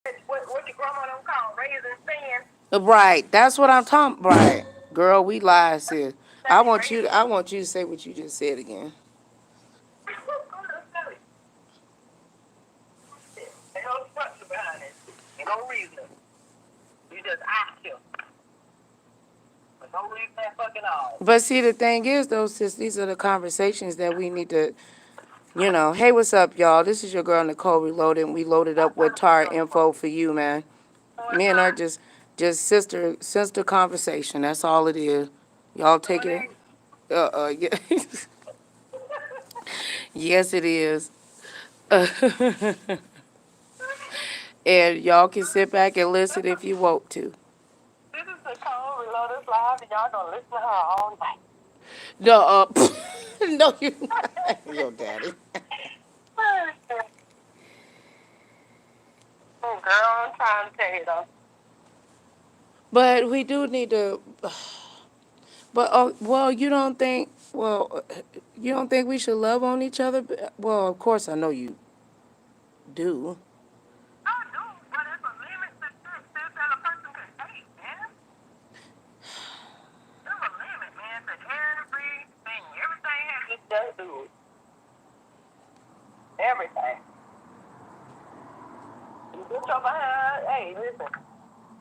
What your grandma don't call raising sand. Right. That's what I'm talking. Right, girl. We lied, sis. I want you to say what you just said again. There's no structure behind it. Ain't no reason. You just ask him. There's no reason at fucking all. But see, the thing is, though, sis, these are the conversations that we need to, Hey, what's up, y'all? This is your girl Nicole Reloaded, and we loaded up with TaraInfor for you, man. Me and her just sister conversation. That's all it is. Y'all take it. Yeah. Yes, it is. And y'all can sit back and listen if you want to. This is Nicole Reloaded live, and y'all gonna listen to her all night. No, no, you're not. Your daddy. Oh, girl, I'm trying to tell you though. But we do need to. But well, you don't think we should love on each other? Well, of course I know you do. I do, but it's a limit to shit that a person can take, man. There's a limit, man, to everything. Everything has its just do. Everything. You get your behind, hey, listen.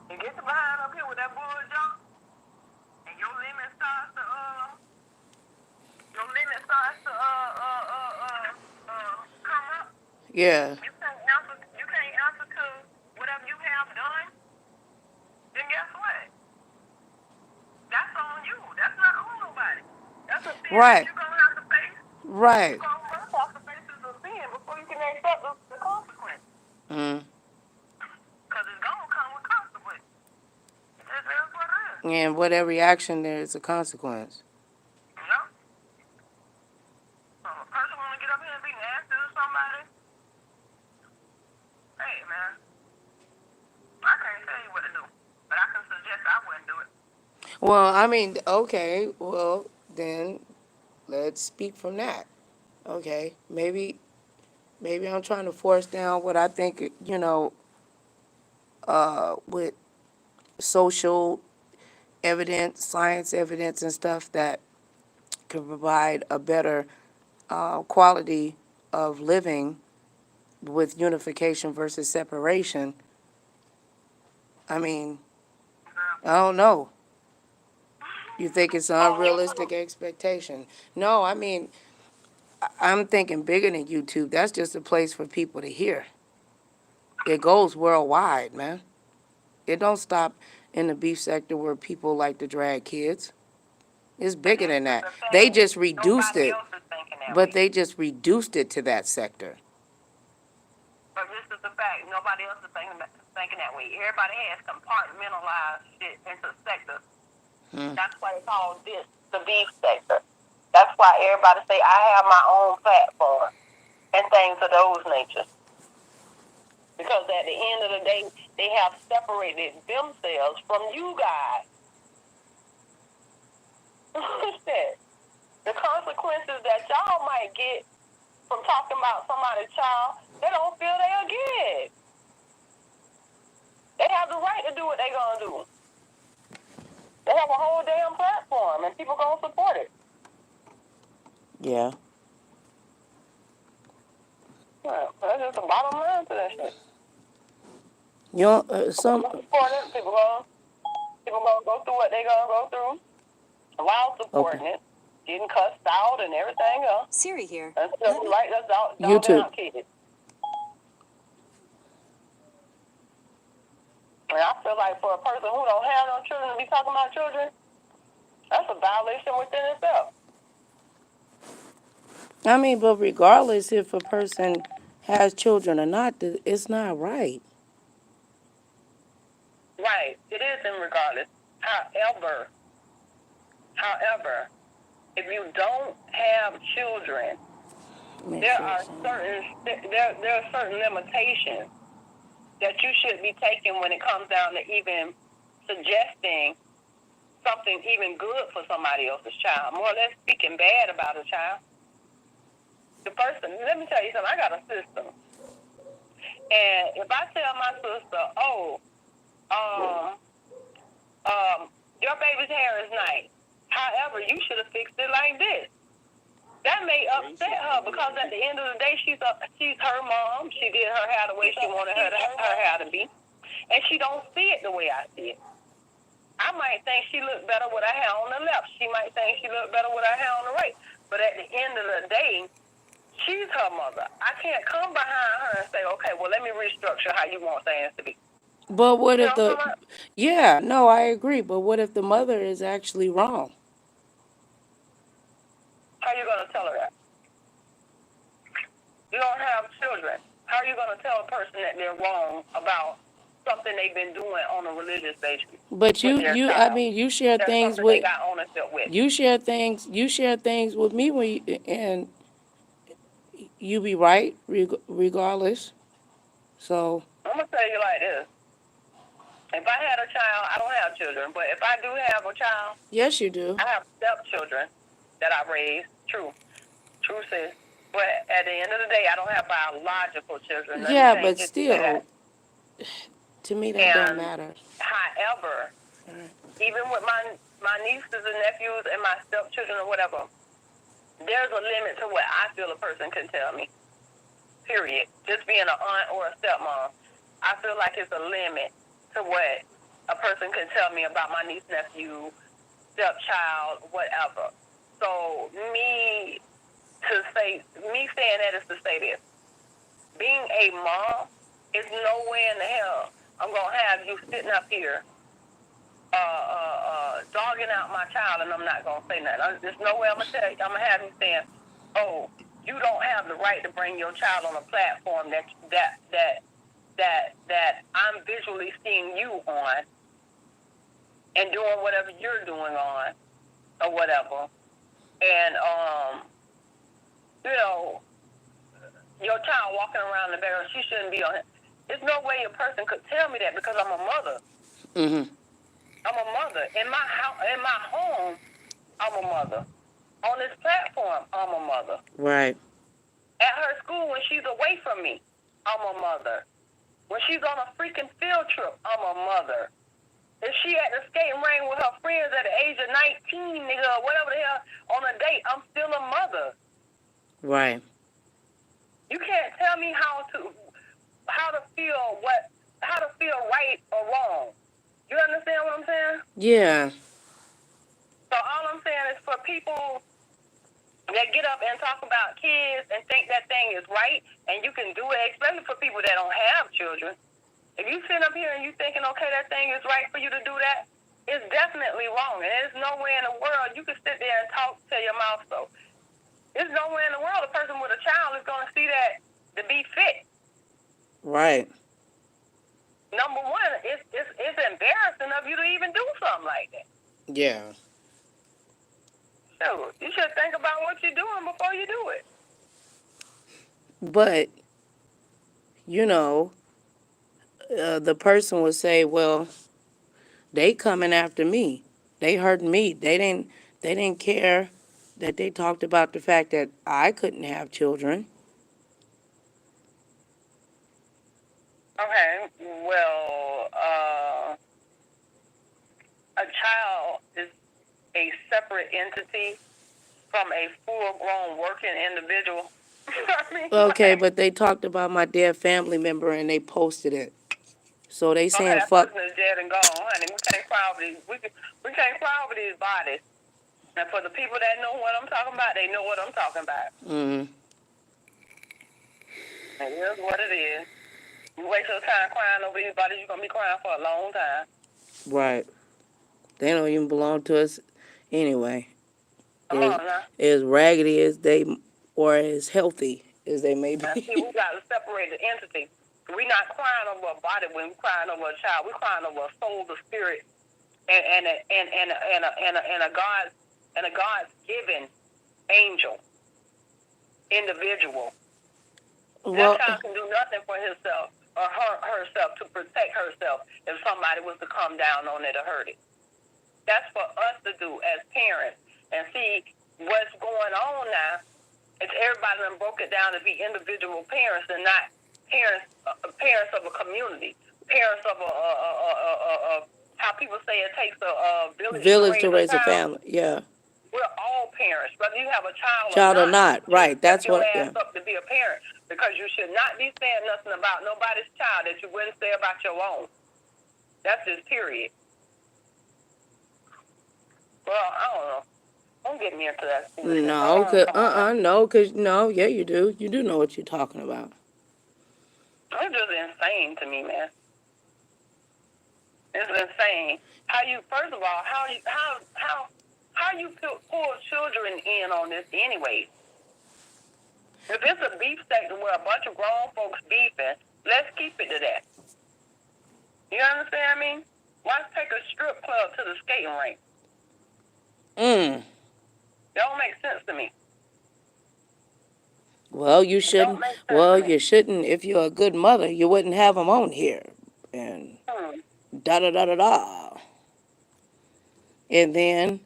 You get your behind up here with that bull jump, and your limit starts to come up. Yeah. You can't answer to whatever you have done. Then guess what? That's on you. That's not on nobody. That's a sin that Right. you're gonna have to face. Right. You're gonna first have to face the sin before you can accept the consequence. Mm. Because it's gonna come with consequence. It just is what it is. And with every action, there is a consequence. You know? So a person wanna get up here and be nasty to somebody, hey man, I can't tell you what to do. But I can suggest I wouldn't do it. Well, I mean, okay. Well, then let's speak from that. Okay. Maybe I'm trying to force down what I think, with social evidence, science evidence, and stuff that can provide a better quality of living with unification versus separation. I mean, I don't know. You think it's an unrealistic expectation? No, I mean, I'm thinking bigger than YouTube. That's just a place for people to hear. It goes worldwide, man. It don't stop in the beef sector where people like to drag kids. It's But bigger this than is that. the They thing. just reduced Nobody it, else is thinking that but way. they just reduced it to that sector. But this is the fact. Nobody else is thinking that way. Everybody has compartmentalized shit into sectors. That's why they call this the beef sector. That's why everybody say I have my own platform and things of those natures. Because at the end of the day, they have separated themselves from you guys. The consequences that y'all might get from talking about somebody's child, they don't feel they'll get. They have the right to do what they're gonna do. They have a whole damn platform, and people gonna support it. Yeah. Yeah, that's just the bottom line to that shit. You know, People gonna support it. People gonna go through what they gonna go through while supporting it, getting cussed out and everything else. Siri here. That's just like that's dogging YouTube. out kids. And I feel like for a person who don't have no children to be talking about children, that's a violation within itself. I mean, but regardless if a person has children or not, it's not right. Right. It is in regardless. However, if you don't have children, there are certain limitations that you should be taking when it comes down to even suggesting something even good for somebody else's child. More or less speaking bad about a child. The person, let me tell you something, I got a system. And if I tell my sister, oh, um, your baby's hair is nice. However, you should have fixed it like this. That may upset her because at the end of the day, she's her mom. She did her hair the way she wanted her hair to be, and she don't see it the way I see it. I might think she looked better with her hair on the left. She might think she looked better with her hair on the right. But at the end of the day, she's her mother. I can't come behind her and say, okay, well, let me restructure how you want things to be. But what You if know, yeah, no, I agree. But what if the mother is actually wrong? how you going to tell her that? You don't have children. How are you going to tell a person that they're wrong about something they've been doing on a religious basis? But I mean, you share That's things something with, they got ownership with. you share things with me when and you be right regardless. So I'm going to tell you like this. If I had a child, I don't have children, but if I do have a child, yes, you do. I have stepchildren that I raised. True, sis. But at the end of the day, I don't have biological children. Yeah, but still, to me that don't matter. However, even with my nieces and nephews and my stepchildren or whatever, there's a limit to what I feel a person can tell me. Period. Just being an aunt or a stepmom, I feel like it's a limit to what a person can tell me about my niece, nephew, stepchild, whatever. So me saying that is to say this. Being a mom is no way in the hell I'm gonna have you sitting up here dogging out my child and I'm not gonna say nothing. There's no way I'm gonna have you saying, oh, you don't have the right to bring your child on a platform that I'm visually seeing you on and doing whatever you're doing on or whatever. And you know, your child walking around the barrel, she shouldn't be on it. There's no way a person could tell me that because I'm a mother. Mhm. I'm a mother. In my house, in my home, I'm a mother. On this platform, I'm a mother. Right. At her school, when she's away from me, I'm a mother. When she's on a freaking field trip, I'm a mother. If she at the skating ring with her friends at the age of 19, nigga, or whatever the hell, on a date, I'm still a mother. Right. You can't tell me how to feel right or wrong. You understand what I'm saying? Yeah. So all I'm saying is for people that get up and talk about kids and think that thing is right, and you can do it, especially for people that don't have children. If you sit up here and you thinking, okay, that thing is right for you to do that, it's definitely wrong. And there's no way in the world you can sit there and talk till your mouth so. There's no way in the world a person with a child is going to see that to be fit. Right. Number one, it's embarrassing of you to even do something like that. Yeah. So you should think about what you're doing before you do it. But, you know, the person would say, well, they coming after me. They hurting me. They didn't care that they talked about the fact that I couldn't have children. Okay, well, a child is a separate entity from a full-grown working individual. Okay, but they talked about my dead family member and they posted it. So they saying that fuck. person is dead and gone, honey. We can't cry over these. We can't cry over these bodies. And for the people that know what I'm talking about, they know what I'm talking about. Mm-hmm. It is what it is. You waste your time crying over these bodies, you're gonna be crying for a long time. Right. They don't even belong to us anyway. Come on now. As raggedy as they or as healthy as they may be. Now, see, we got to separate the entity. We're not crying over a body when we're crying over a child. We're crying over a soul, the spirit, and a God's given angel, individual. Well, that child can do nothing for himself or herself to protect herself if somebody was to come down on it or hurt it. That's for us to do as parents. And see, what's going on now is everybody done broke it down to be individual parents and not parents of a community, parents of how people say it takes a Village to a raise a child. family. Yeah. We're all parents, whether you have a child or not. Right. Step That's your what. ass Yeah. up to be a parent, because you should not be saying nothing about nobody's child that you wouldn't say about your own. That's just period. Well, I don't know. Don't get me into that. No, yeah, you do. You do know what you're talking about. It's just insane to me, man. It's insane. How you pull children in on this anyway? If it's a beef section where a bunch of grown folks beefing, let's keep it to that. You understand what I mean? Why take a strip club to the skating rink? That don't make sense to me. Well, you shouldn't. You shouldn't. If you're a good mother, you wouldn't have them on here. And da da da da da. And then,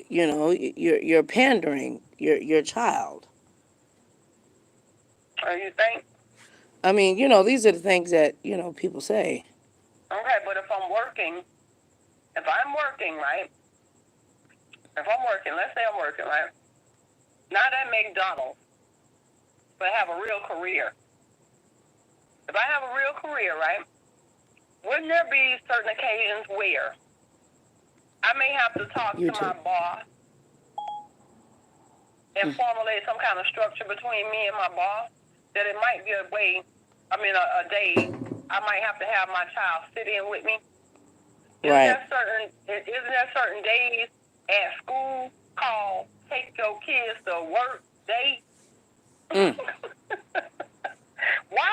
you're pandering your child. Oh, you think? I mean, these are the things that people say. Okay, but if I'm working, right? Let's say I'm working, right? Not at McDonald's, but have a real career. If I have a real career, right? Wouldn't there be certain occasions where I may have to talk to my boss and formulate some kind of structure between me and my boss, that it might be a day I might have to have my child sit in with me? Right. Isn't there certain days at school called take your kids to work day? Why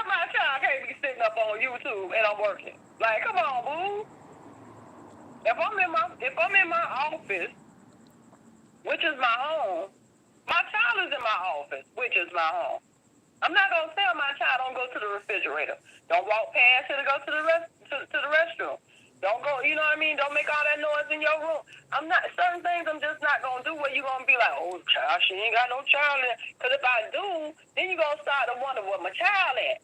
my child can't be sitting up on YouTube and I'm working? Like, come on, boo. If I'm in my office, which is my home, my child is in my office, which is my home. I'm not gonna tell my child don't go to the refrigerator, don't walk past it to go to the restroom. Don't go, you know what I mean? Don't make all that noise in your room. Certain things I'm just not going to do where you're going to be like, oh, child, she ain't got no child in. Because if I do, then you're going to start to wonder where my child at.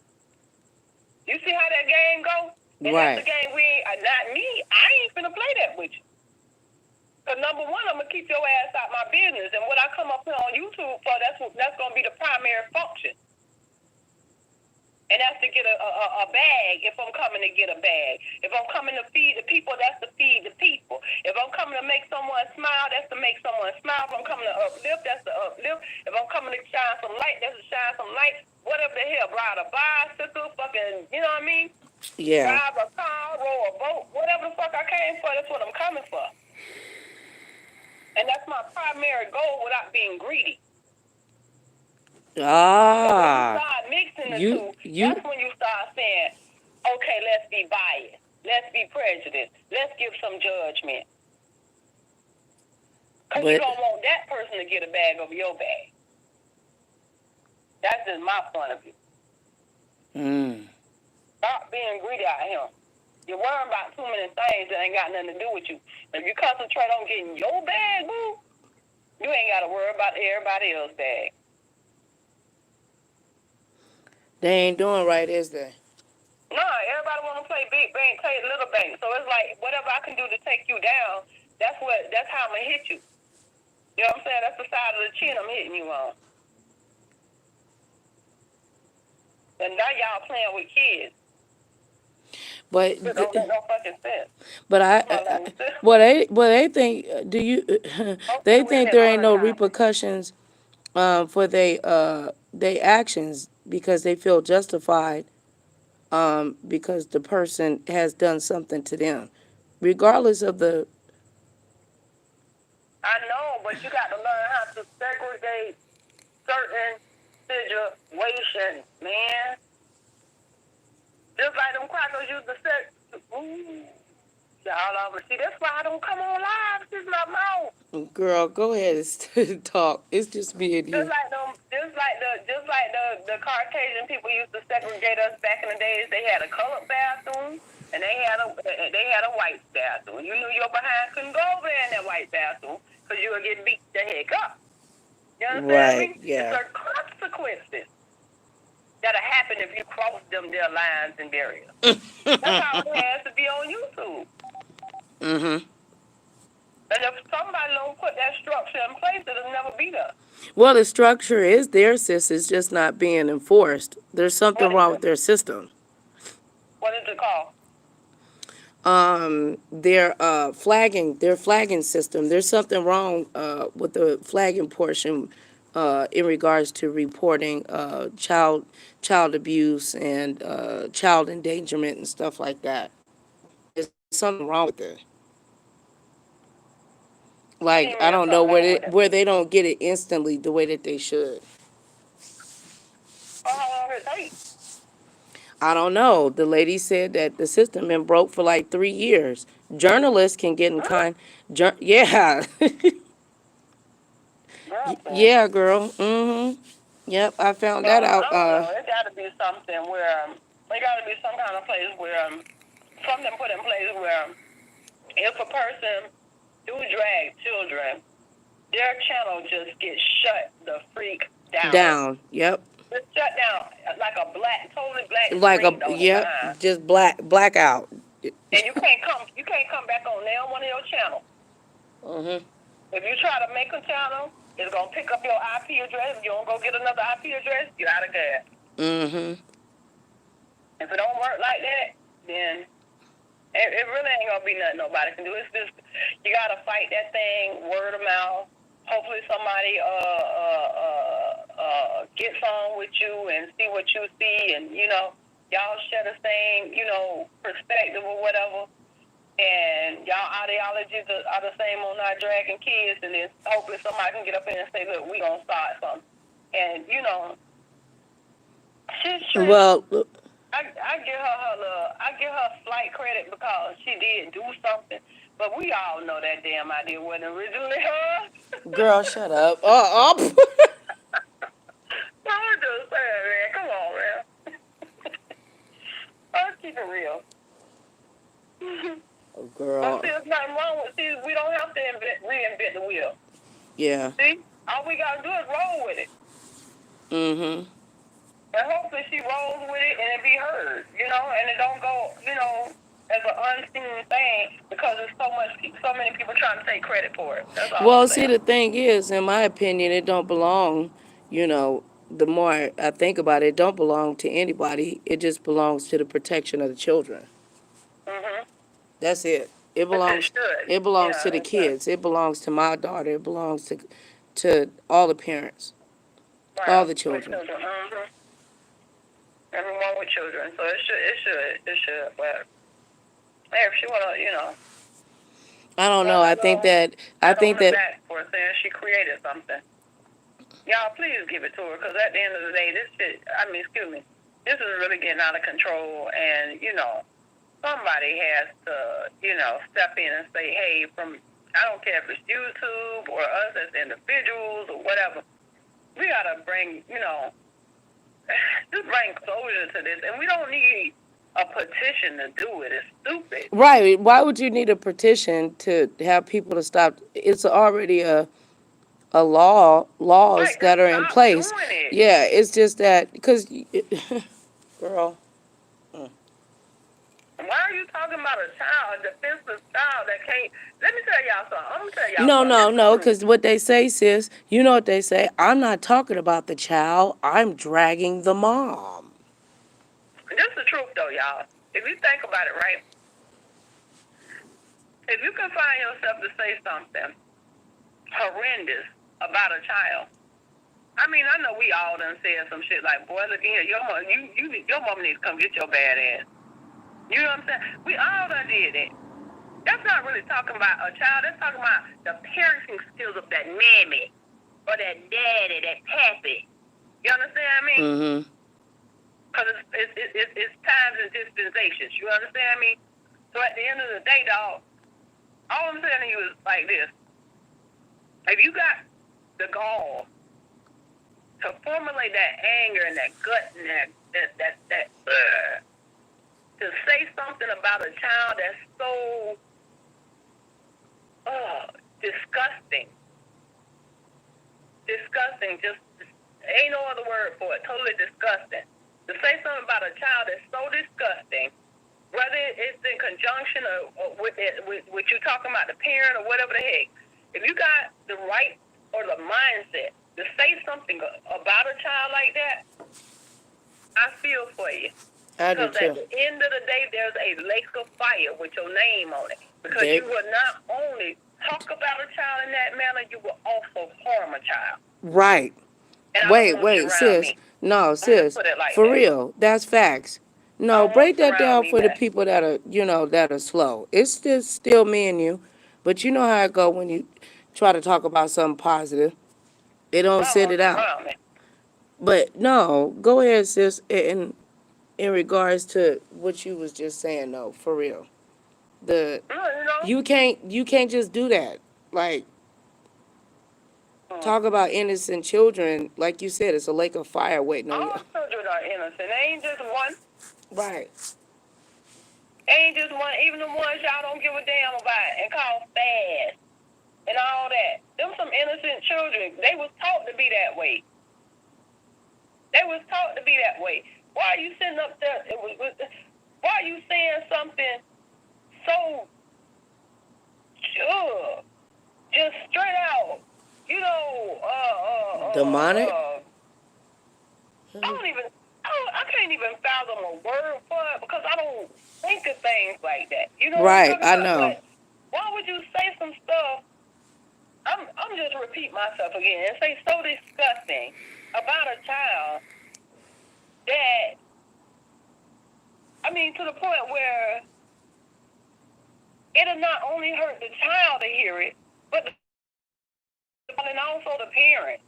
You see how that game go? And right. That's the game not me. I ain't finna play that with you. Because number one, I'm going to keep your ass out my business. And what I come up here on YouTube for, that's going to be the primary function. And that's to get a bag if I'm coming to get a bag. If I'm coming to feed the people, that's to feed the people. If I'm coming to make someone smile, that's to make someone smile. If I'm coming to uplift, that's to uplift. If I'm coming to shine some light, that's to shine some light. Whatever the hell, ride a bicycle, fucking, you know what I mean? Yeah. Drive a car, row a boat, whatever the fuck I came for, that's what I'm coming for. And that's my primary goal without being greedy. When you start mixing the two, that's when you start saying, okay, let's be biased. Let's be prejudiced. Let's give some judgment. Because you don't want that person to get a bag over your bag. That's just my point of view. Stop being greedy out here. You're worrying about too many things that ain't got nothing to do with you. If you concentrate on getting your bag, boo, you ain't got to worry about everybody else's bag. They ain't doing right, is they? No, everybody want to play big bank, play little bank. So it's like whatever I can do to take you down, that's how I'm gonna hit you. You know what I'm saying? That's the side of the chin I'm hitting you on. And now y'all playing with kids. But it don't make no fucking sense. But they think. Do you? They think there ain't no repercussions for they actions because they feel justified because the person has done something to them, regardless of the. I know, but you got to learn how to segregate certain situations, man. Just like them crackers used to say, ooh, y'all over. See, that's why I don't come on live. This is my mouth. Girl, go ahead and talk. It's just me and you. Just like the Caucasian people used to segregate us back in the days. They had a colored bathroom and they had a white bathroom. You knew your behind couldn't go over there in that white bathroom because you would get beat the heck up. You understand me? Yeah. It's a consequences. that'll happen if you cross their lines and barriers. That's how it has to be on YouTube. Mm-hmm. And if somebody don't put that structure in place, it'll never be there. Well, the structure is there, sis. It's just not being enforced. There's something What is wrong with it? their system. What is it called? Their flagging system. There's something wrong with the flagging portion in regards to reporting child abuse and child endangerment and stuff like that. There's something wrong with it. What do you Like, mean I there's don't know something wrong with it? where they don't get it instantly the way that they should. Oh, how long it take? I don't know. The lady said that the system been broke for like 3 years. Journalists can get in Huh? yeah. Girl, Yeah, girl. Mm-hmm. Yep, I found that well, I out. don't know. It got to be something where there got to be some kind of place where something put in place where if a person do drag children, their channel just gets shut the freak down. Down. Yep. Just shut down like a totally black Like screen on it yep, behind. just blackout. And you can't come back on there on one of your channels. Mhm. If you try to make a channel, it's gonna pick up your IP address. If you don't go get another IP address, you're out of gas. Mhm. If it don't work like that, then it really ain't gonna be nothing nobody can do. It's just you gotta fight that thing, word of mouth. Hopefully somebody gets on with you and see what you see, and y'all share the same perspective or whatever. And y'all ideologies are the same on not dragging kids, and then hopefully somebody can get up in and say, look, we gonna start something. And she's Well, I give her slight credit because she did do something, but we all know that damn idea wasn't originally hers. girl, shut up. Oh. I'm just saying, man. Come on, man. Let's keep it real. Oh, girl. But see, there's nothing wrong with we don't have to reinvent the wheel. Yeah. See? All we gotta do is roll with it. Mhm. And hopefully she rolls with it and it be heard, and it don't go, as an unseen thing because there's so many people trying to take credit for it. That's all Well, I'm see, saying. the thing is, in my opinion, it don't belong. The more I think about it, it don't belong to anybody. It just belongs to the protection of the children. Mhm. That's it. It But it belongs. should. It belongs Yeah, to the it should. kids. It belongs to my daughter. It belongs to all the parents, all Right. the With children. children. Mhm. Everyone with children. So it should. But hey, if she wanna, I don't know. let her I go. think that. I Pat on think the that. back for saying she created something. Y'all, please give it to her, because at the end of the day, this is really getting out of control, and, somebody has to, step in and say, hey, I don't care if it's YouTube or us as individuals or whatever, we got to bring, just bring closure to this, and we don't need a petition to do it. It's stupid. Right. Why would you need a petition to have people to stop? It's already laws Right, that just are in stop place. doing it. Yeah, it's just that because, girl. Why are you talking about a defenseless child that can't? Let me tell y'all something. I'm going to tell y'all something. No, because what they say, sis, you know what they say? I'm not talking about the child. I'm dragging the mom. This is the truth, though, y'all. If you think about it, right? If you can find yourself to say something horrendous about a child, I mean, I know we all done said some shit like, boy, look here, your mom needs to come get your bad ass. You know what I'm saying? We all done did it. That's not really talking about a child. That's talking about the parenting skills of that mammy or that daddy, that pappy. You understand what I mean? Mm-hmm. Because it's times and dispensations. You understand me? So at the end of the day, dog, all I'm saying to you is like this. If you got the gall to formulate that anger and that gut and that to say something about a child that's so disgusting, just ain't no other word for it, totally disgusting. to say something about a child that's so disgusting, whether it's in conjunction or with you talking about the parent or whatever the heck, if you got the right or the mindset to say something about a child like that, I feel for you. I do Because too. at the end of the day, there's a lake of fire with your name on it. Because you will not only talk about a child in that manner, you will also harm a child. Right. And Wait, sis. me. No, sis. Like for that. real, that's facts. No, break that down for the people that are, that are slow. It's just still me and you, but you know how it go when you try to talk about something positive. They don't sit it out. But no, go ahead, sis. In regards to what you was just saying, though, for real, you can't just do that. Like, talk about innocent children, like you said, it's a lake of fire waiting on you. All children are innocent. They ain't just one. Right. Ain't just one. Even the ones y'all don't give a damn about and call fast and all that. Them some innocent children. They was taught to be that way. They was taught to be that way. Why are you sitting up there? Why are you saying something so just straight out? Demonic? I can't even fathom a word for it because I don't think of things like that. You know right, what I'm I know. But why would you say some stuff? I'm just repeat myself again and say so disgusting about a child that, I mean, to the point where it'll not only hurt the child to hear it, but and also the parent.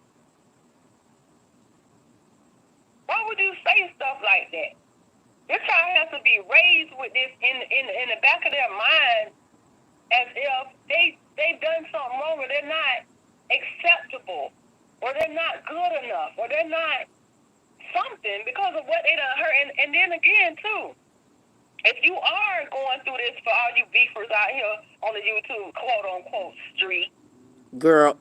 Why would you say stuff like that? This child has to be raised with this in the back of their mind as if they've done something wrong or they're not acceptable or they're not good enough or they're not something because of what they done heard. And then again, too, if you are going through this for all you beefers out here on the YouTube quote-unquote street. Girl.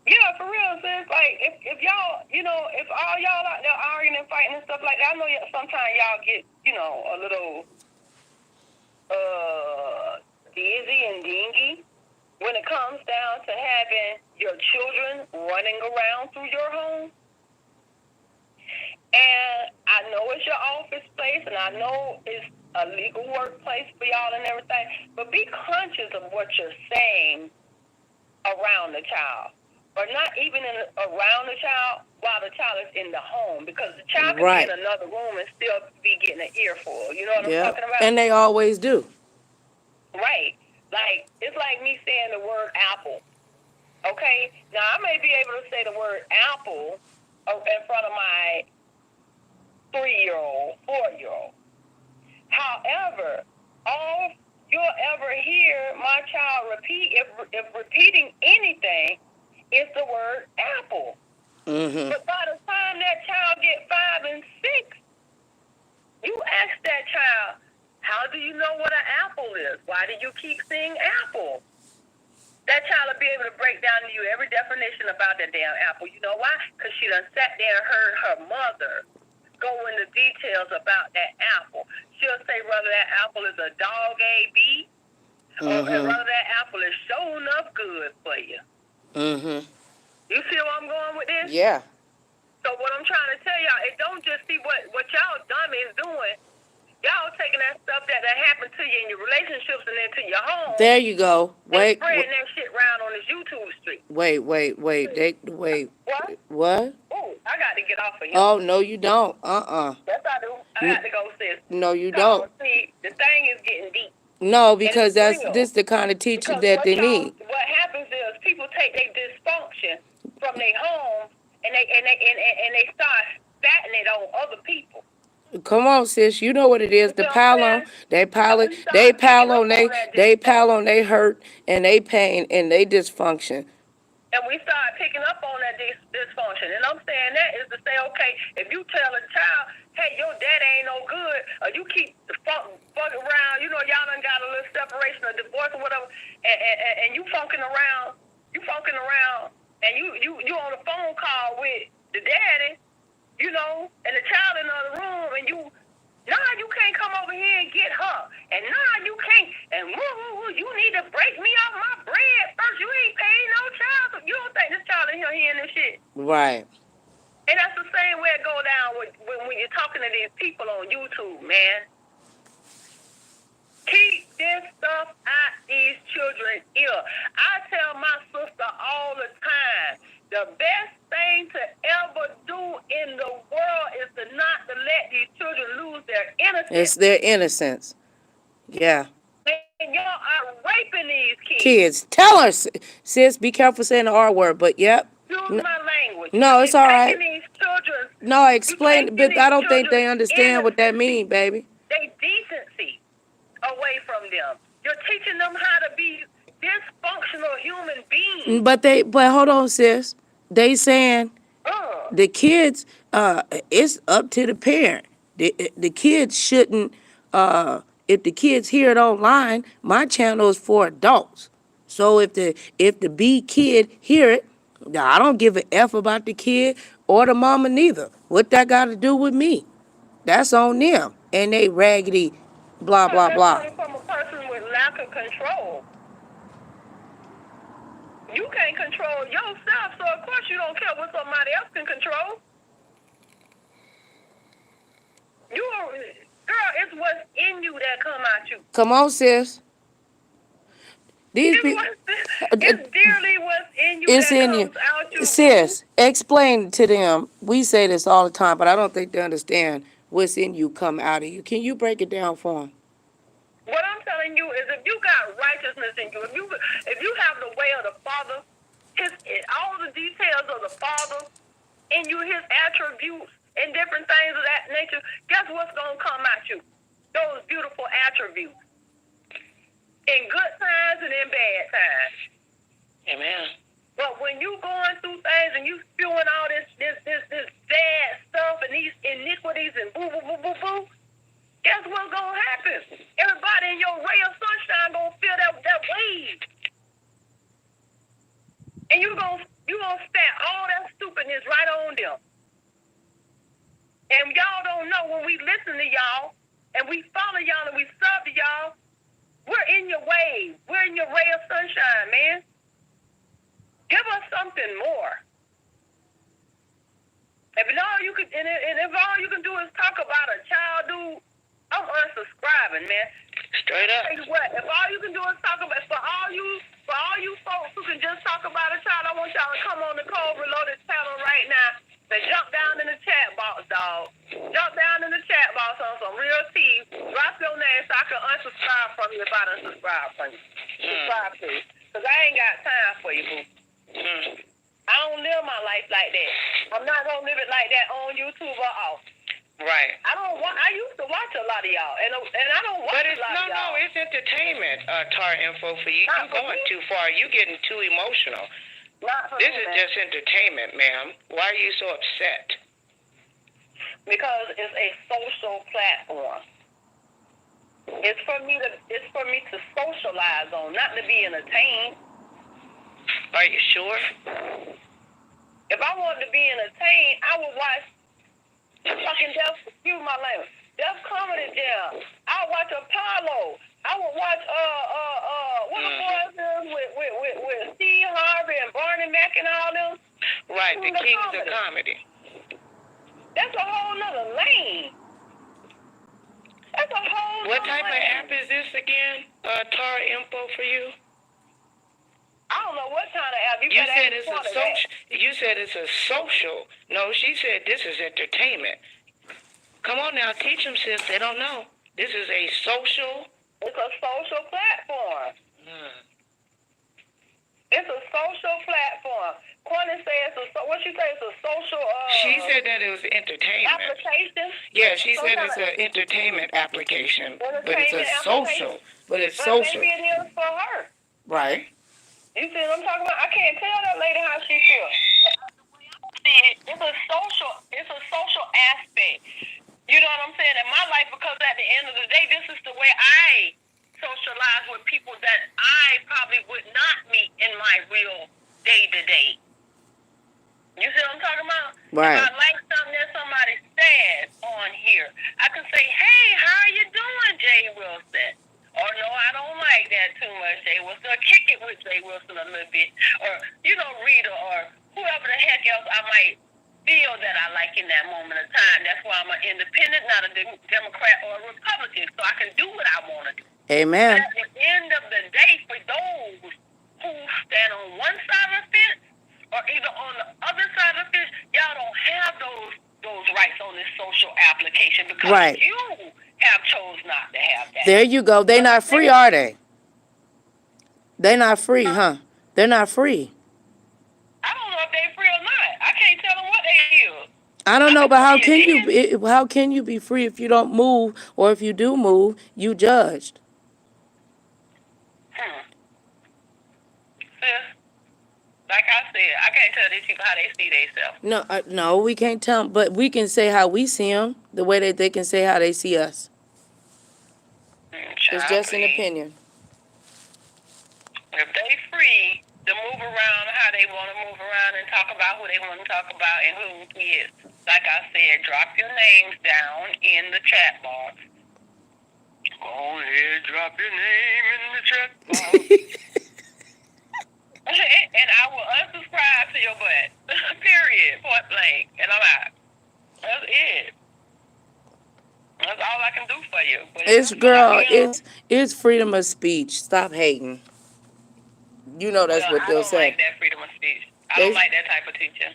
Yeah, for real, sis. Like, if y'all, if all y'all out there arguing and fighting and stuff like that, I know sometimes y'all get, a little dizzy and dingy when it comes down to having your children running around through your home. And I know it's your office place, and I know it's a legal workplace for y'all and everything, but be conscious of what you're saying around the child. Or not even around the child while the child is in the home, because the child can be in another room and still be getting an earful. You know what I'm talking about? And they always do. Right. Like, it's like me saying the word apple. Okay? Now, I may be able to say the word apple in front of my 3-year-old, 4-year-old. However, all you'll ever hear my child repeat, if repeating anything, is the word apple. Mm-hmm. But by the time that child get 5 and 6, you ask that child, how do you know what an apple is? Why do you keep saying apple? That child will be able to break down to you every definition about that damn apple. You know why? Because she done sat there and heard her mother go into details about that apple. She'll say whether that apple is a dog A-B or whether that apple is sure enough good for you. Mm-hmm. You see where I'm going with this? Yeah. So what I'm trying to tell y'all, it don't just see what y'all dummies doing. Y'all taking that stuff that happened to you in your relationships and into your home. There you go. Wait. Spreading that shit around on this YouTube street. Wait. Wait. What? Oh, I got to get off of here. Oh, no, you don't. Yes, I do. I got to go, sis. No, you don't. See, the thing is getting deep. No, because this the kind of teaching that they need. What happens is people take their dysfunction from their home and they start fattening it on other people. Come on, sis. You know what it is. They pile on they hurt and they pain and they dysfunction. And we start picking up on that dysfunction. And I'm saying that is to say, okay, if you tell a child, hey, your dad ain't no good, or you keep fucking around, y'all done got a little separation or divorce or whatever, and you funking around, and you on a phone call with the daddy, and the child in the Right. And that's the same way it go down when you're talking to these people on YouTube, man. Keep this stuff out these children's ear. I tell my sister all the time, the best thing to ever do in the world is to not to let these children lose their innocence. It's their innocence. Yeah. And y'all are raping these kids. Kids. Tell her, sis, be careful saying the R word, but yep. Use my language. No, it's all right. These children, no, explain, but I don't think they understand what that means, baby. They decency away from them. You're teaching them how to be dysfunctional human beings. But hold on, sis. They saying the kids, it's up to the parent. The kids shouldn't, if the kids hear it online, my channel is for adults. So if the B kid hear it, I don't give a F about the kid or the mama neither. What that got to do with me? That's on them. And they raggedy, blah, blah, blah. That's coming from a person with lack of control. You can't control yourself, so of course you don't care what somebody else can control. Girl, it's what's in you that come out you. Come on, sis. These people. It's dearly what's in you it's that in comes you. out you. Sis, explain to them. We say this all the time, but I don't think they understand what's in you come out of you. Can you break it down for them? What I'm telling you is if you got righteousness in you, if you have the way of the Father, all the details of the Father in you, his attributes and different things of that nature, guess what's going to come at you? Those beautiful attributes. In good times and in bad times. Amen. But when you going through things and you spewing all this bad stuff and these iniquities and boo, boo, boo, boo, boo, guess what's going to happen? Everybody in your ray of sunshine going to feel that wave. And you gonna stat all that stupidness right on them. And y'all don't know when we listen to y'all and we follow y'all and we serve to y'all, we're in your wave. We're in your ray of sunshine, man. Give us something more. If all you can do is talk about a child, dude, I'm unsubscribing, man. Straight up. What? If all you can do is talk about for all you folks who can just talk about a child, I want y'all to come on NicoleReloaded channel right now. Then jump down in the chat box, dog. Jump down in the chat box on some real tea. Drop your name so I can unsubscribe from you if I don't subscribe from you. Subscribe to you. Because I ain't got time for you, boo. I don't live my life like that. I'm not going to live it like that on YouTube or off. Right. I used to watch a lot of y'all, and I don't watch a lot of y'all. No, it's entertainment, TaraInfor for you. You're going too far. You're getting too emotional. This is just entertainment, ma'am. Why are you so upset? Because it's a social platform. It's for me to socialize on, not to be entertained. Are you sure? If I wanted to be entertained, I would watch fucking Def Comedy Jam. I would watch Apollo. I would watch what the boys is with Steve Harvey and Barney Mac and all them. Right, the kings of comedy. That's a whole nother lane. That's a whole What type of app is this again? TaraInfor for you? I don't know what kind of app. You said it's a social. You said it's a social. No, she said this is entertainment. Come on now, teach them, sis. They don't know. This is a social. It's a social platform. It's a social platform. Courtney says, what she says, it's a social... she said that it was entertainment. Application? Yeah, she said it's an entertainment application. But it's a social. But it's social. Maybe it is for her. Right. You see what I'm talking about? I can't tell that lady how she feels. See, it's a social aspect. You know what I'm saying? In my life, because at the end of the day, this is the way I socialize with people that I probably would not meet in my real day-to-day. You see what I'm talking about? Right. If I like something that somebody says on here, I can say, hey, how are you doing, Jay Wilson? Or no, I don't like that too much, Jay Wilson. Or kick it with Jay Wilson a little bit. Or, Rita, or whoever the heck else I might feel that I like in that moment of time. That's why I'm an independent, not a Democrat or a Republican, so I can do what I want to do. Amen. But at the end of the day, for those who stand on one side of the fence or either on the other side of the fence, y'all don't have those rights on this social application because Right. you have chose not to have that. There you go. They not free, are they? They not free, huh? They're not free. I don't know if they free or not. I can't tell them what they is. I don't know, but how can you be free if you don't move, or if you do move, you judged? Sis, like I said, I can't tell these people how they see themselves. No, we can't tell 'em, but we can say how we see them, the way that they can say how they see us. It's just an opinion. If they free to move around how they want to move around and talk about who they want to talk about and who is, like I said, drop your names down in the chat box. Go ahead, drop your name in the chat box. And I will unsubscribe to your butt. Period. Point blank. And I'm out. That's it. That's all I can do for you. But it's freedom of speech. Stop hating. You know that's what they'll say. I don't like that freedom of speech. I don't like that type of teaching.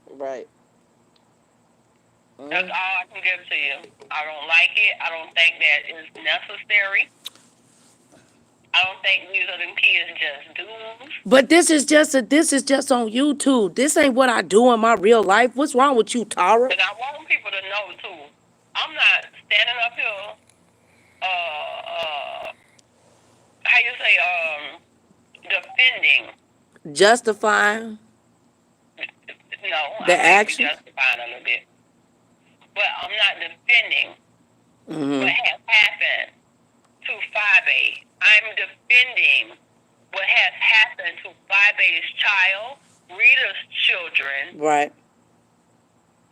Right. That's all I can give to you. I don't like it. I don't think that is necessary. I don't think these are them kids just dudes. But this is just on YouTube. This ain't what I do in my real life. What's wrong with you, Tara? And I want people to know too. I'm not standing up here. How you say? Defending. Justifying. No. The action. Justifying a little bit. But I'm not defending what has happened to 5A. I'm defending what has happened to 5A's child, Rita's children, right,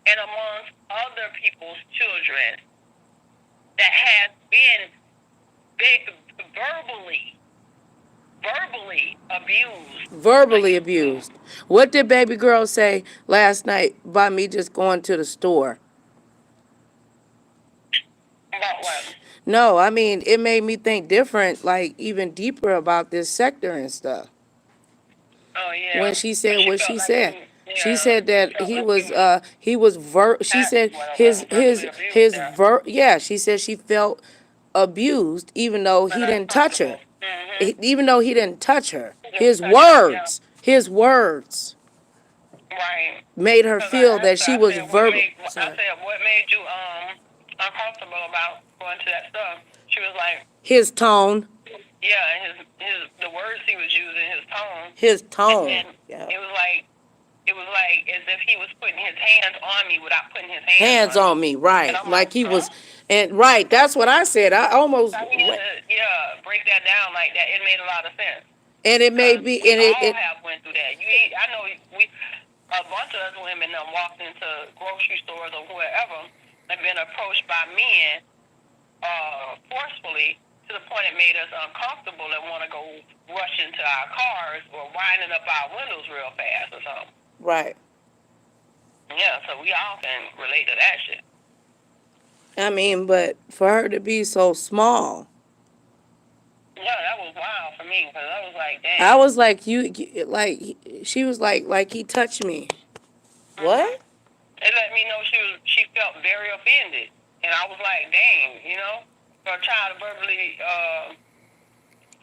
and amongst other people's children that has been verbally abused. Verbally abused. What did baby girl say last night by me just going to the store? About what? No, I mean, it made me think different, like even deeper about this sector and stuff. Oh, yeah. When she said what she said. Yeah, she said that she said she felt abused even though he didn't touch her. Even though he didn't touch her. His words right, made her feel that she was verbal. I said, what made you uncomfortable about going to that stuff? She was like, his tone. Yeah, his the words he was using, his tone. And yeah. It was like as if he was putting his hands on me without putting his hands on me, right? Like he was, and right. That's what I said. I almost break that down like that. It made a lot of sense. And it may be, and it have went through that. I know a bunch of us women that walked into grocery stores or wherever have been approached by men forcefully to the point it made us uncomfortable and want to go rush into our cars or winding up our windows real fast or something. Right. Yeah, so we all can relate to that shit. I mean, but for her to be so small. Yeah, that was wild for me because I was like, damn. I was like, she was like he touched me. What? It let me know she felt very offended. And I was like, dang, for a child to verbally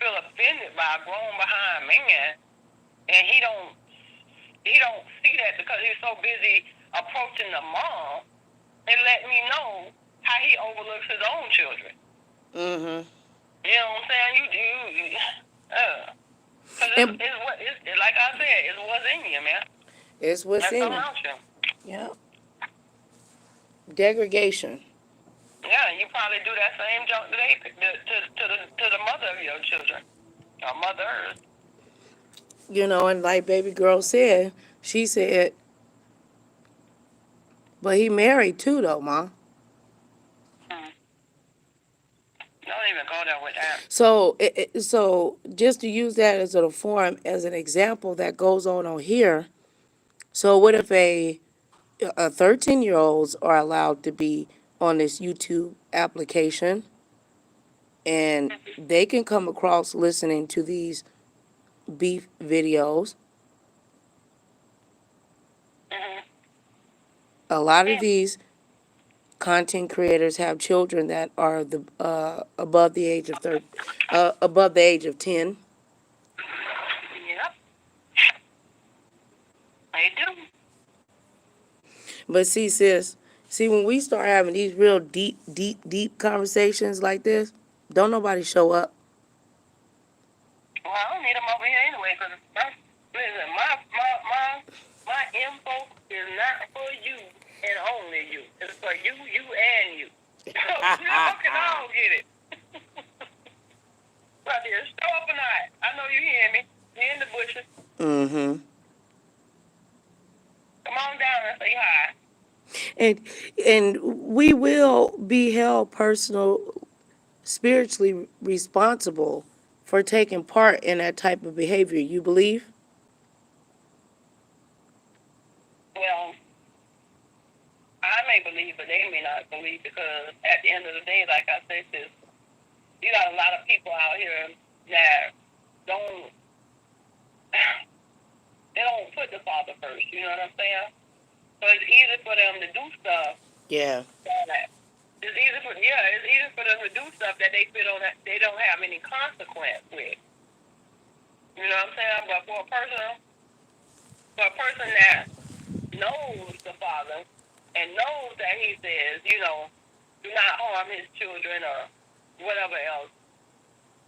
feel offended by a grown behind man, and he don't see that because he's so busy approaching the mom, it let me know how he overlooks his own children. Mm-hmm. You know what I'm saying? It's like I said, it's what's in you, man. It's what's in you. Yeah. Degradation. Yeah, you probably do that same junk to the mother of your children, or mothers. And like baby girl said, she said, but he married too, though, Ma. Don't even go there with that. So just to use that as a form, as an example that goes on here. So what if a 13-year-olds are allowed to be on this YouTube application, and they can come across listening to these beef videos. Mm-hmm. A lot of Yeah. these content creators have children that are above the age of above the age of 10. Yep. They do. But see, sis, when we start having these real deep conversations like this, don't nobody show up. Well, I don't need them over here anyway, because my info is not for you and only you. It's for you, and you. So y'all can all get it. Right here, show up or not. I know you hear me. You're in the bushes. Mm-hmm. Come on down and say hi. And we will be held spiritually responsible for taking part in that type of behavior. You believe? Well, I may believe, but they may not believe, because at the end of the day, like I said, you got a lot of people out here that don't they don't put the Father first. You know what I'm saying? So it's easy for them to do stuff. Yeah. It's easy for them to do stuff that they feel they don't have any consequence with. You know what I'm saying? But for a person that knows the Father and knows that He says, do not harm His children or whatever else,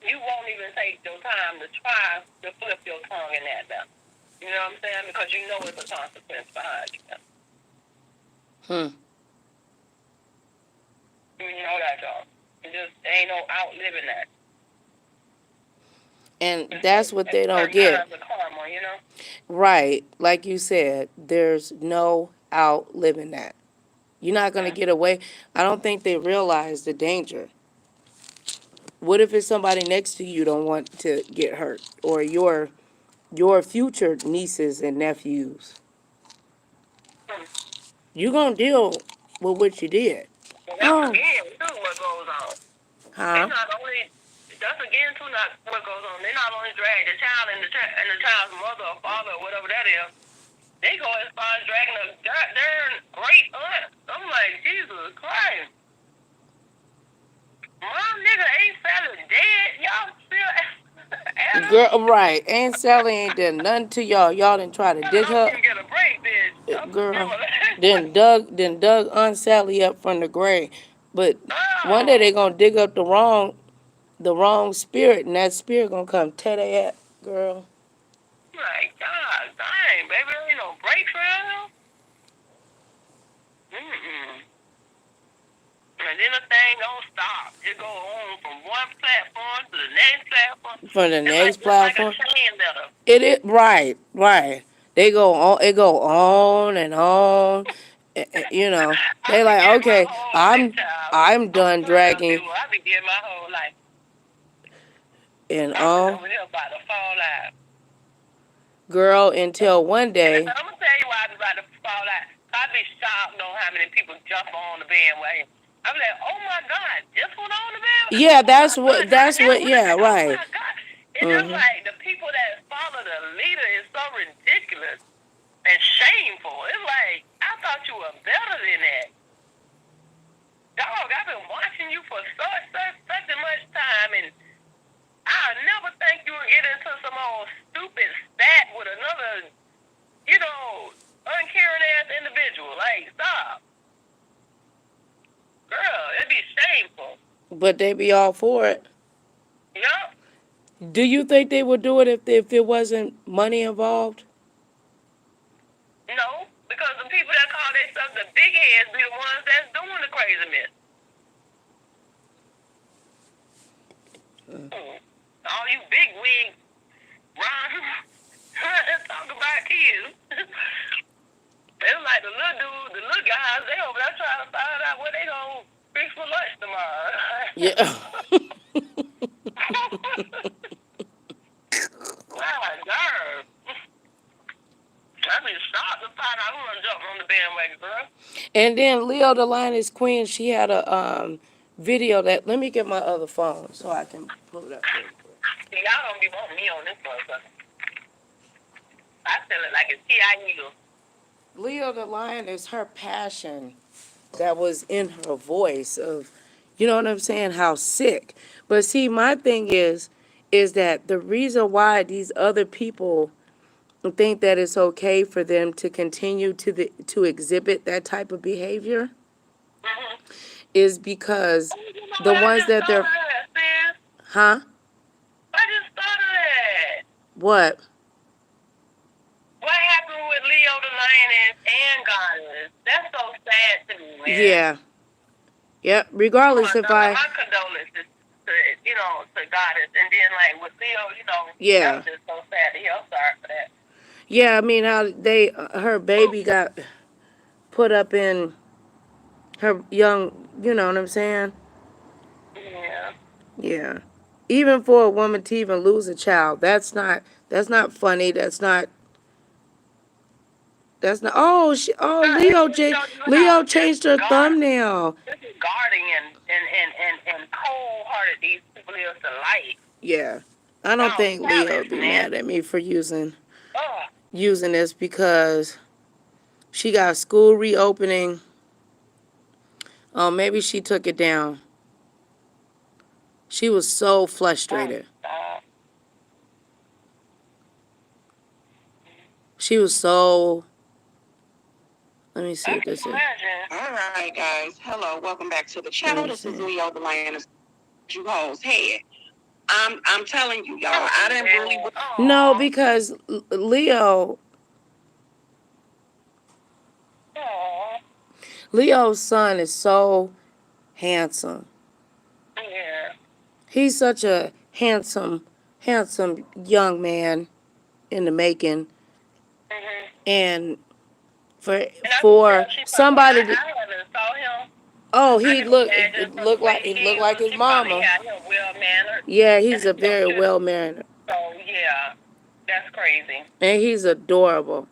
you won't even take your time to try to flip your tongue in that now. You know what I'm saying? Because you know it's a consequence behind you. You know that, y'all. Ain't no outliving that. And that's what they don't get. Karma, Right. Like you said, there's no outliving that. You're not going to get away. I don't think they realize the danger. What if it's somebody next to you don't want to get hurt, or your future nieces and nephews? You're going to deal with what you did. Well, that's again, too, what goes on. Huh? That's again, too, not what goes on. They not only drag the child and the child's mother or father or whatever that is, they go as far as dragging their great aunt. I'm like, Jesus Christ. My nigga ain't Sally dead. Y'all still Girl, right. Aunt Sally ain't done nothing to y'all. Y'all didn't try to dig her. Get a break, bitch. Girl, then dug Aunt Sally up from the grave. But one day they gonna dig up the wrong spirit, and that spirit gonna come tear they at, girl. My God, dang, baby, there ain't no break for them. And then the thing don't stop. It go on from one platform to the next platform. From the next platform. It's like a chain letter. It is right. They go on. It go on and on. They like, okay, I'm done dragging. I be getting my whole life. And I'm over there about to fall out. Girl, until one day. I'm gonna tell you why I'm about to fall out. I be shocked on how many people jump on the bandwagon. I'm like, oh my God, this one on the bandwagon? Yeah, that's what. Yeah, right. Oh my God. It's just like the people that follow the leader is so ridiculous and shameful. It's like, I thought you were better than that. Dog, I've been watching you for such much time, and I never think you would get into some old stupid spat with another, uncaring ass individual. Like, stop. Girl, it'd be shameful. But they be all for it. Yup. Do you think they would do it if there wasn't money involved? No, because the people that call themselves the big heads be the ones that's doing the craziness. All you big wigs, Ron, talk about kids. It's like the little guys, they over there trying to find out what they gonna fix for lunch tomorrow. Yeah. And then Leo the Lioness Queen, she had a video that, let me get my other phone so I can pull it up real quick. See, y'all don't be wanting me on this motherfucker. I feel it like it's T.I. Leo the Lion is her passion that was in her voice of, you know what I'm saying, how sick. But see, my thing is that the reason why these other people think that it's okay for them to continue to exhibit that type of behavior is because the ones that they're, huh? I just thought of that. What? What happened with Leo the Lioness and Goddess? That's so sad to me, man. Yeah. Yep. Regardless if I. My condolences to, to Goddess. And then, like, with Leo, Yeah. that was just so sad to hear. I'm sorry for that. Yeah, I mean, how her baby got put up in her young, you know what I'm saying? Yeah. Yeah. Even for a woman to even lose a child, that's not funny. That's not. Oh, Leo changed her thumbnail. This is guarding and cold-hearted these people is to life. Yeah. I don't think Leo would be mad at me for using this because she got school reopening. Oh, maybe she took it down. She was so frustrated. She was so. Let me see what this is. All right, guys. Hello. Welcome back to the channel. This is Leo the Lioness. You hoes head. I'm telling you, y'all. I didn't really. No, because Leo's son is so handsome. Yeah. He's such a handsome young man in the making. Mm-hmm. And for somebody to, oh, he looked like his mama. Yeah, he's a very well mannered. So yeah, that's crazy. And he's adorable.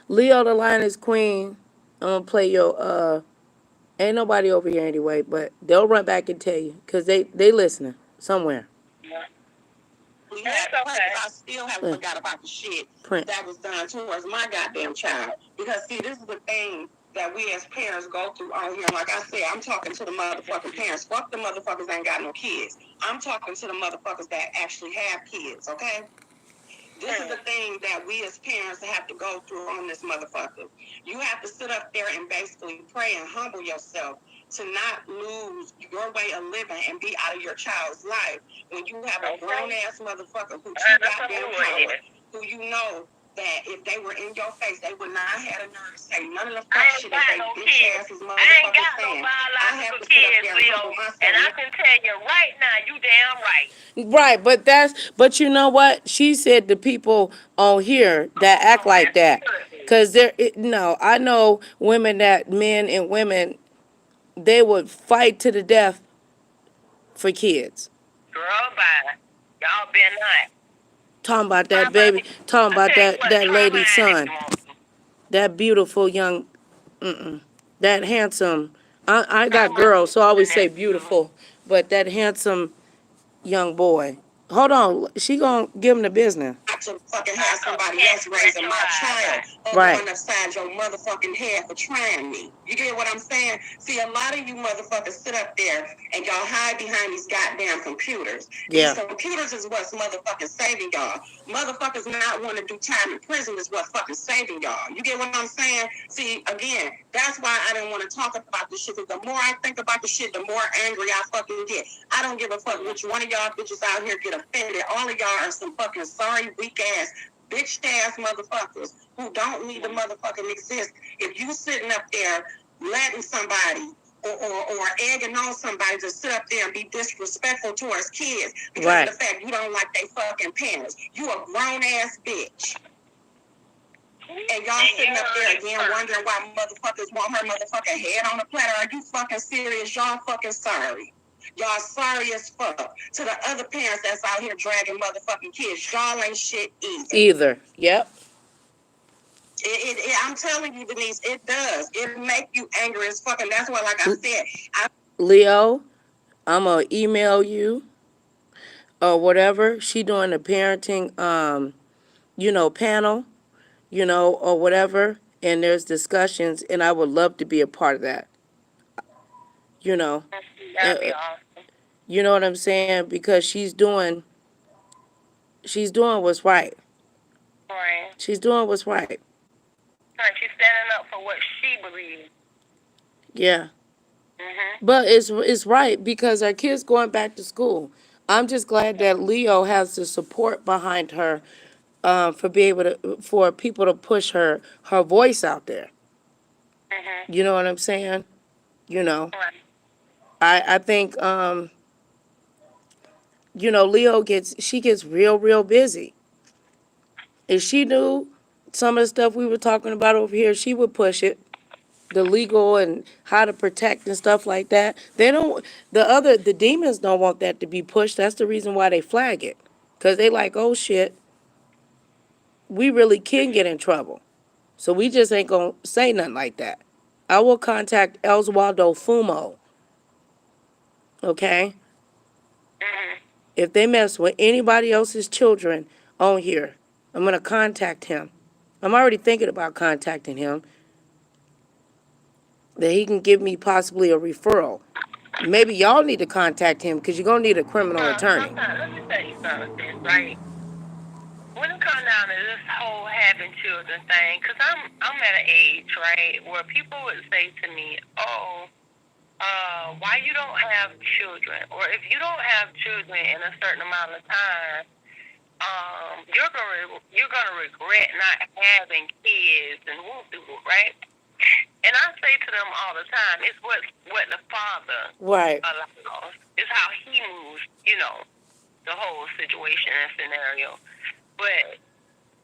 Leo the Lioness Queen. I'm gonna play your ain't nobody over here anyway, but they'll run back and tell you because they listening somewhere. Yeah. I still haven't forgot about the shit that was done towards my goddamn child. Because see, this is the thing that we as parents go through on here. Like I said, I'm talking to the motherfucking parents. Fuck the motherfuckers that ain't got no kids. I'm talking to the motherfuckers that actually have kids, okay? This is the thing that we as parents have to go through on this motherfucker. You have to sit up there and basically pray and humble yourself to not lose your way of living and be out of your child's life when you have a grown-ass motherfucker who chew goddamn power, who you know that if they were in your face, they would not have had a nerve to say none of the fuck shit that they bitch asses motherfuckers saying. I have to sit up there and humble myself. And I can tell you right now, you damn right. Right, but you know what? She said the people on here that act like that. Because I know men and women, they would fight to the death for kids. Girl, bye. Y'all been not. Talking about that baby, talking about that lady's son. That beautiful young, that handsome. I got girls, so I always say beautiful, but that handsome young boy. Hold on, she gonna give him the business. To fucking have somebody else raising my child or going upside your motherfucking head for trying me. You get what I'm saying? See, a lot of you motherfuckers sit up there and y'all hide behind these goddamn computers. Yeah. These computers is what's motherfucking saving y'all. Motherfuckers not want to do time in prison is what's fucking saving y'all. You get what I'm saying? See, again, that's why I didn't want to talk about this shit, because the more I think about the shit, the more angry I fucking get. I don't give a fuck which one of y'all bitches out here get offended. All of y'all are some fucking sorry, weak ass, bitch ass motherfuckers who don't need to motherfucking exist. If you sitting up there letting somebody or egging on somebody to sit up there and be disrespectful towards kids because of the fact you don't like they fucking parents, you a grown ass bitch. And y'all sitting up there again wondering why motherfuckers want her motherfucking head on the platter. Are you fucking serious? Y'all fucking sorry. Y'all sorry as fuck. To the other parents that's out here dragging motherfucking kids, y'all ain't shit either. Yep. I'm telling you, Denise, it does. It makes you angry as fuck, and that's why, like I said, Leo, I'm gonna email you or whatever. She doing a parenting, panel, or whatever, and there's discussions, and I would love to be a part of that. That'd be awesome. You know what I'm saying? Because she's doing what's right. Right. She's doing what's right. Right. She's standing up for what she believes. Yeah. But it's right because our kids going back to school. I'm just glad that Leo has the support behind her, for people to push her voice out there. You know what I'm saying? Right. I think Leo gets real busy. If she knew some of the stuff we were talking about over here, she would push it. The legal and how to protect and stuff like that. The demons don't want that to be pushed. That's the reason why they flag it. Because they like, oh shit, we really can get in trouble. So we just ain't gonna say nothing like that. I will contact Oswaldo Fumo. Okay? If they mess with anybody else's children on here, I'm gonna contact him. I'm already thinking about contacting him. That he can give me possibly a referral. Maybe y'all need to contact him because you're going to need a criminal attorney. Let me tell you something, right? When it comes down to this whole having children thing, because I'm at an age, right, where people would say to me, oh, why you don't have children? Or if you don't have children in a certain amount of time, you're gonna regret not having kids and whoop-de-whoop, right? And I say to them all the time, it's what the Father allows. It's how He moves, the whole situation and scenario. But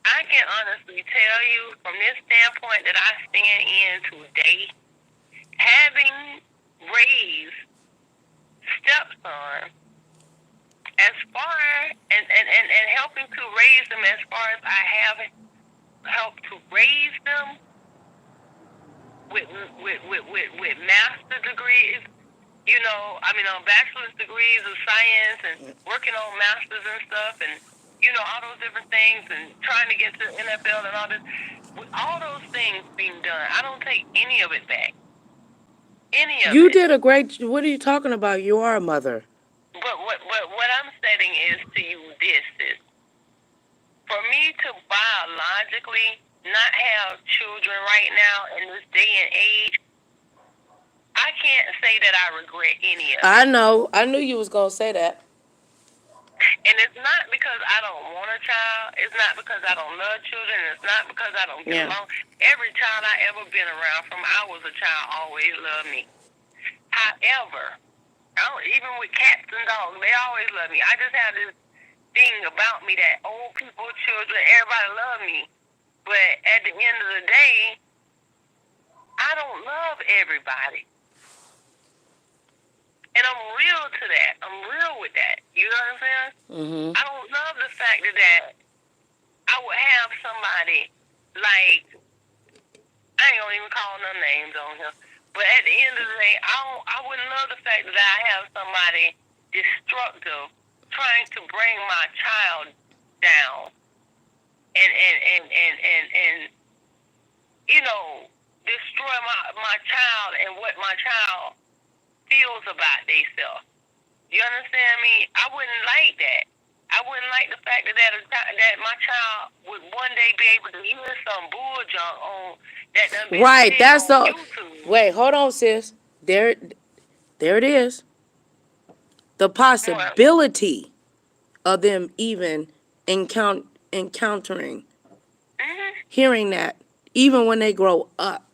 I can honestly tell you, from this standpoint that I stand in today, having raised stepson, as far and helping to raise them as far as I have helped to raise them with master degrees, bachelor's degrees of science and working on masters and stuff and, all those different things and trying to get to the NFL and all this. With all those things being done, I don't take any of it back. Any of it. You did a great, what are you talking about? You are a mother. But what I'm saying is to you, this is, for me to biologically not have children right now in this day and age, I can't say that I regret any of it. I know. I knew you was going to say that. And it's not because I don't want a child. It's not because I don't love children. It's not because I don't get along. Every child I ever been around from I was a child always loved me. However, even with cats and dogs, they always love me. I just have this thing about me that old people, children, everybody love me. But at the end of the day, I don't love everybody. And I'm real to that. I'm real with that. You know what I'm saying? Mm-hmm. I don't love the fact that I would have somebody like, I ain't gonna even call no names on here. But at the end of the day, I wouldn't love the fact that I have somebody destructive trying to bring my child down and destroy my child and what my child feels about themselves. You understand me? I wouldn't like that. I wouldn't like the fact that my child would one day be able to hear some bull junk on that done been right, that's on the YouTube. Wait, hold on, sis. There it is. The possibility of them even encountering, hearing that, even when they grow up,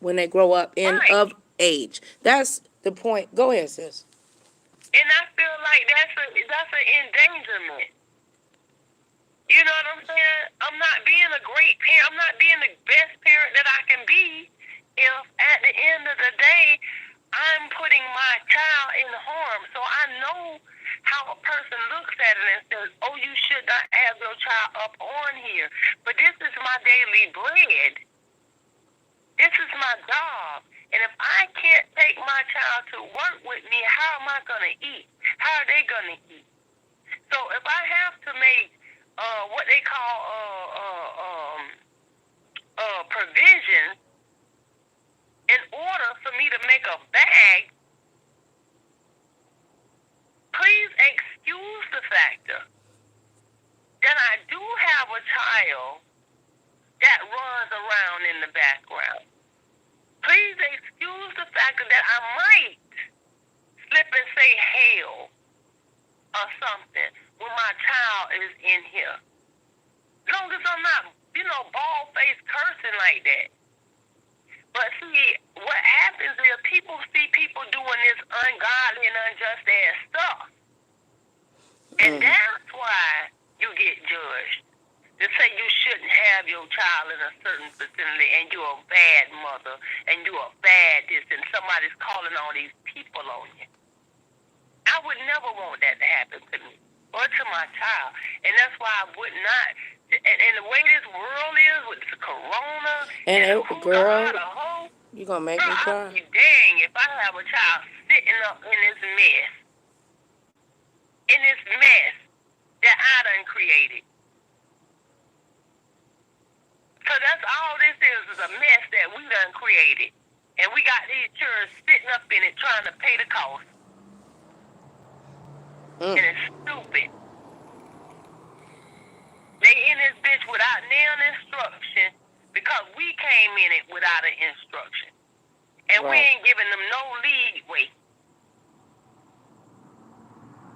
in of age. That's the point. Go ahead, sis. And I feel like that's an endangerment. You know what I'm saying? I'm not being a great parent. I'm not being the best parent that I can be if at the end of the day I'm putting my child in harm. So I know how a person looks at it and says, oh, you should not have your child up on here. But this is my daily bread. This is my job. And if I can't take my child to work with me, how am I going to eat? How are they going to eat? So if I have to make what they call provisions in order for me to make a bag, please excuse the factor that I do have a child that runs around in the background. Please excuse the factor that I might slip and say hell or something when my child is in here. As long as I'm not, bald-faced cursing like that. But see, what happens is people see people doing this ungodly and unjust ass stuff. And that's why you get judged. To say you shouldn't have your child in a certain vicinity and you're a bad mother and you're a bad this and somebody's calling all these people on you. I would never want that to happen to me or to my child. And that's why I would not. And the way this world is with the corona and girl, you gonna make me cry. I'd be dang if I have a child sitting up in this mess that I done created. So that's all this is a mess that we done created. And we got these children sitting up in it trying to pay the cost. And it's stupid. They in this bitch without nail instruction because we came in it without an instruction. And we ain't giving them no leeway.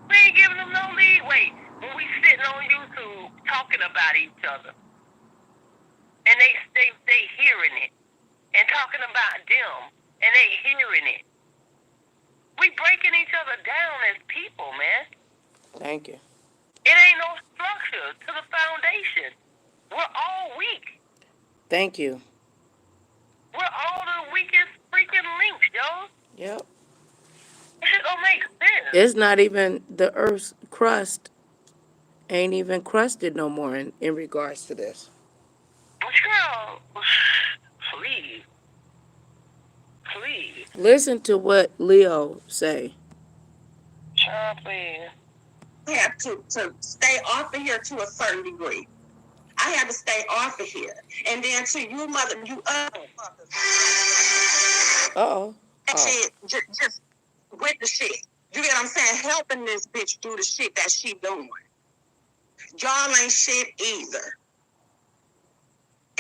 We ain't giving them no leeway when we sitting on YouTube talking about each other. And they hearing it and talking about them and they hearing it. We breaking each other down as people, man. Thank you. It ain't no structure to the foundation. We're all weak. Thank you. We're all the weakest freaking links, yo. Yep. Shit don't make sense. It's not even the Earth's crust ain't even crusted no more in regards to this. Girl, please. Listen to what Leo say. Child, please. I have to stay off of here to a certain degree. I had to stay off of here. And then to you, mother, you fuckers. Shit, just with the shit. You get what I'm saying? Helping this bitch do the shit that she doing. Y'all ain't shit either.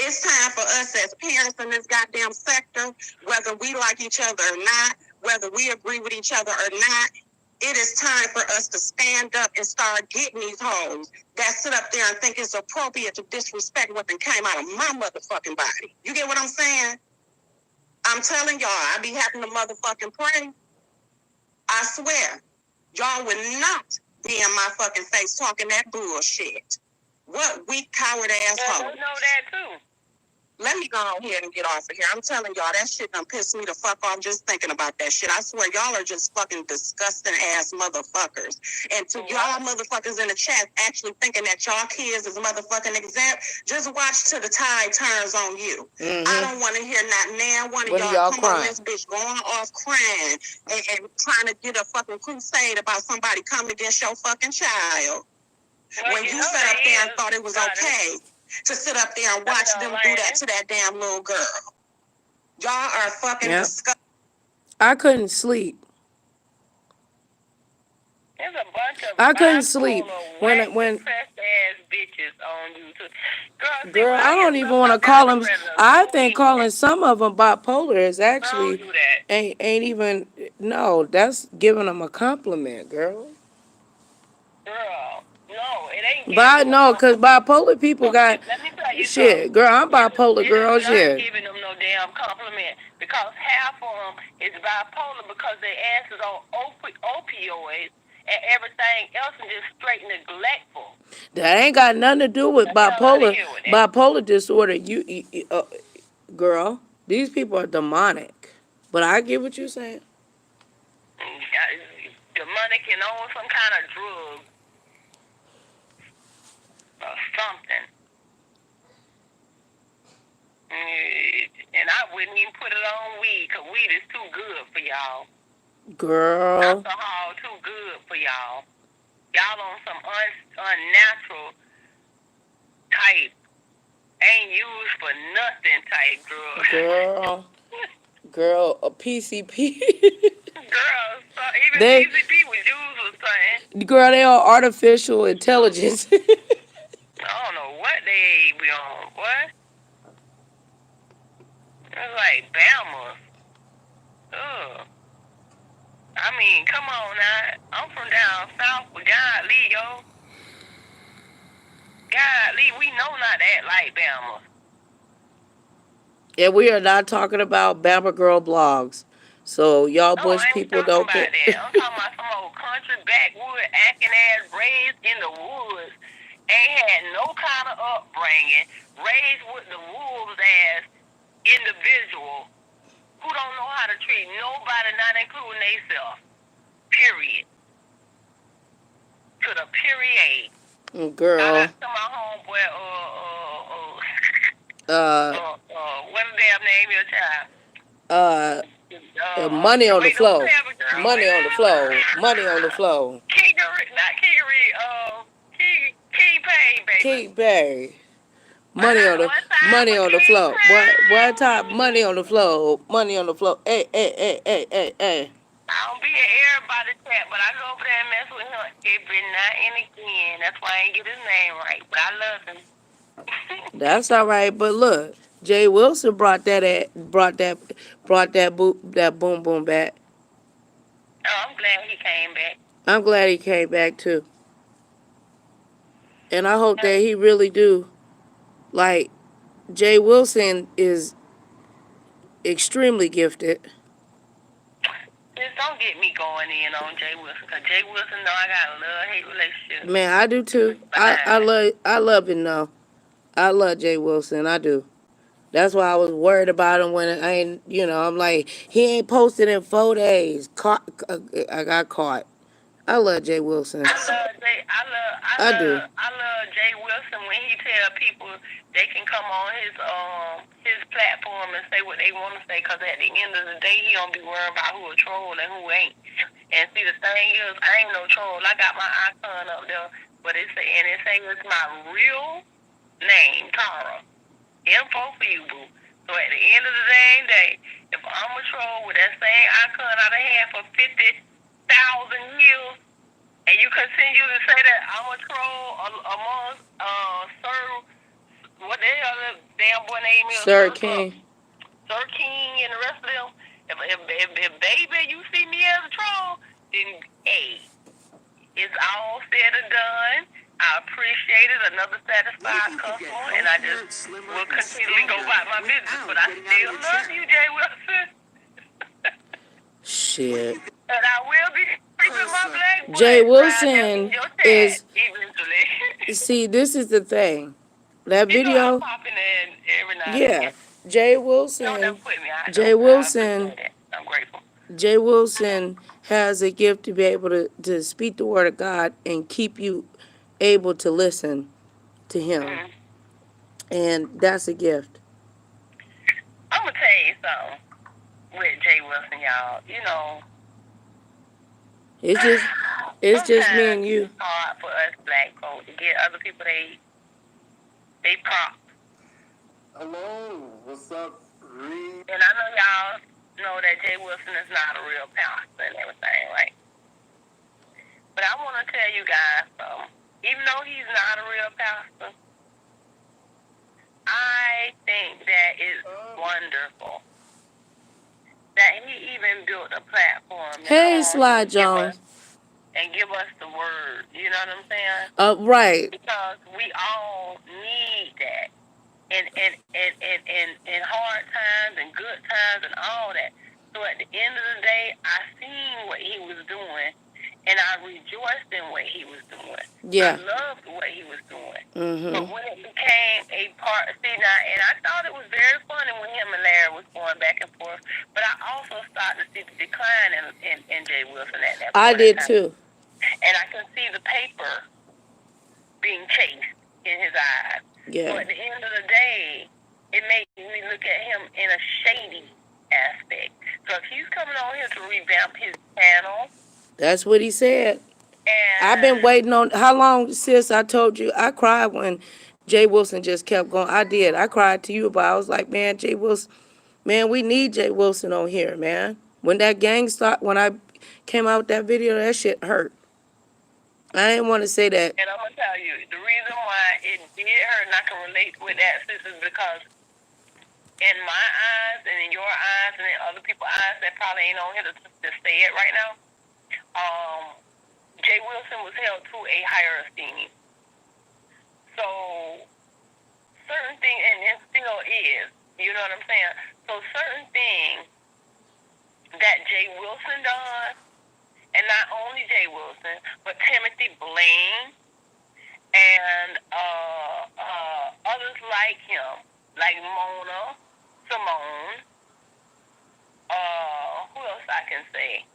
It's time for us as parents in this goddamn sector, whether we like each other or not, whether we agree with each other or not, it is time for us to stand up and start getting these hoes that sit up there and think it's appropriate to disrespect what came out of my motherfucking body. You get what I'm saying? I'm telling y'all, I be having to motherfucking pray. I swear, y'all would not be in my fucking face talking that bullshit. What weak, coward asshole. I know that too. Let me go on here and get off of here. I'm telling y'all, that shit done pissed me the fuck off just thinking about that shit. I swear, y'all are just fucking disgusting ass motherfuckers. And to y'all motherfuckers in the chat actually thinking that y'all kids is motherfucking exempt, just watch till the tide turns on you. I don't want to hear not one of y'all come on this bitch going off crying and trying to get a fucking crusade about somebody coming against your fucking child. Well, when you sat up there and thought it was okay to sit up there and watch them do that to that damn little girl. Y'all are fucking disgusting. I couldn't sleep. There's a bunch of I couldn't sleep when depressed ass bitches on YouTube. Girl, I don't even want to call them. I think calling some of them bipolar is actually ain't even. No, that's giving them a compliment, girl. Girl, no, it ain't. No, because bipolar people got shit. Girl, I'm bipolar, girl. It's not shit. giving them no damn compliment because half of them is bipolar because their ass is on opioids and everything else and just straight neglectful. That ain't got nothing to do with bipolar. Bipolar disorder, girl, these people are demonic. But I get what you're saying. Demonic and on some kind of drug or something. And I wouldn't for y'all. Girl. Alcohol too good for y'all. Y'all on some unnatural type, ain't used for nothing type drug. Girl, a PCP. Girl, so even PCP was used or something. Girl, they are artificial intelligence. I don't know what they be on. What? It's like Bama. Ugh. I mean, come on now. I'm from down south, but golly, yo. Golly, we know not to act like Bama. And we are not talking about Bama Girl blogs. So y'all bush people don't get... that. I'm talking about some old country backwood acting ass raised in the woods. Ain't had no kind of upbringing. Raised with the wolves as individual who don't know how to treat nobody, not including themselves. Period. To the period. Girl. Shout out to my homeboy, what the damn name of your child? Money on the floor. Money on the floor. Money on the floor. King Payne, baby. King Payne. Money on the floor. One time, money on the floor. Money on the floor. Hey. I don't be in everybody's chat, but I go over there and mess with him every now and again. That's why I ain't get his name right, but I love him. That's all right, but look, Jay Wilson brought that boom boom back. Oh, I'm glad he came back. I'm glad he came back too, and I hope that he really do. Like, Jay Wilson is extremely gifted. Just don't get me going in on Jay Wilson, because Jay Wilson know I got a love-hate relationship. Man, I do too. I love him though. I love Jay Wilson. I do. That's why I was worried about him when I ain't, I'm like, he ain't posted in 4 days. I got caught. I love Jay Wilson. I love Jay Wilson when he tell people they can come on his platform and say what they want to say, because at the end of the day, he don't be worried about who a troll and who ain't. And see, the thing is, I ain't no troll. I got my icon up there, but it say it's my real name, Tara. Info for you, boo. So at the end of the day, if I'm a troll with that same icon I done had for 50,000 years, and you continue to say that I'm a troll amongst Sir, what the hell that damn boy name is? Sir King. Sir King and the rest of them. If baby you see me as a troll, then hey, it's all said and done. I appreciate it. Another satisfied customer, and I just will continually go about my business. But I still love you, Jay Wilson. Shit. And I will be creeping my black butt. Jay Wilson is eventually. See, this is the thing. That video. I'm popping in every night. Yeah. Jay Wilson. Don't never put me out. Jay Wilson. I'm grateful. Jay Wilson has a gift to be able to speak the word of God and keep you able to listen to him. Mm-hmm. And that's a gift. I'm going to tell you something with Jay Wilson, y'all. It's just me and you. It's hard for us black folks to get other people they props. Hello, what's up, Reed? And I know y'all know that Jay Wilson is not a real pastor and everything, right? But I want to tell you guys something. Even though he's not a real pastor, I think that is wonderful that he even built a platform. Hey, Sly Jones. And give us the word. You know what I'm saying? Right. Because we all need that. In hard times and good times and all that. So at the end of the day, I seen what he was doing, and I rejoiced in what he was doing. Yeah. I loved what he was doing. Mm-hmm. But when it became a part, and I thought it was very funny when him and Larry was going back and forth, but I also started to see the decline in Jay Wilson at that point. I did too. And I can see the paper being chased in his eyes. Yeah. So at the end of the day, it made me look at him in a shady aspect. Because he's coming on here to revamp his channel. That's what he said. And I've been waiting on, how long, sis? I told you, I cried when Jay Wilson just kept going. I did. I cried to you about, I was like, man, Jay Wilson, man, we need Jay Wilson on here, man. When that gang start, when I came out with that video, that shit hurt. I didn't want to say that. And I'm going to tell you, the reason why it did hurt, and I can relate with that, sis, is because in my eyes and in your eyes and in other people's eyes that probably ain't on here to say it right now, Jay Wilson was held to a higher esteem. So certain things, and it still is, you know what I'm saying? So certain things that Jay Wilson does, and not only Jay Wilson, but Timothy Blaine and others like him, like Mona, Simone, who else I can say?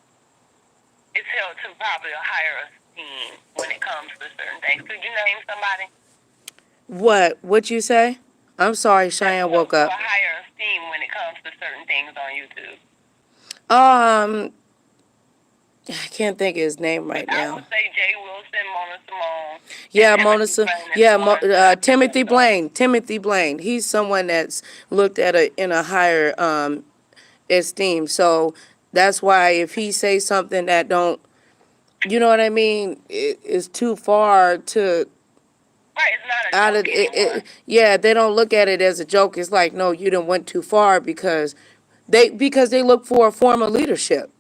It's held to probably a higher esteem when it comes to certain things. Could you name somebody? What you say? I'm sorry, Cheyenne woke up. A higher esteem when it comes to certain things on YouTube. I can't think of his name right now. I would say Jay Wilson, Mona Simone. Yeah, Timothy Blaine. Timothy Blaine. He's someone that's looked at in a higher esteem. So that's why if he says something that don't, you know what I mean, it's too far to. Right, it's not a joke anymore. Yeah, they don't look at it as a joke. It's like, no, you done went too far because they look for a form of leadership.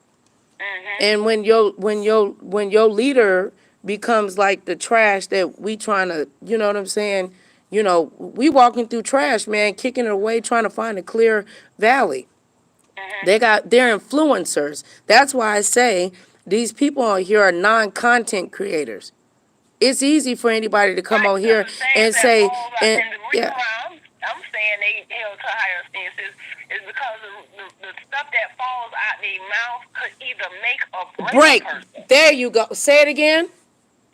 And when your leader becomes like the trash that we trying to, you know what I'm saying? You know, we walking through trash, man, kicking it away, trying to find a clear valley. They're influencers. That's why I say these people on here are non-content creators. It's easy for anybody to come on here and say, and the reason why I'm saying they held to higher esteem is because the stuff that falls out their mouth could either make or break a person. There you go. Say it again.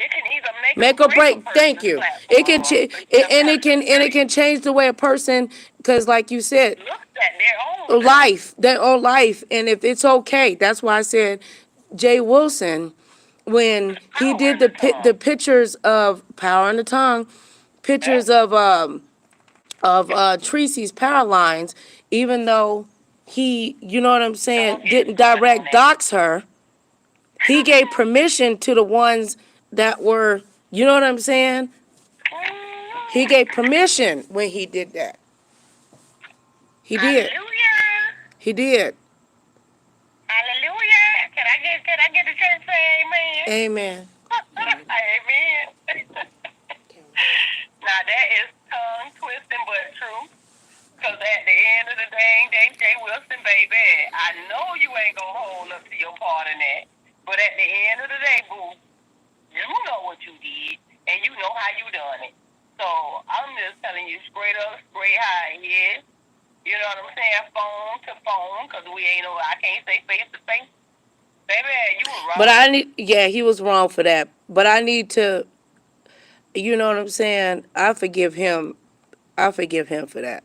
It can either make or break. Thank you. It can it can change the way a person, because like you said, looks at their own life, and if it's okay, that's why I said Jay Wilson, when he did the pictures of Power in the Tongue, pictures of Tracy's power lines, even though he, you know what I'm saying, didn't direct dox her, he gave permission to the ones that were, you know what I'm saying? He gave permission when he did that. He did. Hallelujah. He did. Hallelujah. Can I get the church to say Amen. amen? Amen. Now that is tongue twisting but true. Because at the end of the day, Jay Wilson, baby, I know you ain't going to hold up to your part in that. But at the end of the day, boo, you know what you did, and you know how you done it. So I'm just telling you straight up, straight how it is. You know what I'm saying? Phone to phone, because I can't say face to face. Baby, you were wrong. But he was wrong for that. But I need to, you know what I'm saying? I forgive him for that.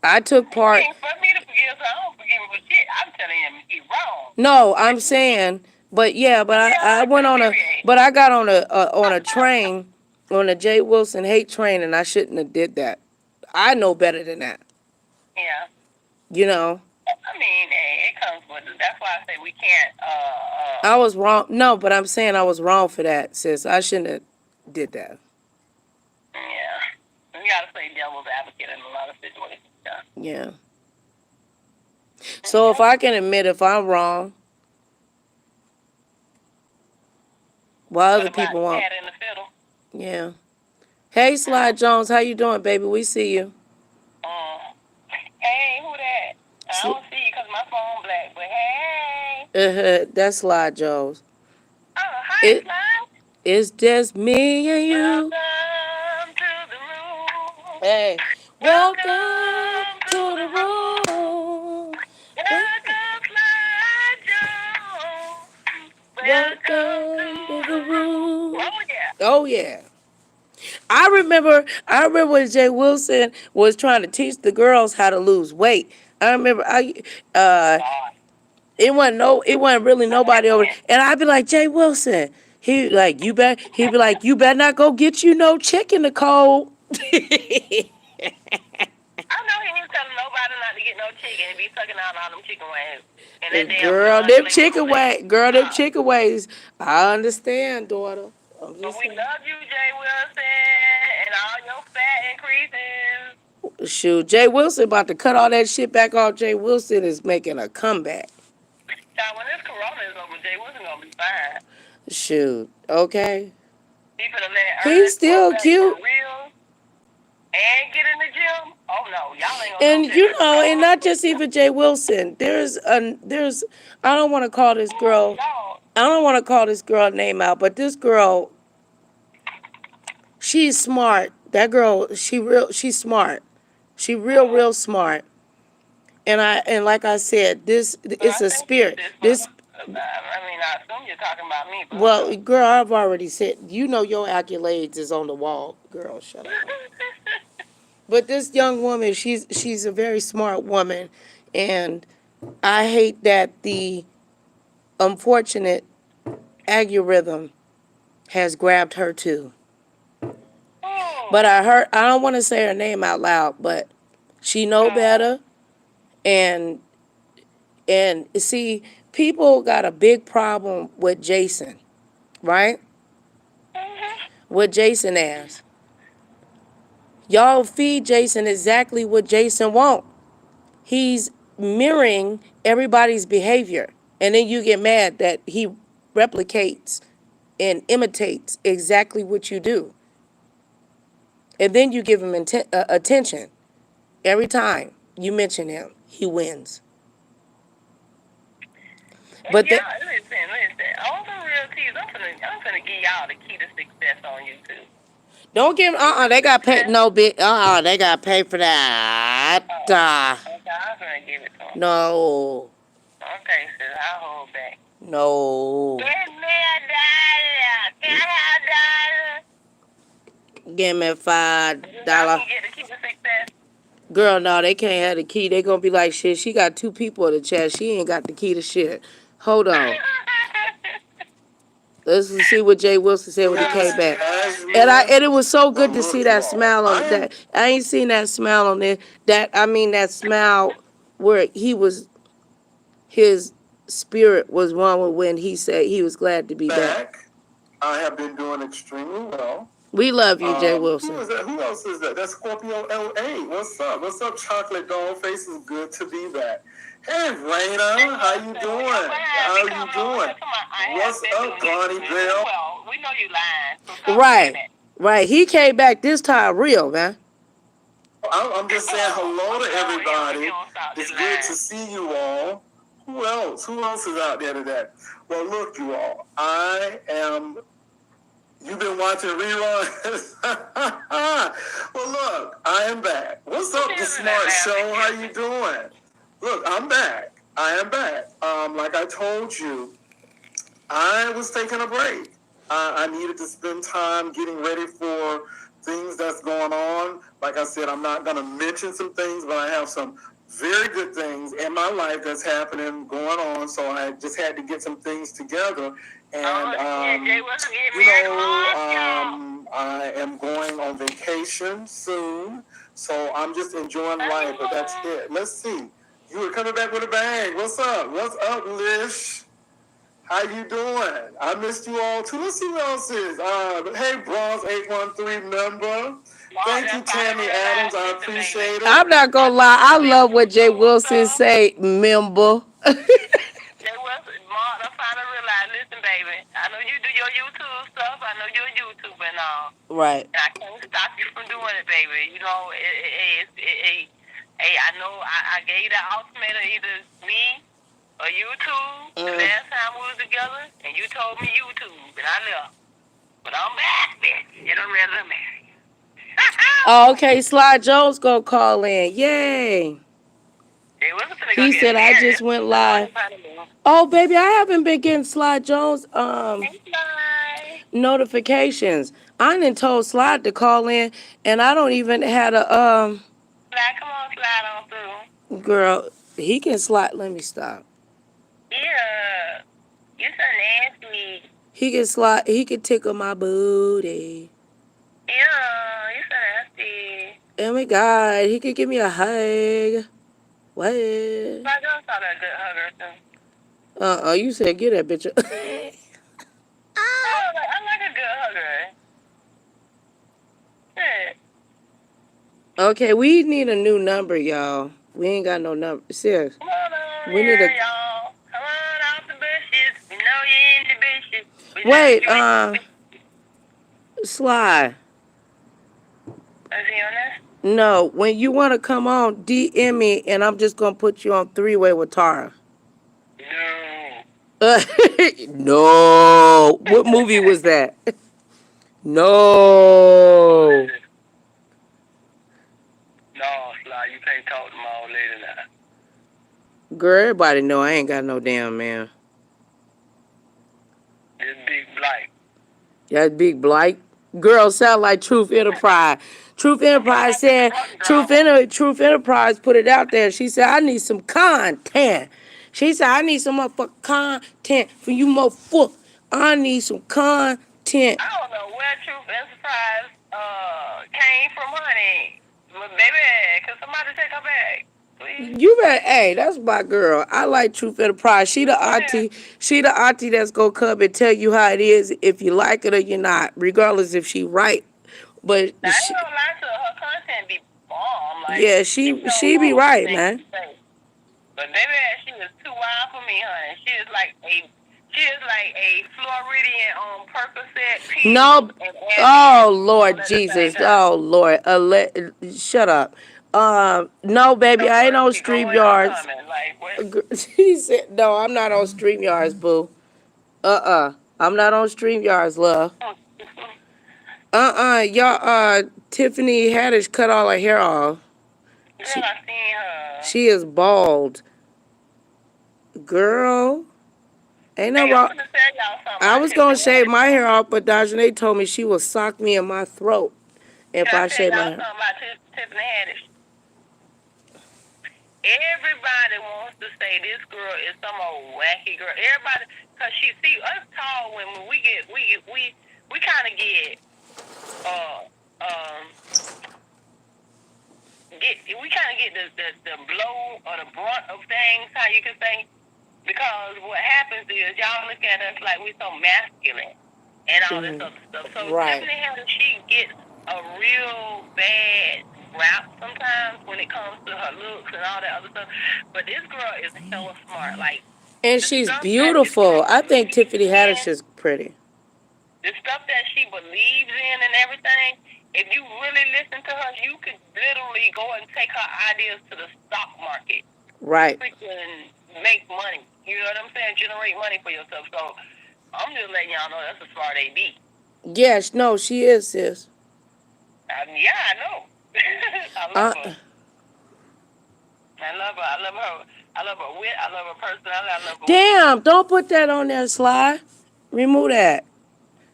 I took part. For me to forgive, so I don't forgive him for shit. I'm telling him he's wrong. No, I'm saying, I went on I got on a train, on a Jay Wilson hate train, and I shouldn't have did that. I know better than that. Yeah. You know. I mean, it comes with it. That's why I say we can't. I was wrong. No, but I'm saying I was wrong for that, sis. I shouldn't have did that. Yeah. We gotta play devil's advocate in a lot of situations. Yeah. So if I can admit if I'm wrong, why other people won't? Cat in the fiddle? Yeah. Hey, Sly Jones, how you doing, baby? We see you. Hey, who that? I don't see you because my phone black, but hey. That's Sly Jones. Oh, hi, Sly. It's just me and you. Welcome to the room. Hey. Welcome to the room. Welcome, Sly Jones. Welcome to the room. Oh, yeah. Oh, yeah. I remember when Jay Wilson was trying to teach the girls how to lose weight. I remember It wasn't really nobody over. And I'd be like, Jay Wilson. He like, he'd be like, you better not go get you no chicken, Nicole. I know he ain't telling nobody not to get no chicken and be sucking out all them chicken wings. And that damn Girl, blood them flavored chicken Kool-Aid. ways. Girl, them chicken ways. I understand, daughter. I'm But just we saying. love you, Jay Wilson, and all your fat increases. Shoot, Jay Wilson about to cut all that shit back off. Jay Wilson is making a comeback. Child, when this corona is over, Jay Wilson gonna be fine. Shoot, okay. He finna let He's Ernest grow still back cute. for real and get in the gym. Oh no, y'all ain't gonna And know you Jay know, and Wilson. not just even Jay Wilson. There's I don't want to call this girl No. I don't want to call this girl name out, but this girl, she's smart. That girl, she's smart. She real smart. And like I said, But it's I a think you spirit. this This I mean, I assume you're talking about me, but well, girl, I've already said, you know your accolades is on the wall. Girl, shut up. But this young woman, she's a very smart woman, and I hate that the unfortunate algorithm has grabbed her too. But I don't want to say her name out loud, but she know better, and see, people got a big problem with Jason, right? What Jason asked. Y'all feed Jason exactly what Jason want. He's mirroring everybody's behavior, and then you get mad that he replicates and imitates exactly what you do, and then you give him attention every time you mention him. He wins. But yeah, listen. All the real teas, I'm finna give y'all the key to success on YouTube. don't give they got pay no bit they got pay for that. Okay, I'm gonna give it to them. No. Okay, sis, I'll hold back. No. Give me $1. Can I have $1? Give me $5. Y'all can get the key to success. Girl, no, they can't have the key. They gonna be like, shit, she got 2 people in the chat. She ain't got the key to shit. Hold on. Let's see what Jay Wilson said when he came back. And it was so good to see that smile on that. I ain't seen that smile on there. That smile where his spirit was one when he said he was glad to be back. I have been doing extremely well. We love you, Jay Wilson. Who is that? Who else is that? That's Scorpio LA. What's up? What's up, Chocolate Dollface? It's good to be back. Hey, Raina, how you doing? How you doing? What's up, Connie Bell? Well, we know you lying. Right. He came back this time real, man. I'm just saying hello to everybody. It's good to see you all. Who else? Who else is out there today? Well, look, you all. You've been watching reruns? Well, look, I am back. What's up, The Smart Show? How you doing? Look, I'm back. I am back. Like I told you, I was taking a break. I needed to spend time getting ready for things that's going on. Like I said, I'm not going to mention some things, but I have some very good things in my life that's happening, going on. So I just had to get some things together. And, I am going on vacation soon. So I'm just enjoying life, but that's it. Let's see. You were coming back with a bang. What's up? What's up, Lish? How you doing? I missed you all too. Let's see who else is. Hey, Bronze 813 member. Thank you, Tammy Adams. I appreciate it. I'm not gonna lie. I love what Jay Wilson say, member. Jay Wilson, Mark, I'm trying to realize. Listen, baby, I know you do your YouTube stuff. I know you're a YouTuber and all. Right. And I can't stop you from doing it, baby. You know, hey, I know I gave you the ultimatum, either me or YouTube the last time we was together, and you told me YouTube, and I left. But I'm back, bitch, and I'm ready to marry you. Oh, okay, Sly Jones gonna call in. Yay. He said I just went live. Oh, baby, I haven't been getting Sly Jones notifications. I done told Sly to call in, and I don't even had a Slide, come on, slide on through. girl. He can slide. Let me stop. Yeah. You so nasty. He can slide. He can tickle my booty. Yeah, you so nasty. Oh my God, he could give me a hug. What? My girl thought a good hugger too. You said get that bitch. I like a good hugger. Shit. Okay, we need a new number, y'all. We ain't got no number. Serious. Come on over We need here, a. y'all. Come on out the bushes. We know you in the bushes. We know Wait, you in the bushes. Sly. Is he on there? No, when you want to come on, DM me, and I'm just gonna put you on three-way with Tara. No. No. What movie was that? No. No, Sly, you can't talk to my old lady now. Girl, everybody know I ain't got no damn man. This big blight. That big blight. Girl, sound like Truth Enterprise. Truth Enterprise said, Truth Enterprise put it out there. She said, I need some content. She said, I need some motherfucking content for you motherfucker. I need some content. I don't know where Truth Enterprise came from, honey. But baby, could somebody take her back, please? You better, hey, that's my girl. I like Truth Enterprise. She the auntie. She the auntie that's gonna come and tell you how it is if you like it or you're not, regardless if she right. But Now, I ain't gonna lie to her. Her content be bomb. Like, yeah, she be right, man. But baby, she was too wild for me, honey. She is like a Floridian on Percocet. No, oh Lord Jesus, oh Lord, shut up. No, baby, I ain't on StreamYards. She said, no, I'm not on StreamYards, boo. I'm not on StreamYards, love. Y'all, Tiffany Haddish cut all her hair off. Girl, I seen her. She is bald. Girl, ain't no wrong. I was gonna shave my hair off, but Dajane told me she will sock me in my throat if I shave my hair. Tiffany Haddish. Everybody wants to say this girl is some old wacky girl. Everybody, cause she see us tall women, we kind of get we kind of get the blow or the brunt of things, how you can say, because what happens is y'all look at us like we're so masculine and all this other stuff. So Tiffany Haddish, she gets a real bad rap sometimes when it comes to her looks and all that other stuff. But this girl is hella smart. Like, and she's beautiful. I think Tiffany Haddish is pretty. The stuff that she believes in and everything, if you really listen to her, you could literally go and take her ideas to the stock market. Right. Freaking make money. You know what I'm saying? Generate money for yourself. So I'm just letting y'all know that's a smart AD. Yes, no, she is, sis. Yeah, I know. I love her. I love her. I love her. I love her wit. I love her personality. I love her. Damn, don't put that on there, Sly. Remove that.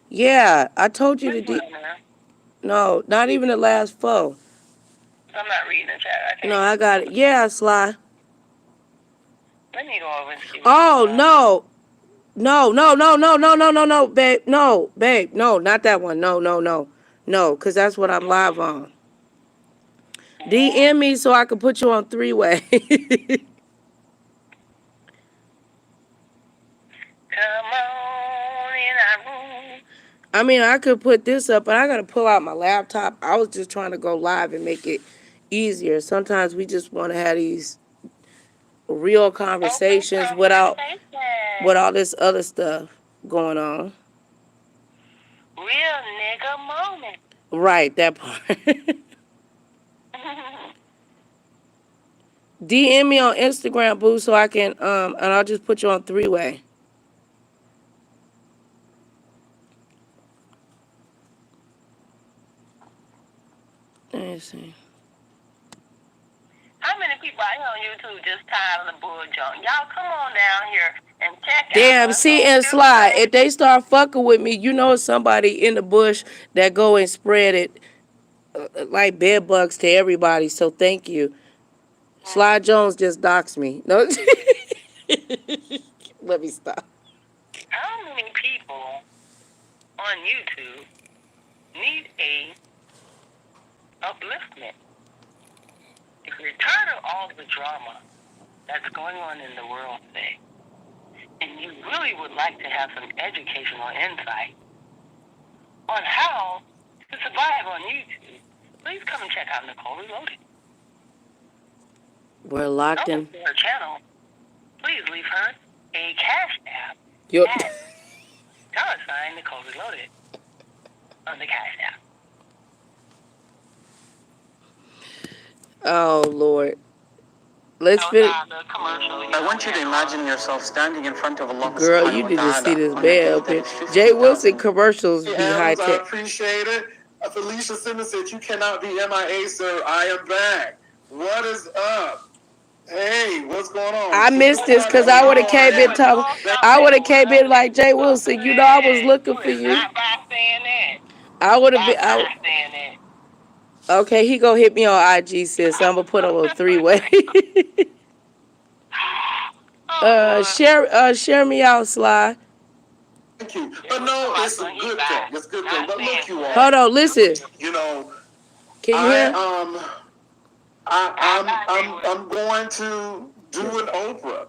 Yeah, I told you to no, not even the last 4. I'm not reading the chat. No, I got it. Yeah, Sly. Let me go over and see. Oh, no. No, babe. No, babe. No, not that one. No, because that's what I'm live on. DM me so I can put you on 3-way. Come on in our room. I mean, I could put this up, but I got to pull out my laptop. I was just trying to go live and make it easier. Sometimes we just want to have these real conversations without all this other stuff going on. Real nigga moment. Right, that part. DM me on Instagram, boo, so I can, and I'll just put you on 3-way. Let me see. How many people out here on YouTube just tired of the bull junk? Y'all come on down here and check out. Damn, see, and Sly, if they start fucking with me, you know somebody in the bush that go and spread it like bed bugs to everybody, so thank you. Sly Jones just doxed me. No. Let me stop. How many people on YouTube need a upliftment? If you're tired of all the drama that's going on in the world today, and you really would like to have some educational insight on how to survive on YouTube, please come and check out Nicole Reloaded. We're locked in. Her channel, please leave her a CashApp Yep. at $NicoleReloaded on the CashApp. Oh, Lord. Let's finish. I want you to imagine yourself standing in front of a long Girl, you need to see this bed up here. Jay Wilson commercials be high tech. I appreciate it. Felicia Simmons said, you cannot be MIA, sir. I am back. What is up? Hey, what's going on? I missed this because I would have came in talking. I would have came in like Jay Wilson. You know, I was looking for you. I would have been. Okay, he gonna hit me on IG, sis. I'm gonna put him on 3-way. Share me out, Sly. Thank you. But no, it's a good thing. It's a good thing. But look, you all. Hold on, listen. You know, can you hear? I'm going to do an Oprah.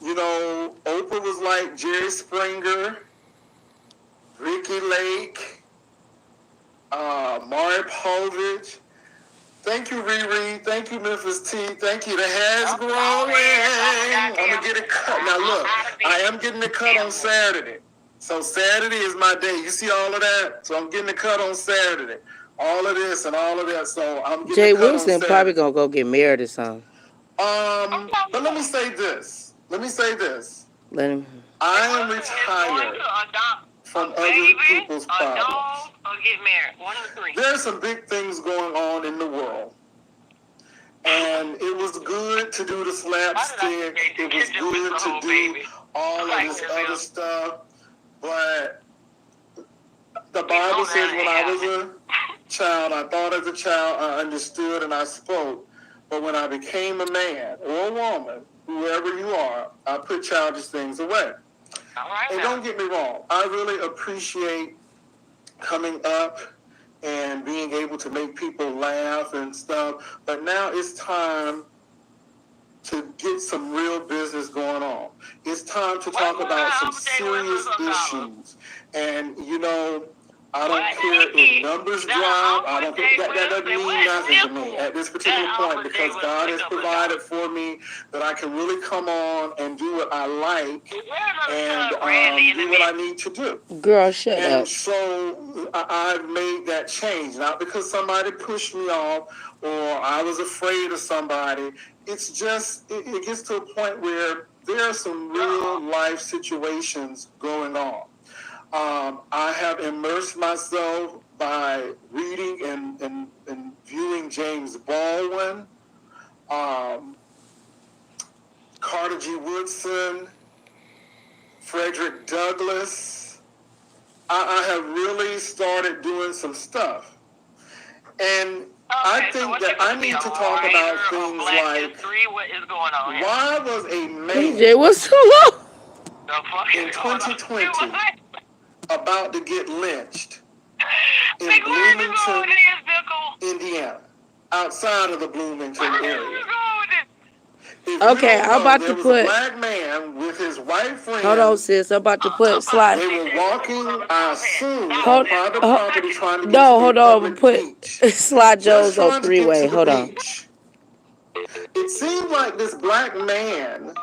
You know, Oprah was like Jerry Springer, Ricky Lake, Maury Povich. Thank you, Riri. Thank you, Memphis T. Thank you. The hair's growing. I'm going to get it cut. Now, look, I am getting it cut on Saturday. So Saturday is my day. You see all of that? So I'm getting it cut on Saturday. All of this and all of that. So I'm getting Jay it cut Wilson on Saturday. probably going to go get married or something. But let me say this. Let him. I am retired from other people's problems. Or get married. One of the three. There's some big things going on in the world. And it was good to do the slapstick. It was good to do all of this other stuff. But the Bible says when I was a child, I thought as a child, I understood and I spoke. But when I became a man or a woman, whoever you are, I put childish things away. And don't get me wrong, I really appreciate coming up and being able to make people laugh and stuff. But now it's time to get some real business going on. It's time to talk about some serious issues. And, you know, I don't care if numbers drop. I don't think that doesn't mean nothing to me at this particular point, because God has provided for me that I can really come on and do what I like and do what I need to do. Girl, shut up. And so I've made that change, not because somebody pushed me off or I was afraid of somebody. It's just, it gets to a point where there are some real life situations going on. I have immersed myself by reading and viewing James Baldwin, Carter G. Woodson, Frederick Douglass. I have really started doing some stuff. And I think that I need to talk about things like, why was a man DJ, what's so low? in 2020 about to get lynched in Bloomington, Indiana, outside of the Bloomington area? Okay, I'm about to put. A black man with his white friend. Hold on, sis. I'm about to put slide. They were walking, I assume, on private property trying to get no, to hold on. I'm put Slide Jones on 3-way. Hold on. It seemed like this black man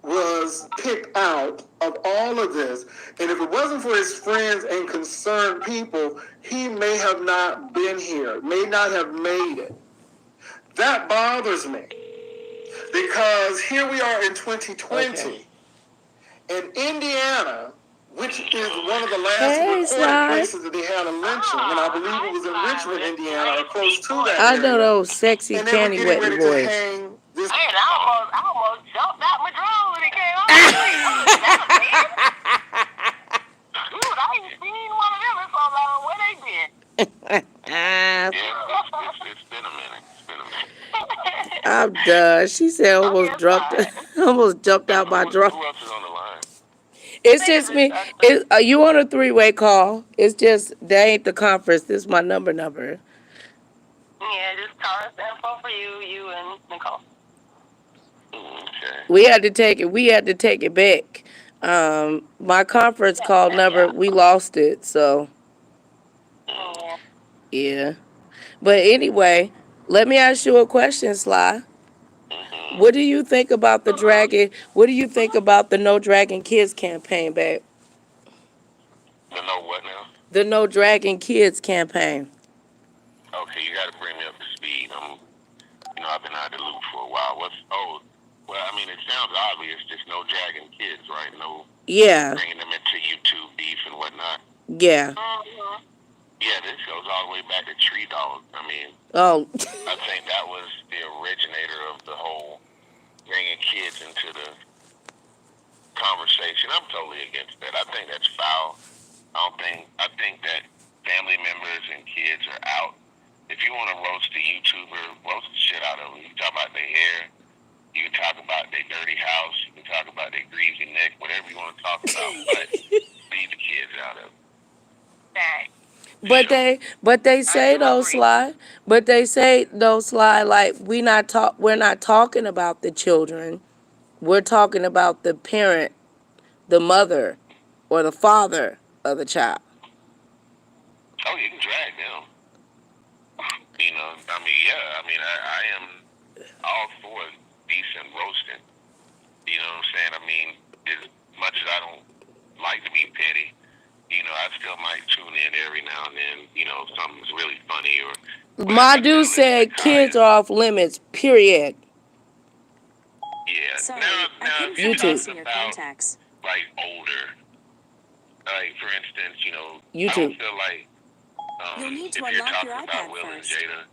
was picked out of all of this, and if it wasn't for his friends and concerned people, he may have not been here, may not have made it. That bothers me, because here we are in 2020, and Indiana, which is one of the last recorded places that they had a lynching, and I believe it was in Richmond, Indiana, or close to that I area. know those sexy candy wet boys. Man, I almost jumped out my drawers when it came on. Dude, I ain't seen one of them in so long. Where they been? It's been a minute. I'm done. She said almost dropped it. almost jumped out my drum. Who else is on the line? It's just me. You on a 3-way call. It's just, that ain't the conference. This is my number. Yeah, just call us info for you and Nicole. Okay. We had to take it back. My conference call number, we lost it, so yeah. But anyway, let me ask you a question, Sly. What do you think about the dragon? What do you think about the No Dragon Kids campaign, babe? The no what now? The No Dragon Kids campaign. Okay, you got to bring me up to speed. I've been out of the loop for a while. Well, I mean, it sounds obvious. Just no dragging kids, right? No. Yeah. Bringing them into YouTube beef and whatnot. Yeah. Yeah, this goes all the way back to Tree Dog. I mean, Oh. I think that was the originator of the whole bringing kids into the conversation. I'm totally against that. I think that's foul. I think that family members and kids are out. If you want to roast a YouTuber, roast the shit out of them. You can talk about their hair. You can talk about their dirty house. You can talk about their greasy neck, whatever you want to talk about. But leave the kids out of it. But they say though, Sly. But they say though, Sly, like we're not talking about the children. We're talking about the parent, the mother, or the father of the child. Oh, you can drag them. I am all for decent roasting. You know what I'm saying? I mean, as much as I don't like to be petty, I still might tune in every now and then, if something's really funny or... My dude said kids are off limits, period. Yeah. Sorry, now I if couldn't you're your about, contacts. like, older, like, for instance, YouTube. I don't feel like... You'll need to if you're unlock talking your about iPad Will and first. Jada,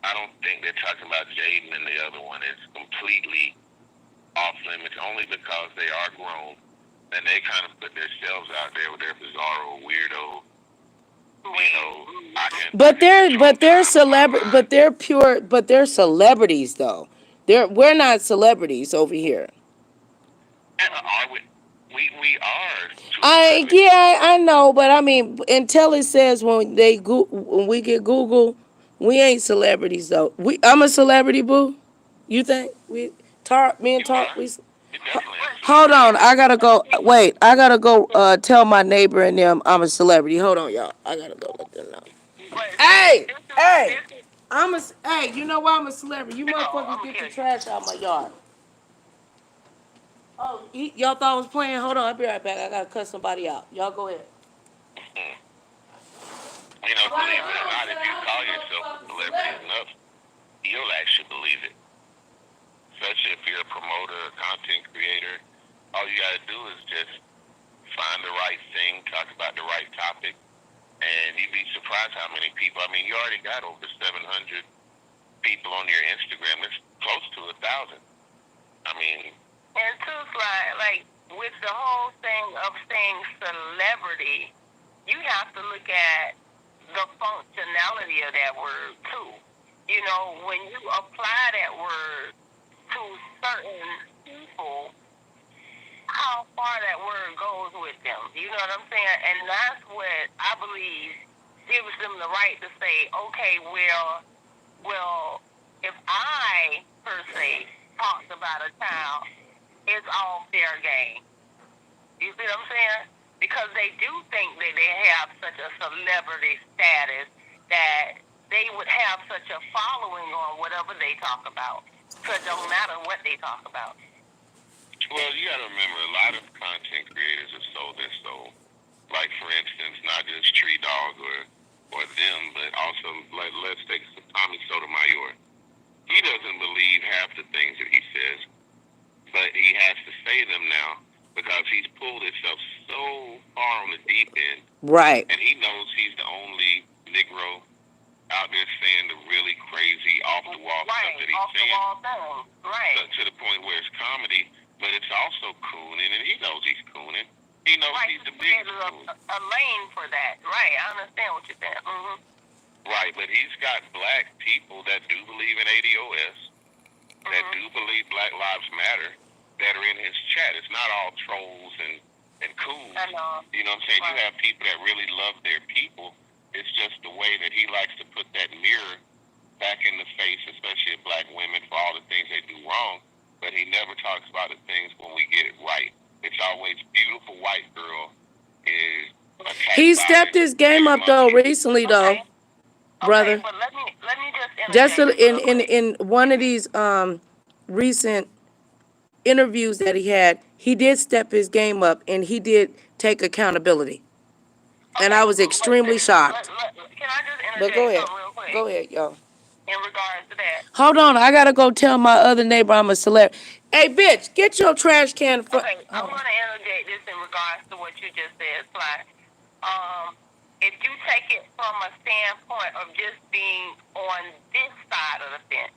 I don't think they're talking about Jaden and the other one. It's completely off limits only because they are grown and they kind of put themselves out there with their bizarro weirdo. But they're celebrities though. We're not celebrities over here. We are. I know, but I mean, until it says when we get Google, we ain't celebrities though. I'm a celebrity, boo. You think we me and Tar we? Hold on, I gotta go. Wait, I gotta go tell my neighbor and them I'm a celebrity. Hold on, y'all. I gotta go let them know. Hey, you know why I'm a celebrity? You motherfuckers get the trash out my yard. Oh, y'all thought I was playing? Hold on, I'll be right back. I gotta cut somebody out. Y'all go ahead. Believe it or not, if you call yourself a celebrity enough, you'll actually believe it. Especially if you're a promoter, a content creator, all you gotta do is just find the right thing, talk about the right topic, and you'd be surprised how many people. I mean, you already got over 700 people on your Instagram. It's close to 1,000. I mean, and two, like with the whole thing of saying celebrity, you have to look at the functionality of that word too. When you apply that word to certain people, how far that word goes with them. You know what I'm saying? And that's what I believe gives them the right to say, okay, well, if I, per se, talked about a child, it's all fair game. You see what I'm saying? Because they do think that they have such a celebrity status that they would have such a following on whatever they talk about. So it don't matter what they talk about. Well, you got to remember, a lot of content creators have sold their soul. Like, for instance, not just Tree Dog or them, but also, let's take Tommy Sotomayor. He doesn't believe half the things that he says, but he has to say them now because he's pulled himself so far on the deep end. Right. And he knows he's the only Negro out there saying the really crazy, off-the-wall stuff that he's saying. Right. To the point where it's comedy, but it's also cooning, and he knows he's cooning. He knows he's the biggest coon. A lane for that. Right, I understand what you're saying. Mm-hmm. Right, but he's got black people that do believe in ADOS, that do believe Black Lives Matter, that are in his chat. It's not all trolls and cool. I know. You know what I'm saying? Right. You have people that really love their people. It's just the way that he likes to put that mirror back in the face, especially of black women, for all the things they do wrong. But he never talks about the things when we get it right. It's always beautiful white girl is attacked. He stepped his game up though recently though, brother. Okay, but let me just Just interject in one of these recent interviews that he did step his game up and he did take accountability. And I was extremely shocked. Can I just interject But go ahead. something real quick? Go ahead, yo. In regards to that. Hold on, I gotta go tell my other neighbor I'm a celebrity. Hey, bitch, get your trash can. Okay, I'm gonna interject this in regards to what you just said, Sly. If you take it from a standpoint of just being on this side of the fence,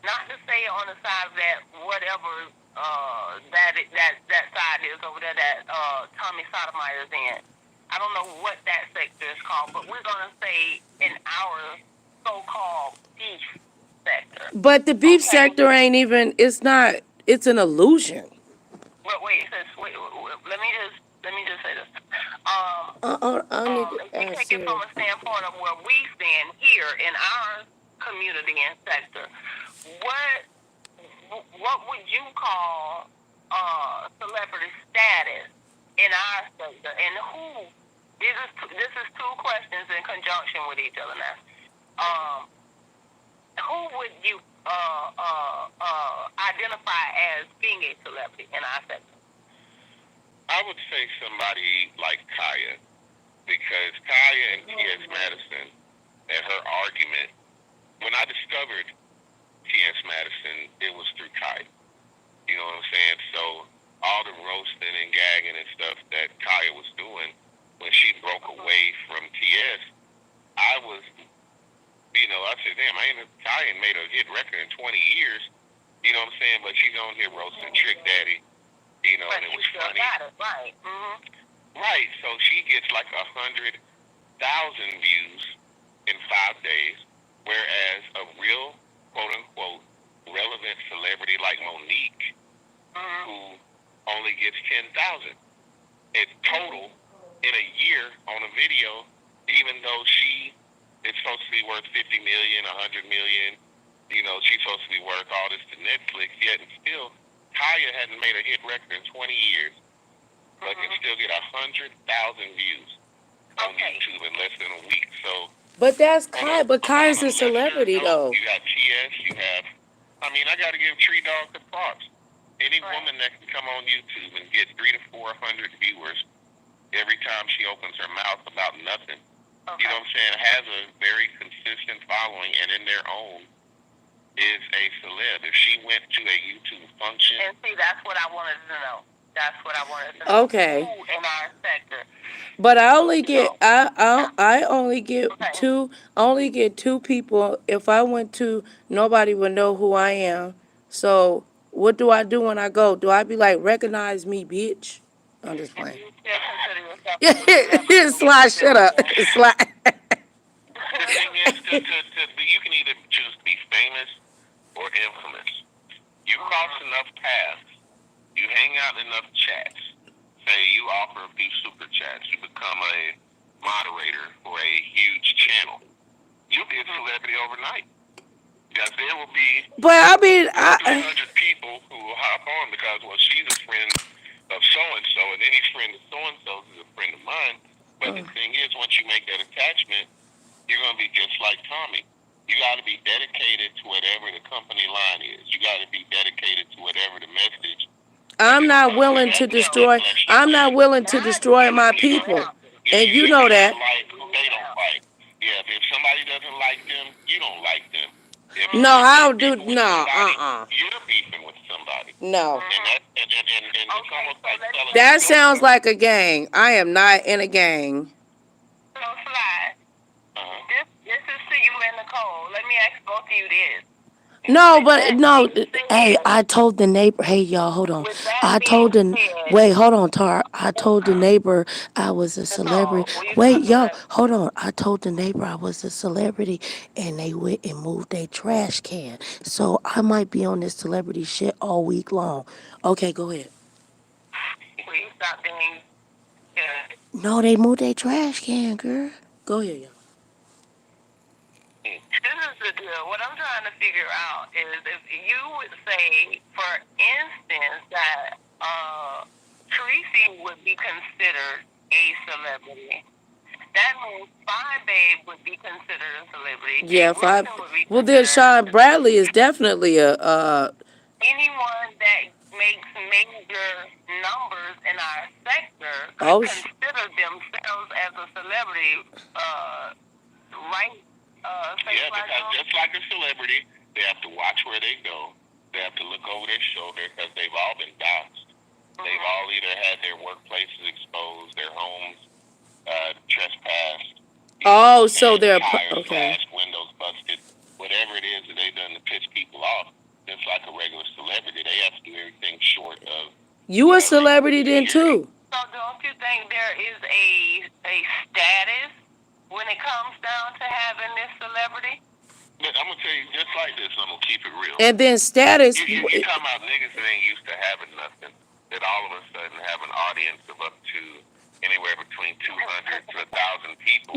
not to say on the side of that whatever that side is over there that Tommy Sotomayor's in. I don't know what that sector is called, but we're gonna say in our so-called beef sector. But the beef sector ain't even. It's not. It's an illusion. But wait, let me just say this. I If you take it from a standpoint of where we stand here in our community and sector, what would you call celebrity status in our sector? And who? This is two questions in conjunction with each other now. Who would you identify as being a celebrity in our sector? I would say somebody like Kaya, because Kaya and T.S. Madison and her argument, when I discovered T.S. Madison, it was through Kaya. You know what I'm saying? So all the roasting and gagging and stuff that Kaya was doing, when she broke away from T.S., I was, I said, damn, Kaya made a hit record in 20 years, you know what I'm saying? But she's on here roasting Trick Daddy, and it was funny. Right. Mm-hmm. Right, so she gets like 100,000 views in 5 days, whereas a real, quote-unquote, relevant celebrity like Monique, who only gets 10,000 in total in a year on a video, even though she is supposed to be worth 50 million, 100 million, she's supposed to be worth all this to Netflix, yet and still, Kaya hadn't made a hit record in 20 years, but can still get 100,000 views on YouTube in less than a week. So, but that's Kaya. But Kaya's a celebrity, though. You got TS. You have. I got to give Tree Dog the props. Any woman that can come on YouTube and get 300 to 400 viewers every time she opens her mouth about nothing, you know what I'm saying, has a very consistent following, and in their own is a celeb. If she went to a YouTube function, and see, that's what I wanted to know. That's what I wanted to know. Okay. Who in our sector? But I only get I only get two people. If I went to, nobody would know who I am. So what do I do when I go? Do I be like, recognize me, bitch? I'm just playing. Sly, shut up. Sly. the thing is, you can either choose to be famous or infamous. You cross enough paths, you hang out in enough chats, say you offer a few super chats, you become a moderator for a huge channel, you'll be a celebrity overnight. Because there will be 200 people who will hop on because, well, she's a friend of so-and-so, and any friend of so-and-so is a friend of mine. But the thing is, once you make that attachment, you're going to be just like Tommy. You got to be dedicated to whatever the company line is. You got to be dedicated to whatever the message. I'm not willing to destroy my people. And you know that. They don't like. Yeah, if somebody doesn't like them, you don't like them. No, I don't do, no, You're beefing with somebody. No. And it's almost like that sounds like a gang. I am not in a gang. So, Sly, this is to you and Nicole. Let me ask both of you this. No, With but that no. being Hey, said, I told the neighbor. Hey, y'all, hold on. with that I being told the said, wait, hold on, Tar. I told the neighbor I was a Nicole, celebrity. will you Wait, talk to y'all, that? hold on. I told the neighbor I was a celebrity, and they went and moved their trash can. So I might be on this celebrity shit all week long. Okay, go ahead. Will you stop being good? No, they moved their trash can, girl. Go ahead, y'all. This is the deal. What I'm trying to figure out is if you would say, for instance, that Tracy would be considered a celebrity. That means Spy Babe would be considered a celebrity. Jay Yeah, five. Wilson would be Well, then considered Sean Bradley is definitely a. anyone that makes major numbers in our sector could Oh, consider themselves as a celebrity, right? Yeah, because just like a celebrity, they have to watch where they go. They have to look over their shoulder because they've all been doxxed. They've all either had their workplaces exposed, their homes trespassed. oh, so they're tires okay. slashed, windows busted, whatever it is that they've done to piss people off. Just like a regular celebrity, they have to do everything short of You a regular celebrity then security. too? So don't you think there is a status when it comes down to having this celebrity? But I'm gonna tell you just like this. I'm gonna keep it real. And then status. You talking about niggas that ain't used to having nothing, that all of a sudden have an audience of up to anywhere between 200 to 1,000 people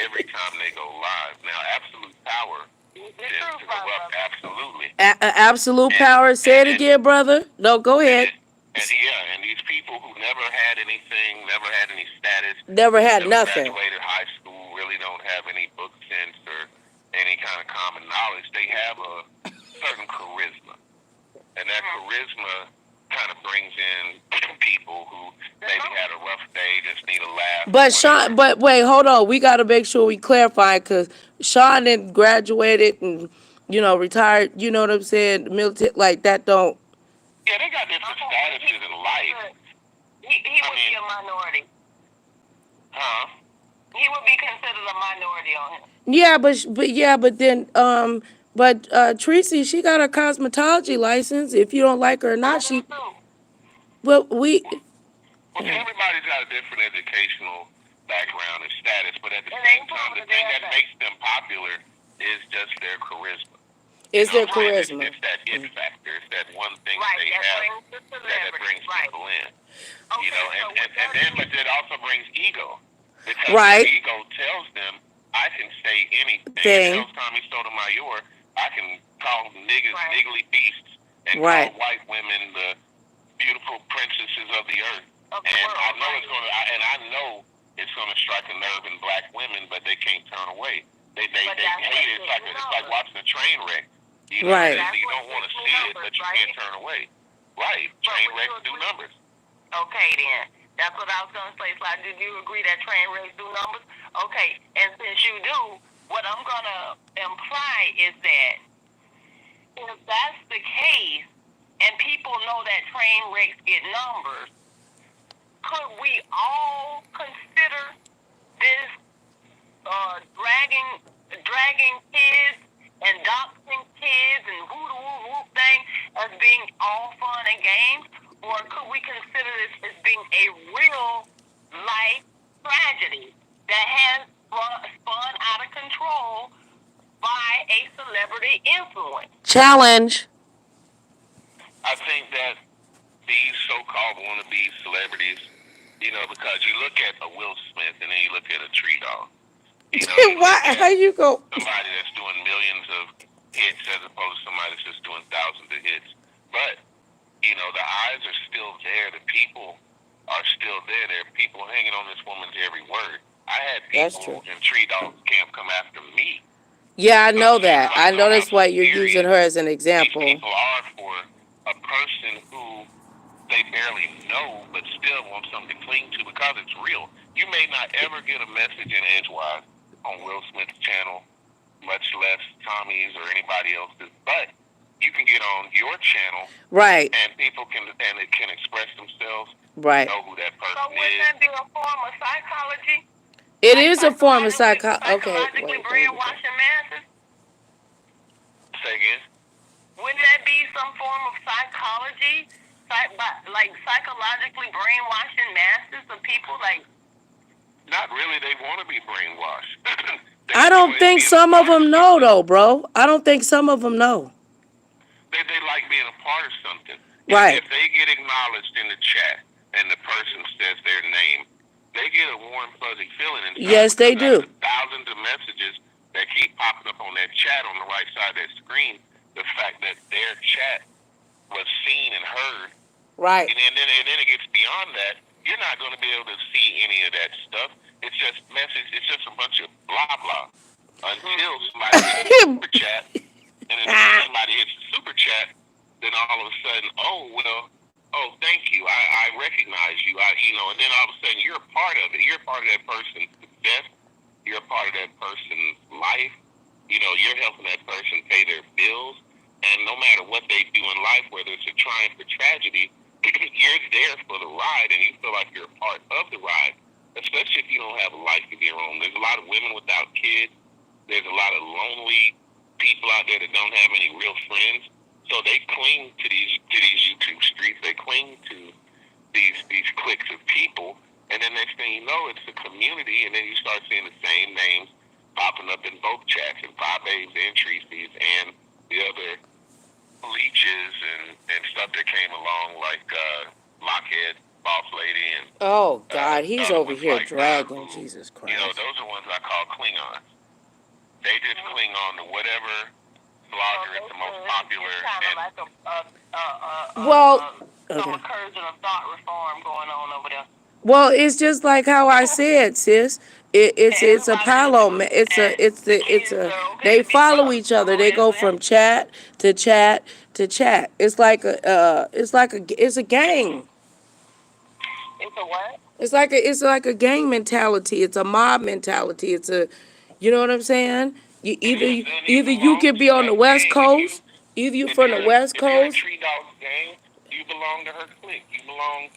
every time they go live. Now, absolute power tends to go up, absolutely. Absolute power. Say it again, brother. No, go ahead. And these people who never had anything, never had any status, Never had nothing. graduated high school, really don't have any book sense or any kind of common knowledge. They have a certain charisma, and that charisma kind of brings in people who maybe had a rough day, just need a laugh. But Sean, but wait, hold on. We got to make sure we clarify because Sean didn't graduated and retired. You know what I'm saying? Military like that don't. Yeah, they got different statuses in life. He would be a minority. Huh? He would be considered a minority on him. Yeah, but then Tracy, she got a cosmetology license. If you don't like her or not, she. Well, we. Well, everybody's got a different educational background and status, but at the same time, the thing that makes them popular is just their charisma. It's their charisma. It's that it factor. It's that one thing they have that brings people in. But it also brings ego. Because ego tells them, I can say anything. It tells Tommy Sotomayor, I can call niggas niggly beasts and call white women the beautiful princesses of the earth. And I know it's gonna strike a nerve in black women, but they can't turn away. They hate it. It's like watching a train wreck. You don't want to see it, but you can't turn away. Right. Train wrecks do numbers. Okay then. That's what I was gonna say. So did you agree that train wrecks do numbers? Okay. And since you do, what I'm gonna imply is that if that's the case and people know that train wrecks get numbers, could we all consider this dragging kids and doxing kids and whoop thing as being all fun and games? Or could we consider this as being a real life tragedy that has spun out of control by a celebrity influence? Challenge. I think that these so-called wannabe celebrities, because you look at a Will Smith and then you look at a tree dog. How you go? Somebody that's doing millions of hits as opposed to somebody that's just doing thousands of hits. But, the eyes are still there. The people are still there. There are people hanging on this woman's every word. I had people in Tree Dog's camp come after me. Yeah, I know that. I know that's why you're using her as an example. These people are for a person who they barely know, but still want something to cling to because it's real. You may not ever get a message in Edgewise on Will Smith's channel, much less Tommy's or anybody else's, but you can get on your channel, right? And people can express themselves, right? Know who that person is. So wouldn't that be a form of psychology? It is a form of psychology. Okay, psychologically brainwashing masses. Say again. Wouldn't that be some form of psychology? Like psychologically brainwashing masses of people? Like, not really. They want to be brainwashed. I don't think some of them know, though, bro. I don't think some of them know. They like being a part of something. Right. If they get acknowledged in the chat and the person says their name, they get a warm, fuzzy feeling inside. Yes, they do. Thousands of messages that keep popping up on that chat on the right side of that screen. The fact that their chat was seen and heard. Right. And then it gets beyond that. You're not going to be able to see any of that stuff. It's just message. It's just a bunch of blah blah until somebody hits the super chat, and then somebody hits the super chat. Then all of a sudden, thank you. I recognize you. And then all of a sudden you're a part of it. You're a part of that person's success. You're a part of that person's life. You're helping that person pay their bills. And no matter what they do in life, whether it's a triumph or tragedy, you're there for the ride, and you feel like you're a part of the ride, especially if you don't have a life of your own. There's a lot of women without kids. There's a lot of lonely people out there that don't have any real friends. So they cling to these YouTube streets. They cling to these cliques of people, and then next thing you know, it's a community, and then you start seeing the same names popping up in both chats, and 5A's, and Tracy's, and the other leeches and stuff that came along, like Lockhead, Boss Lady, and Oh, God, he's over here like dragging. Jesus Christ. Those are ones I call Klingons. They just cling on to whatever blogger is the most popular. Some incursion of thought reform going on over there. Well, it's just like how I said, sis. It's a pylon. They follow each other. They go from chat to chat to chat. It's like a gang. It's a what? It's like a gang mentality. It's a mob mentality. You know what I'm saying? Either you can be on the West Coast, either you from the West Coast. If you're a Tree Dog gang, you belong to her clique. You belong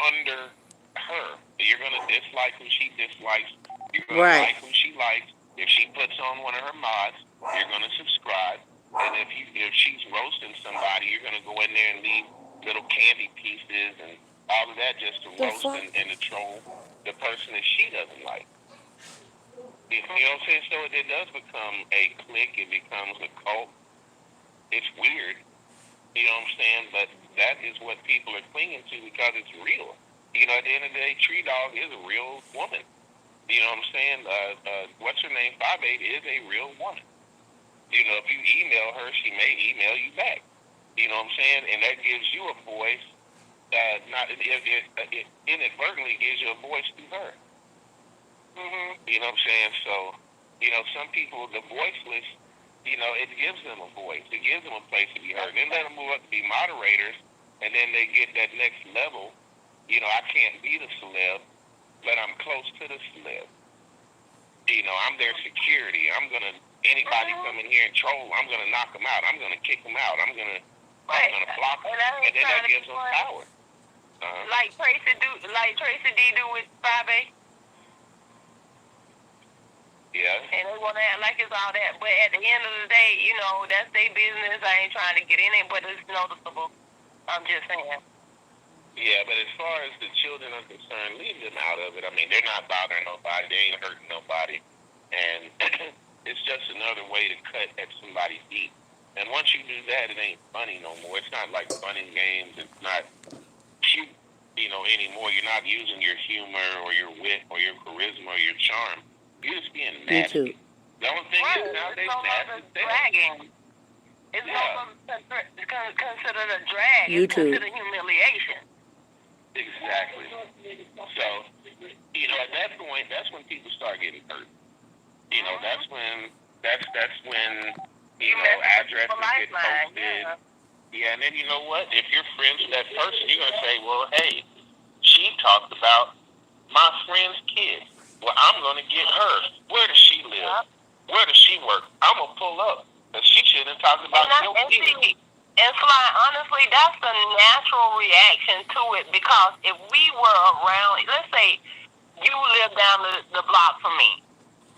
under her. You're gonna dislike who she dislikes. You're gonna like who she likes. If she puts on one of her mods, you're gonna subscribe. And if she's roasting somebody, you're gonna go in there and leave little candy pieces and all of that just to roast and to troll the person that she doesn't like. You know what I'm saying? So it does become a clique. It becomes a cult. It's weird. You know what I'm saying? But that is what people are clinging to because it's real. At the end of the day, Tree Dog is a real woman. You know what I'm saying? What's her name? 5'8" is a real woman. If you email her, she may email you back. You know what I'm saying? And that gives you a voice. It inadvertently gives you a voice to her. Mm-hmm. You know what I'm saying? So, some people, the voiceless, it gives them a voice. It gives them a place to be heard. Then let them move up to be moderators, and then they get that next level. I can't be the celeb, but I'm close to the celeb. I'm their security. Anybody come in here and troll, I'm going to knock them out. I'm going to kick them out. I'm going to block them. And then that gives them power. Like Tracy D do with 5A. Yeah. And they want to act like it's all that. But at the end of the day, that's their business. I ain't trying to get in it, but it's noticeable. I'm just saying. Yeah, but as far as the children are concerned, leave them out of it. I mean, they're not bothering nobody. They ain't hurting nobody. And it's just another way to cut at somebody's feet. And once you do that, it ain't funny no more. It's not like fun and games. It's not cute, anymore. You're not using your humor or your wit or your charisma or your charm. You're just being nasty. The only thing is nowadays, nasty dragging. It's considered a drag. It's considered humiliation. Exactly. So, at that point, that's when people start getting hurt. That's when addresses get posted. Yeah, and then you know what? If you're friends with that person, you're gonna say, well, hey, she talked about my friend's kid. Well, I'm gonna get her. Where does she live? Where does she work? I'm gonna pull up. She shouldn't have talked about your kid. And Sly, honestly, that's the natural reaction to it because if we were around, let's say you live down the block from me,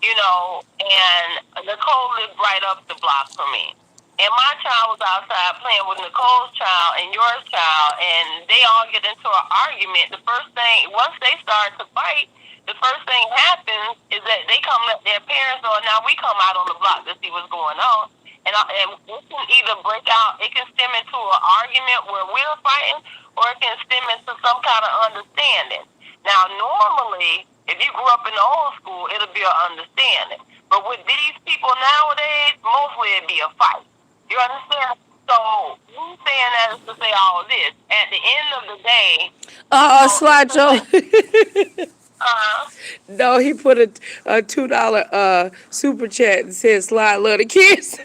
and Nicole lived right up the block from me. and my child was outside playing with Nicole's child and yours child, and they all get into an argument. The first thing, once they start to fight, the first thing happens is that they come let their parents know. Now we come out on the block to see what's going on, and it can either break out. It can stem into an argument where we're fighting, or it can stem into some kind of understanding. Now, normally, if you grew up in the old school, it'll be an understanding. But with these people nowadays, mostly it'd be a fight. You understand? So, me saying that is to say all this. At the end of the day... Slide Joe. Uh-huh. No, he put a $2 super chat and said, Slide love the kids.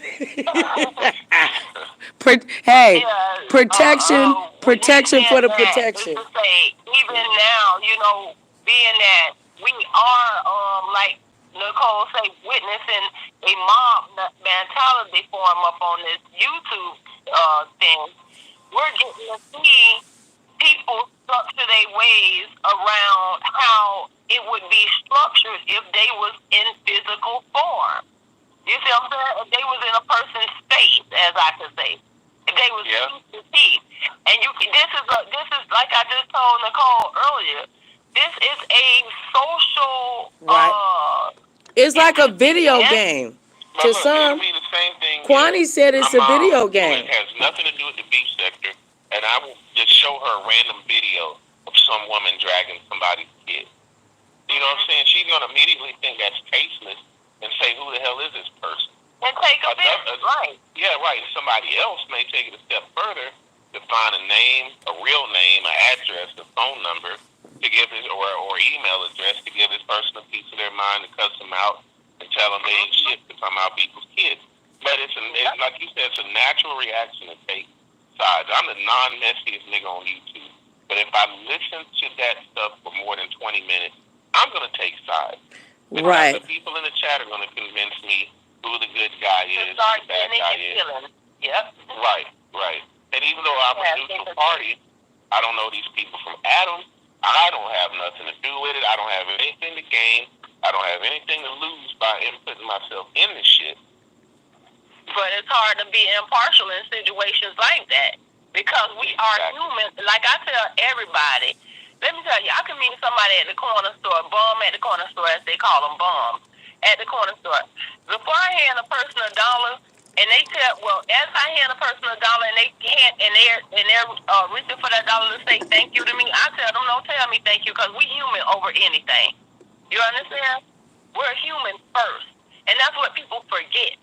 Hey, protection for the protection. To say, even now, you know, being that we are, like Nicole say, witnessing a mob mentality form up on this YouTube thing, we're getting to see people structure their ways around how it would be structured if they was in physical form. You see what I'm saying? If they was in a person's space, as I could say. If they was teeth to teeth. And this is like I just told Nicole earlier, this is a social it's like a video game. To look, some, it'll be the same thing. Kwani said it's a video game. It has nothing to do with the beef sector, and I will just show her a random video of some woman dragging somebody's kid. You know what I'm saying? She's going to immediately think that's tasteless and say, who the hell is this person? And take a picture, right. Yeah, right. Somebody else may take it a step further to find a name, a real name, an address, a phone number to give this, or email address to give this person a piece of their mind to cuss them out and tell them they ain't shit to come out people's kids. But it's like you said, it's a natural reaction to take sides. I'm the non-messiest nigga on YouTube, but if I listen to that stuff for more than 20 minutes, I'm going to take sides. Because the people in the chat are going to convince me who the good guy is, who the bad guy is. Yep. Right. And even though I'm a neutral party, I don't know these people from Adam. I don't have nothing to do with it. I don't have anything to gain. I don't have anything to lose by inputting myself in this shit. But it's hard to be impartial in situations like that because we are human. Like I tell everybody, let me tell you, I can meet somebody at the corner store, bum at the corner store, as they call them, bums at the corner store. Before I hand a person $1, and they tell, as I hand a person $1 and they're reaching for that dollar to say thank you to me, I tell them, don't tell me thank you because we human over anything. You understand? We're human first, and that's what people forget.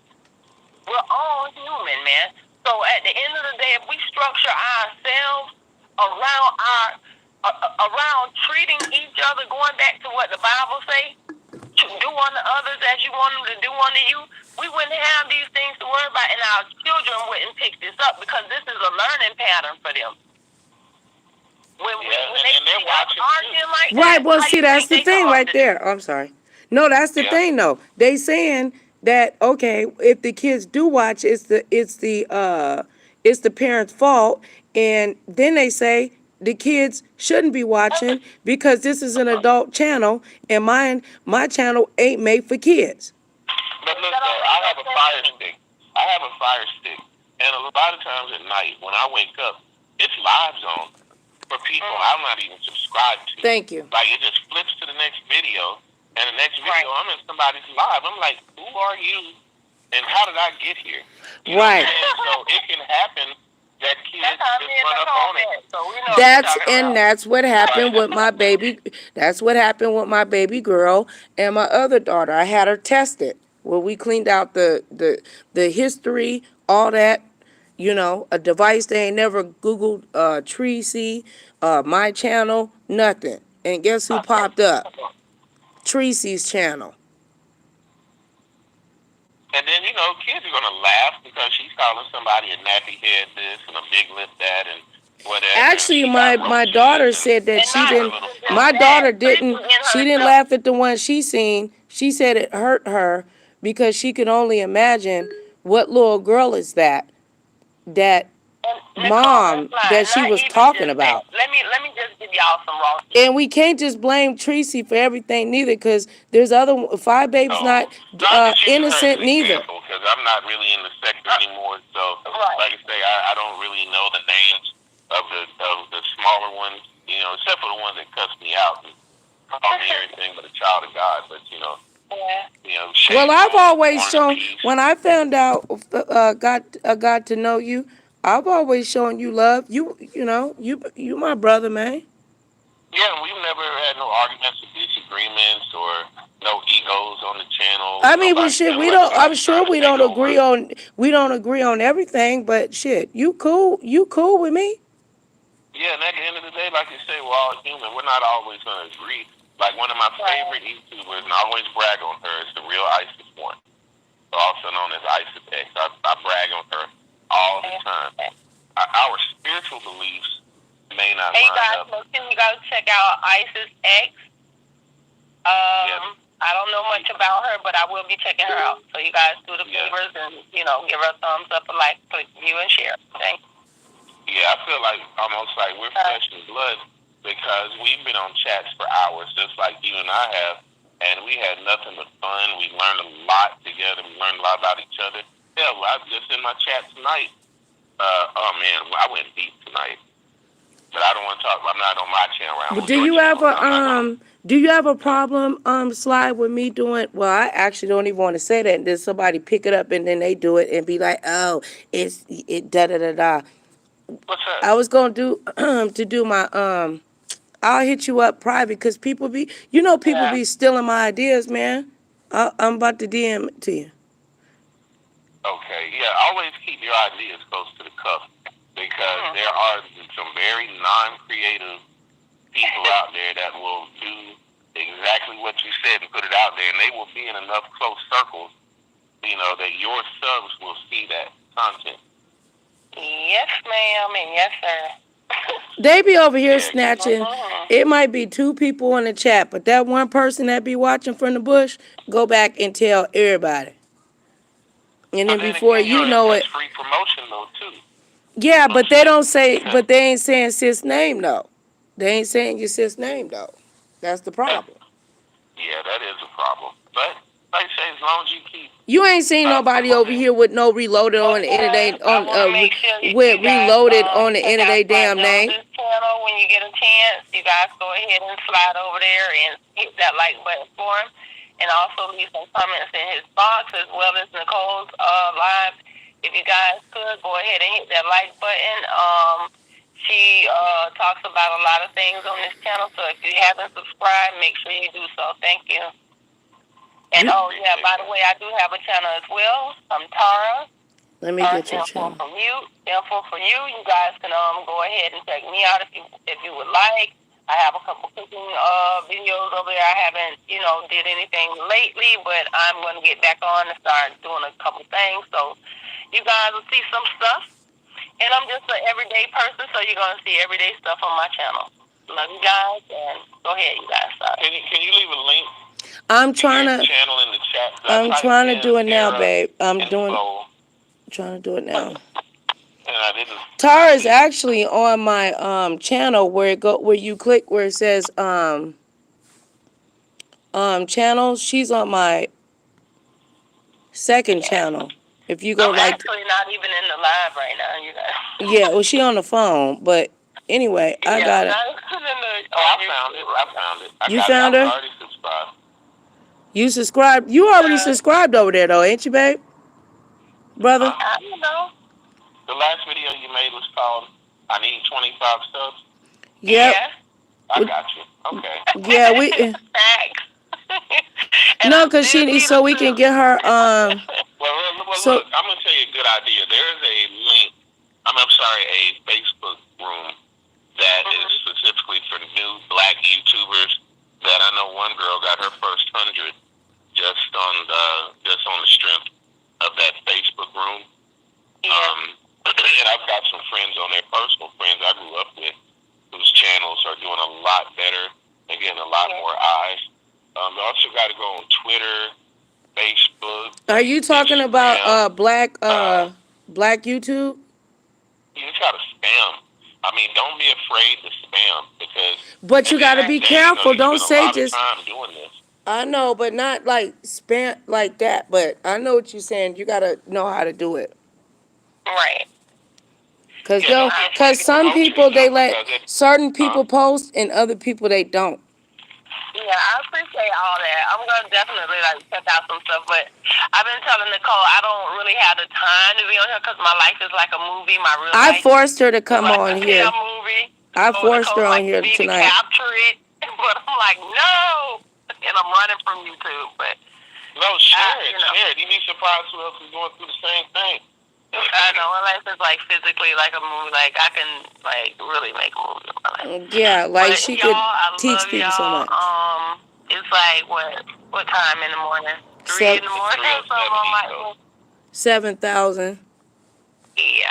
We're all human, man. So at the end of the day, if we structure ourselves around treating each other, going back to what the Bible say, to do unto others as you want them to do unto you, we wouldn't have these things to worry about, and our children wouldn't pick this up because this is a learning pattern for them. When they're watching arguing like that, well, see, that's the thing right there. Oh, I'm sorry. No, that's the thing, though. They saying that, okay, if the kids do watch, it's the parents' fault, and then they say the kids shouldn't be watching because this is an adult channel, and my channel ain't made for kids. But look, I have a fire stick, and a lot of times at night when I wake up, it's live zone for people I'm not even subscribed to. Thank you. Like it just flips to the next video, and the next video I'm in somebody's live. I'm like, who are you, and how did I get here? You know what I'm saying? So it can happen that kids just run up on it. So that's what happened with my baby. That's what happened with my baby girl and my other daughter. I had her tested. Well, we cleaned out the history, all that. You know, a device they ain't never Googled, Tracy, my channel, nothing. And guess who popped up? Tracy's channel. And then, you know, kids are going to laugh because she's calling somebody a nappy head this and a big lip that and whatever. Actually, my daughter said that she didn't laugh at the one she seen. She said it hurt her because she could only imagine what little girl is that mom that she was talking about. Let me just give y'all some raw. And we can't just blame Tracy for everything neither, because there's other Five Baby's not just using her as innocent an neither. Because I'm not really in the sector anymore, so like I say, I don't really know the names of the smaller ones, except for the ones that cussed me out and called me everything but a child of God. But well, I've always shown, when I found out, got to know you, I've always shown you love. You my brother, man. Yeah, we've never had no arguments or disagreements or no egos on the channel. I mean, we don't. I'm sure we don't agree on everything, but shit, you cool with me? Yeah, and at the end of the day, like you say, we're all human. We're not always gonna agree. Like one of my favorite YouTubers, and I always brag on her, is the real ISIS one, also known as ISIS X. I brag on her all the time. Our spiritual beliefs may not line up. Hey guys, you guys check out ISIS X. I don't know much about her, but I will be checking her out. So you guys do the favors and give her a thumbs up, a like, click view, and share. Thanks. Yeah, I feel like almost like we're flesh and blood, because we've been on chats for hours, just like you and I have, and we had nothing but fun. We learned a lot together. We learned a lot about each other. Yeah, well, I was just in my chat tonight. Oh man, I went deep tonight. But I don't want to talk. I'm not on my channel. But do you have a problem, Slide, with me doing? Well, I actually don't even want to say that. And then somebody pick it up and then they do it and be like, oh, it da da da da. What's up? I was gonna do to do my I'll hit you up private, because people be be stealing my ideas, man. I'm about to DM it to you. Okay, yeah. Always keep your ideas close to the cuff, because there are some very non-creative people out there that will do exactly what you said and put it out there, and they will be in enough close circles, that your subs will see that content. Yes, ma'am, and yes, sir. They be over here snatching. It might be 2 people in the chat, but that one person that be watching from the bush, go back and tell everybody. And then before you know it, free promotion though too. Yeah, but they don't say. But they ain't saying sis name though. They ain't saying your sis name though. That's the problem. Yeah, that is a problem. But like I say, as long as you keep. You ain't seen nobody over here with no reloaded on the end of they with reloaded on the end of they damn name. This channel, when you get a chance, you guys go ahead and slide over there and hit that like button for him, and also leave some comments in his box, as well as Nicole's live. If you guys could go ahead and hit that like button. She talks about a lot of things on this channel, so if you haven't subscribed, make sure you do so. Thank you. And by the way, I do have a channel as well. I'm Tara. Let me get your channel. Thankful for you. You guys can go ahead and check me out if you would like. I have a couple cooking videos over there. I haven't did anything lately, but I'm going to get back on and start doing a couple things. So you guys will see some stuff. And I'm just an everyday person, so you're going to see everyday stuff on my channel. Love you guys, and go ahead, you guys. Can you leave a link? I'm trying to. Channel in the chat. I'm trying to do it now, babe. Trying to do it now. Tara is actually on my channel where you click where it says channels. She's on my second channel. If you go I'm actually not even in the live right now, you guys. Yeah, well, she on the phone, but anyway, I got it. I found it. You found her? I already subscribed. You subscribed? You already subscribed over there, though, ain't you, babe? Brother? I don't know. The last video you made was called I Need 25 Subs? Yep. Yeah. I got you. Okay. Yeah, we... Thanks. No, because she needs, so we can get her, Well, look, I'm going to tell you a good idea. There is a link, a Facebook room that is specifically for new black YouTubers that I know one girl got her first 100 just on the strength of that Facebook room. Yeah. And I've got some friends on there, personal friends I grew up with, whose channels are doing a lot better and getting a lot more eyes. You also got to go on Twitter, Facebook. Are you talking about black YouTube? You just gotta spam. I mean, don't be afraid to spam because. But you At the end gotta of the be day, you careful. Don't spend a say lot of just. time doing this. I know, but not like spam like that. But I know what you're saying. You gotta know how to do it. Right. Cause Yeah, don't be afraid to some promote people they yourself let because it. certain people post and other people they don't. Yeah, I appreciate all that. I'm gonna definitely like check out some stuff, but I've been telling Nicole I don't really have the time to be on here because my life is like a movie. My real I life forced her to is come like on a here. damn movie. I So forced her Nicole on likes here me to tonight. capture it, but I'm like no, and I'm running from YouTube. But No, share it, you know. share it. You'd be surprised who else is going through the same thing. I know unless it's like physically like a movie, like I can like really make a movie in my life. Yeah, like But she y'all, could I teach love people so y'all. much. It's like what time in the morning? 3 in the morning or something on my 7,000. Yeah.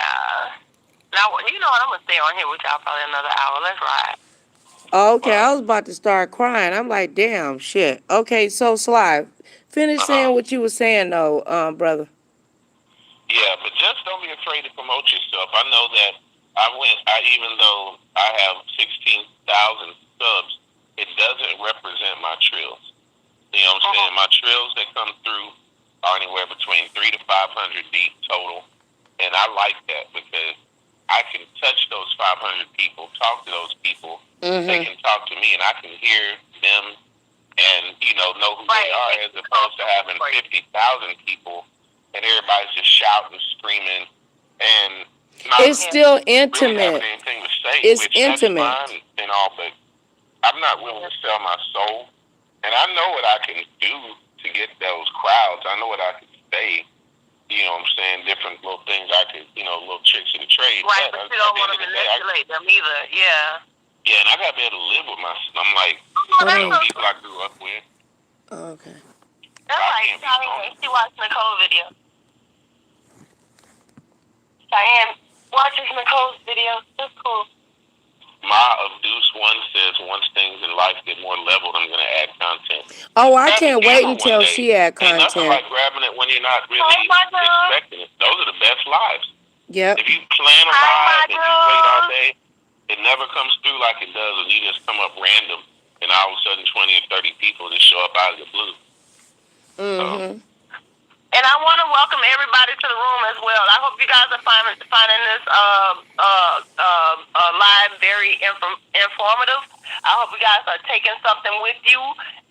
Now you know what? I'm gonna stay on here with y'all probably another hour. Let's ride. Okay, I was about to start crying. I'm like, damn, shit. Okay, so Sly, finish saying what you were saying though, brother. Yeah, but just don't be afraid to promote yourself. I know that even though I have 16,000 subs, it doesn't represent my trills. You know what I'm saying? My trills that come through are anywhere between 300 to 500 deep total. And I like that because I can touch those 500 people, talk to those people. They can talk to me and I can hear them and, know who they are as opposed to having 50,000 people and everybody's just shouting, screaming, and not It's still really intimate. having anything to say, It's which intimate. that's fine and all, but I'm not willing to sell my soul. And I know what I can do to get those crowds. I know what I can say. You know what I'm saying? Different little things I could, little tricks of the trade. Right, but you don't want to manipulate them either. Yeah. Yeah, and I got to be able to live with myself. I'm like, people I grew up with. Okay. That's like Diane. She watched Nicole's video. Diane watches Nicole's video. That's cool. My Abduce One says once things in life get more leveled, I'm going to add content. Oh, I can't wait until she add Ain't nothing content. like grabbing it when you're not really expecting it. Those are the best lives. Yep. If you plan a live and you wait all day, it never comes through like it does when you just come up random and all of a sudden 20 or 30 people just show up out of the blue. And I want to welcome everybody to the room as well. I hope you guys are finding this live very informative. I hope you guys are taking something with you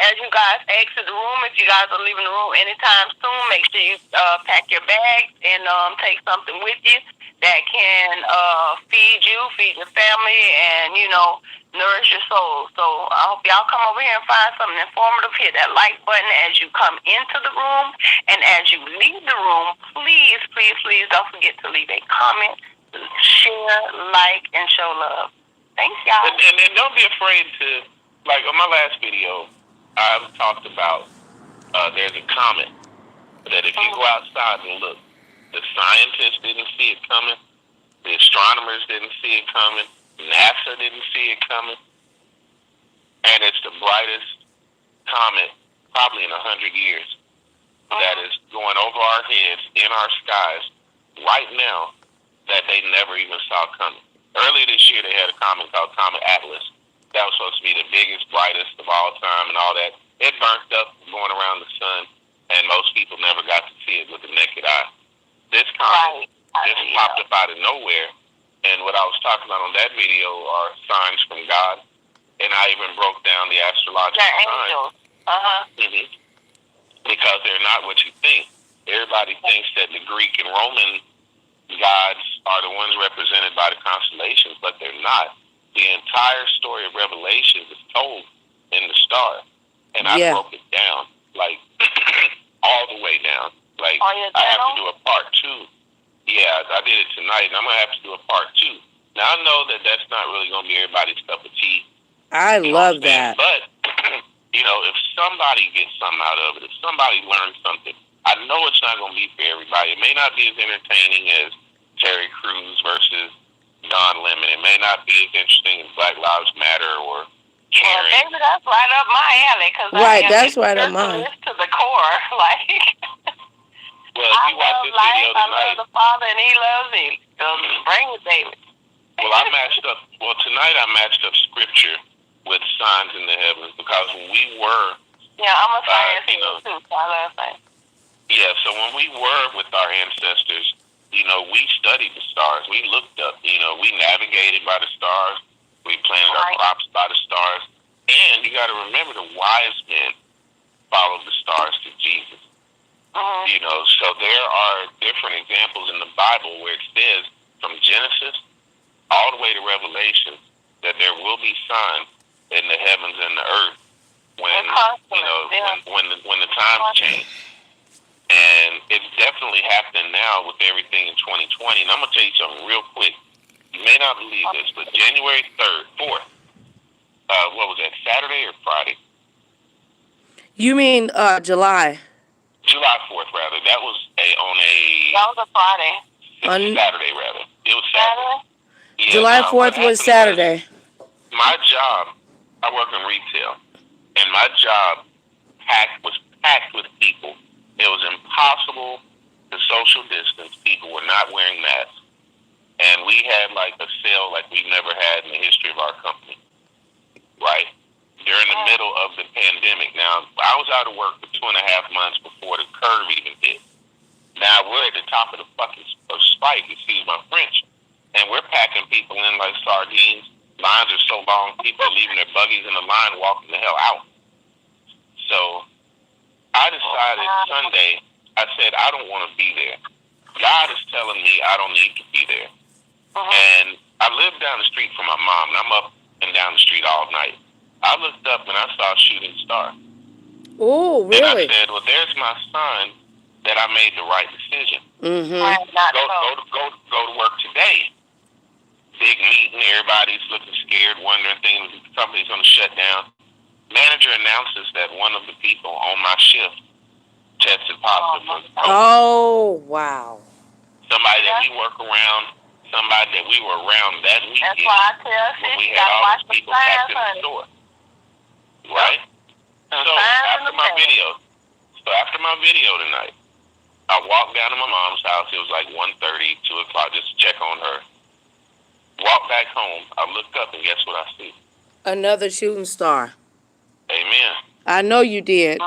as you guys exit the room. If you guys are leaving the room anytime soon, make sure you pack your bags and take something with you that can feed you, feed your family, and nourish your soul. So I hope y'all come over here and find something informative. Hit that like button as you come into the room, and as you leave the room, please, please, please don't forget to leave a comment, share, like, and show love. Thanks, y'all. And don't be afraid to, like on my last video, I talked about there's a comment that if you go outside and look, the scientists didn't see it coming, the astronomers didn't see it coming, NASA didn't see it coming, and it's the brightest comet probably in 100 years that is going over our heads in our skies right now that they never even saw coming. Earlier this year, they had a comet called Comet Atlas. That was supposed to be the biggest, brightest of all time and all that. It burnt up going around the sun, and most people never got to see it with the naked eye. This comet just popped up out of nowhere, and what I was talking about on that video are signs from God, and I even broke down the astrological signs. Because they're not what you think. Everybody thinks that the Greek and Roman gods are the ones represented by the constellations, but they're not. The entire story of Revelation is told in the star, and I broke it down, like all the way down. Like I have to do a part 2. Yeah, I did it tonight, and I'm gonna have to do a part 2. Now I know that that's not really gonna be everybody's cup of tea. I love that. But if somebody gets something out of it, if somebody learns something, I know it's not going to be for everybody. It may not be as entertaining as Terry Crews versus Don Lemon. It may not be as interesting as Black Lives Matter or Karen. Well, maybe that's right up my alley. That's right up mine. To the core, like. Well, if you watch this video tonight, I love the Father, and He loves me. Bring it, David. Well, tonight I matched up scripture with signs in the heavens because when we were, I'm a science too, so I love science. Yeah, so when we were with our ancestors, we studied the stars. We looked up, we navigated by the stars. We planted our crops by the stars. And you got to remember the wise men followed the stars to Jesus. So there are different examples in the Bible where it says from Genesis all the way to Revelation that there will be signs in the heavens and the earth when when the times change. And it's definitely happening now with everything in 2020. And I'm gonna tell you something real quick. You may not believe this, but January 4th, what was that? Saturday or Friday? You mean July? July 4th, rather. That was a Friday. Saturday, rather. It was Saturday. Yeah, July 4th was Saturday. My job, I work in retail, and my job was packed with people. It was impossible to social distance. People were not wearing masks. And we had like a sale like we've never had in the history of our company, right? During the middle of the pandemic. Now, I was out of work for 2.5 months before the curve even hit. Now, we're at the top of the fucking spike, excuse my French. And we're packing people in like sardines. Lines are so long, people are leaving their buggies in the line, walking the hell out. So I decided Sunday, I said, I don't want to be there. God is telling me I don't need to be there. And I live down the street from my mom, and I'm up and down the street all night. I looked up and I saw a shooting star. Oh, really? And I said, well, there's my sign that I made the right decision. Go to work today. Big meeting, everybody's looking scared, wondering things, the company's going to shut down. Manager announces that one of the people on my shift tested positive. Oh, wow. Somebody that we work around, somebody that we were around that weekend. That's why I tell when we had all those people packed in the store. Right? So after my video tonight, I walked down to my mom's house. It was like 1:30, 2 o'clock, just to check on her. Walked back home. I looked up, and guess what I see? Another shooting star. Amen. I know you did.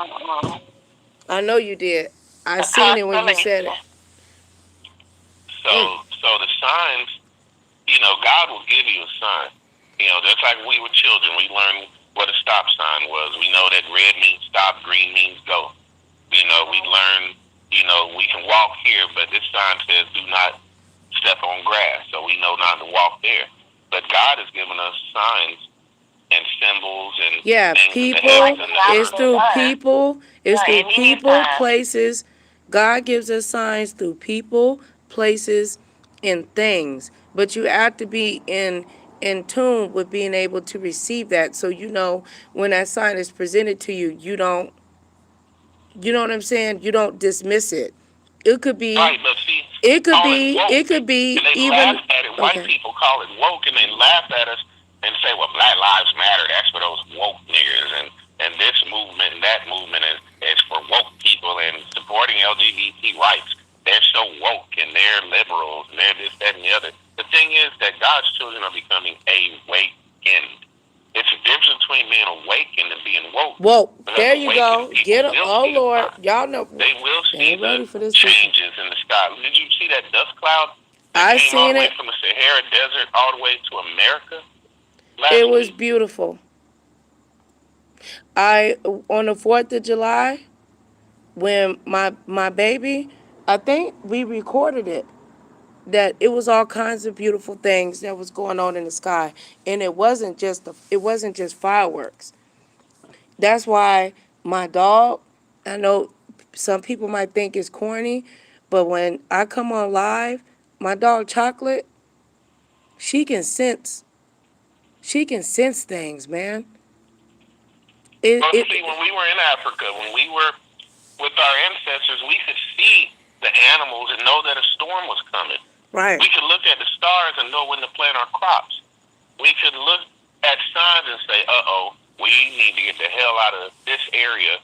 I know you did. I seen it when you said it. So the signs, God will give you a sign. Just like we were children, we learned what a stop sign was. We know that red means stop, green means go. We learn, we can walk here, but this sign says do not step on grass, so we know not to walk there. But God has given us signs and symbols and people. It's through people. It's through people, places. God gives us signs through people, places, and things. But you have to be in tune with being able to receive that. So when that sign is presented to you, you don't. You know what I'm saying? You don't dismiss it. It could be. Right, but see, it could be and they even. Laugh at it. White people call it woke, and they laugh at us and say, "Well, Black Lives Matter. That's for those woke niggas, and this movement and that movement is for woke people and supporting LGBT rights. They're so woke and they're liberals and they're this, that, and the other." The thing is that God's children are becoming awakened. It's a difference between being awakened and being woke. Whoa, there you go. Get them. Oh, Lord. Y'all know. They will see the changes in the sky. Did you see that dust cloud? I seen all the way from the Sahara Desert all the way to America. It was beautiful. On the 4th of July, when my baby, I think we recorded it, that it was all kinds of beautiful things that was going on in the sky, and it wasn't just fireworks. That's why my dog, I know some people might think it's corny, but when I come on live, my dog Chocolate, she can sense things, man. See, when we were in Africa, when we were with our ancestors, we could see the animals and know that a storm was coming. Right. We could look at the stars and know when to plant our crops. We could look at signs and say, we need to get the hell out of this area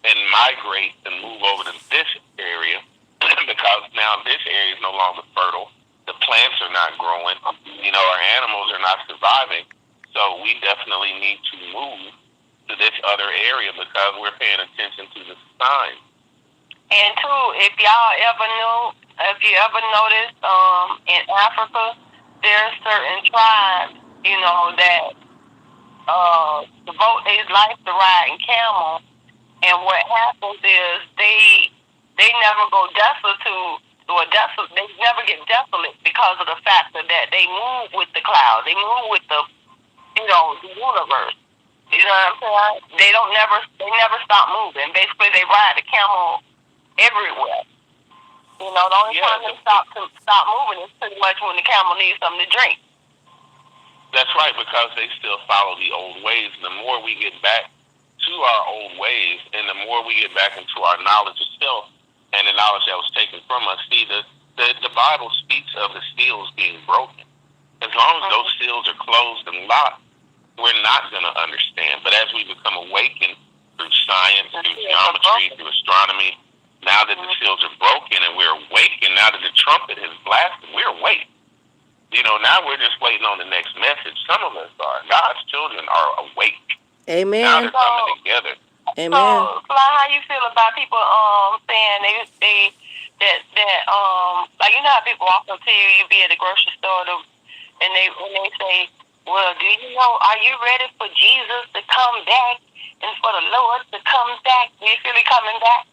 and migrate and move over to this area because now this area is no longer fertile. The plants not growing. Our animals are not surviving. So we definitely need to move to this other area because we're paying attention to the signs. And two, if you ever noticed, in Africa, there are certain tribes, that devote their life to riding camel. And what happens is they never go desolate they never get desolate because of the fact that they move with the clouds. They move with the universe. You know what I'm saying? They never stop moving. Basically, they ride the camel everywhere. The only time they stop moving is pretty much when the camel needs something to drink. That's right, because they still follow the old ways. The more we get back to our old ways, and the more we get back into our knowledge of self and the knowledge that was taken from us, see, the Bible speaks of the seals being broken. As long as those seals are closed and locked, we're not going to understand. But as we become awakened through science, through geometry, through astronomy, now that the seals are broken and we're awakened, now that the trumpet has blasted, we're awake. Now we're just waiting on the next message. Some of us are. God's children are awake. Amen. Now they're coming together. Amen. So, how you feel about people saying that like how people walk up to you be at the grocery store and when they say, well, do you know, are you ready for Jesus to come back and for the Lord to come back? Do you feel he coming back?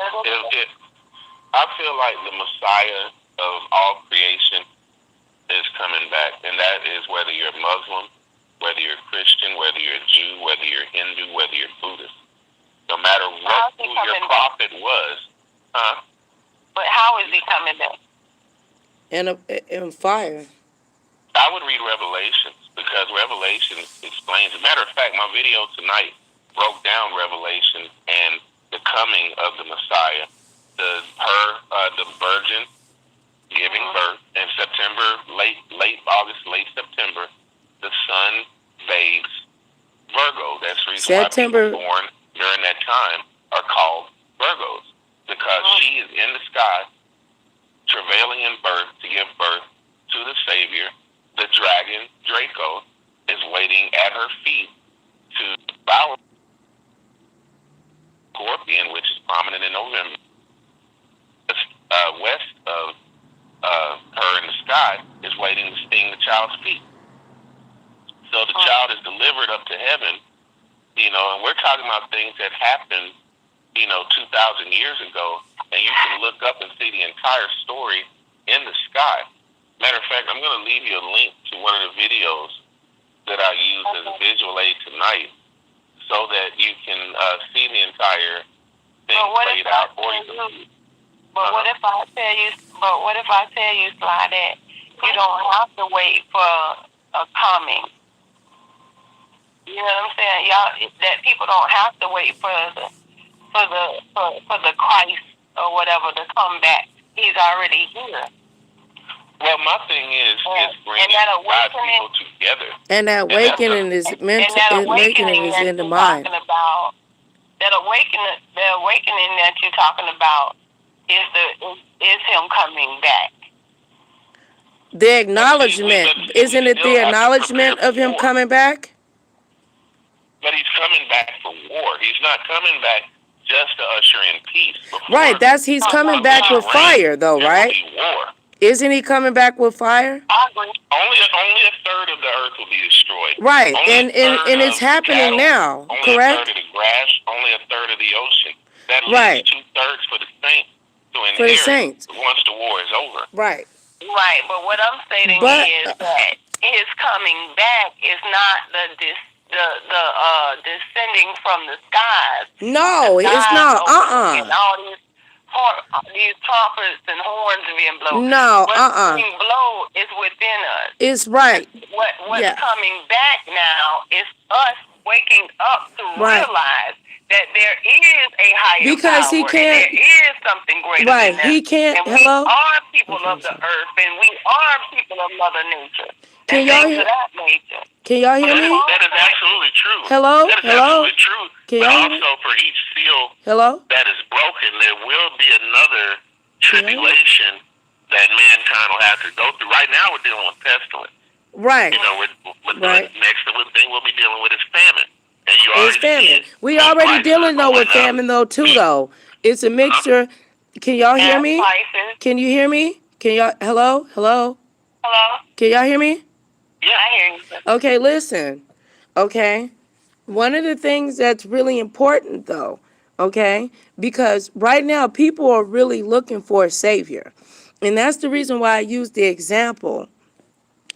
I feel like the Messiah of all creation is coming back, and that is whether you're Muslim, whether you're Christian, whether you're Jew, whether you're Hindu, whether you're Buddhist. No matter who your prophet was, But how is he coming back? In fire. I would read Revelations, because Revelation explains. As a matter of fact, my video tonight broke down Revelation and the coming of the Messiah, the virgin giving birth in September, late August, late September. The sun bathes Virgo. That's the reason why people born during that time are called Virgos, because she is in the sky, travailing in birth to give birth to the Savior. The dragon, Draco, is waiting at her feet to devour Scorpion, which is prominent in November. West of her in the sky is waiting to sting the child's feet. So the child is delivered up to heaven, and we're talking about things that happened, 2,000 years ago, and you can look up and see the entire story in the sky. Matter of fact, I'm going to leave you a link to one of the videos that I used as a visual aid tonight, so that you can see the entire thing played out for you. But what if I tell you? Sly, that you don't have to wait for a coming. You know what I'm saying? Y'all, that people don't have to wait for the Christ or whatever to come back. He's already here. Well, my thing is bringing God's people together. And that awakening is mental. Awakening is in the mind. That awakening that you're talking about is him coming back. The acknowledgement, isn't it the acknowledgement of him coming back? But he's coming back for war. He's not coming back just to usher in peace. Right, he's coming back with fire, though, right? War. Isn't he coming back with fire? I agree. Only a third of the earth will be destroyed. Right, and it's happening now, correct? Only a third of the grass, only a third of the ocean. That leaves 2/3 for the saints to inherit once the war is over. Right. Right, but what I'm stating is that his coming back is not the descending from the skies. No, it's not. And all these trumpets and horns being blown. No, What's being blown is within us. It's right. What's coming back now is us waking up to realize that there is a higher because power, he can't. And there is something greater than us. He can't. And we are people of the earth, and we are people of Mother Nature. Can y'all hear? Can y'all hear me? That is absolutely true. Hello? That is absolutely true. Can but y'all also for each seal that is broken, there will be another tribulation that mankind will have to go through. Right now, we're dealing with pestilence. Right. You know, Right. the next thing we'll be dealing with is famine. And you It's already see famine. it. We Food already prices dealing are though with going up. famine though too though. It's a mixture. Can y'all hear Gas me? prices. Can you hear me? Can y'all hello? Hello? Hello? Can y'all hear me? Yeah, I hear you. Okay, listen. Okay. One of the things that's really important though, okay? Because right now people are really looking for a savior. And that's the reason why I used the example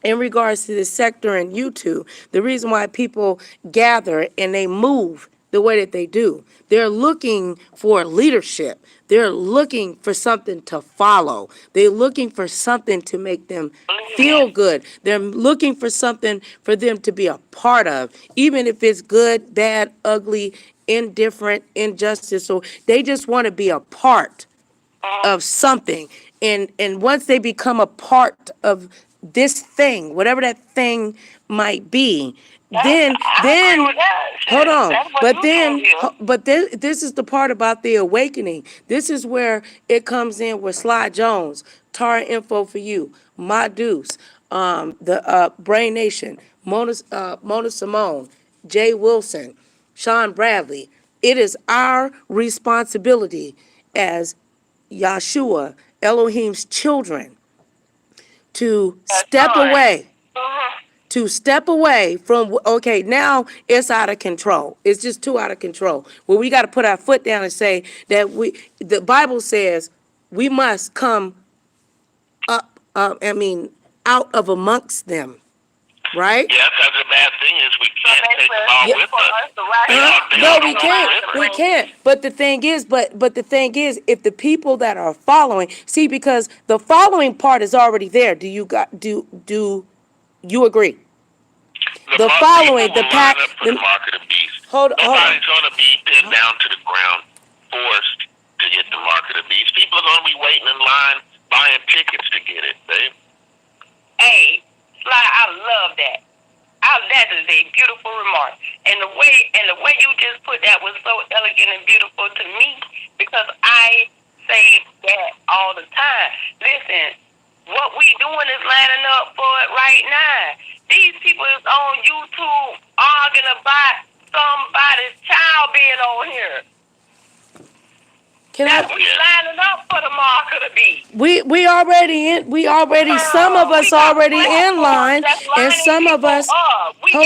in regards to this sector in YouTube, the reason why people gather and they move the way that they do. They're looking for leadership. They're looking for something to follow. They're looking for something to make them feel good. They're looking for something for them to be a part of, even if it's good, bad, ugly, indifferent, injustice. So they just want to be a part of something. And once they become a part of this thing, whatever that thing might be, then I agree with that. hold on. That's what But you then do. this is the part about the awakening. This is where it comes in with Sly Jones, TaraInfor for you, My Deuce, the Brain Nation, Mona Simone, Jay Wilson, Sean Bradley. It is our responsibility as Yahshua, Elohim's children, to step right. away. Mhm. To step away from, okay, now it's out of control. It's just too out of control. Well, we got to put our foot down and say that the Bible says we must come up, out of amongst them, right? Yeah, because the bad thing is we can't take them all with us. No, we can't. We can't. But the thing is, if the people that are following, see, because the following part is already there. Do you agree? The following, the pack. The mark of the beast. Hold on. Nobody's going to be pinned down to the ground, forced to get the mark of the beast. People are going to be waiting in line, buying tickets to get it, babe. Hey, Sly, I love that. That is a beautiful remark. And the way you just put that was so elegant and beautiful to me, because I say that all the time. Listen, what we doing is lining up for it right now. These people is on YouTube arguing about somebody's child being on here. We lining up for the mark of the beast. We already some of us already in line, and some of us we're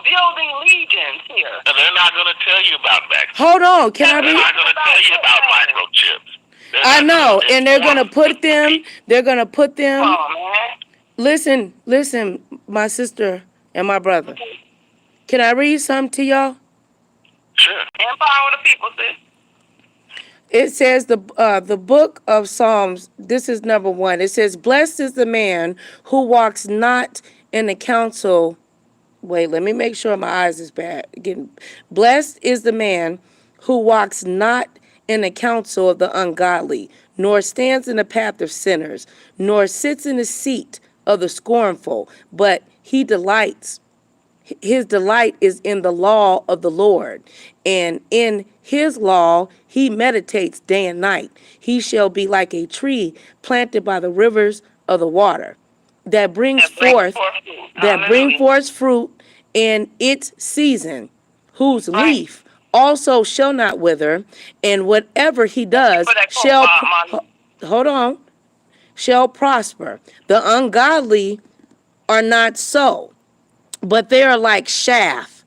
building legions here. And they're not going to tell you about vaccines. Hold on, can I They're read? not going to tell you about microchips. I know, and they're gonna put them. Oh, man. Listen, my sister and my brother. Can I read something to y'all? Sure. Empower the people, sis. It says the book of Psalms, this is number 1. It says, blessed is the man who walks not in the counsel. Wait, let me make sure my eyes is bad. Again, blessed is the man who walks not in the counsel of the ungodly, nor stands in the path of sinners, nor sits in the seat of the scornful, but his delight is in the law of the Lord, and in his law he meditates day and night. He shall be like a tree planted by the rivers of the water, that brings forth fruit in its season, whose leaf also shall not wither, and whatever he does shall prosper. The ungodly are not so, but they are like chaff,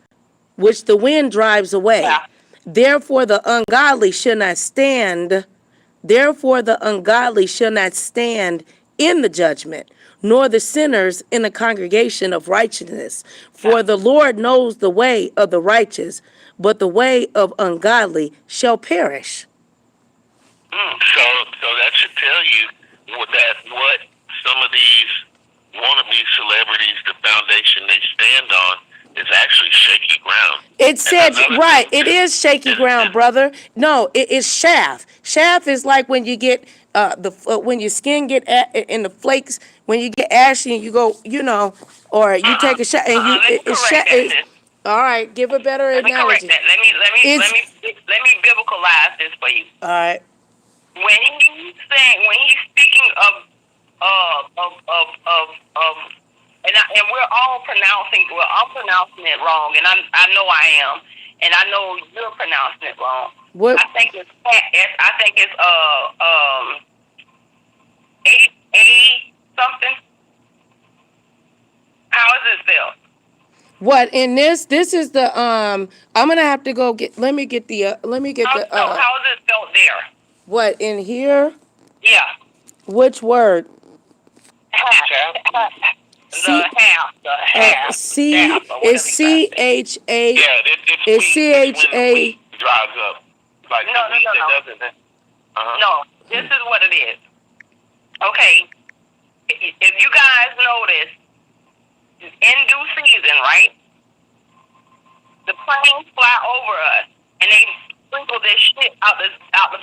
which the wind drives away. Yeah. Therefore the ungodly shall not stand. Therefore the ungodly shall not stand in the judgment, nor the sinners in the congregation of righteousness. For the Lord knows the way of the righteous, but the way of ungodly shall perish. So that should tell you what some of these wannabe celebrities, the foundation they stand on, is actually shaky ground. It said, right, it is shaky ground, brother. No, it is chaff. Chaff is like when you get when your skin get in the flakes, when you get ashy and you go, or you take a shot and all right, give a better analogy. Let me biblicalize this for you. All right. When he's speaking speaking of and we're all pronouncing. Well, I'm pronouncing it wrong, and I know I am, and I know you're pronouncing it wrong. What? I think it's I think it's A something. How is it spelled? What in this? This is the I'm gonna have to go get. Let me get the. How is it spelled there? What in here? Yeah. Which word? Half. The half. C is C-H-A. Yeah, it's C-H-A. Dries up. Like no. No, this is what it is. Okay, if you guys notice, in due season, right? The planes fly over us, and they sprinkle this shit out the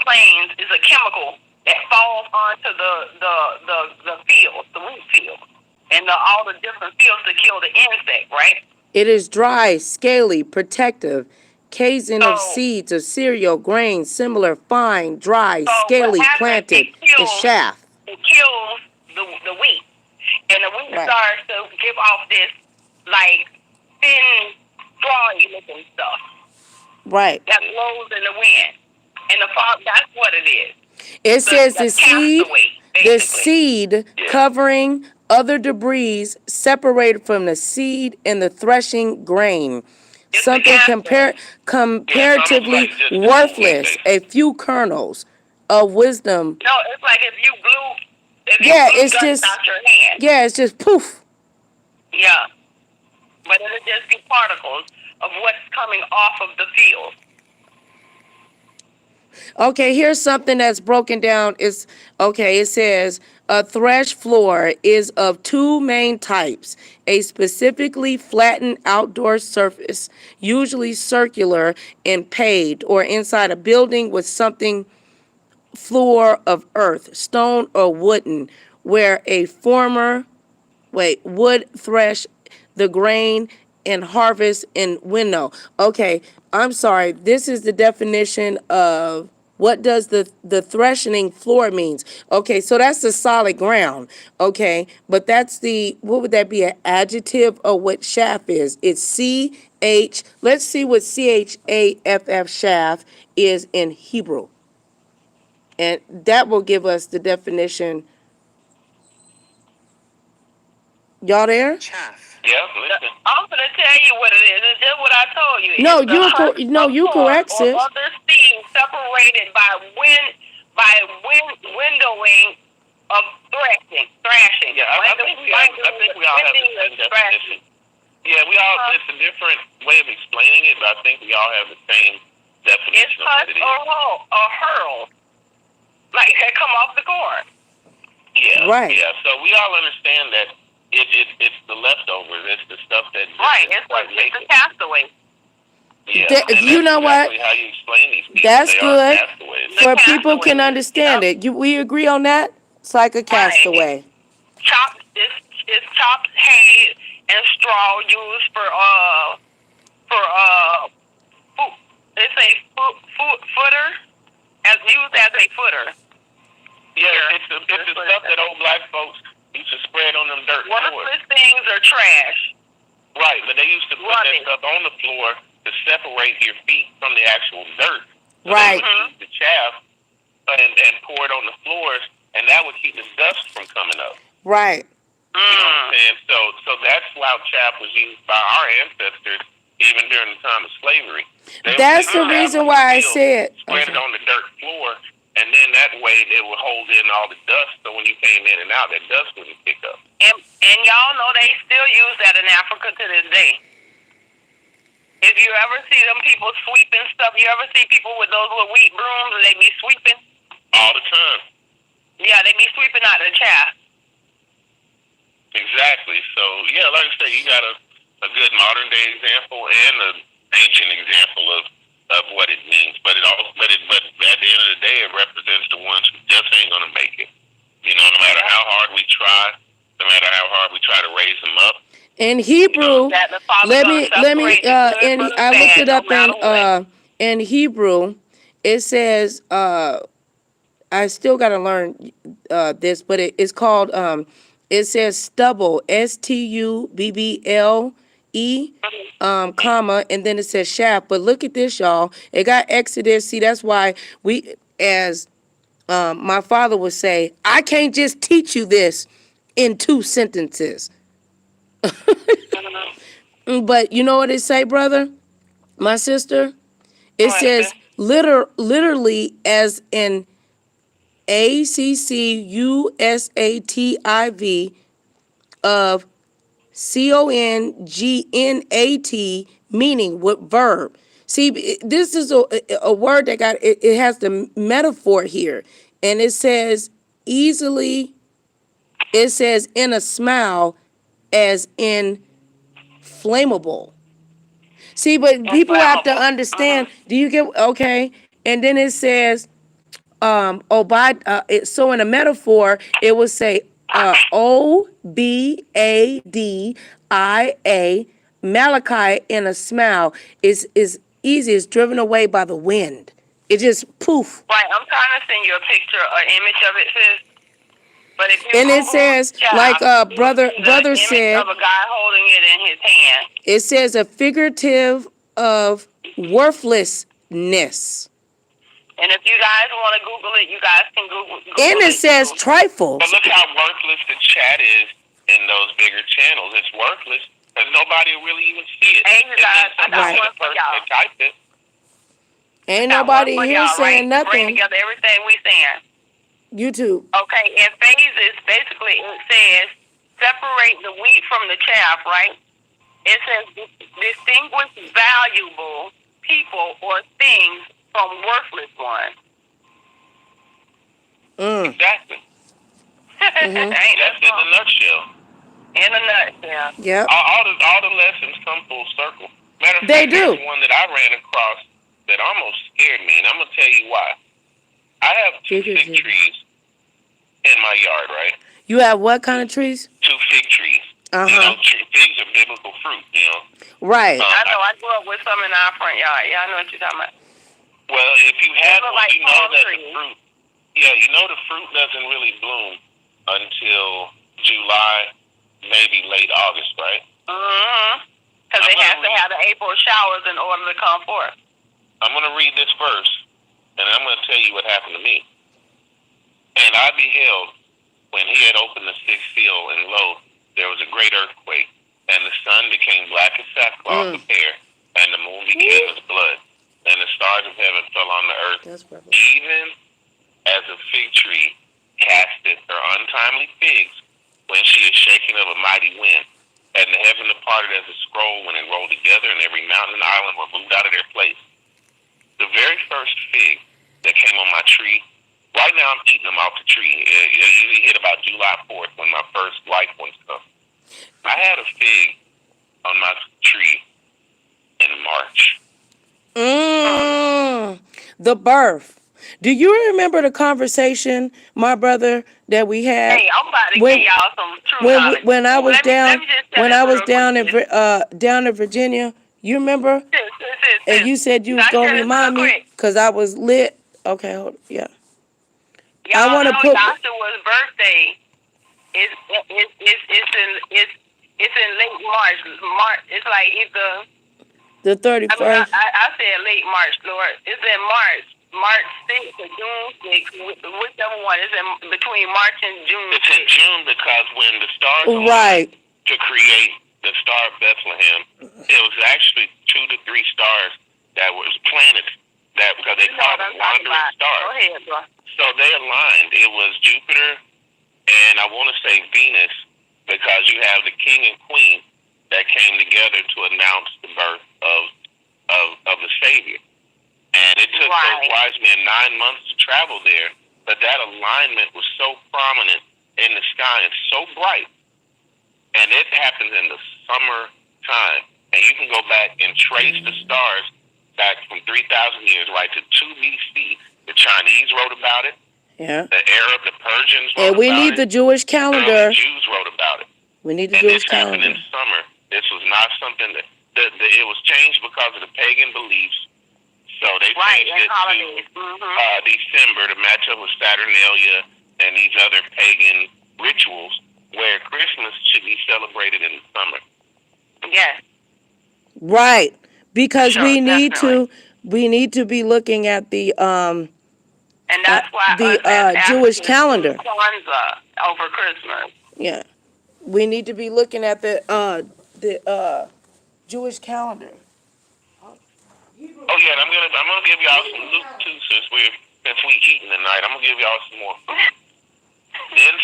planes. Is a chemical that falls onto the fields, the wheat fields, and all the different fields to kill the insect, right? It is dry, scaly, protective, casing of seeds of cereal, grains, similar, fine, dry, scaly, planted, the shaft. It kills the wheat, and the wheat starts to give off this like thin, strawy looking stuff. Right. That blows in the wind, and that's what it is. It says the seed covering other debris separated from the seed and the threshing grain. It's something comparatively worthless, a few kernels of wisdom. No, it's like if you blew it's just out your hand. Yeah, it's just poof. Yeah. But it'll just be particles of what's coming off of the field. Okay, here's something that's broken down. It says a thresh floor is of two main types: a specifically flattened outdoor surface, usually circular and paved, or inside a building with something floor of earth, stone, or wooden, where a wood thresh the grain and harvest in winnow. Okay, I'm sorry. This is the definition of what does the threshing floor means. Okay, so that's the solid ground. Okay, but that's what would that be, an adjective of what shaft is? It's C-H, let's see what C-H-A-F-F shaft is in Hebrew. And that will give us the definition. Y'all there? Chaff. Yeah, listen. I'm gonna tell you what it is. It's just what I told you. You correct, sis. Or other seeds separated by windowing of thrashing. Yeah, I think we all have the same definition. Yeah, it's a different way of explaining it, but I think we all have the same definition. It's husk or hurl, like that come off the corn. Yeah, right. Yeah, so we all understand that. It's the leftovers. It's the stuff that it's the castaway. Yeah, you know exactly how you explain these people. That's good. For castaways. People can understand it. We agree on that. It's like a castaway. It's chopped hay and straw used for they say footer, used as a footer. Yeah, it's the stuff that old black folks used to spread on them dirt floors. Worthless things are trash. Right, but they used to put that stuff on the floor to separate your feet from the actual dirt. So right. They would use the chaff and pour it on the floors, and that would keep the dust from coming up. Right. You know what I'm saying? So that's why chaff was used by our ancestors even during the time of slavery. That's the reason why I said spread it on the dirt floor. And then that way it would hold in all the dust, so when you came in and out, that dust wouldn't pick up. And y'all know they still use that in Africa to this day. If you ever see them people sweeping stuff, you ever see people with those little wheat brooms and they be sweeping? All the time. Yeah, they be sweeping out the chaff. Exactly. So, yeah, like I said, you got a good modern day example and an ancient example of what it means, but at the end of the day, it represents the ones who just ain't gonna make it. You know, no matter how hard we try, no matter how hard we try to raise them up. In Hebrew, I looked it up in Hebrew. It says, I I still got to learn this, but it's called, it says stubble, STUBBLE, comma, and then it says shaft. But look at this, y'all. It got Exodus. See, that's why we, as my father would say, I can't just teach you this in 2 sentences. But you know what it say, brother? My sister? It says literally as in ACCUSATIV of CONGNAT, meaning with verb. See, this is a word that got, it has the metaphor here. And it says easily, it says in a smile as in flammable. See, but people have to understand. Do you get, okay? And then it says, so in a metaphor, it would say OBADIA, Malachi in a smile is easy. It's driven away by the wind. It just poof. Right, I'm trying to send you a picture, an image of it, sis. But if you And it says, like brother said, of a guy holding it in his hand. It says a figurative of worthlessness. And if you guys want to Google it, you guys can Google and it says trifles. But look how worthless the chat is in those bigger channels. It's worthless because nobody really even see it. Hey, you guys, I got one for y'all. Ain't nobody here saying nothing. Bring together everything we saying. YouTube. Okay, in phases, basically it says separate the wheat from the chaff, right? It says distinguish valuable people or things from worthless ones. Exactly. That's in a nutshell. In a nutshell. Yep. All the lessons come full circle. Matter of they fact, do. There's one that I ran across that almost scared me, and I'm gonna tell you why. I have 2 fig trees in my yard, right? You have what kind of trees? 2 fig trees. You know, figs are biblical fruit, you know. Right. I know. I grew up with some in our front yard. Yeah, I know what you're talking about. Well, if you have one, like you know that trees. the fruit. Yeah, you know the fruit doesn't really bloom until July, maybe late August, right? Because it has to have the April showers in order to come forth. I'm going to read this verse, and I'm going to tell you what happened to me. And I beheld, when he had opened the 6th seal, and lo, there was a great earthquake, and the sun became black as sackcloth of hair, and the moon became as blood, and the stars of heaven fell on the earth, even as a fig tree casteth her untimely figs when she is shaken of a mighty wind. And the heaven departed as a scroll when it rolled together, and every mountain and island were moved out of their place. The very first fig that came on my tree, right now I'm eating them off the tree. It usually hit about July 4th when my first ripe ones come. I had a fig on my tree in March. The birth. Do you remember the conversation, my brother, that we had? Hey, I'm about to give y'all some true knowledge. When I was down in Virginia, you remember? And you said you was gonna remind me because I was lit. Okay, hold on. Yeah. Y'all know Joshua's birthday is in late March. It's like either the 31st. I said late March, Lord. It's in March 6th or June 6th, whichever one. It's in between March and June. It's in June because when the stars right to create the Star of Bethlehem, it was actually 2 to 3 stars that was planets that because they called them wandering stars. Go ahead, bro. So they aligned. It was Jupiter and I want to say Venus because you have the king and queen that came together to announce the birth of the Savior. And it took those wise men 9 months to travel there, but that alignment was so prominent in the sky and so bright. And it happens in the summer time. And you can go back and trace the stars back from 3,000 years, right to 2 BC. The Chinese wrote about it. Yeah. The Arab, the Persians wrote about it. And we need the Jewish calendar. The Jews wrote about it. We need the Jewish calendar. And this happened in summer. This was not something that it was changed because of the pagan beliefs So they changed it to December to match up with Saturnalia and these other pagan rituals, where Christmas should be celebrated in the summer. Yes. Right. Because Sure, we need definitely. to be looking at the And that's why the us as Jewish Africans calendar. do Kwanzaa over Christmas. Yeah. We need to be looking at the Jewish calendar. Oh yeah, and I'm gonna give y'all some Luke too, since we eating tonight. I'm gonna give y'all some more. Then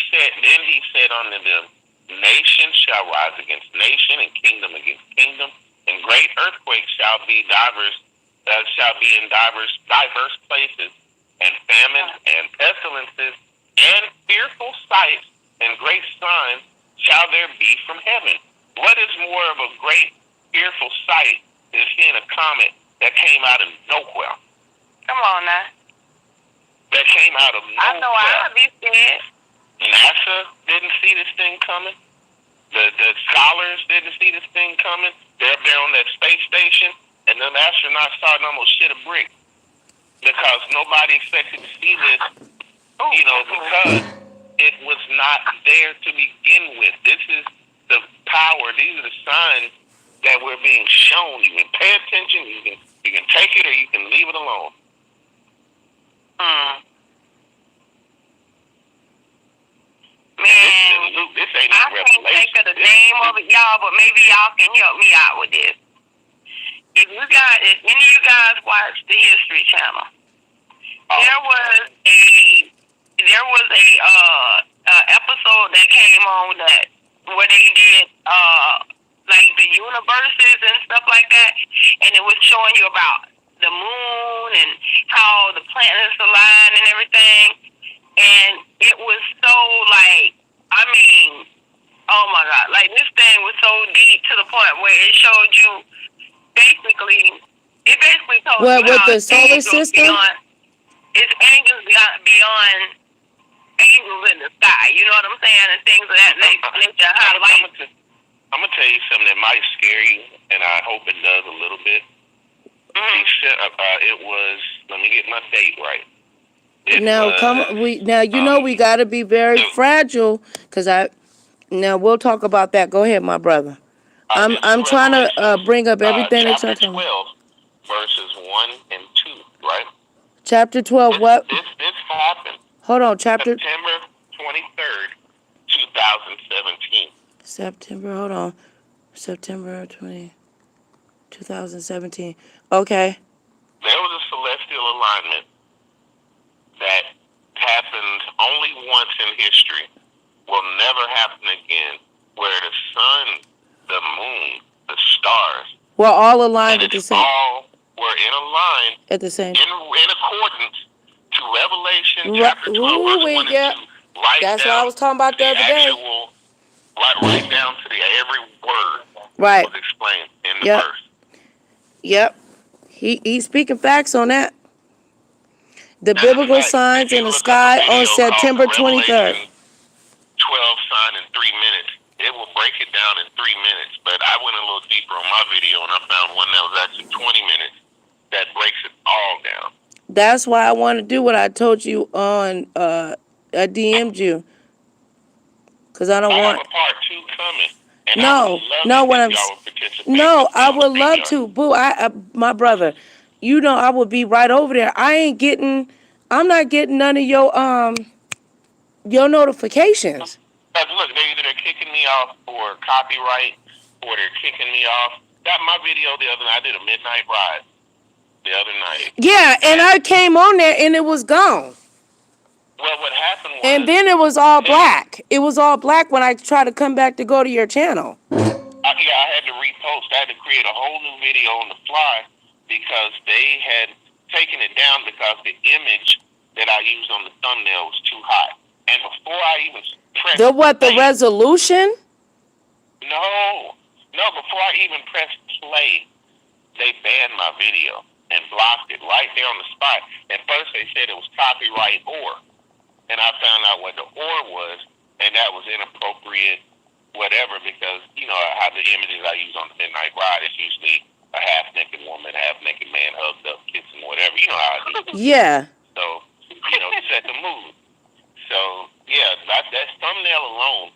he said unto them, nation shall rise against nation, and kingdom against kingdom, and great earthquakes shall be in diverse places, and famines and pestilences, and fearful sights and great signs shall there be from heaven. What is more of a great fearful sight than seeing a comet that came out of nowhere? Come on now. That came out of nowhere. I know I'll be scared. NASA didn't see this thing coming. The scholars didn't see this thing coming. They're on that space station, and them astronauts starting almost shit a brick because nobody expected to see this, because it was not there to begin with. This is the power. These are the signs that we're being shown. You can pay attention. You can take it or you can leave it alone. Man, this ain't I can't think of the name of it, y'all, but maybe y'all can help me out with this. If any of you guys watch the History Channel, there was a episode that came on where they did like the universes and stuff like that, and it was showing you about the moon and how the planets align and everything. And it was so oh my God, this thing was so deep to the point where it showed you it basically told you What, with how the solar system? It's angels beyond angels in the sky. You know what I'm saying? And things of that nature. I'm going to tell you something that might scare you, and I hope it does a little bit. It was, let me get my date right. We got to be very fragile, because now we'll talk about that. Go ahead, my brother. I'm trying to bring up everything that you're talking about. Chapter 12, verses 1 and 2, right? Chapter 12, what? This happened. Hold on, chapter. September 23rd, 2017. Hold on. September 2017. Okay. There was a celestial alignment that happened only once in history, will never happen again, where the sun, the moon, the stars, we're all aligned at the same. All were in a line at the same. In accordance to Revelation chapter 12, verse 1 and 2. Right. That's what I was talking about the other day. Right down to the every word. Right. Was explained in the verse. Yep. He's speaking facts on that. The biblical signs in the sky on September 23rd. 12 sign in 3 minutes. It will break it down in 3 minutes. But I went a little deeper on my video and I found one that was actually 20 minutes that breaks it all down. That's why I want to do what I told you on I DM'd you. Because I don't want. I have a part 2 coming. And I would love to. Boo, my brother, I would be right over there. I'm not getting none of your notifications. Look, they're kicking me off for copyright, or they're kicking me off. Got my video the other night. I did a midnight ride the other night. Yeah, and I came on there and it was gone. Well, what happened was... And then it was all black. It was all black when I tried to come back to go to your channel. I had to repost. I had to create a whole new video on the fly because they had taken it down because the image that I used on the thumbnail was too high. And before I even pressed the resolution? No, before I even pressed play, they banned my video and blocked it right there on the spot. At first they said it was copyright or. And I found out what the or was, and that was inappropriate, whatever, because, how the images I use on the Midnight Ride is usually a half-naked woman, half-naked man hugged up, kissing, whatever. You know how it is. Yeah. So, to set the mood. So, yeah, that thumbnail alone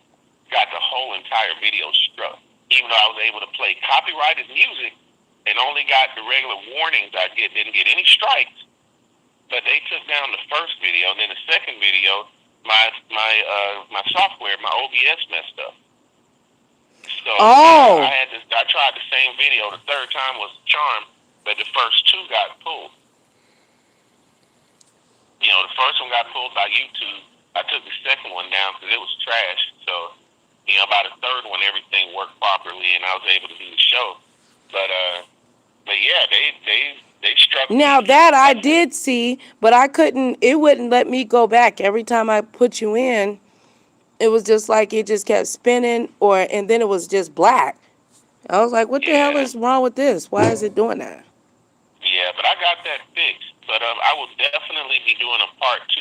got the whole entire video struck. Even though I was able to play copyrighted music and only got the regular warnings didn't get any strikes. But they took down the first video, and then the second video, my software, my OBS messed up. So I tried the same video. The third time was a charm, but the first two got pulled. The first one got pulled by YouTube. I took the second one down because it was trash. So, by the third one, everything worked properly, and I was able to do the show. But yeah, they struck me. Now that I did see, but I couldn't, it wouldn't let me go back. Every time I put you in, it was just like it just kept spinning, and then it was just black. I was like, what the hell is wrong with this? Why is it doing that? Yeah, but I got that fixed. But I will definitely be doing a part 2.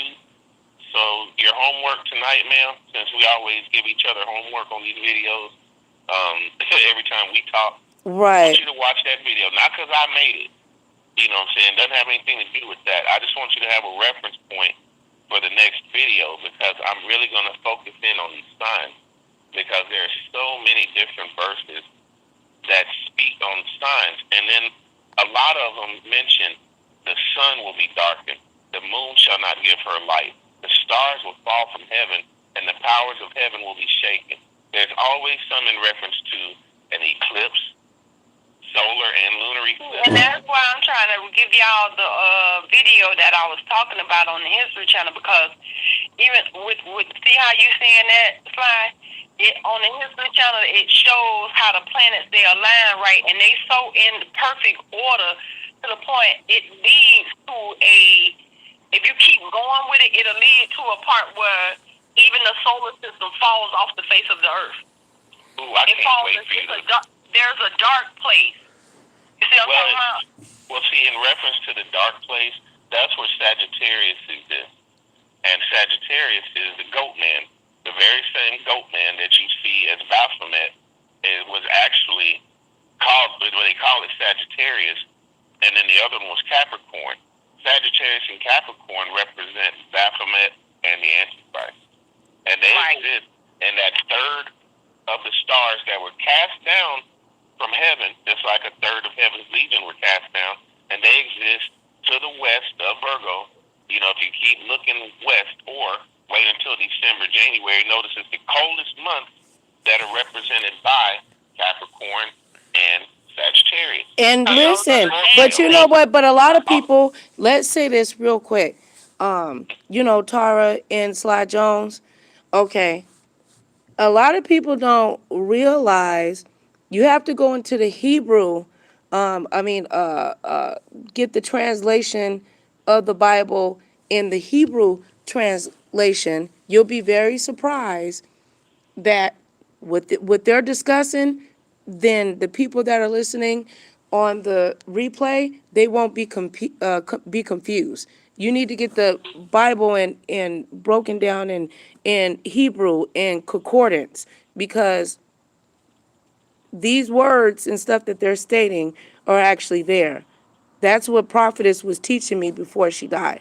So your homework tonight, ma'am, since we always give each other homework on these videos, every time we talk, right. I want you to watch that video. Not because I made it. You know what I'm saying? It doesn't have anything to do with that. I just want you to have a reference point for the next video because I'm really going to focus in on these signs because there are so many different verses that speak on signs. And then a lot of them mention the sun will be darkened, the moon shall not give her light, the stars will fall from heaven, and the powers of heaven will be shaken. There's always some in reference to an eclipse, solar and lunar eclipse. And that's why I'm trying to give y'all the video that I was talking about on the History Channel because even with see how you seeing that slide? On the History Channel, it shows how the planets, they align right, and they so in perfect order to the point it leads to if you keep going with it, it'll lead to a part where even the solar system falls off the face of the earth. Ooh, I can't wait for you to... There's a dark place. You see what I'm talking about? Well, see, in reference to the dark place, that's where Sagittarius exists. And Sagittarius is the goat man. The very same goat man that you see as Baphomet was actually called, what they call it, Sagittarius, and then the other one was Capricorn. Sagittarius and Capricorn represent Baphomet and the Antichrist. And they exist in that third of the stars that were cast down from heaven, just like a third of heaven's legion were cast down, and they exist to the west of Virgo. If you keep looking west or wait until December, January, notice it's the coldest months that are represented by Capricorn and Sagittarius. And listen, but you know what? But a lot of people, let's say this real quick. Tara Ins.I Jones. Okay. A lot of people don't realize you have to go into the Hebrew, get the translation of the Bible in the Hebrew translation. You'll be very surprised that what they're discussing, then the people that are listening on the replay, they won't be confused. You need to get the Bible in broken down in Hebrew and concordance because these words and stuff that they're stating are actually there. That's what Prophetess was teaching me before she died.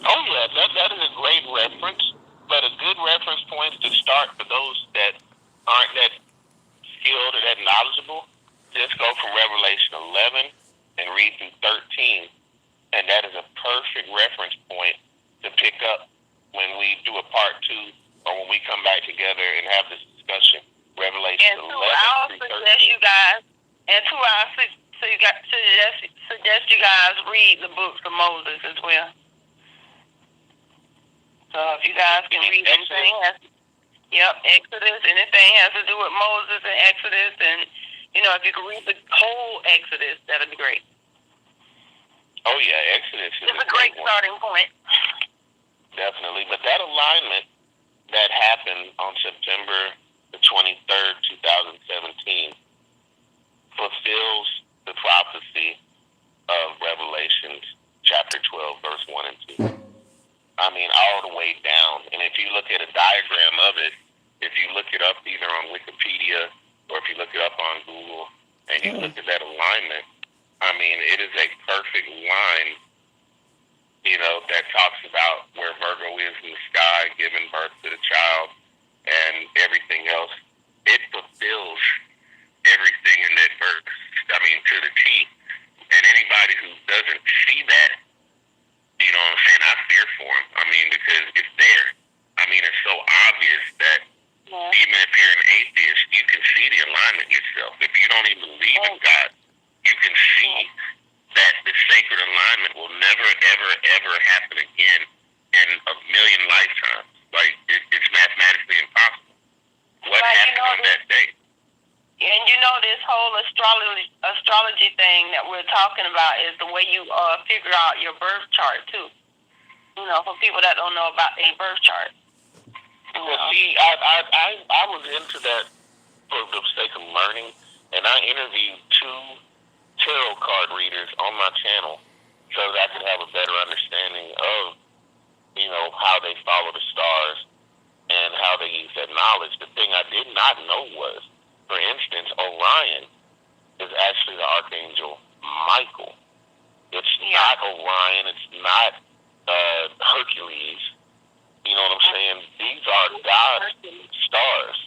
Oh yeah, that is a great reference, but a good reference point to start for those that aren't that skilled or that knowledgeable. Just go from Revelation 11 and read through 13, and that is a perfect reference point to pick up when we do a part 2 or when we come back together and have this discussion. Revelation 11 through 13. Suggest you guys read the books of Moses as well. So if you guys can read anything, Exodus, anything has to do with Moses and Exodus, and if you can read the whole Exodus, that'd be great. Oh yeah, Exodus is a great starting point. Definitely, but that alignment that happened on September the 23rd, 2017, fulfills the prophecy of Revelations chapter 12, verse 1 and 2. I mean, all the way down. And if you look at a diagram of it, if you look it up either on Wikipedia or if you look it up on Google, and you look at that alignment, I mean, it is a perfect line, you know, that talks about where Virgo is in the sky, giving birth to the child, and everything else. It fulfills everything in that verse, I mean, to the T. And anybody who doesn't see that, you know what I'm saying, I fear for them. I mean, because it's there. I mean, it's so obvious that even if you're an atheist, you can see the alignment yourself. If you don't even believe in God, you can see that the sacred alignment will never, ever, ever happen again in a million lifetimes. Like, it's mathematically impossible. What happened on that day? And you know, this whole astrology thing that we're talking about is the way you figure out your birth chart, too. You know, for people that don't know about a birth chart. Well, see, I was into that for the sake of learning, and I interviewed 2 tarot card readers on my channel so that I could have a better understanding of, you know, how they follow the stars and how they use that knowledge. The thing I did not know was, for instance, Orion is actually the Archangel Michael. It's not Orion. It's not Hercules. You know what I'm saying? These are God's stars.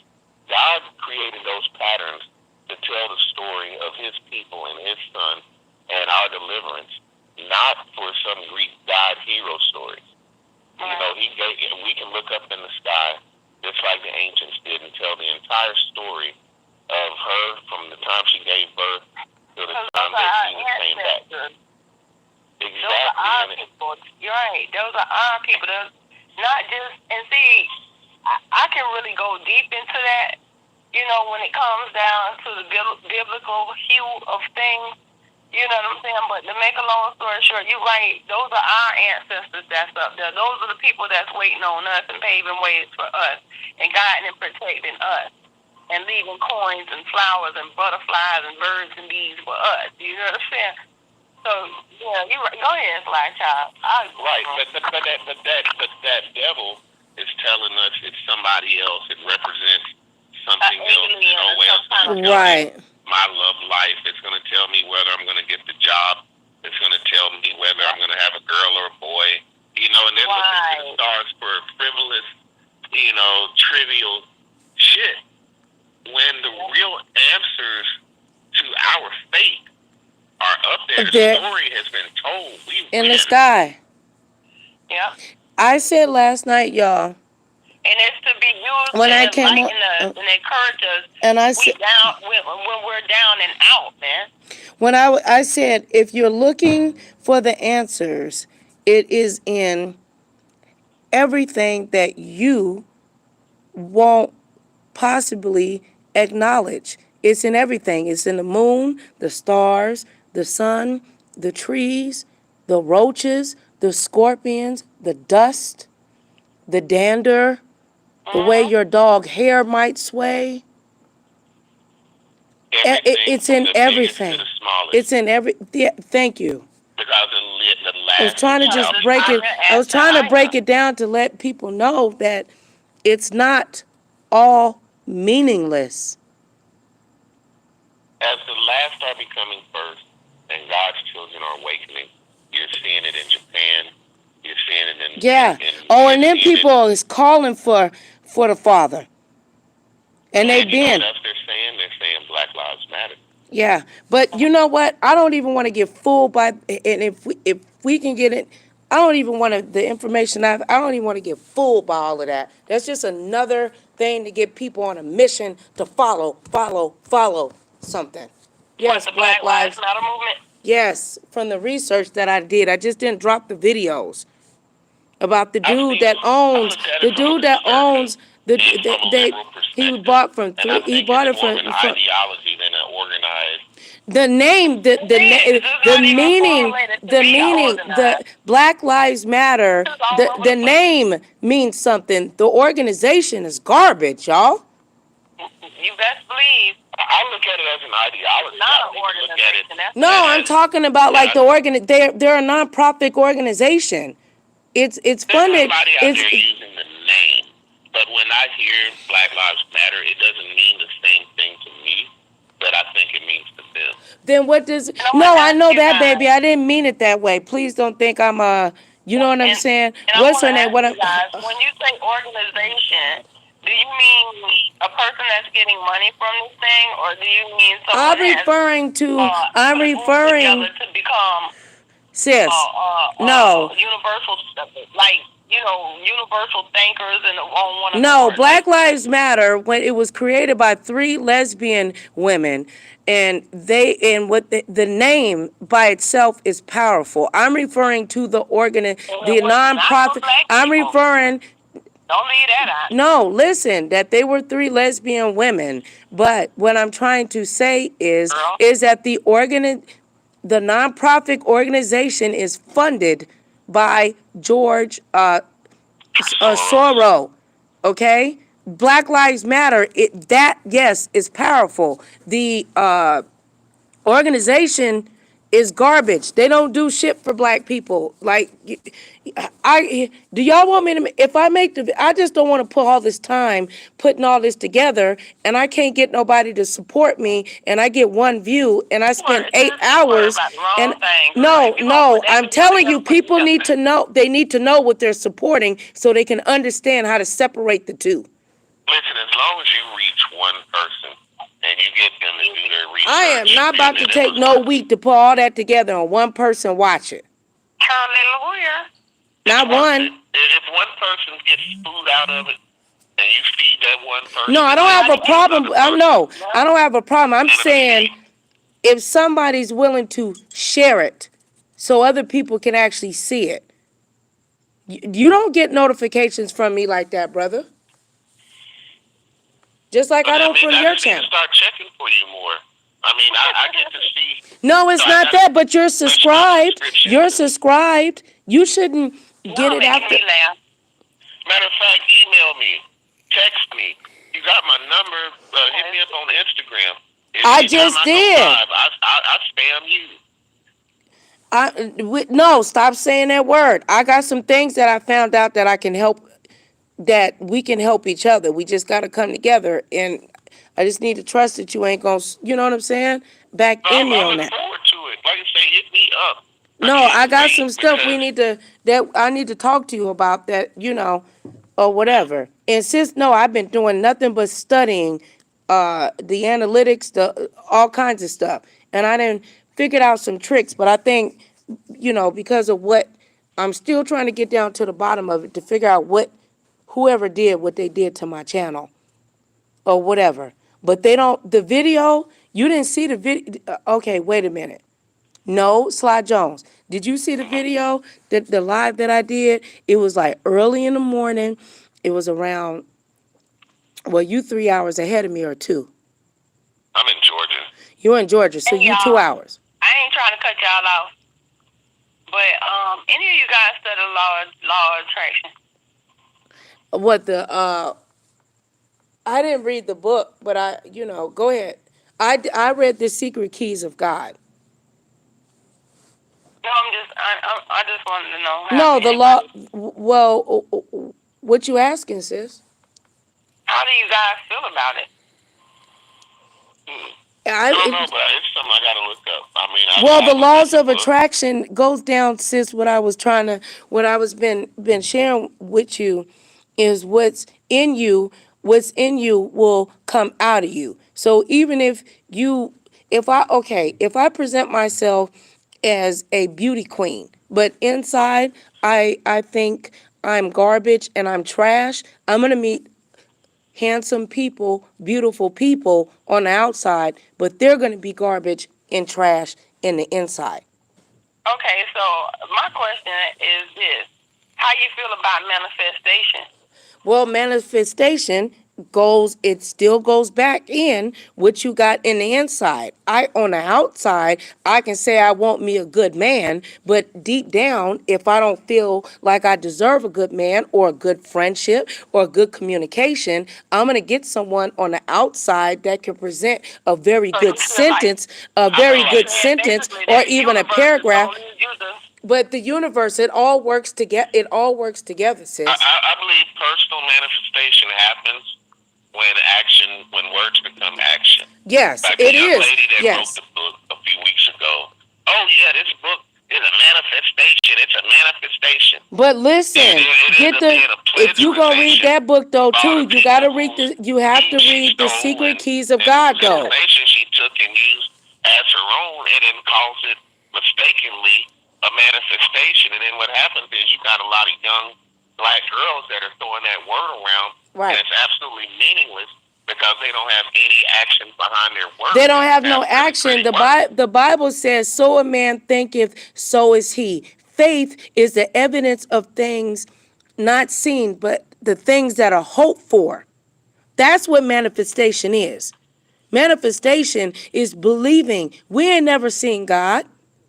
God created those patterns to tell the story of his people and his son and our deliverance, not for some Greek god hero stories. You know, we can look up in the sky just like the ancients did and tell the entire story of her from the time she gave birth to the time that she came back. Exactly. You're right. Those are our people. Those, not just, and see, I can really go deep into that, you know, when it comes down to the biblical hue of things, you know what I'm saying? But to make a long story short, you're right. Those are our ancestors that's up there. Those are the people that's waiting on us and paving ways for us and guiding and protecting us and leaving coins and flowers and butterflies and birds and bees for us. You know what I'm saying? So, yeah, you're right. Go ahead, Fly Child. Right, but that devil is telling us it's somebody else. It represents something else. Oh, well, it's going to tell me my love life. It's going to tell me whether I'm going to get the job. It's going to tell me whether I'm going to have a girl or a boy. You know, and they're looking to the stars for frivolous, you know, trivial shit. When the real answers to our fate are up there. The story has been told. In the sky. Yeah. I said last night, y'all. And it's to be used when to I came enlighten us and encourage us. And I said, when we're down and out, man. When I said, if you're looking for the answers, it is in everything that you won't possibly acknowledge. It's in everything. It's in the moon, the stars, the sun, the trees, the roaches, the scorpions, the dust, the dander, the way your dog hair might sway. It's in everything. It's in every. Yeah, thank you. I was trying to just break it. I was trying to break it down to let people know that it's not all meaningless. As the last are becoming first, and God's children are awakening, you're seeing it in Japan. You're seeing it in and then people is calling for the Father, and they've been. You know what else they're saying? They're saying Black Lives Matter. Yeah, but you know what? I don't even want to get fooled by, and if we can get it, I don't even want the information. I don't even want to get fooled by all of that. That's just another thing to get people on a mission to follow something. Yes, the Black Lives Matter movement. Yes, from the research that I did, I just didn't drop the videos about the dude that owns he bought from three. He bought it from ideology than an organized. The name, the meaning, the Black Lives Matter. The name means something. The organization is garbage, y'all. You best believe. I look at it as an ideology. Not an organization. No, I'm talking about like the they're a nonprofit organization. It's funded. Somebody out there using the name, but when I hear Black Lives Matter, it doesn't mean the same thing to me that I think it means to them. Then what does? You know what, No, I ask know you that, guys. baby. I didn't mean it that way. Please don't think I'm you know what I'm saying? And I What's want her to name? ask What? you guys, when you say organization, do you mean a person that's getting money from this thing, or do you mean someone I'm referring to. I'm put a group referring, together to become sis. No, universal, like, universal thinkers and on one no. accord? Black Lives Matter, when it was created by 3 lesbian women, and what the name by itself is powerful. I'm referring to the the Not for nonprofit. black I'm people. referring. Don't leave that out. No, listen, that they were 3 lesbian women. But what I'm trying to say Girl. is that the nonprofit organization is funded by George Soros. Okay, Black Lives Matter. Yes, is powerful. The organization is garbage. They don't do shit for black people. Like, do y'all want me to? If I make I just don't want to put all this time putting all this together, and I can't get nobody to support me, and I get 1 view, and I spend 8 hours. And no, I'm telling you, people need to know. They need to know what they're supporting, so they can understand how to separate the two. Listen, as long as you reach one person and you get them to do their research. I am not about to take no week to put all that together and one person watch it. Hallelujah. Not one. If one person gets food out of it and you feed that one person. No, I don't have a problem. I don't have a problem. I'm saying if somebody's willing to share it so other people can actually see it. You don't get notifications from me like that, brother. Just like I don't from your channel. Start checking for you more. I mean, I get to see. No, it's not that, but you're subscribed. You're subscribed. You shouldn't get it after. Matter of fact, email me, text me. You got my number. Hit me up on Instagram. I just did. I spam you. No, stop saying that word. I got some things that I found out that I can help. That we can help each other. We just got to come together, and I just need to trust that you ain't gonna, you know what I'm saying? Back in me on that. I look forward to it. Like you say, hit me up. No, I got some stuff that I need to talk to you about that, or whatever. And since I've been doing nothing but studying the analytics, all kinds of stuff, and I done figured out some tricks. But I think, because of what I'm still trying to get down to the bottom of it to figure out whoever did what they did to my channel or whatever. But the video, you didn't see the video. Okay, wait a minute. No, Sly Jones. Did you see the video, the live that I did? It was like early in the morning. It was around, you 3 hours ahead of me or 2. I'm in Georgia. You're in Georgia, so you 2 hours. I ain't trying to cut y'all off. But any of you guys study law of attraction? I didn't read the book, but go ahead. I read The Secret Keys of God. No, I just wanted to know. No, the law. Well, what you asking, sis? How do you guys feel about it? I don't know, but it's something I gotta look up. I mean, the laws of attraction goes down, sis. What I was been sharing with you is what's in you will come out of you. So even if I present myself as a beauty queen, but inside I think I'm garbage and I'm trash, I'm gonna meet handsome people, beautiful people on the outside, but they're gonna be garbage and trash in the inside. Okay, so my question is this: how you feel about manifestation? Well, manifestation still goes back in what you got in the inside. On the outside, I can say I want me a good man, but deep down, if I don't feel like I deserve a good man or a good friendship or a good communication, I'm going to get someone on the outside that can present a very good sentence, or even a paragraph. But the universe, it all works together. It all works together, sis. I believe personal manifestation happens when words become action. Yes, Like it the young is. lady that Yes. wrote the book a few weeks ago. Oh yeah, this book is a manifestation. It's a manifestation. But listen, if you gonna read that book though too, you gotta read you have to read the Secret Keys of God though. Information she took and used as her own, and then calls it mistakenly a manifestation. And then what happens is you got a lot of young black girls that are throwing that word around, right? And it's absolutely meaningless because they don't have any action behind their words. They don't have no action. The Bible says, "So a man thinketh, so is he." Faith is the evidence of things not seen, but the things that are hoped for. That's what manifestation is. Manifestation is believing. We ain't never seen God.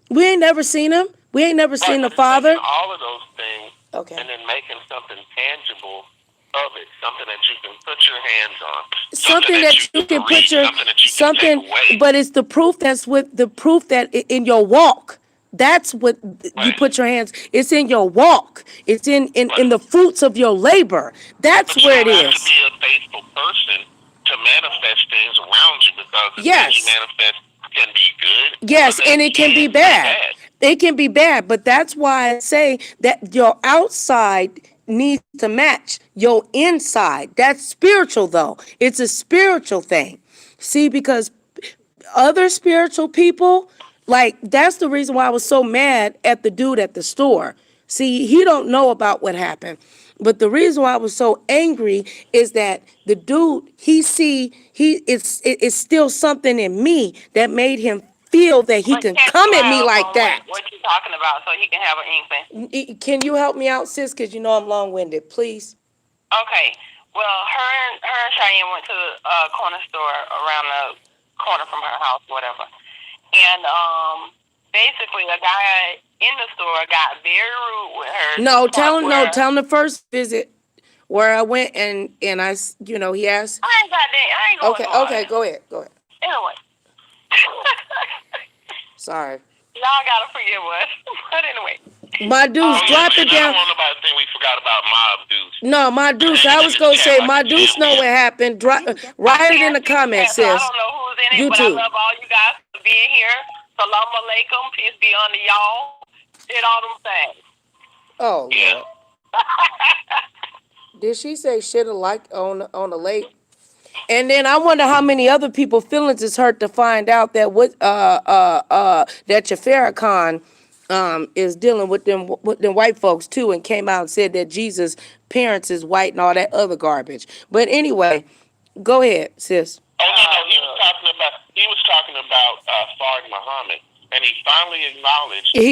We ain't never seen him. We ain't never seen the Father. All of those things, okay, and then making something tangible of it, something that you can put your hands on, something that you can put your but it's the proof that's with the proof that in your walk. That's what you put your hands. It's in your walk. It's in the fruits of your labor. That's where it is. You have to be a faithful person to manifest things around you, because the things you manifest can be good. Yes, and it can be bad. It can be bad, but that's why I say that your outside needs to match your inside. That's spiritual though. It's a spiritual thing. See, because other spiritual people, like, that's the reason why I was so mad at the dude at the store. See, he don't know about what happened. But the reason why I was so angry is that the dude, it's still something in me that made him feel that he can come at me like that. What you talking about, so he can have an inkling? Can you help me out, sis? Because you know I'm long-winded, please. Okay. Well, her and Cheyenne went to a corner store around the corner from her house, whatever. And basically, a guy in the store got very rude with her. Tell him the first visit where I went and I, he asked. I ain't going Okay, go ahead. Anyway. Sorry. Y'all gotta forgive us. But anyway. My Deuce, drop it down. I don't want nobody to think we forgot about my Deuce. No, my Deuce, I was going to say, my Deuce know what happened. Write it in the comments, sis. I don't know who's in it, but I love all you guys for being here. Salam alaikum, peace be unto y'all. Did all them things. Oh, yeah. Lord. Did she say shit alike on the lake? And then I wonder how many other people feelings is hurt to find out that that your Farrakhan is dealing with them white folks too, and came out and said that Jesus' parents is white and all that other garbage. But anyway, go ahead, sis. Oh no, he was talking about Fard Muhammad, and he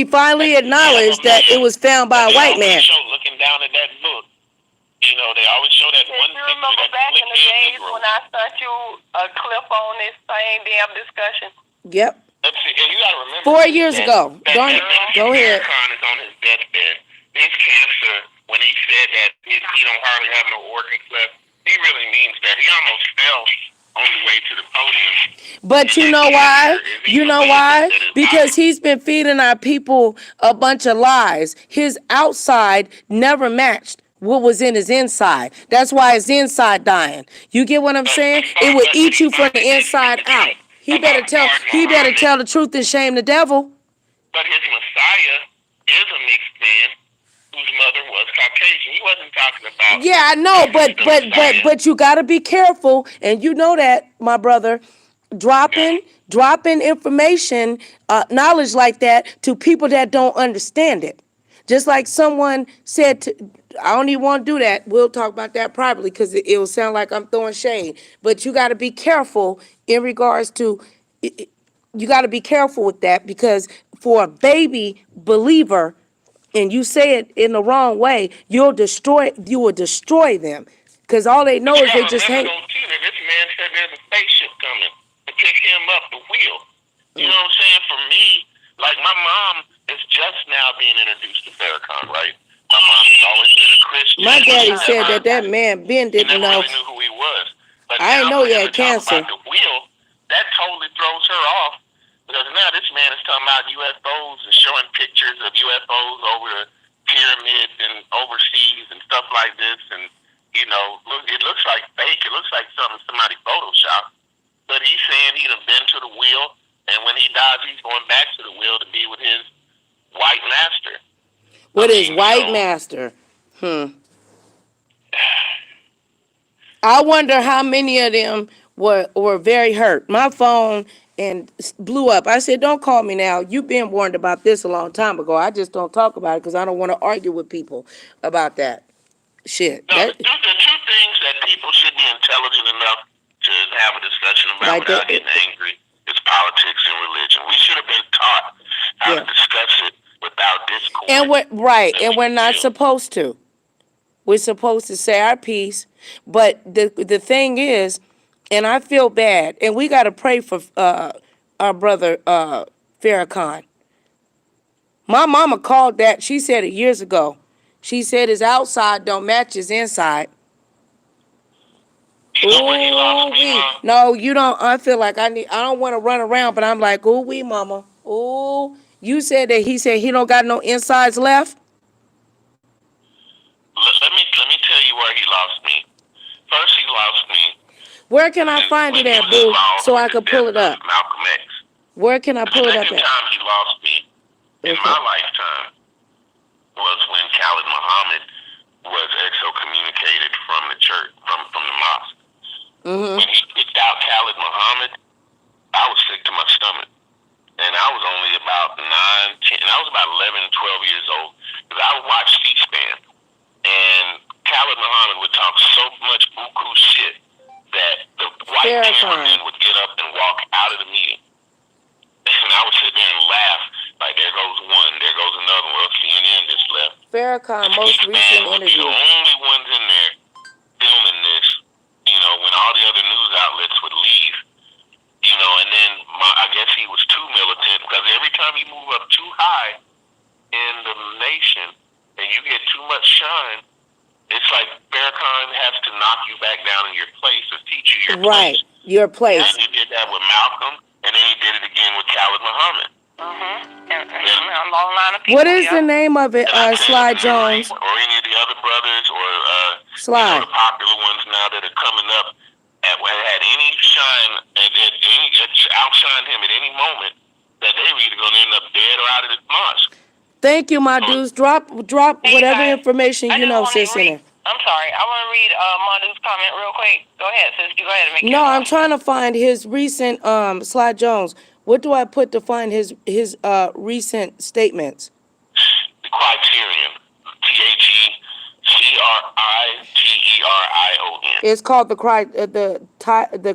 finally acknowledged that it was found by a white man. Looking down at that book. They always show that one picture. You remember back in the days when I sent you a clip on this same damn discussion? Yep. Let's see, and you gotta remember 4 years ago. Go ahead. Farrakhan is on his deathbed. His cancer, when he said that he don't hardly have no organs left, he really means that. He almost fell on the way to the podium. But you know why? Because he's been feeding our people a bunch of lies. His outside never matched what was in his inside. That's why his inside dying. You get what I'm saying? It will eat you from the inside out. He better tell the truth and shame the devil. But his Messiah is a mixed man whose mother was Caucasian. He wasn't talking about. Yeah, I know, but you got to be careful, and you know that, my brother. Dropping information, knowledge like that to people that don't understand it. Just like someone said, I don't even want to do that. We'll talk about that privately because it will sound like I'm throwing shade. But you got to be careful in regards to, you got to be careful with that, because for a baby believer, and you say it in the wrong way, you will destroy them. Because all they know is they just hang. This man said there's a spaceship coming to pick him up the wheel. You know what I'm saying? For me, like my mom is just now being introduced to Farrakhan, right? My mom's always been a Christian. My daddy said that man Ben didn't know. Really knew who he was. But I didn't know he had cancer. About the wheel, that totally throws her off, because now this man is talking about UFOs and showing pictures of UFOs over the pyramids and overseas and stuff like this, and it looks like fake. It looks like somebody photoshopped. but he's saying he'd have been to the wheel, and when he dies, he's going back to the wheel to be with his white master. With his white master. I wonder how many of them were very hurt. My phone and blew up. I said, don't call me now. You've been warned about this a long time ago. I just don't talk about it because I don't want to argue with people about that shit. No, the two things that people should be intelligent enough to have a discussion about without getting angry is politics and religion. We should have been taught how to discuss it without discord. And we're not supposed to. We're supposed to say our piece. But the thing is, and I feel bad, and we got to pray for our brother Farrakhan. My mama called that. She said it years ago. She said his outside don't match his inside. No, you don't. I feel like I don't want to run around, but I'm like, ooh wee, mama. Ooh, you said that he said he don't got no insides left. Let me tell you where he lost me. First, he lost me. Where can I find it at, boo, so I can pull it up? Malcolm X. Where can I pull it up at? The second time he lost me in my lifetime was when Khalid Muhammad was excommunicated from the church, from the mosque. When he kicked out Khalid Muhammad, I was sick to my stomach. And I was only about 9, 10, and I was about 11, 12 years old. Because I would watch C-SPAN. And Khalid Muhammad would talk so much buku shit that the white cameramen would get up and walk out of the meeting. And I would sit there and laugh, like, there goes one, there goes another one. Well, CNN just left. Farrakhan, most recent interview. The only ones in there filming this, you know, when all the other news outlets would leave, you know, and then I guess he was too militant, because every time you move up too high in the nation and you get too much shine, it's like Farrakhan has to knock you back down in your place to teach you your place. Right, your place. And he did that with Malcolm, and then he did it again with Khalid Muhammad. What is the name of it, Sly Jones? Or any of the other brothers, or Sly. You know, the popular ones now that are coming up, had any shine, outshine him at any moment, that they were either going to end up dead or out of the mosque. Thank you, my dudes. Drop whatever information you know, sis, in there. I'm sorry. I want to read Madu's comment real quick. Go ahead, sis. You go ahead and make No, I'm trying to find his recent Sly Jones. What do I put to find his recent statements? The criterion. TheCriterion. It's called the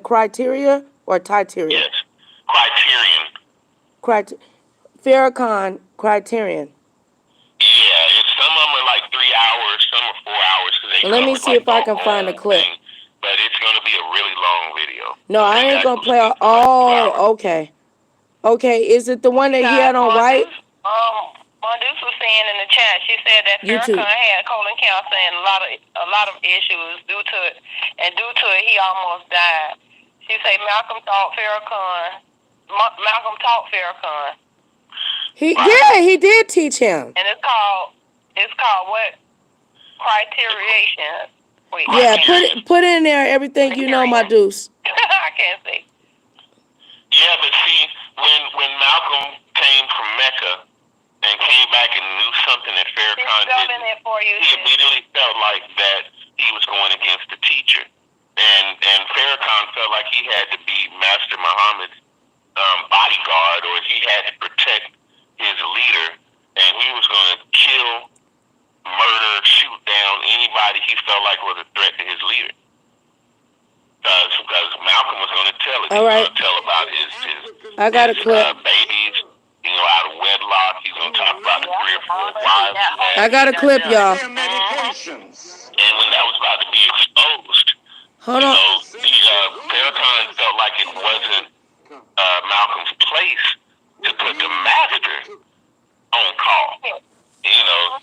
criteria or criteria? Yes. Criterion. Farrakhan criterion. Yeah, some of them are like 3 hours, some are 4 hours. Let me see if I can find a clip. But it's going to be a really long video. No, I ain't going to play all. Oh, okay. Okay, is it the one that he had on white? Mardus was saying in the chat, she said that Farrakhan had colon cancer and a lot of issues due to it, and due to it, he almost died. She said Malcolm taught Farrakhan. He did teach him. And it's called what? Criteriation. Wait, yeah, put in there everything you know, my deuce. I can't see. Yeah, but see, when Malcolm came from Mecca and came back and knew something that Farrakhan didn't, he immediately felt like that he was going against the teacher. And Farrakhan felt like he had to be Master Muhammad's bodyguard, or he had to protect his leader, and he was going to kill, murder, shoot down anybody he felt like was a threat to his leader. Because Malcolm was going to tell it. All right. He was going to tell about his I got a clip. Babies, you know, out of wedlock. He's going to talk about the 3 or 4 wives. I got a clip, y'all. And when that was about to be exposed, hold on. Farrakhan felt like it wasn't Malcolm's place to put the master on call. You know,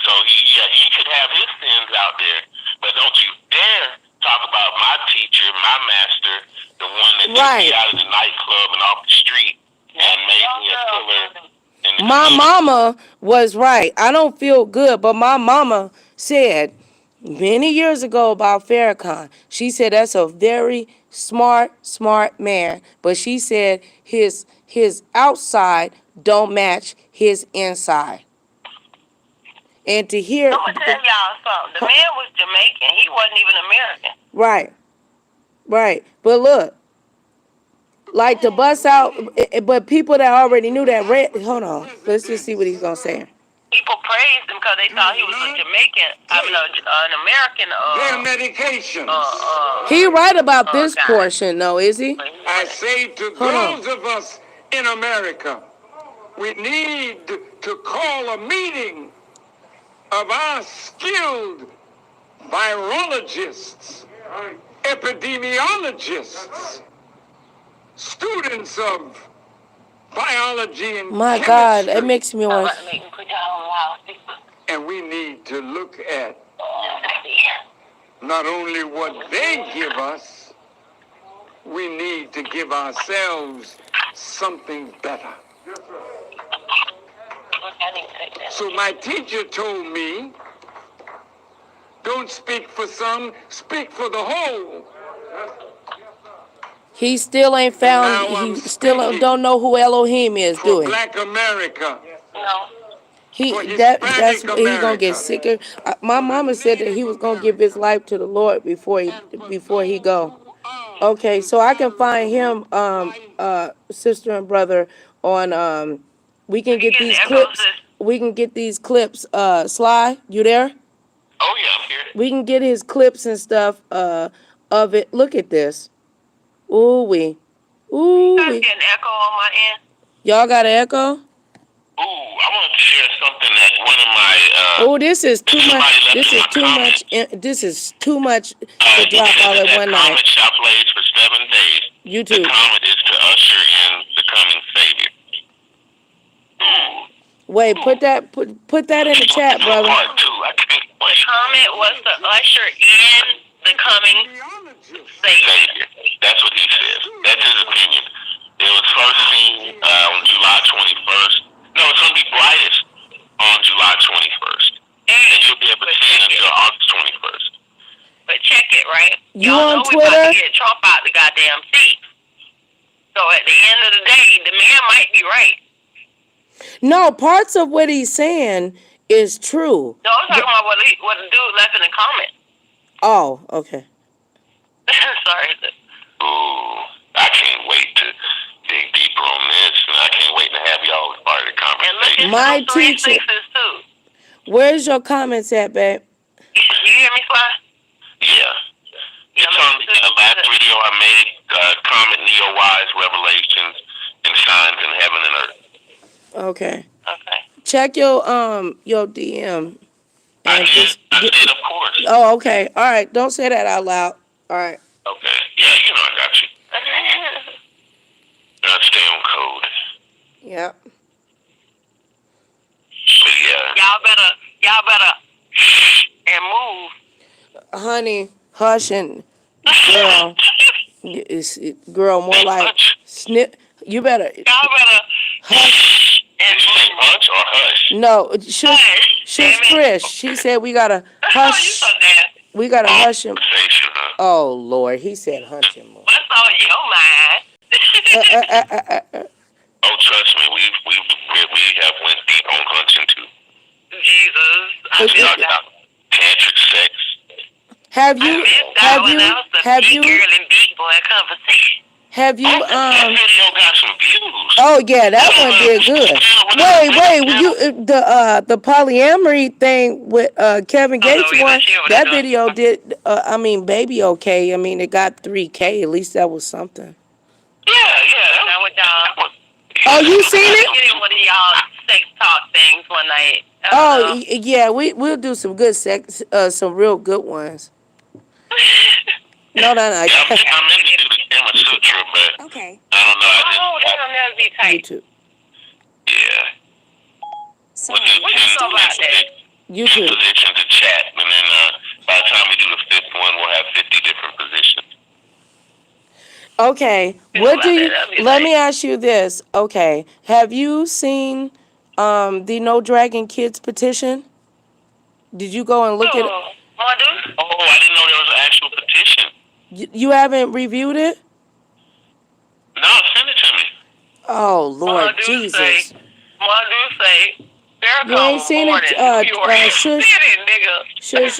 so he could have his sins out there, but don't you dare talk about my teacher, my master, the one that took me out of the nightclub and off the street and made me a pillar. My mama was right. I don't feel good, but my mama said many years ago about Farrakhan. She said that's a very smart man, but she said his outside don't match his inside. And to hear, I'm gonna tell y'all something. The man was Jamaican. He wasn't even American. right. But look, like to bust out, but people that already knew that hold on, let's just see what he's gonna say. People praised him because they thought he was a Jamaican. I mean, an American. Their medications. He right about this portion, though, is he? I say to those of us in America, we need to call a meeting of our skilled virologists, epidemiologists, students of biology and My chemistry. God, it makes me want. And we need to look at not only what they give us, we need to give ourselves something better. So my teacher told me, don't speak for some, speak for the whole. He still ain't found, he still don't know who Elohim is, do he? Black America. No. That's he's gonna get sicker. My mama said that he was gonna give his life to the Lord before he go. Okay, so I can find him, sister and brother, on we can get these clips. We can get these clips. Sly, you there? Oh yeah, I'm here. We can get his clips and stuff of it. Look at this. Ooh wee. Ooh I'm wee. getting echo on my end. Y'all got an echo? Ooh, I want to share something that one of my Oh, this is too much. This is too much. This is too much to drop all at one night. Comment shop plays for 7 days. YouTube. The comment is to usher in the coming Savior. Ooh. Wait, put that in the chat, brother. Part 2. I can't wait. Comment was to usher in the coming Savior. That's what he says. That's his opinion. It was first seen on July 21st. No, it's going to be brightest on July 21st. And you'll be able to see it until August 21st. But check it, right? You Y'all on know we about Twitter? to get Trump out the goddamn seat. So at the end of the day, the man might be right. No, parts of what he's saying is true. No, I'm talking about what the dude left in the comment. Oh, okay. Sorry. Ooh, I can't wait to dig deeper on this, and I can't wait to have y'all as part of the conversation. My teacher. Too. Where's your comments at, babe? You hear me, Sly? Yeah. It's on the last video I made, comment Neo-wise revelations and signs in heaven and earth. Okay. Okay. Check your DM. I did, of course. Oh, okay. All right. Don't say that out loud. All right. Okay. Yeah, you know I got you. Stay on code. Yep. But yeah. Y'all better and move. Honey, hush and girl, more like snip. You better. Y'all better hush. Did you say punch or hush? No, shush, Chris. She said we gotta hush. We gotta hush him. Oh Lord, he said hush him more. What's on your mind? Oh, trust me, we have went deep on hunching too. Jesus, I feel that. Tantric sex. Have you? That video got some views. Oh yeah, that one did good. Wait, the polyamory thing with Kevin Gates one. That video did. Baby, okay. I mean, it got 3K. At least that was something. Yeah. Oh, you seen it? Getting one of y'all sex talk things one night. Oh yeah, we'll do some good sex, some real good ones. No. Yeah, I'm into the Kama Sutra, but okay. I don't know. That'll never be tight. YouTube. Yeah. So what you know about that? YouTube. Position to chat, and then by the time we do the 5th one, we'll have 50 different positions. Okay. What do you? Let me ask you this. Okay. Have you seen the No Dragon Kids petition? Did you go and look at it? Dude? Oh, I didn't know there was an actual petition. You haven't reviewed it? No, send it to me. Oh, Lord Jesus. Dude say, You ain't Farrakhan was seen born it, in New York Shush, City, nigga. Shush,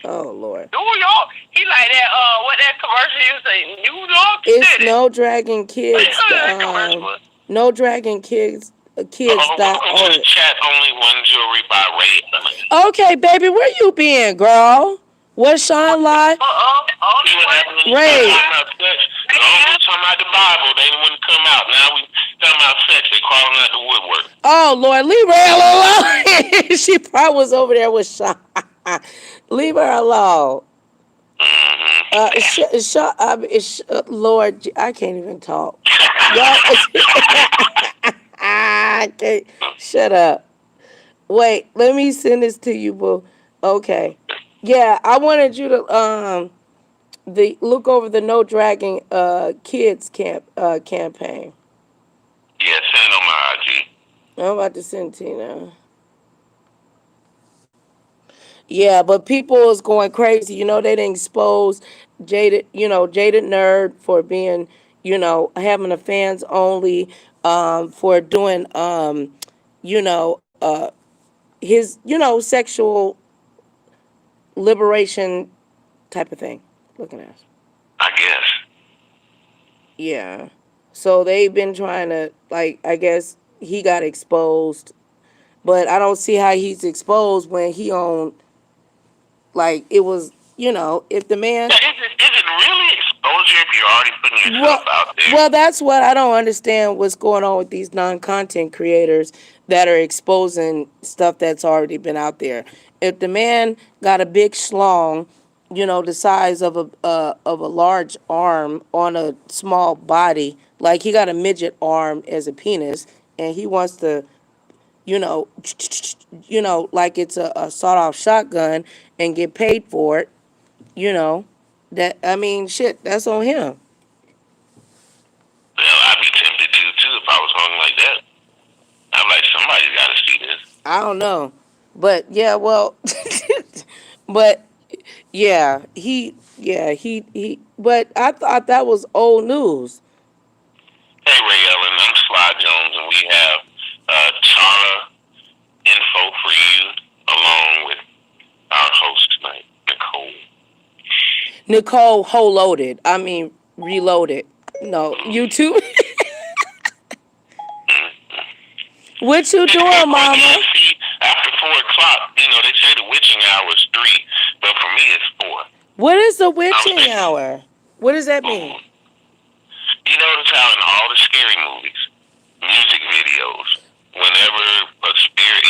oh, Lord. New York. He like that, what that commercial you say, New York It's City. No Dragon Kids, That commercial was. No Dragon Kids, Welcome to the kids.org. chat. Only one jewelry by Ray. Okay, baby, where you been, girl? What Sean live? Ray. As long as we talking about the Bible, they wouldn't come out. Now we talking about sex. They crawling out the woodwork. Oh, Lord, leave her alone. She probably was over there with Sean. Leave her alone. Lord, I can't even talk. I can't. Shut up. Wait, let me send this to you, boo. Okay. Yeah, I wanted you to look over the No Dragging Kids campaign. Yeah, send it on my IG. I'm about to send Tina. Yeah, but people is going crazy. You know, they didn't expose Jaded Nerd for being, having a fans only, for doing, you know, his, sexual liberation type of thing. Looking at us. I guess. Yeah. So they've been trying to, I guess he got exposed, but I don't see how he's exposed when he on, it was, if the man. Is it really exposure if you're already putting yourself out there? Well, that's what I don't understand what's going on with these non-content creators that are exposing stuff that's already been out there. If the man got a big schlong, the size of a large arm on a small body, like he got a midget arm as a penis, and he wants to, like it's a sawed-off shotgun and get paid for it, shit, that's on him. Well, I'd be tempted to too if I was hung like that. I'm like, somebody's got to see this. I don't know, but yeah, well, but yeah, he, but I thought that was old news. Hey, Ray Ellen, I'm Sly Jones, and we have TaraInfor for you, along with our host tonight, Nicole Reloaded. No, YouTube. What you doing, mama? See, after 4 o'clock, they say the witching hour is 3, but for me it's 4. What is the witching hour? What does that mean? You notice how in all the scary movies, music videos, whenever a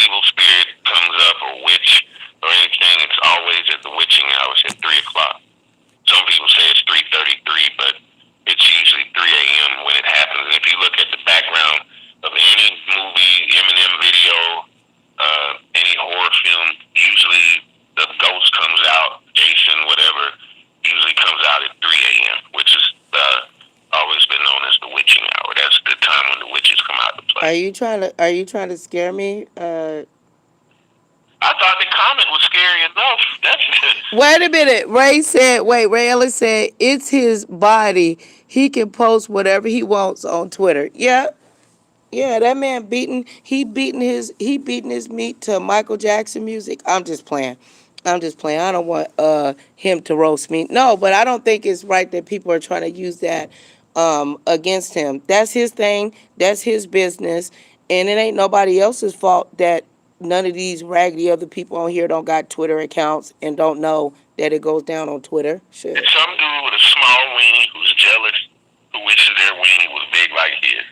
evil spirit comes up, or witch, or anything, it's always at the witching hours at 3 o'clock. Some people say it's 3:33, but it's usually 3 a.m. when it happens. And if you look at the background of any movie, Eminem video, any horror film, usually the ghost comes out, Jason, whatever, usually comes out at 3 a.m., which is always been known as the witching hour. That's the time when the witches come out to play. Are you trying to scare me? I thought the comment was scary enough. That's it. Wait a minute. Ray Ellis said it's his body. He can post whatever he wants on Twitter. Yeah. Yeah, that man beating his meat to Michael Jackson music. I'm just playing. I don't want him to roast me. No, but I don't think it's right that people are trying to use that against him. That's his thing. That's his business. And it ain't nobody else's fault that none of these raggedy other people on here don't got Twitter accounts and don't know that it goes down on Twitter. Shit. It's some dude with a small weenie who's jealous, who wishes their weenie was big like his.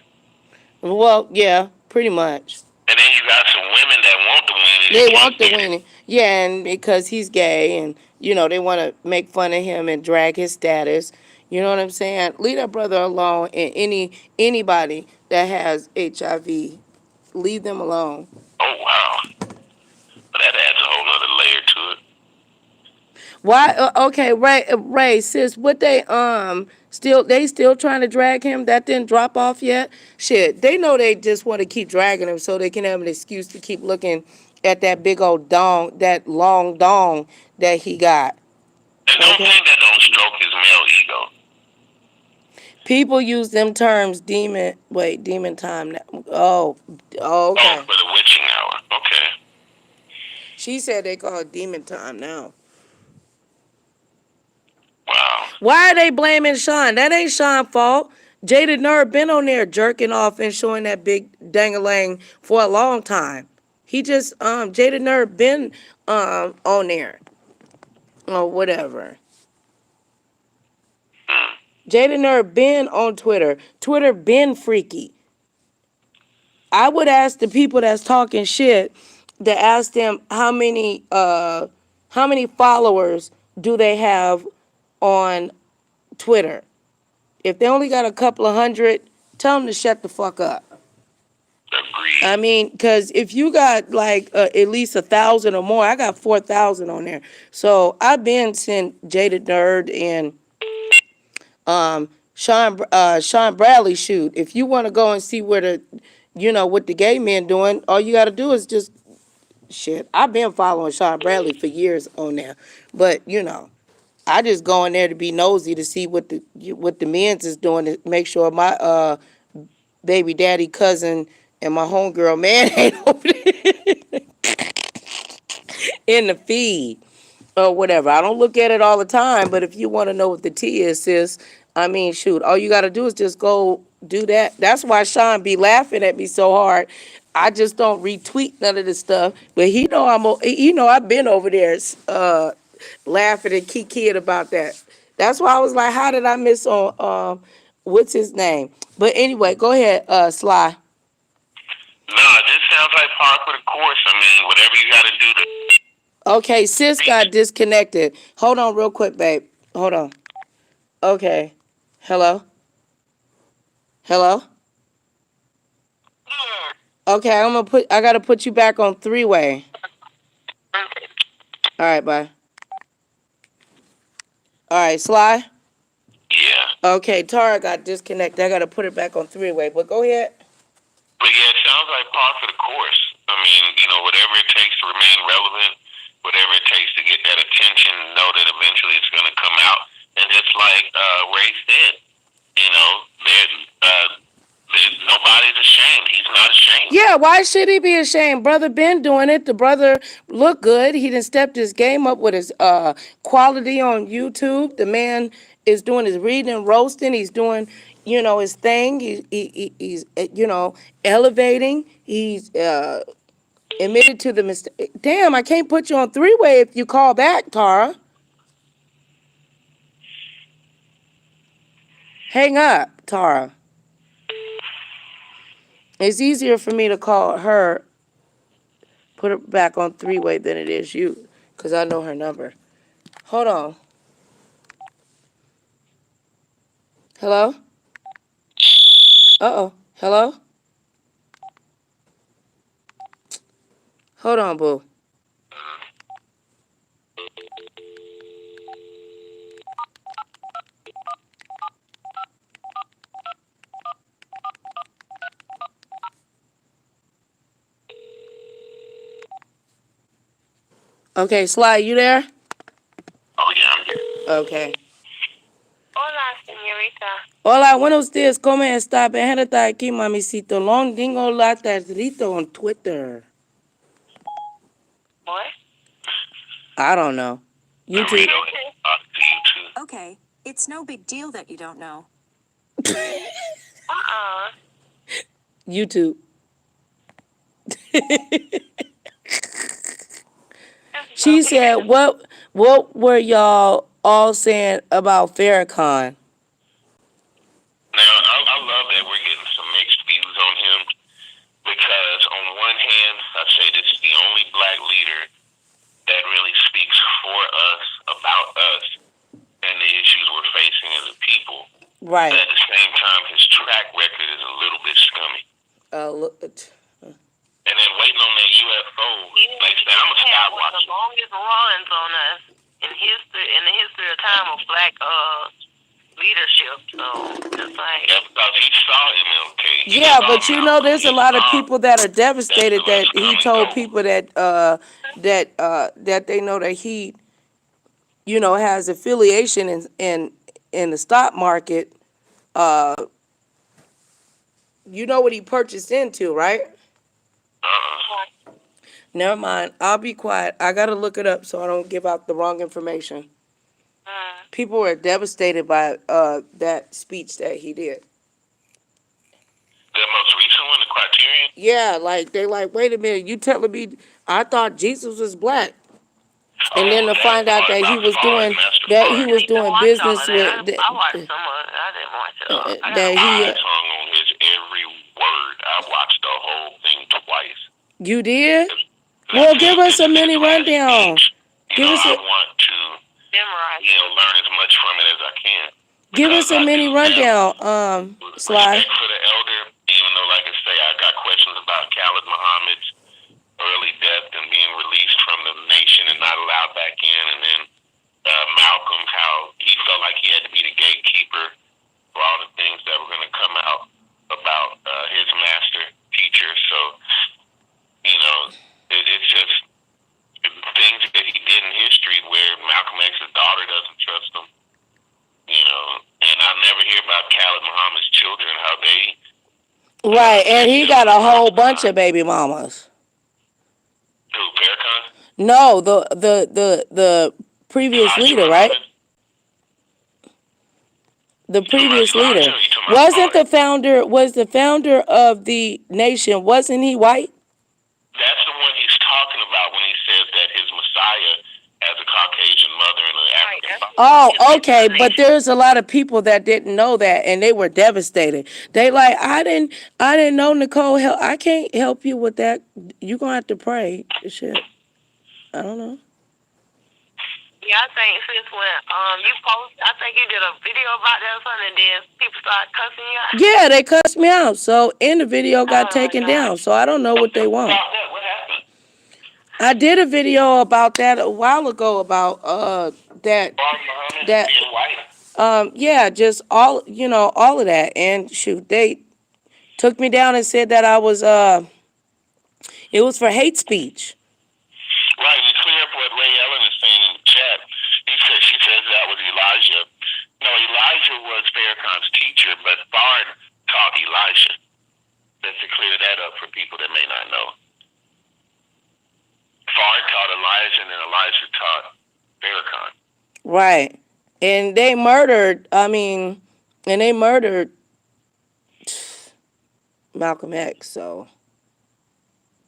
Well, yeah, pretty much. And then you got some women that want the weenie. They want the weenie. Yeah, and because he's gay and, they want to make fun of him and drag his status. You know what I'm saying? Leave that brother alone, and anybody that has HIV, leave them alone. Oh, wow. But that adds a whole other layer to it. Why? Okay, Ray, sis, what they still trying to drag him? That didn't drop off yet. Shit, they know they just want to keep dragging him so they can have an excuse to keep looking at that big old dong, that long dong that he got. And don't think that don't stroke his male ego. People use them terms, demon time. Oh, okay. Oh, for the witching hour. Okay. She said they call it demon time now. Wow. Why are they blaming Sean? That ain't Sean's fault. Jada Nerve been on there jerking off and showing that big dangalang for a long time. He just Jada Nerve been on there or whatever. Jada Nerve been on Twitter. Twitter been freaky. I would ask the people that's talking shit to ask them how many followers do they have on Twitter. If they only got a couple of hundred, tell them to shut the fuck up. Agreed. I mean, because if you got like at least 1,000 or more, I got 4,000 on there. So I've been seeing Jada Nerd and Sean Bradley shoot. If you want to go and see where what the gay men doing, all you got to do is just shit. I've been following Sean Bradley for years on there, but I just go in there to be nosy to see what the men's is doing to make sure my baby daddy cousin and my homegirl man ain't over there in the feed or whatever. I don't look at it all the time, but if you want to know what the tea is, sis, I mean, shoot, all you got to do is just go do that. That's why Sean be laughing at me so hard. I just don't retweet none of this stuff, but I've been over there laughing and kikiing about that. That's why I was like, how did I miss on what's his name? But anyway, go ahead, Sly. No, this sounds like par for the course. I mean, whatever you got to do to. Okay, sis got disconnected. Hold on real quick, babe. Hold on. Okay. Hello? Hello? Okay, I gotta put you back on three-way. All right, bye. All right, Sly? Yeah. Okay, Tara got disconnected. I gotta put it back on three-way, but go ahead. But yeah, it sounds like par for the course. I mean, whatever it takes to remain relevant, whatever it takes to get that attention, know that eventually it's going to come out. And just like Ray said, nobody's ashamed. He's not ashamed. Yeah, why should he be ashamed? Brother been doing it. The brother look good. He done stepped his game up with his quality on YouTube. The man is doing his reading and roasting. He's doing, his thing. He's elevating. He's admitted to the mistake. Damn, I can't put you on three-way if you call back, Tara. Hang up, Tara. It's easier for me to call her, put her back on three-way than it is you, because I know her number. Hold on. Hello? Uh-oh. Hello? Hold on, boo. Okay, Sly, you there? Oh, yeah, I'm here. Okay. Hola, señorita. Hola, buenos días. ¿Cómo está? Está aquí, mamicito. Long dingo la tardito on Twitter. What? I don't know. YouTube. Okay, it's no big deal that you don't know. YouTube. She said, what were y'all all saying about Farrakhan? Now, I love that we're getting some mixed views on him because on one hand, I say this is the only black leader that really speaks for us, about us, and the issues we're facing as a people. Right. But at the same time, his track record is a little bit scummy. And then waiting on that UFO, like say, I'm a skywatcher. One of the longest runs on us in the history of time of black leadership, so it's like. Yeah, because he saw MLK. He Yeah, saw but you know, Malcolm. there's a He lot of saw people that are devastated Douglas that he come and told go. people that that they know that he, you know, has affiliation in the stock market. You know what he purchased into, right? Never mind. I'll be quiet. I gotta look it up so I don't give out the wrong information. People were devastated by that speech that he did. The most recent one, the Criterion. Yeah, like they like, wait a minute, you telling me I thought Jesus was black, and then to That find out part that he about was Fard, doing Master that he Fard. was doing business with I watched some of it. I didn't watch it all. that he. I hung on his every word. I watched the whole thing twice. You did? Well, give us a mini rundown. Give us I want to learn as much from it as I can. Give us a mini rundown, Sly. Respect for the elder, even though, like I say, I got questions about Khalid Muhammad's early death and being released from the nation and not allowed back in, and then Malcolm, how he felt like he had to be the gatekeeper for all the things that were going to come out about his master teacher. So, it's just things that he did in history where Malcolm X's daughter doesn't trust him. And I never hear about Khalid Muhammad's children, how they. Right, and he got a whole bunch of baby mamas. Who, Farrakhan? No, the previous leader, right? The previous leader wasn't the founder. Was the founder of the nation? Wasn't he white? That's the one he's talking about when he says that his Messiah has a Caucasian mother and an African father. Oh, okay, but there's a lot of people that didn't know that, and they were devastated. They like, I didn't know, Nicole. I can't help you with that. You gonna have to pray. Shit, I don't know. Yeah, I think since when I think you did a video about that or something, and then people started cussing you out. Yeah, they cussed me out. So, and the video got taken down. So I don't know what they want. What happened? I did a video about that a while ago about that being white. Yeah, just all of that, and shoot, they took me down and said that I was it was for hate speech. Right, and to clear up what Ray Ellen is saying in the chat, she says that was Elijah. No, Elijah was Farrakhan's teacher, but Fard taught Elijah. Just to clear that up for people that may not know. Fard taught Elijah, and then Elijah taught Farrakhan. Right, and they murdered. Malcolm X. So.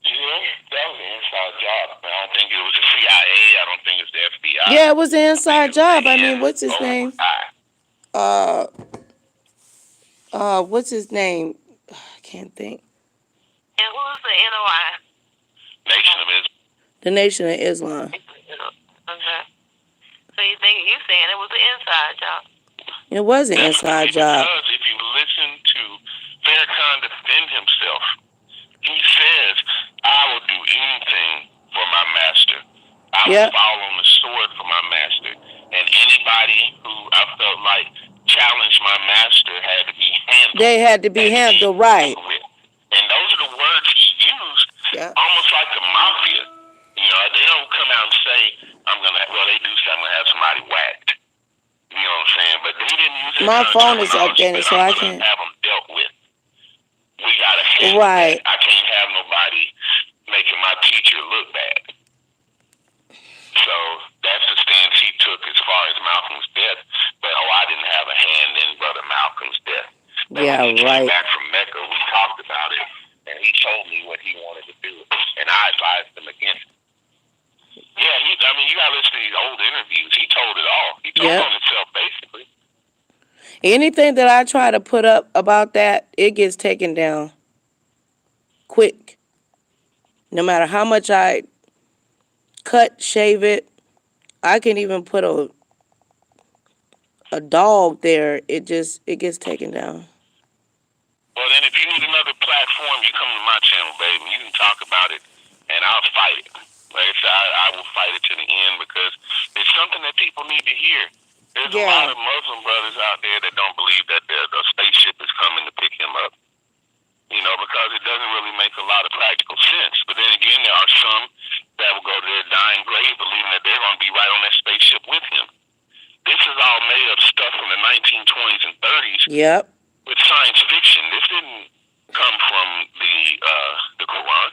Yeah, that was an inside job. I don't think it was the CIA. I don't think it's the FBI. Yeah, it was an inside job. I mean, what's his name? What's his name? I can't think. And who was the NOI? Nation of Islam. The Nation of Islam. Okay. So you're saying it was an inside job? It was an inside job. Because if you listen to Farrakhan defend himself, he says, I will do anything for my master. I will fall on the sword for my master. And anybody who I felt like challenged my master had to be handled. They had to be handled right. And those are the words he used, almost like the mafia. They don't come out and say, they do say I'm going to have somebody whacked. You know what I'm saying? But he didn't use it. My phone is updated, so I can't. Have them dealt with. We got to handle right. That. I can't have nobody making my teacher look bad. So that's the stance he took as far as Malcolm's death. But, I didn't have a hand in Brother Malcolm's death. But when he came back from Mecca, we talked about it, and he told me what he wanted to do, and I advised him against it. Yeah, you got to listen to these old interviews. He told it all. He told on himself, basically. Anything that I try to put up about that, it gets taken down quick. No matter how much I shave it, I can even put a dog there. It gets taken down. Well, then if you need another platform, you come to my channel, baby. You can talk about it, and I'll fight it. Like I said, I will fight it to the end because it's something that people need to hear. There's a lot of Muslim brothers out there that don't believe that the spaceship is coming to pick him up. You know, because it doesn't really make a lot of practical sense. But then again, there are some that will go to their dying grave believing that they're going to be right on that spaceship with him. This is all made of stuff from the 1920s and 30s. Yep. With science fiction. This didn't come from the Quran.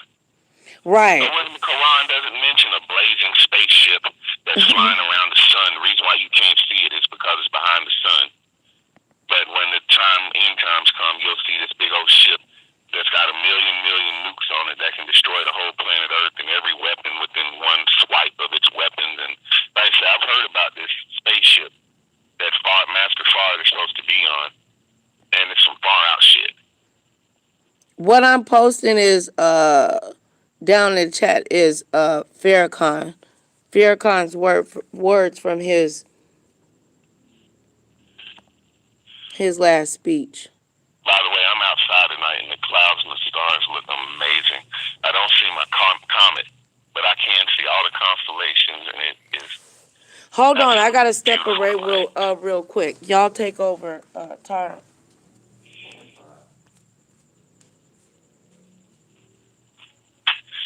Right. So when the Quran doesn't mention a blazing spaceship that's flying around the sun, the reason why you can't see it is because it's behind the sun. But when the end times come, you'll see this big old ship that's got a million nukes on it that can destroy the whole planet Earth and every weapon within one swipe of its weapons. And like I said, I've heard about this spaceship that Master Fard is supposed to be on, and it's some far out shit. What I'm posting is down in the chat is Farrakhan. Farrakhan's words from his last speech. By the way, I'm outside tonight, and the clouds and the stars look amazing. I don't see my comet, but I can see all the constellations, and it is. Hold on, I gotta step away real quick. Y'all take over, Tara.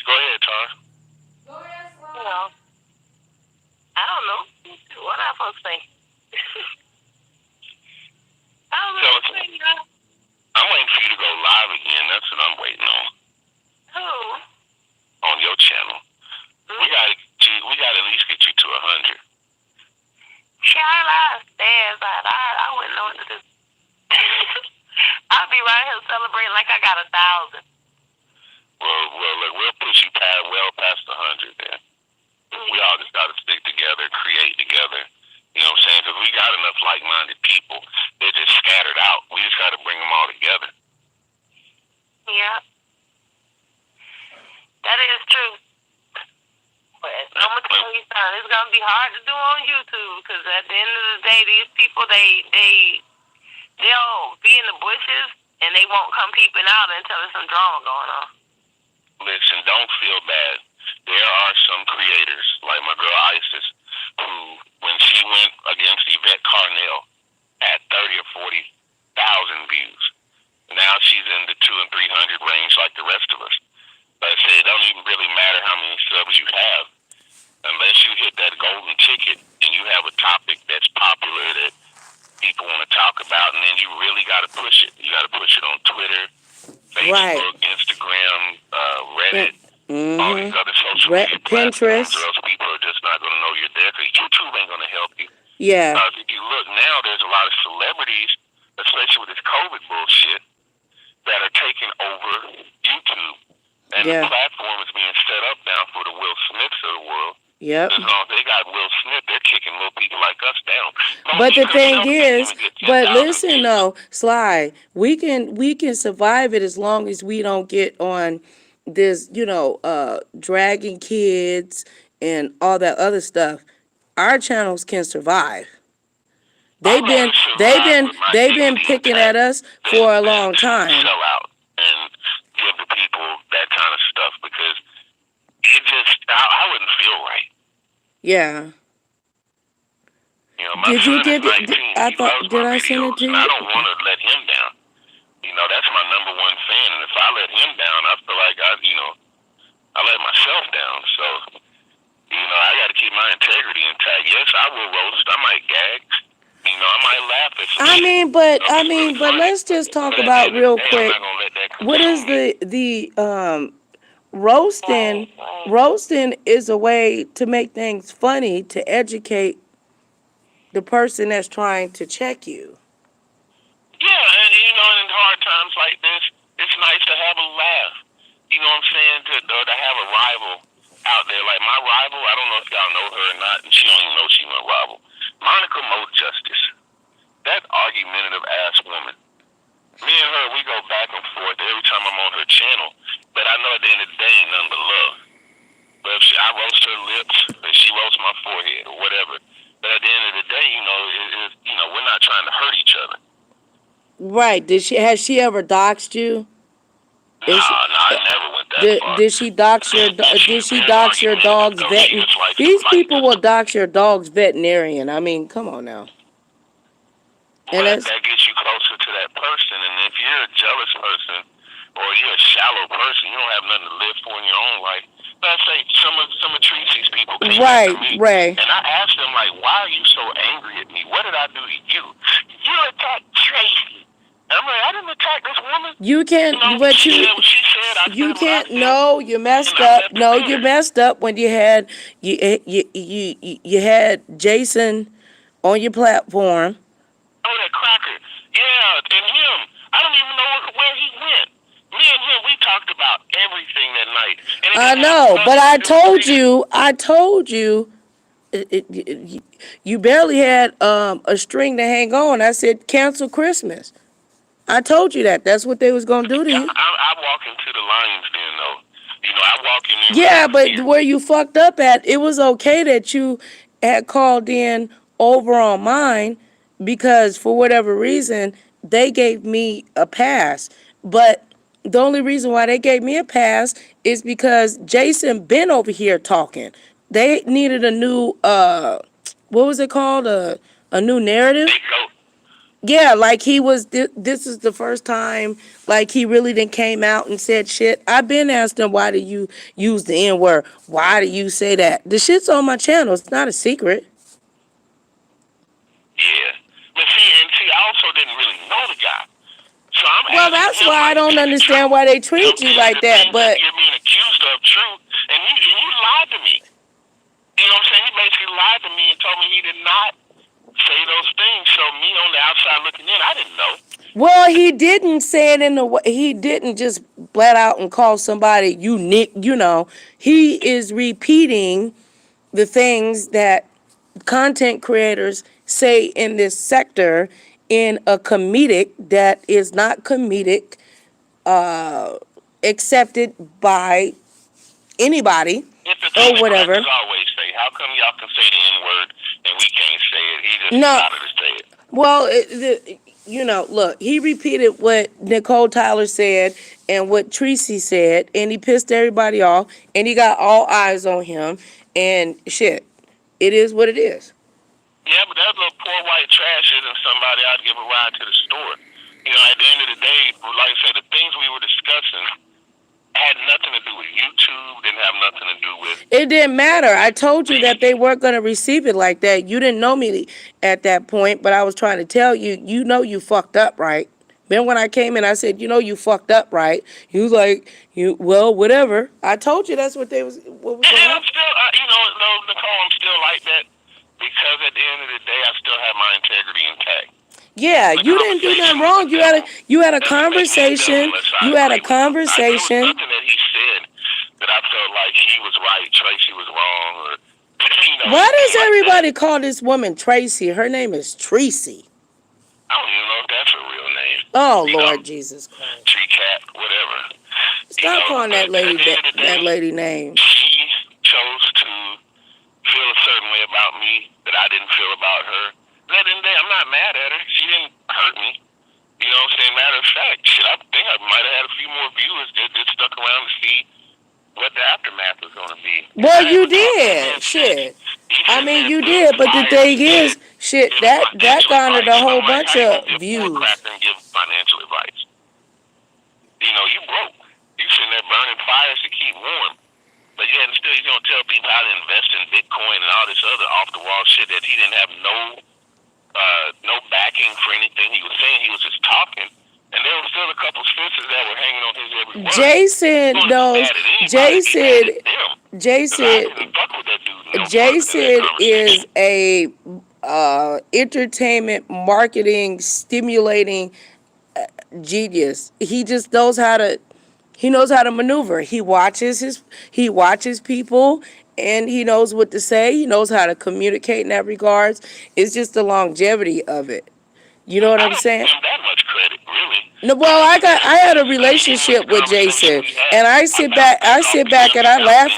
Go ahead, Tara. Go ahead, Sloan. I don't know. What am I supposed to say? I don't know. I'm waiting for you to go live again. That's what I'm waiting on. Who? On your channel. We got to at least get you to 100. She ain't live stairs. I wouldn't know what to do. I'll be right here celebrating like I got 1,000. Well, look, we'll push you well past 100 then. We all just got to stick together, create together. You know what I'm saying? Because we got enough like-minded people. They're just scattered out. We just got to bring them all together. Yeah. That is true. But I'm going to tell you something. It's going to be hard to do on YouTube because at the end of the day, these people, they'll be in the bushes and they won't come peeping out until there's some drama going on. Listen, don't feel bad. There are some creators, like my girl Isis, who, when she went against Yvette Carnell, had 30 or 40,000 views. Now she's in the 200 and 300 range like the rest of us. But I say it don't even really matter how many subs you have. Unless you hit that golden ticket and you have a topic that's popular that people want to talk about, and then you really got to push it. You got to push it on Twitter, Facebook, Instagram, Reddit, all these other social media Pinterest. platforms, or else people are just not going to know you're there because YouTube ain't going to help you. Yeah. If you look now, there's a lot of celebrities, especially with this COVID bullshit, that are taking over YouTube. And the platform is being set up now for the Will Smiths of the world. Yep. As long as they got Will Smith, they're kicking little people like us down. But the thing is, but listen though, Sly, we can survive it as long as we don't get on this, dragging kids and all that other stuff. Our channels can survive. They've been picking at us for a long time. Sell out and give the people that kind of stuff because it just I wouldn't feel right. Yeah. You know, my son is 19. Did I send it to you? I don't want to let him down. You know, that's my number one fan, and if I let him down, I feel like I let myself down. So, I got to keep my integrity intact. Yes, I will roast. I might gag. I might laugh at some but let's just talk about real quick. What is the roasting? Roasting is a way to make things funny, to educate the person that's trying to check you. Yeah, and in hard times like this, it's nice to have a laugh. You know what I'm saying? To have a rival out there. Like my rival, I don't know if y'all know her or not, and she don't even know she's my rival. Monica Justice. That argumentative ass woman. Me and her, we go back and forth every time I'm on her channel. But I know at the end of the day, ain't nothing but love. But if I roast her lips, or she roasts my forehead, or whatever. But at the end of the day, we're not trying to hurt each other. Right. Has she ever doxed you? No, I never went that far. Did she dox your dog's veterinarian? These people will dox your dog's veterinarian. I mean, come on now. And But that's that gets you closer to that person. And if you're a jealous person or you're a shallow person, you don't have nothing to live for in your own life. Let's say some of Tracy's people came right, after me, Ray. and I asked them like, "Why are you so angry at me? What did I do to you? You attacked Tracy." And I'm like, "I didn't attack this woman." You can't, You know, but she you, said what she said. I you said what I can't. said. No, you messed And I up. left it No, there. you messed up when you had you had Jason on your platform. Oh, that cracker. Yeah, and him. I don't even know where he went. Me and him, we talked about everything that night. And it I didn't have know, but nothing to do with this. I told you, you barely had a string to hang on. I said cancel Christmas. I told you that. That's what they was gonna do to you. I walk into the Lions Den, though. You know, I walk in there Yeah, without but fear. where you fucked up at, it was okay that you had called in over on mine because for whatever reason they gave me a pass. But the only reason why they gave me a pass is because Jason been over here talking. They needed a new what was it called? A new narrative? They go. Yeah, like he was. This is the first time, like he really didn't came out and said shit. I've been asking him, why do you use the N word? Why do you say that? The shit's on my channel. It's not a secret. Yeah. But see, I also didn't really know the guy. So I'm Well, asking that's him, why I like, don't is it understand true? why they treat you like The that. things But that you're being accused of true, and you lied to me. You know what I'm saying? He basically lied to me and told me he did not say those things. So me on the outside looking in, I didn't know. well, he didn't say it in the way. He didn't just flat out and call somebody you Nick. You know, he is repeating the things that content creators say in this sector in a comedic that is not comedic accepted by anybody It's the thing or that whatever. crackers always say. How come y'all can say the N word and we can't say it? He just No, decided to say it. well, you know, look, he repeated what Nicole Tyler said and what Tracy said, and he pissed everybody off, and he got all eyes on him, and shit, it is what it is. Yeah, but that little poor white trash isn't somebody I'd give a ride to the store. You know, at the end of the day, like I said, the things we were discussing had nothing to do with YouTube, didn't have nothing to do with. It didn't matter. I told you that they weren't going to receive it like that. You didn't know me at that point, but I was trying to tell you, you know you fucked up, right? Then when I came in, I said, you know you fucked up, right? You was like, well, whatever. I told you that's what what was And going then on. I'm still, no, Nicole, I'm still like that because at the end of the day, I still have my integrity intact. Yeah, The you didn't do nothing wrong. You had a conversation. You had a There was conversation. nothing that he said that I felt like he was right, Tracy was wrong, or Why does anything like everybody that. call this woman Tracy? Her name is Tracy. I don't even know if that's her real name. Oh, You Lord know, Jesus Christ. Tree Cat, whatever. Stop calling that but at lady the end of the day, that lady name. she chose to feel a certain way about me that I didn't feel about her. At the end of the day, I'm not mad at her. She didn't hurt me. You know what I'm saying? Matter of fact, shit, I think I might have had a few more viewers that stuck around to see what the aftermath was going to be. Well, you did. Shit. I mean, you did, but the thing is, shit, that garnered a whole bunch of views. And give financial advice. You know, you broke. You sitting there burning fires to keep warm. But yeah, and still he's gonna tell people how to invest in Bitcoin and all this other off the wall shit that he didn't have no backing for anything he was saying. He was just talking. And there were still a couple Scences that were hanging on his every word. Jason knows. Jason is a entertainment marketing stimulating genius. He just knows how to. He knows how to maneuver. He watches people, and he knows what to say. He knows how to communicate in that regards. It's just the longevity of it. You know what I'm saying? I don't give him that much credit, really. No, well, I had a relationship with Jason, and I sit back and I laugh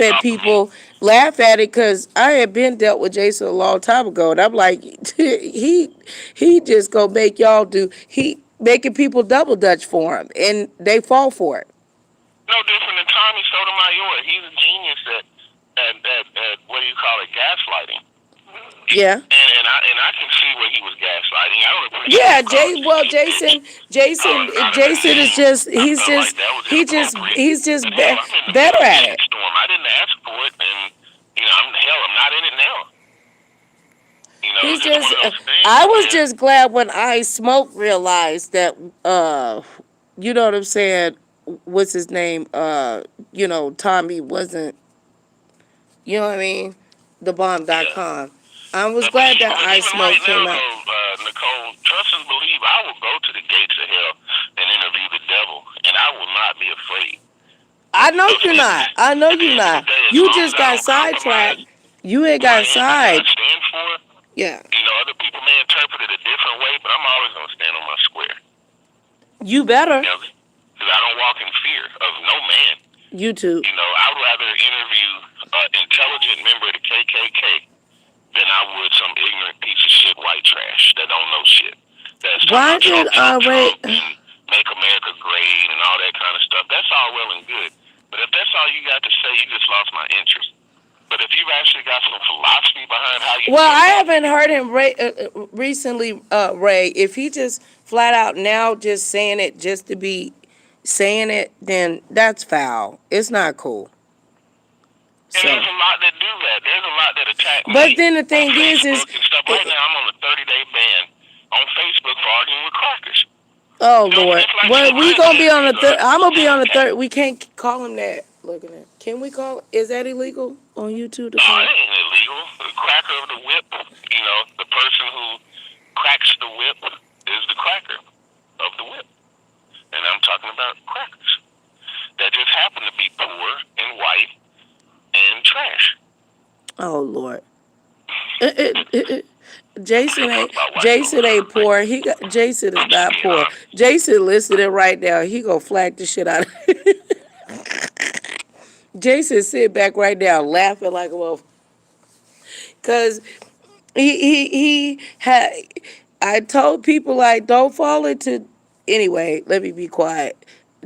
at it because I had been dealt with Jason a long time ago, and I'm like, he just gonna make y'all making people double dutch for him, and they fall for it. No different than Tommy Sotomayor. He's a genius at what do you call it, gaslighting. Yeah. And I can see where he was gaslighting. I don't appreciate Jason is just he's just better at it. Storm. I didn't ask for it, and I'm not in it now. He's it's just just one of those things, I was man. just glad when I Smoke realized that you know what I'm saying, what's his name? Tommy wasn't, you know what I mean? The bomb.com. I was glad that I Smoke came out. Nicole, trust and believe, I will go to the gates of hell and interview the devil, and I will not be afraid. I know you're not. I know you're not. You just got sidetracked. You ain't got side. Stand for. Yeah. Other people may interpret it a different way, but I'm always gonna stand on my square. You better. Because I don't walk in fear of no man. You too. I would rather interview an intelligent member of the KKK than I would some ignorant piece of shit white trash that don't know shit. That's Why did Ray make America great and all that kind of stuff? That's all well and good. But if that's all you got to say, you just lost my interest. But if you've actually got some philosophy behind how you... Well, I haven't heard him recently, Ray. If he just flat out now just saying it just to be saying it, then that's foul. It's not cool. And there's a lot that do that. There's a lot that attack me. But then the thing is stuff. Right now, I'm on a 30-day ban on Facebook for arguing with crackers. Oh, Lord. Well, we going to be on the third. I'm going to be on the third. We can't call him that. Look at that. Can we call? Is that illegal on YouTube? No, it ain't illegal. The cracker of the whip, the person who cracks the whip is the cracker of the whip. And I'm talking about crackers that just happen to be poor and white and trash. Oh, Lord. Jason ain't poor. Jason is not poor. Jason listed it right now. He gonna flag the shit out of it. Jason sit back right now laughing like a wolf. Cause he had, I told people like, don't fall into, anyway, let me be quiet.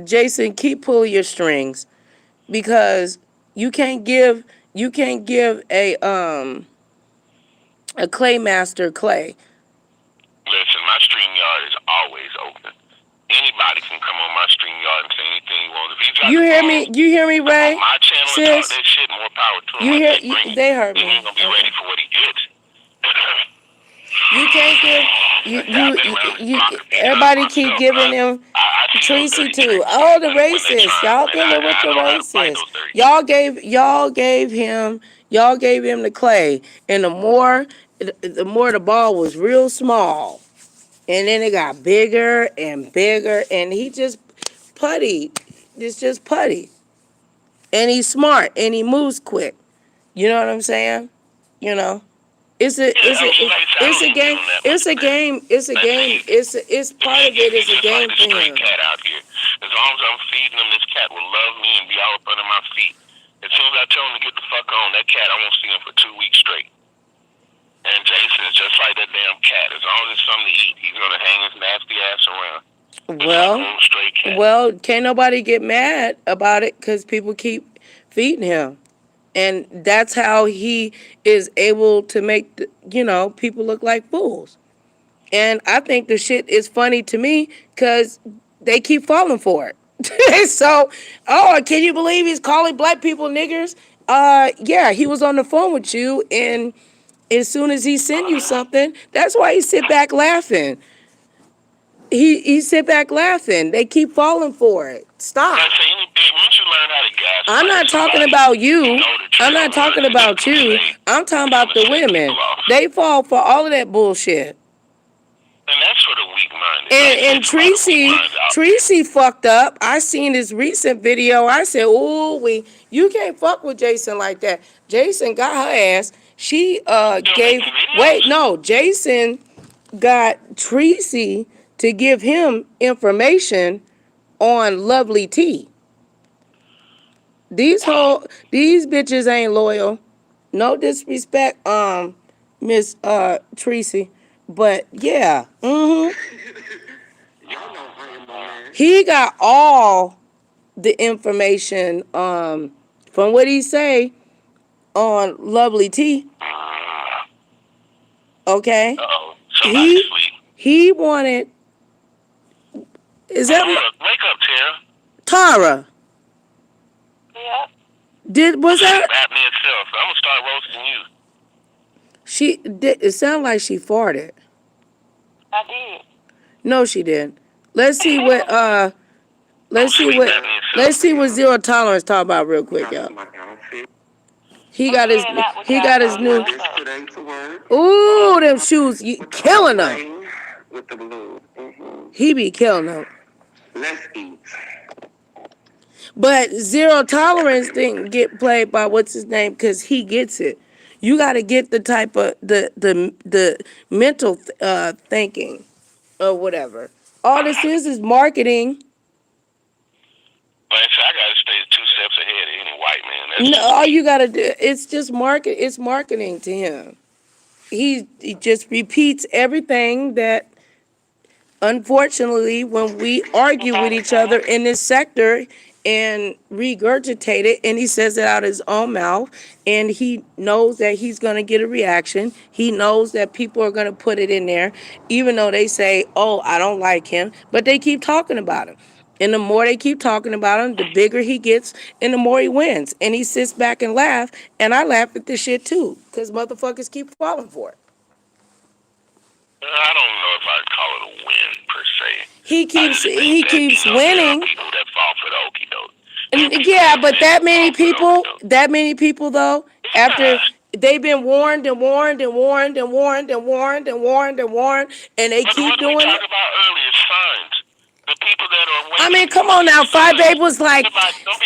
Jason, keep pulling your strings, because you can't give a clay master clay. Listen, my StreamYard is always open. Anybody can come on my StreamYard and say anything you want. If You hear me, Ray? On my channel, sis? That shit, more power to him. They heard me. He ain't gonna be ready for what he gets. You can't give everybody keep giving him Tracy too. Oh, the racist. Y'all dealing with the racist. Y'all gave him the clay, and the more the ball was real small, and then it got bigger and bigger, and he just putty. It's just putty, and he's smart and he moves quick. You know what I'm saying? It's a game. It's part of it is a game for him. Cat out here. As long as I'm feeding him, this cat will love me and be all up under my feet. As soon as I tell him to get the fuck on, that cat, I won't see him for 2 weeks straight. And Jason is just like that damn cat. As long as there's something to eat, he's gonna hang his nasty ass around. Well, can't nobody get mad about it because people keep feeding him. And that's how he is able to make, people look like fools. And I think the shit is funny to me because they keep falling for it. So, can you believe he's calling black people niggers? Yeah, he was on the phone with you, and as soon as he send you something, that's why he sit back laughing. He sit back laughing. They keep falling for it. Stop. I'm not talking about you. I'm not talking about you. I'm talking about the women. They fall for all of that bullshit. And that's for the weak-minded. And Tracy fucked up. I seen this recent video. I said, you can't fuck with Jason like that. Jason got her ass. Jason got Tracy to give him information on Lovely T. These bitches ain't loyal. No disrespect, Miss Tracy, but yeah, he got all the information from what he say on Lovely T. Okay? Uh-oh. Somebody's He asleep. he wanted. Is that Hold up. Wake up, Tara. Tara? Yeah, Was Sleep that apnea itself. I'm going to start roasting you. she? It sounded like she farted. I did. No, she didn't. Let's see what let's see Sleep what apnea itself. let's see what zero tolerance talk about real quick, y'all. He I'm got his getting out with he y'all got his for new. what's up. Today to work. Ooh, them shoes killing them. With the balloon. He be killing them. Let's eat. But zero tolerance didn't get played by what's his name because he gets it. You got to get the type of the mental thinking or whatever. All this is marketing. But I got to stay 2 steps ahead of any white man. That's No, just all me. you got to do it's just market. It's marketing to him. He just repeats everything that. Unfortunately, when we argue with each other in this sector and regurgitate it, and he says it out of his own mouth, and he knows that he's going to get a reaction. He knows that people are going to put it in there, even though they say, oh, I don't like him, but they keep talking about him. And the more they keep talking about him, the bigger he gets and the more he wins. And he sits back and laughs, and I laugh at this shit too, because motherfuckers keep falling for it. I don't know if I'd call it a win, per se. He keeps winning. There are people that fall for the okie doke. Yeah, but that many people though, after they've been warned and warned and warned and warned and warned and warned and warned, and they But keep what we doing talked it. about earlier is signs. The people that are I waiting. mean, come on now. Five Babe was like,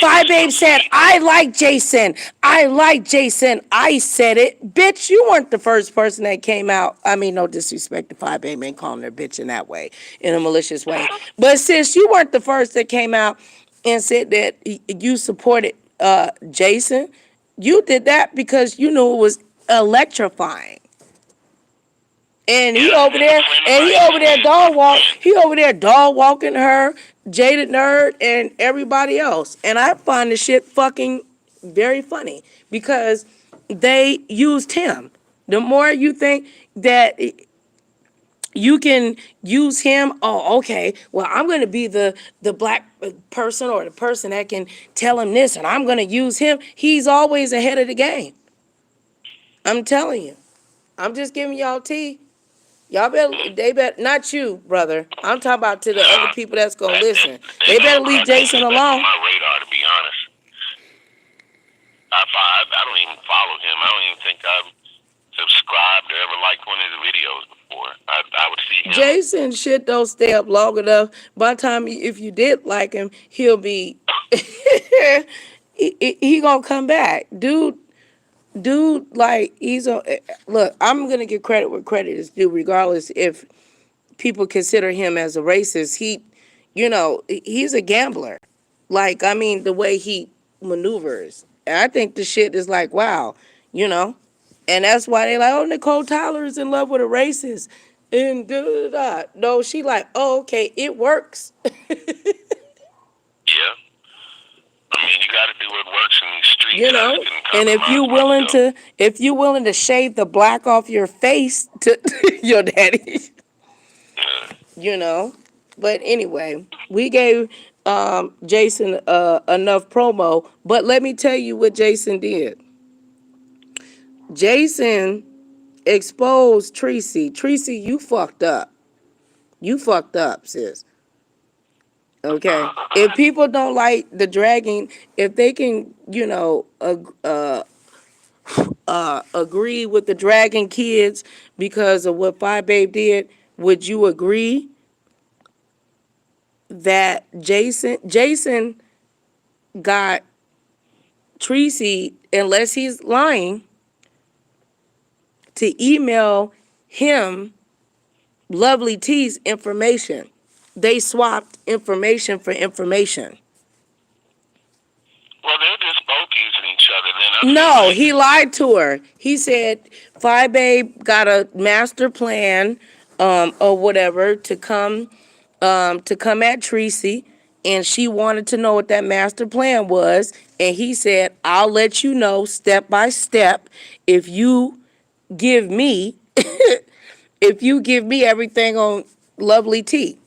Five Babe said, I like Jason. I like Jason. I said it. Bitch, you weren't the first person that came out. I mean, no disrespect to Five Babe, ain't calling her bitch in that way, in a malicious way. But since you weren't the first that came out and said that you supported Jason, you did that because you knew it was electrifying. And he over there dog walking her, Jaded Nerd, and everybody else. And I find the shit fucking very funny because they used him. The more you think that you can use him, oh, okay, well, I'm gonna be the black person or the person that can tell him this, and I'm gonna use him. He's always ahead of the game. I'm telling you. I'm just giving y'all tea. Y'all better, not you, brother. I'm talking about to the other people that's gonna listen. They better leave Jason alone. On my radar, to be honest. I don't even follow him. I don't even think I've subscribed or ever liked one of his videos before. I would see him. Jason shit don't stay up long enough. By the time, if you did like him, he'll be, he gonna come back. Dude, like, look, I'm gonna give credit where credit is due, regardless if people consider him as a racist. He's a gambler. Like, I mean, the way he maneuvers. And I think the shit is like, wow, you know? And that's why they like, oh, Nicole Tyler is in love with a racist. And da da da. No, she like, oh, okay, it works. Yeah. I mean, you got to do what works in these streets. You know, and if you willing to shave the black off your face to your daddy, you know. But anyway, we gave Jason enough promo. But let me tell you what Jason did. Jason exposed Tracy. Tracy, you fucked up. You fucked up, sis. Okay. If people don't like the dragging, if they can, agree with the dragging kids because of what Five Babe did, would you agree that Jason got Tracy, unless he's lying, to email him Lovely T's information? They swapped information for information. Well, they're just both using each other then. No, he lied to her. He said Five Babe got a master plan or whatever to come at Tracy, and she wanted to know what that master plan was, and he said, I'll let you know step by step if you give me if you give me everything on Lovely T.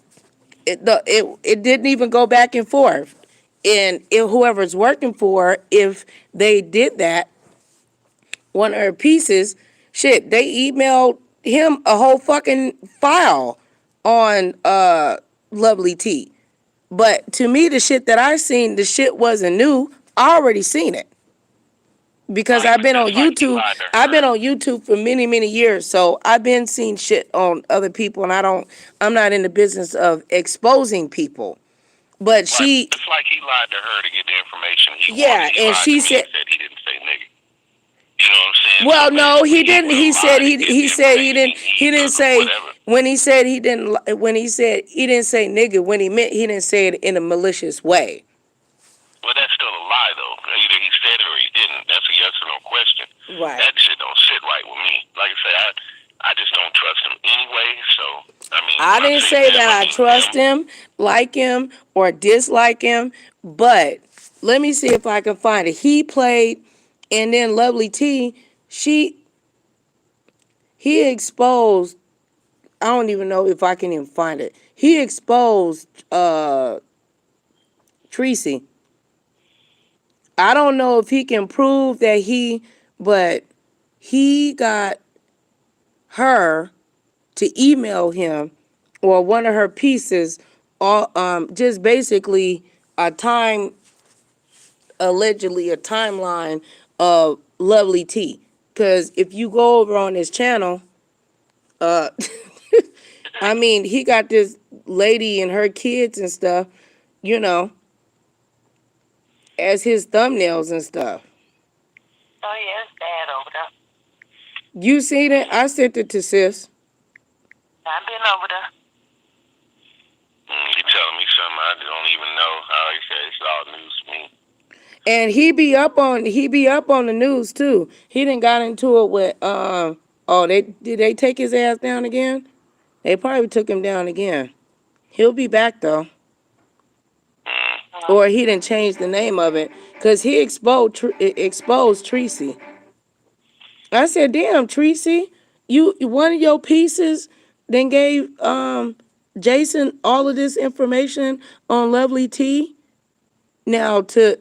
It didn't even go back and forth. And if whoever's working for her, if they did that, one of her pieces, shit, they emailed him a whole fucking file on Lovely T. But to me, the shit that I seen, the shit wasn't new. I already seen it. Because I've been on YouTube. I've been on YouTube for many, many years. So I've been seeing shit on other people, and I'm not in the business of exposing people. But she, it's like he lied to her to get the information he yeah, wanted. He and lied she to me said, and said he didn't say nigga. You know what I'm saying? well, So no, he didn't. He said he he didn't say when he said he didn't say nigga, when he meant he didn't say it in a malicious way. Well, that's still a lie, though. Either he said it or he didn't. That's a yes or no question. Right. That shit don't sit right with me. Like I said, I just don't trust him anyway. So, I mean, I didn't say that I trust him, like him, or dislike him, but let me see if I can find it. He played, and then Lovely T, he exposed, I don't even know if I can even find it. He exposed Tracy. I don't know if he can prove that but he got her to email him or one of her pieces, or just basically allegedly a timeline of Lovely T. Because if you go over on his channel, I mean, he got this lady and her kids and stuff, as his thumbnails and stuff. Oh, yeah, it's bad over there. You seen it? I sent it to sis. I've been over there. You telling me something I don't even know. Like I said, it's all news to me. And he be up on the news too. He done got into it with did they take his ass down again? They probably took him down again. He'll be back though. Or he didn't change the name of it, cause he exposed Tracy. I said, damn, Tracy, you one of your pieces then gave Jason all of this information on Lovely T. Now to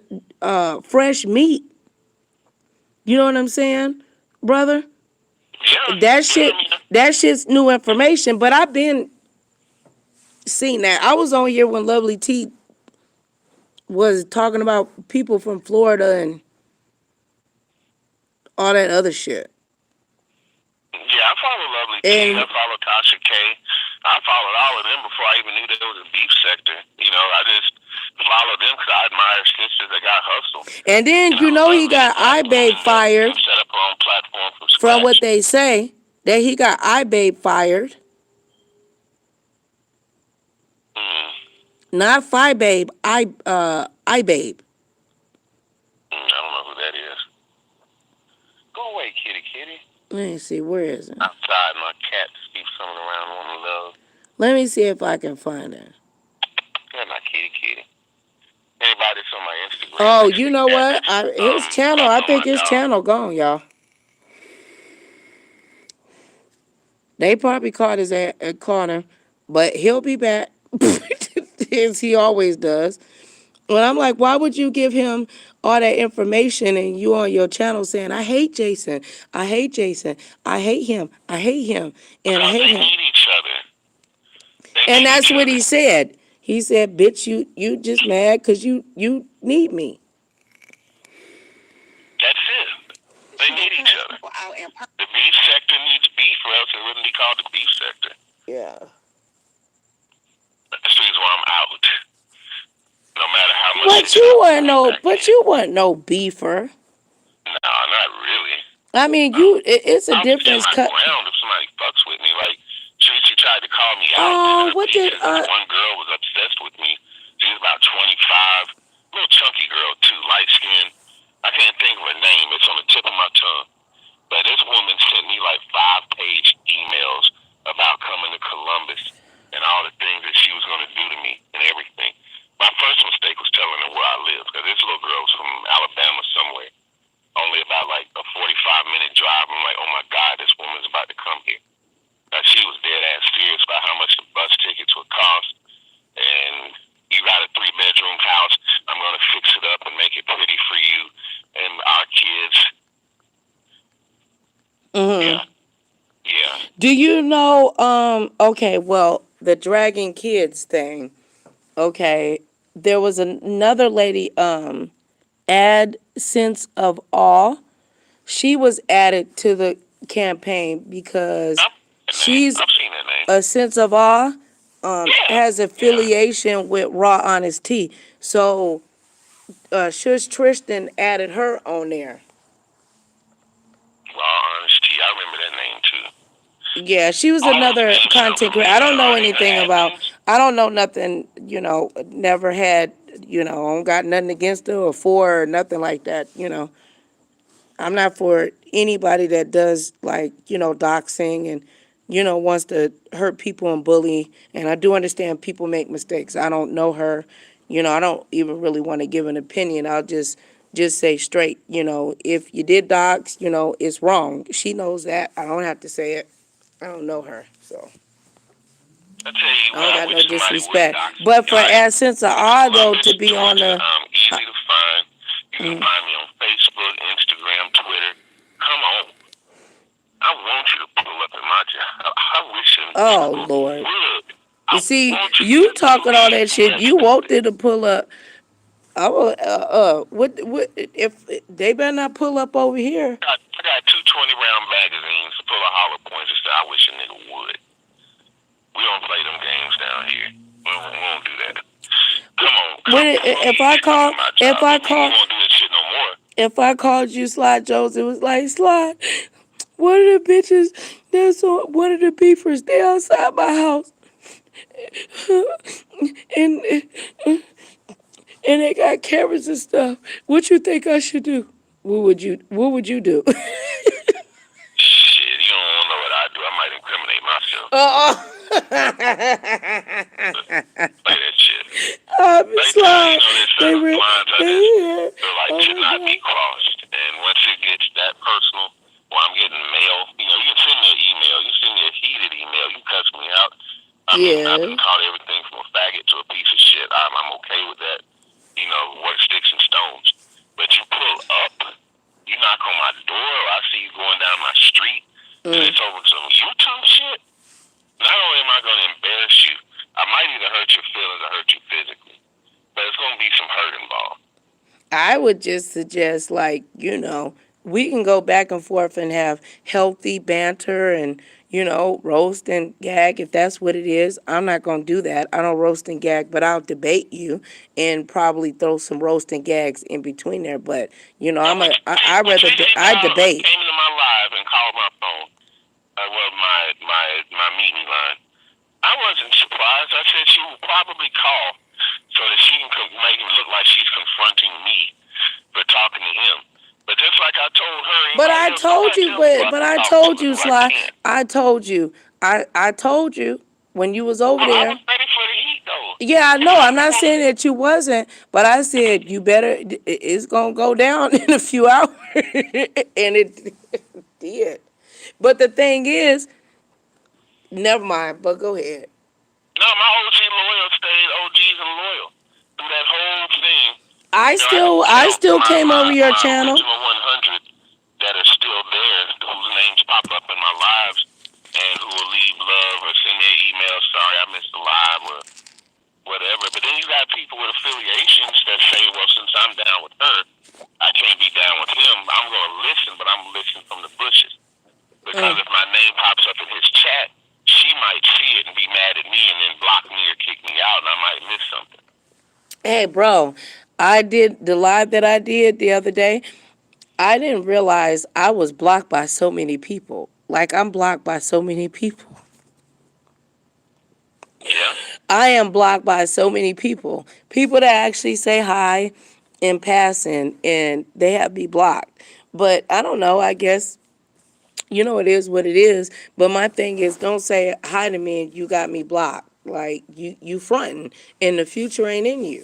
Fresh Meat. You know what I'm saying, brother? Yeah. That shit's new information, but I've been seeing that. I was on here when Lovely T was talking about people from Florida and all that other shit. Yeah, I follow Lovely T. I follow Tasha K. I followed all of them before I even knew there was a beef sector. You know, I just followed them because I admire sisters that got hustled. And then he got iBabe fired. Set up her own platform from scratch. From what they say, that he got iBabe fired. Not Fi-Babe, iBabe. I don't know who that is. Go away, kitty. Let me see, where is it? Outside, my cat keeps coming around wanting love. Let me see if I can find it. Yeah, my kitty. Anybody that's on my Instagram. Oh, you know what? His channel, I think his channel gone, y'all. They probably caught him, but he'll be back, as he always does. And I'm like, why would you give him all that information and you on your channel saying, I hate Jason, I hate Jason, I hate him, and I hate him. They need each other. And that's what he said. He said, bitch, you just mad because you need me. That's it. They need each other. The beef sector needs beef, or else it wouldn't be called the beef sector. Yeah. That's the reason why I'm out. No matter how much. But you weren't no beefer. No, not really. I mean, it's a difference. I'll stand my ground if somebody fucks with me. Like, she tried to call me out. Oh, what did one girl was obsessed with me. She was about 25, little chunky girl too, light skinned. I can't think of her name. It's on the tip of my tongue. But this woman sent me like 5-page emails about coming to Columbus and all the things that she was going to do to me and everything. My first mistake was telling her where I live, because this little girl was from Alabama somewhere, only about like a 45-minute drive. I'm like, oh my God, this woman's about to come here. Now, she Do you know, okay, well, the Dragon Kids thing, okay, there was another lady, add Sense of Awe. She was added to the campaign because she's I've seen that name. a Sense of Awe, Yeah. has affiliation with Raw Honest Tea. So, Shush Tristan added her on there. Raw Honesty. I remember that name too. Yeah, she was All those another names sound content creator. I familiar. don't know Are they the anything about. admins? I don't know nothing. Never had. I don't got nothing against her or for her or nothing like that. I'm not for anybody that does like doxing and wants to hurt people and bully. And I do understand people make mistakes. I don't know her. I don't even really want to give an opinion. I'll just say straight. If you did dox, it's wrong. She knows that. I don't have to say it. I don't know her, so I tell you I what, don't I got no wish somebody would disrespect. dox me. But for Essence of East R though Columbus, to be on Georgia. the I'm easy to find. You can find me on Facebook, Instagram, Twitter. Come on. I want you to pull up in my job. I wish some oh people Lord. would. You I see, want you to talking all that shit. believe You want them to pull up. I will. What? If they better not pull up over here. I got two 20-round magazines full of hollow points and stuff. I wish a nigga would. We don't play them games down here. We won't do that. Come on. If I call, if I call, We won't do that shit no more. if I called you Sly Jones, it was like Sly. One of the bitches that's on one of the beefers. They outside my house, and and they got cameras and stuff. What you think I should do? What would you do? Shit, you don't know what I do. I might incriminate myself. Play that shit. Sly. There's They certain were. lines I just feel like should not be crossed. And once it gets that personal, or I'm getting mail, you can send me an email. You send me a heated email. You cuss me out. I've been called everything from a faggot to a piece of shit. I'm okay with that. What sticks and stones. But you pull up, you knock on my door, or I see you going down my street, and it's over some YouTube shit. Not only am I going to embarrass you, I might either hurt your feelings or hurt you physically. But it's going to be some hurt involved. I would just suggest, we can go back and forth and have healthy banter and, roast and gag if that's what it is. I'm not going to do that. I don't roast and gag, but I'll debate you and probably throw some roast and gags in between there. But, I debate. Came into my live and called my phone. My meeting line. I wasn't surprised. I said she will probably call so that she can make it look like she's confronting me for talking to him. But just like I told her, I told you, Sly. I told you when you was over there. I was ready for the heat, though. Yeah, I know. I'm not saying that you wasn't, but I said you better. It's gonna go down in a few hours, and it did. But the thing is, never mind. But go ahead. No, my OG loyal stayed OGs and loyal through that whole thing. I still came over your channel. My 100 that are still there, whose names pop up in my lives, and who will leave love or send me an email, sorry I missed the live or whatever. But then you got people with affiliations that say, well, since I'm down with her, I can't be down with him. I'm going to listen, but I'm listening from the bushes. Because if my name pops up in his chat, she might see it and be mad at me and then block me or kick me out, and I might miss something. Hey, bro, I did the live that I did the other day. I didn't realize I was blocked by so many people. Like, I'm blocked by so many people. Yeah. I am blocked by so many people. People that actually say hi in passing, and they have me blocked. But I don't know, I guess, it is what it is. But my thing is, don't say hi to me and you got me blocked. Like, you fronting, and the future ain't in you.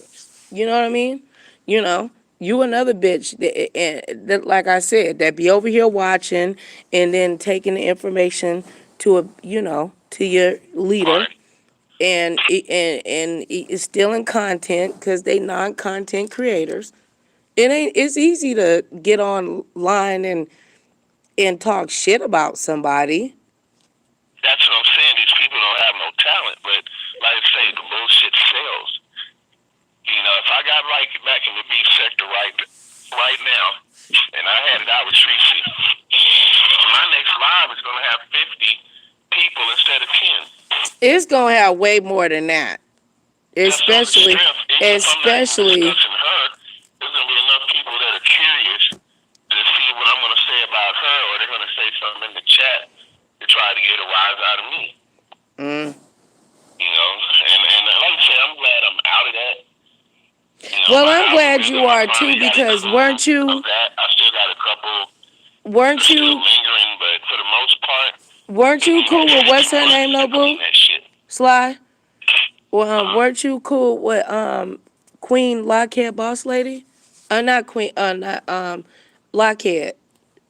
You know what I mean? You another bitch that, like I said, that be over here watching and then taking the information to to your leader, and is stealing content because they non-content creators. It's easy to get online and talk shit about somebody. It's gonna have way more than that. Especially, If I'm not even discussing her, there's gonna be enough people that are curious to see what I'm gonna say about her, or they're gonna say something in the chat to try to get a rise out of me. You know, and like I said, I'm glad I'm out of that. You know, well, I'm glad you are too, because weren't you? I still got a couple. Weren't you? Still lingering, but for the most part, weren't you cool with what's her name, no boo? Sly. Well, weren't you cool with Queen Lockhead Boss Lady? Not Queen. Not Lockhead.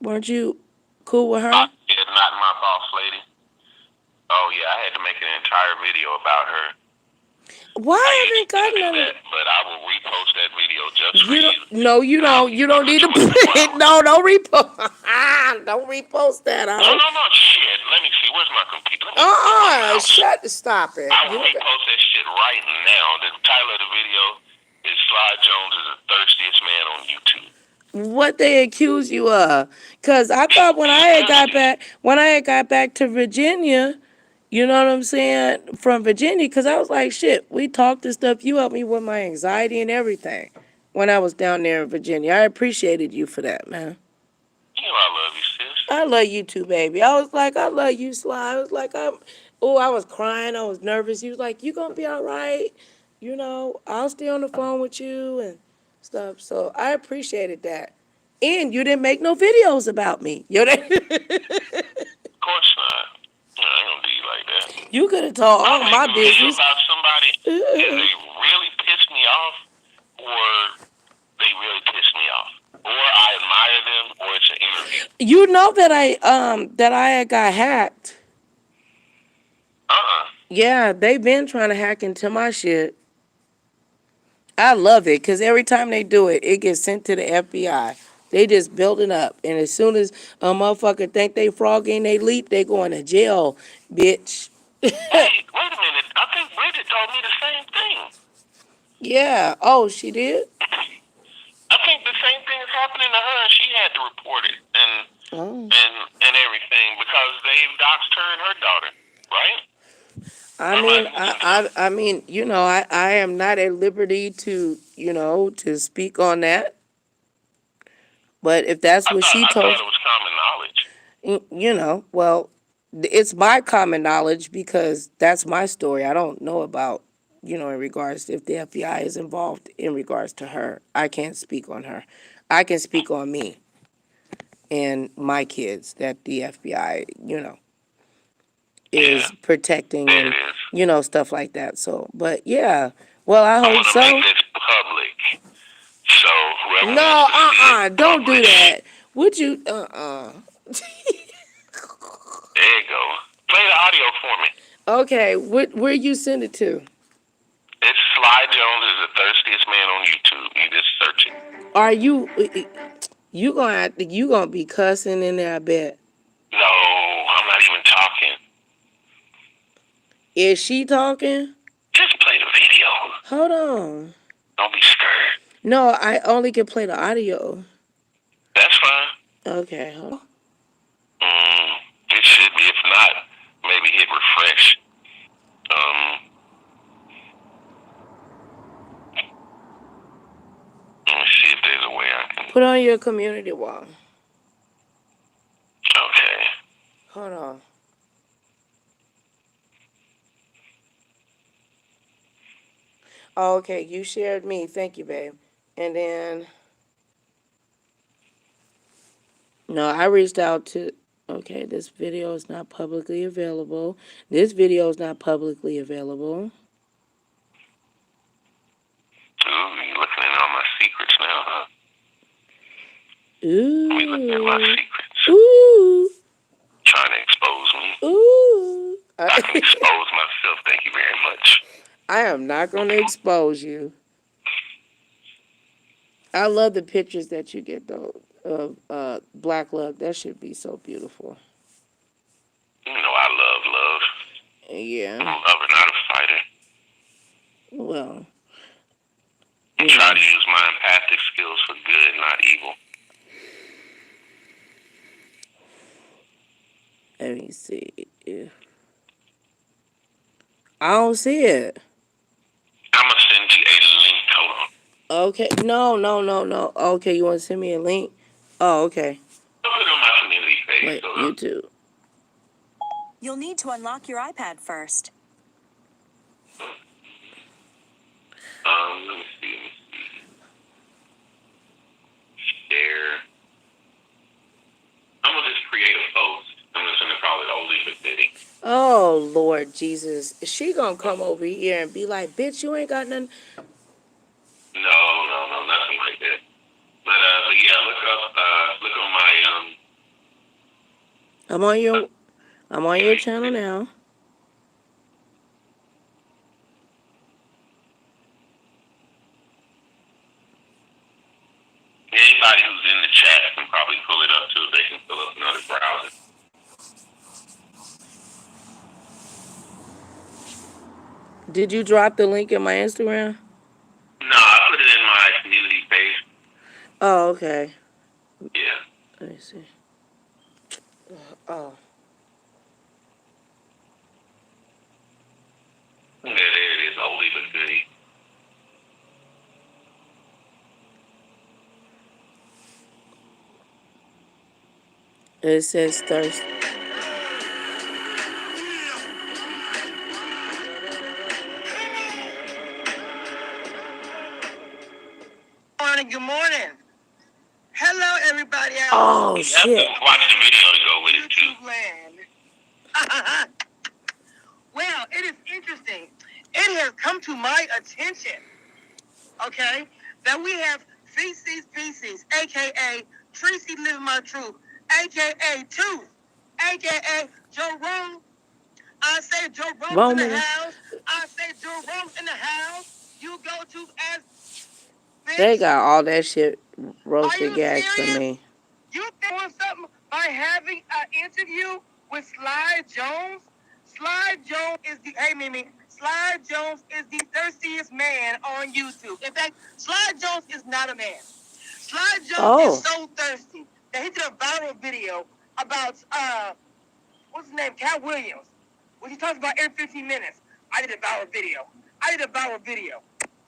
Weren't you cool with her? Lockhead, not my boss lady. Oh yeah, I had to make an entire video about her. Why haven't gotten none of that? But I will repost that video just for you. No, you don't. You don't need to put it. No, don't repost. Don't repost that. No, shit. Let me see. Where's my computer? Stop it. I will repost that shit right now. The title of the video is Sly Jones is the thirstiest man on YouTube. What they accuse you of? Cause I thought when I had got back to Virginia, you know what I'm saying, from Virginia, cause I was like, shit, we talked and stuff. You helped me with my anxiety and everything when I was down there in Virginia. I appreciated you for that, man. You know I love you, sis. I love you too, baby. I was like, I love you, Sly. I was like, I was crying. I was nervous. He was like, you gonna be all right. You know, I'll stay on the phone with you and stuff. So I appreciated that. And you didn't make no videos about me. Of course not. No, I don't do you like that. You could have told all my business. About somebody, if they really pissed me off, or they really pissed me off, or I admire them, or it's an interview. You know that I had got hacked. Yeah, they've been trying to hack into my shit. I love it because every time they do it, it gets sent to the FBI. They just build it up. And as soon as a motherfucker think they frogging, they leap, they going to jail, bitch. Hey, wait a minute. I think Bridget told me the same thing. Yeah. Oh, she did? I think the same thing is happening to her, and she had to report it and everything because they've doxed her and her daughter, right? I mean, you know, I am not at liberty to, you know, to speak on that. But if that's what she told, I thought it was common knowledge. You know, well, it's my common knowledge because that's my story. I don't know about, you know, in regards to if the FBI is involved in regards to her. I can't speak on her. I can speak on me and my kids that the FBI, you know, is protecting and, you know, stuff like that. So, but yeah, well, I hope so. Make this public. So whoever no, don't do that. Would you, There you go. Play the audio for me. Okay, where you send it to? It's Sly Jones is the thirstiest man on YouTube. You just search it. Are you gonna be cussing in there? I bet. No, I'm not even talking. Is she talking? Just play the video. Hold on. Don't be scared. No, I only can play the audio. That's fine. Okay, hold on. It should be. If not, maybe hit refresh. Let me see if there's a way I can. Put on your community wall. Okay. Hold on. Oh, okay, you shared me. Thank you, babe. And then, no, I reached out to, okay, this video is not publicly available. This video is not publicly available. Ooh, you're looking at all my secrets now, huh? Ooh. We looking at my secrets. Ooh. Trying to expose me. Ooh. I can expose myself, thank you very much. I am not going to expose you. I love the pictures that you get, though, of Black Love. That should be so beautiful. You know I love love. Yeah. I'm a lover, not a fighter. Well. I try to use my empathic skills for good, not evil. Let me see. I don't see it. I'm gonna send you a link. Hold on. Okay. No. Okay, you want to send me a link? Oh, okay. I'll put it on my community page. Wait, Hold on. YouTube. You'll need to unlock your iPad first. Let me see. Share. I'm gonna just create a post. I'm just gonna call it Oldie but Goodie. Oh, Lord Jesus. Is she going to come over here and be like, bitch, you ain't got nothing? No, nothing like that. But yeah, look on my I'm on your channel now. Anybody who's in the chat can probably pull it up too. They can pull up another browser. Did you drop the link in my Instagram? No, I put it in my community page. Oh, okay. Yeah. Let me see. Oh. Yeah, there it is. Oldie but Goodie. It says thirst. Good morning. Hello, everybody out Oh, You have shit. to watch the video to go with it too. YouTube land. Well, it is interesting. It has come to my attention, okay, that we have Feces, a.k.a. Tracy Living My Truth, a.k.a. Tooth, a.k.a. Joe Rome. I say Joe Rome's in the Roman. house. I say Joe Rome's in the house. You go to as bitch. They got all that shit Are roasted you gags for serious? me. You doing something by having an interview with Sly Jones? Sly Jones is the Sly Jones is the thirstiest man on YouTube. In fact, Sly Jones is not a man. Sly Jones is so thirsty that he did a viral video about what's his name, Cat Williams, when he talks about every 15 minutes. I did a viral video.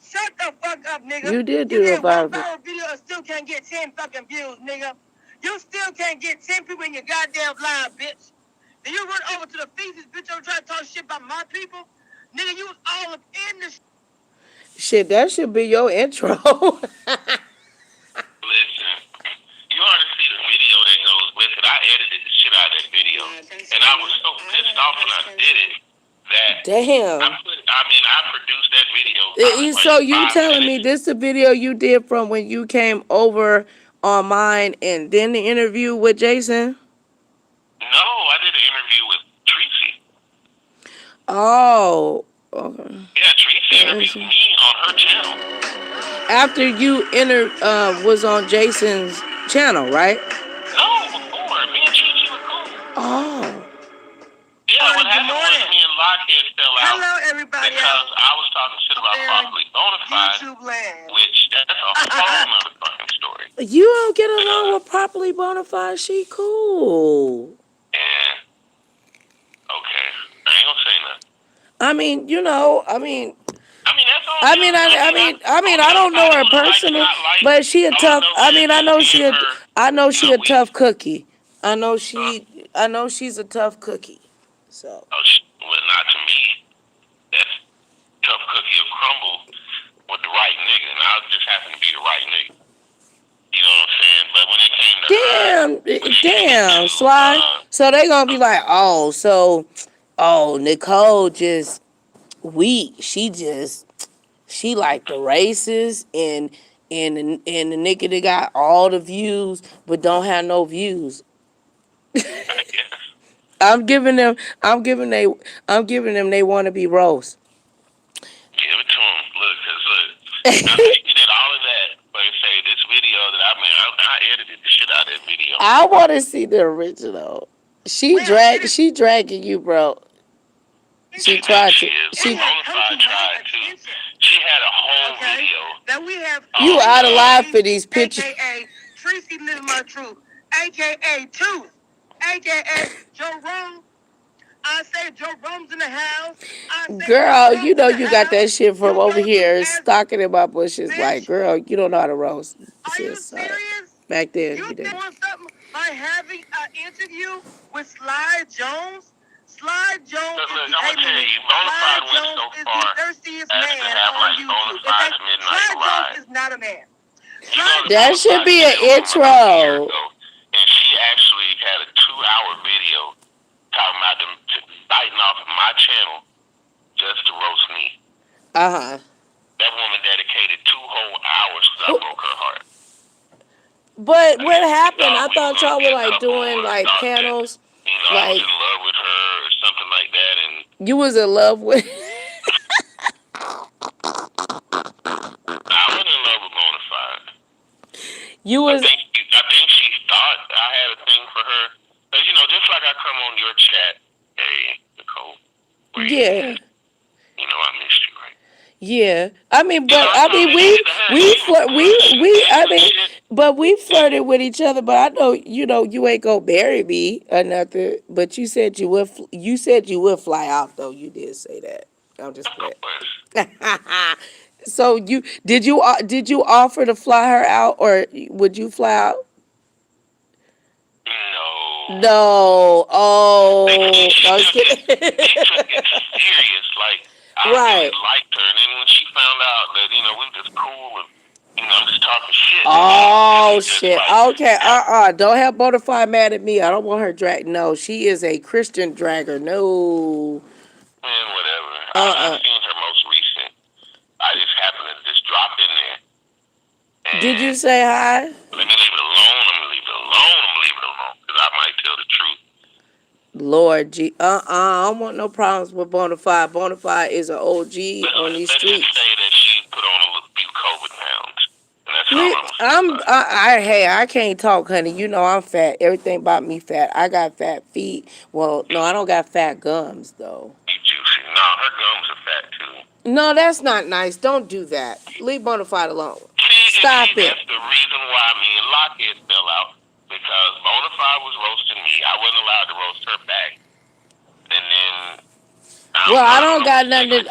Shut the fuck up, nigga. You did do a one viral video and still can't get 10 fucking views, nigga. You still can't get 10 people in your goddamn live, bitch. Then you run over to the Feces, bitch, over trying to talk shit about my people. Nigga, you was all up in the shit. That should be your intro. Listen, you ought to see the video that goes with it. I edited the shit out of that video. And I was so pissed off when I did it that Damn. I produced that video. So you telling me this the video you did from when you came over on mine and then the interview with Jason? No, I did an interview with Tracy. Oh. Okay. Yeah, Tracy interviewed me on her channel. After you was on Jason's channel, right? No, before. Me and Tracy were cool. Oh. Yeah, what happened was me and Lockhead fell out. Hello, everybody. Because I was talking shit about properly bona fide, YouTube land. which that's a whole nother fucking story. You don't get along with properly bona fide. She cool. Yeah. Okay. I ain't gonna say nothing. I mean, you know, I mean, that's all. I don't know her personally, but she a tough. I know she a tough cookie. I know she's a tough cookie. So. Well, not to me. That's tough cookie will crumble with the right nigga, and I just happen to be the right nigga. You know what I'm saying? But when it came to damn, Sly. So they gonna be like, Nicole just weak. She like the races and the nigga that got all the views but don't have no views. I'm giving them they want to be roast. Give it to them. Look, after you did all of that, but say this video that I edited the shit out of that video. I want to see the original. She dragging you, bro. She tried to. She tried to. She had a whole video. That we have. You out of line for these pictures. AKA Tracy Living My Truth, AKA Tooth, AKA Joe Rome. I said Joe Rome's in the house. Girl, you know you got that shit from over here stalking in my bushes. Like, girl, you don't know how to roast. Are you serious? Back then, You you did. doing something by having an interview with Sly Jones? Sly Jones is the thirstiest man on YouTube. Sly Jones is not a man. That should be an intro. And she actually had a 2-hour video talking about them biting off my channel just to roast me. Uh-huh. That woman dedicated 2 whole hours because I broke her heart. But what happened? I thought y'all were like doing like panels. That, I was in love with her or something like that, and you was in love with. I wasn't in love with Bonafide. You was. I think she thought I had a thing for her. But, just like I come on your chat, hey, Nicole. Yeah. I missed you, right? Yeah. I mean, but we flirted with each other. But I know, you ain't gonna marry me or nothing. But you said you would. You said you would fly out, though. You did say that. I'm just playing. So did you offer to fly her out, or would you fly out? No. No. Oh. I was kidding. He took it serious. Like, I really liked her. And then when she found out that, we were just cool and, I'm just talking shit. Oh, shit. Like, okay. Don't have Bonafide mad at me. I don't want her drag. No, she is a Christian dragger. No. Man, whatever. I've seen her most recent. I just happened to just drop in there. Did you say hi? Let me leave it alone. I'm going to leave it alone. Because I might tell the truth. Lord, I don't want no problems with Bonafide. Bonafide is an OG on these streets. Let's say that she put on a few COVID pounds. And that's all I can't talk, honey. You know I'm fat. Everything about me fat. I got fat feet. Well, no, I don't got fat gums, though. You juicy. No, her gums are fat, too. No, that's not nice. Don't do that. Leave Bonafide alone. Stop it. That's the reason why me and Lockheed fell out. Because Bonafide was roasting me. I wasn't allowed to roast her back. And then... I don't got nothing.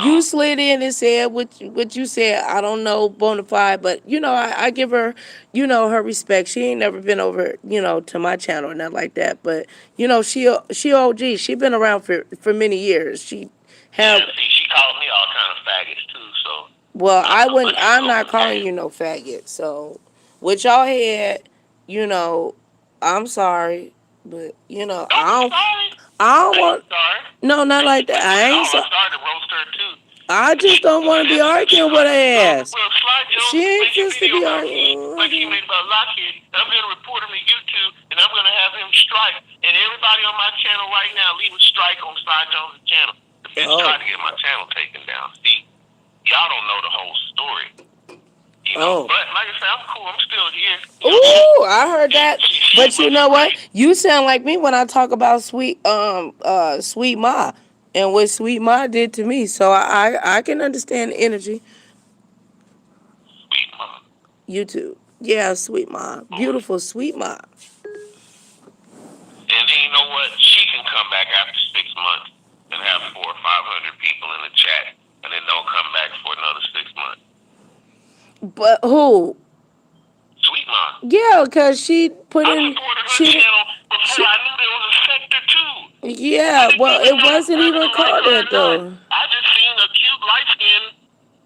You slid in and said what you said. I don't know Bonafide, but I give her, her respect. She ain't never been over, to my channel or nothing like that. But she OG. She been around for many years. She called me all kind of faggots too. So I'm not calling you no faggot. So what y'all had, I'm sorry, but I don't want. No, not like that. I ain't sorry. I started to roast her too. I just don't want to be arguing with her ass. She ain't just to be arguing. Like he made about Lockheed. I'm going to report him to YouTube, and I'm going to have him strike. And everybody on my channel right now, leave a strike on Sly Jones' channel. The bitch tried to get my channel taken down. See, y'all don't know the whole story. But like I said, I'm cool. I'm still here. Ooh, I heard that. But you know what? You sound like me when I talk about Sweet Ma and what Sweet Ma did to me. So I can understand the energy. Sweet Ma. YouTube. Yeah, Sweet Ma. Beautiful Sweet Ma. And then you know what? She can come back after 6 months and have 400 or 500 people in the chat, and then don't come back for another 6 months. But who? Sweet Ma. Yeah, because she put in. I supported her channel before I knew there was a sector too. Yeah, well, it wasn't even called that though. I just seen a cute, light-skinned,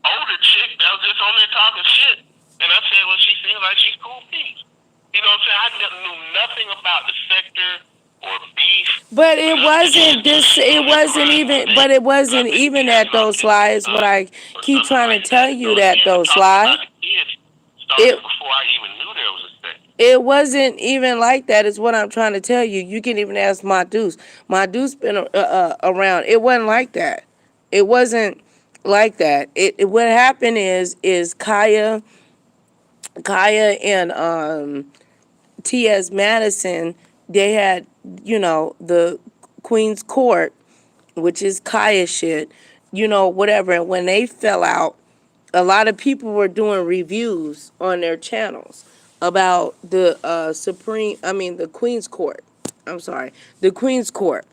older chick that was just on there talking shit, and I said, well, she seems like she's cool piece. You know what I'm saying? I knew nothing about the sector or beef. But it wasn't this. It wasn't even. But it wasn't even that though, Sly. Is what I keep trying to tell you that though, Sly. Before I even knew there was a sector. It wasn't even like that. Is what I'm trying to tell you. You can even ask my Deuce. My Deuce been around. It wasn't like that. It wasn't like that. It what happened is Kaya and T.S. Madison. They had the Queen's Court, which is Kaya shit. Whatever. And when they fell out, a lot of people were doing reviews on their channels about the the Queen's Court. I'm sorry, the Queen's Court.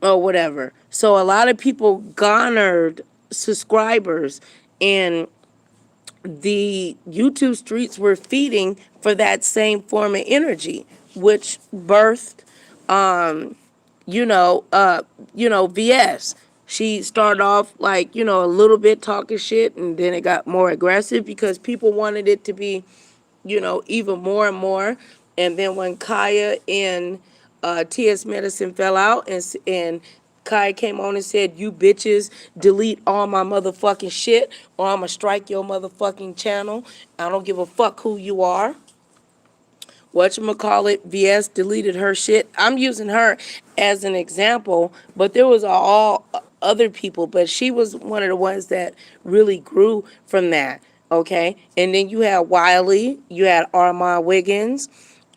or whatever. So a lot of people garnered subscribers, and the YouTube streets were feeding for that same form of energy, which birthed, you know, VS. She started off like, a little bit talking shit, and then it got more aggressive because people wanted it to be, even more and more. And then when Kaya and TS Medicine fell out, and Kaya came on and said, "You bitches delete all my motherfucking shit, or I'ma strike your motherfucking channel. I don't give a fuck who you are." Whatchamacallit, VS deleted her shit. I'm using her as an example, but there was all other people, but she was one of the ones that really grew from that. Okay, and then you had Wiley, you had Armand Wiggins,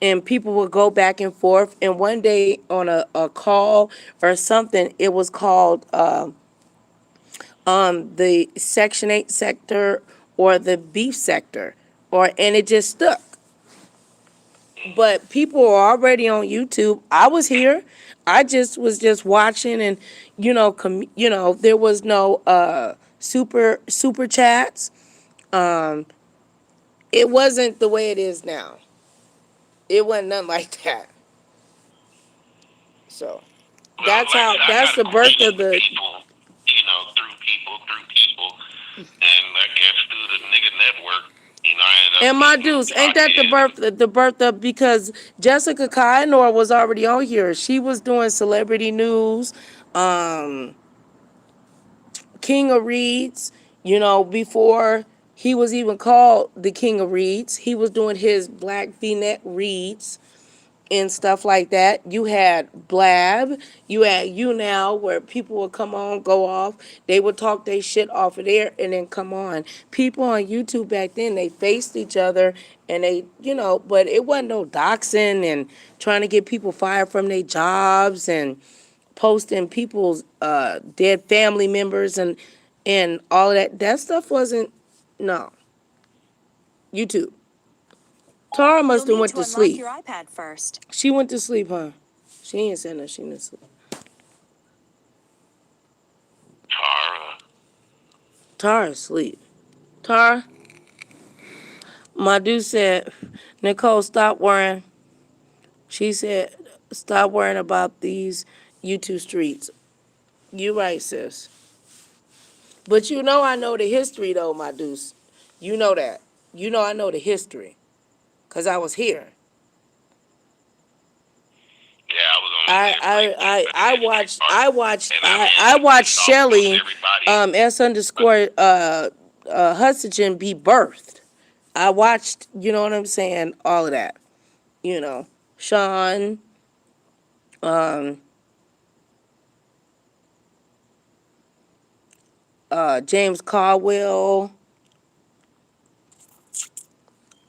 and people would go back and forth. And one day on a call or something, it was called the Section 8 sector or the beef sector, and it just stuck. But people are already on YouTube. I was here. I just was just watching, and there was no super chats. It wasn't the way it is now. It wasn't nothing like that. So Well, like I said, I that's got the birth acquainted of with the. people, through people, and I guess through the nigga network, I ended up And my meeting dudes, ain't that Hostess. the birth of, because Jessica Kynor was already on here. She was doing celebrity news, um, King of Reeds, before he was even called the King of Reeds. He was doing his black V-neck reads and stuff like that. You had Blab, you had You Now, where people would come on, go off, they would talk their shit off of there and then come on. People on YouTube back then, they faced each other, and they, but it wasn't no doxing and trying to get people fired from their jobs and posting people's dead family members and all of that. That stuff wasn't, no. YouTube. Tara must You'll have need went to to unlock sleep. your iPad first. She went to sleep, huh? She ain't said nothing. She didn't sleep. Tara. Tara's asleep. Tara, my dude said, Nicole, stop worrying. She said, stop worrying about these YouTube streets. You right, sis. But I know the history, though, my deuce. You know that. I know the history. Because I was here. Yeah, I was only there briefly for the history part. I watched And I we watched saw most Shelly everybody. S underscore Hutchinson be birthed. I watched, you know what I'm saying, all of that. Sean, James Caldwell,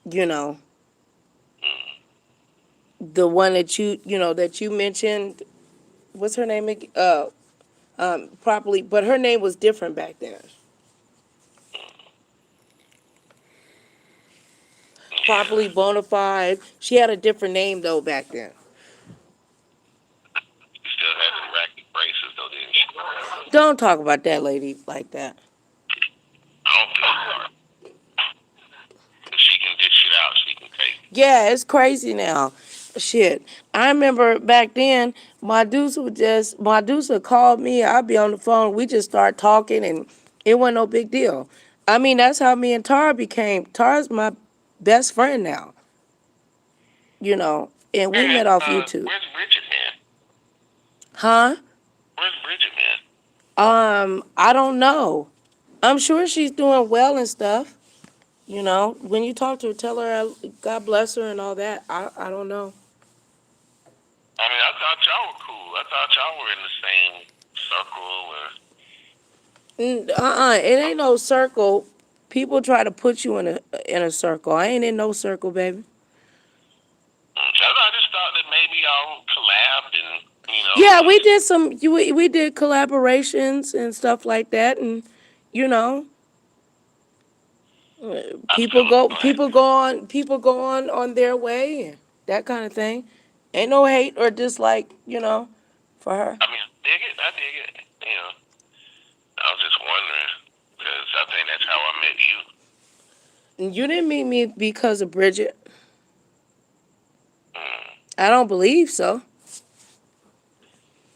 you know, the one that you mentioned. What's her name again? Properly, but her name was different back then. Yeah. Properly bona fide. She had a different name though back then. She still had some racket braces though, didn't she? Don't talk about that lady like that. I don't feel sorry. If she can dish it out, she can take it. Yeah, it's crazy now. Shit. I remember back then, my dudes would call me, I'd be on the phone, we just start talking, and it wasn't no big deal. I mean, that's how me and Tara became. Tara's my best friend now, and we met off YouTube. Where's Bridget, man? Huh? Where's Bridget, man? I don't know. I'm sure she's doing well and stuff. When you talk to her, tell her God bless her and all that. I don't know. I mean, I thought y'all were cool. I thought y'all were in the same circle. It ain't no circle. People try to put you in a circle. I ain't in no circle, baby. I just thought that maybe y'all collabed and, Yeah, we did we did collaborations and stuff like that, and you know, people go on their way, that kind of thing. Ain't no hate or dislike, for her. I mean, dig it. I dig it. You know, I was just wondering because I think that's how I met you. You didn't meet me because of Bridget. Mm. I don't believe so.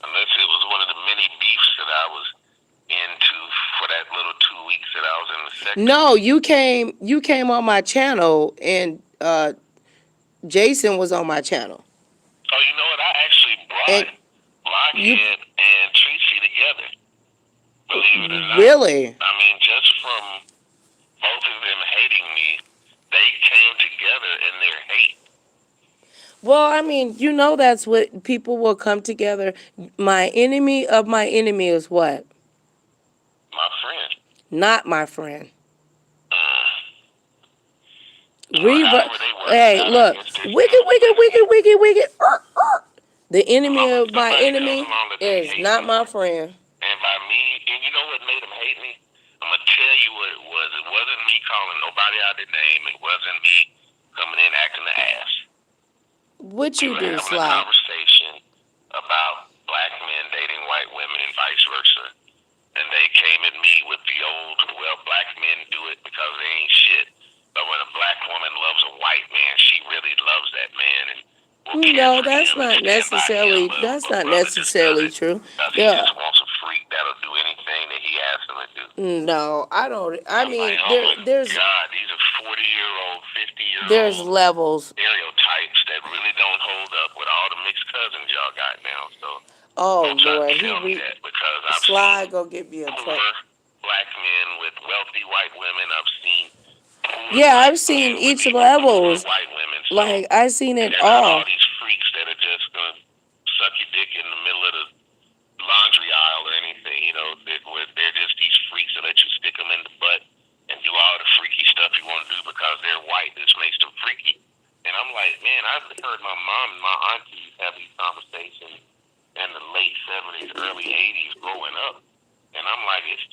Unless it was one of the many beefs that I was into for that little 2 weeks that I was in the sector. No, you came on my channel and Jason was on my channel. Oh, you know what? I actually brought Blockhead and Treacy together. Believe it or not. Really? I mean, just from both of them hating me, they came together in their hate. Well, I mean, you know that's what people will come together. My enemy of my enemy is what? My friend. Not my friend. However they work Hey, out, look. Wicked. The enemy of my enemy is not my friend. And by me, and you know what made them hate me? I'm going to tell you what it was. It wasn't me calling nobody out their name. It wasn't me coming in acting the ass. What We you were do, having a Sly? conversation about black men dating white women and vice versa. And they came at me with the old, well, black men do it because they ain't shit. But when a black woman loves a white man, she really loves that man and will care No, for that's him not and stand by him. that's But not brother just necessarily does it true. because he Yeah. just wants a freak that'll do anything that he asks him to do. No, I don't. I I'm mean, like, oh my there's God, these are 40-year-old, 50-year-old there's levels. stereotypes that really don't hold up with all the mixed cousins y'all got now. So Oh don't try Lord, to tell me that because I've Sly seen go get me in trouble. poor black men with wealthy white women. I've seen poor Yeah, black I've seen men with each even poorer levels. white women. So Like I seen and it they're not all. all these freaks that are just gonna suck your dick in the middle of the laundry aisle or anything. You know, they're just these freaks that let you stick them in the butt and do all the freaky stuff you want to do because they're white. This makes them freaky. And I'm like, man, I've heard my mom and my aunties have these conversations in the late 70s, early 80s growing up. And I'm like, it's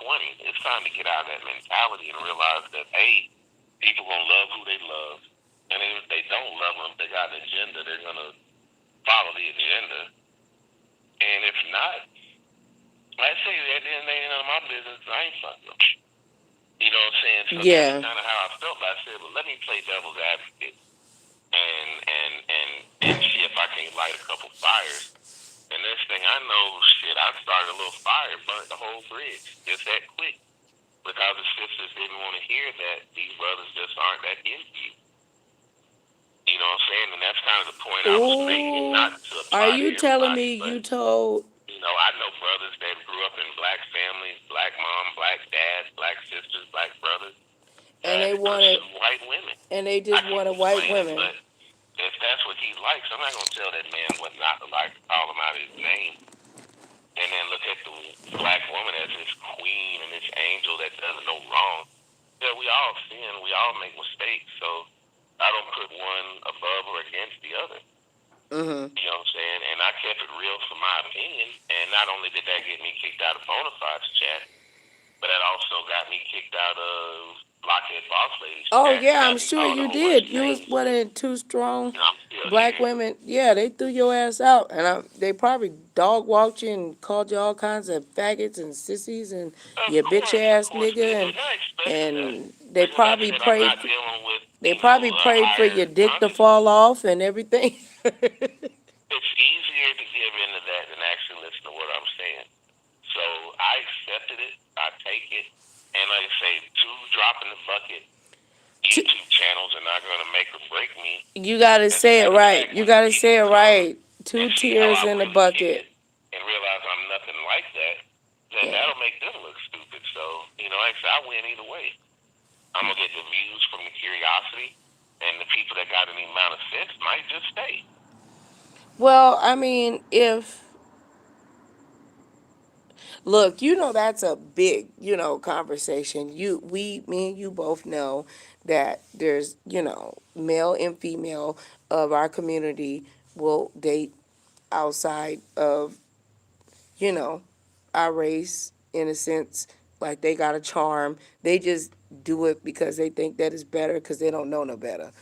2020. It's time to get out of that mentality and realize that, A, people going to love who they love. And if they don't love them, they got an agenda, they're going to follow the agenda. And if not, I say at the end they ain't none of my business. I ain't fucking them. You know what I'm saying? So Yeah. that's kind of how I felt. I said, well, let me play devil's advocate and see if I can light a couple fires. And next thing I know, shit, I started a little fire, burnt the whole bridge just that quick because the sisters didn't want to hear that these brothers just aren't that into you. You know what I'm saying? And that's kind of the point I was making, not to apply Are you to telling everybody, me but, you told? you know, I know brothers that grew up in black families, black mom, black dad, black sisters, black brothers, And they that wanted, pursue white women. and they I just can't wanted white explain it, women. but if that's what he likes, I'm not gonna tell that man what not to like, call him out of his name, and then look at the black woman as this queen and this angel that does no wrong. Yeah, we all sin, we all make mistakes, so I don't put one above or against the other. Mm-hmm. You know what I'm saying? And I kept it real for my opinion, and not only did that get me kicked out of Bonafide's chat, but that also got me kicked out of Blockhead Boss Lady's Oh chat. yeah, Got I'm me sure called a you whole bunch did. of You was names. one of two strong And I'm still black here. women. Yeah, they threw your ass out, and they probably dog walked you and called you all kinds of faggots and sissies and you bitch ass nigga, and they Because I probably said I'm prayed. not dealing with, They you know, probably a prayed for higher your dick to conscience. fall off and everything. It's easier to give into that than actually listen to what I'm saying. So I accepted it. I take it. And like I say, 2 drop in the bucket YouTube channels are not going to make or break me. You gotta say it right. You gotta say it right. 2 and see how tears I in the really bucket. kick it and realize I'm nothing like that, then Yeah. that'll make them look stupid. So, you know, like I said, I win either way. I'm going to get the views from the curiosity, and the people that got any amount of sense might just stay. Well, I mean, look, that's a big, conversation. Me and you both know that there's, male and female of our community will date outside of, you know, our race in a sense. Like they got a charm. They just do it because they think that is better because they don't know no better.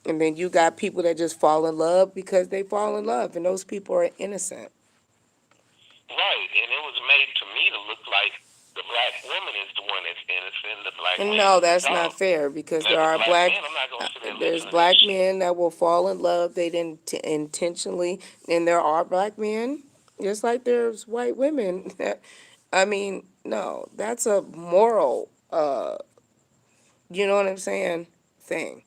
And then you got people that just fall in love because they fall in love, and those people are innocent. Right, and it was made to me to look like the black woman is the one that's innocent, the black man No, is the that's dog. not fair because And there as a are black black. man, I'm not gonna sit there and There's listen to that black shit. men that will fall in love. They didn't intentionally, and there are black men, just like there's white women. I mean, no, that's a moral. You know what I'm saying? Thing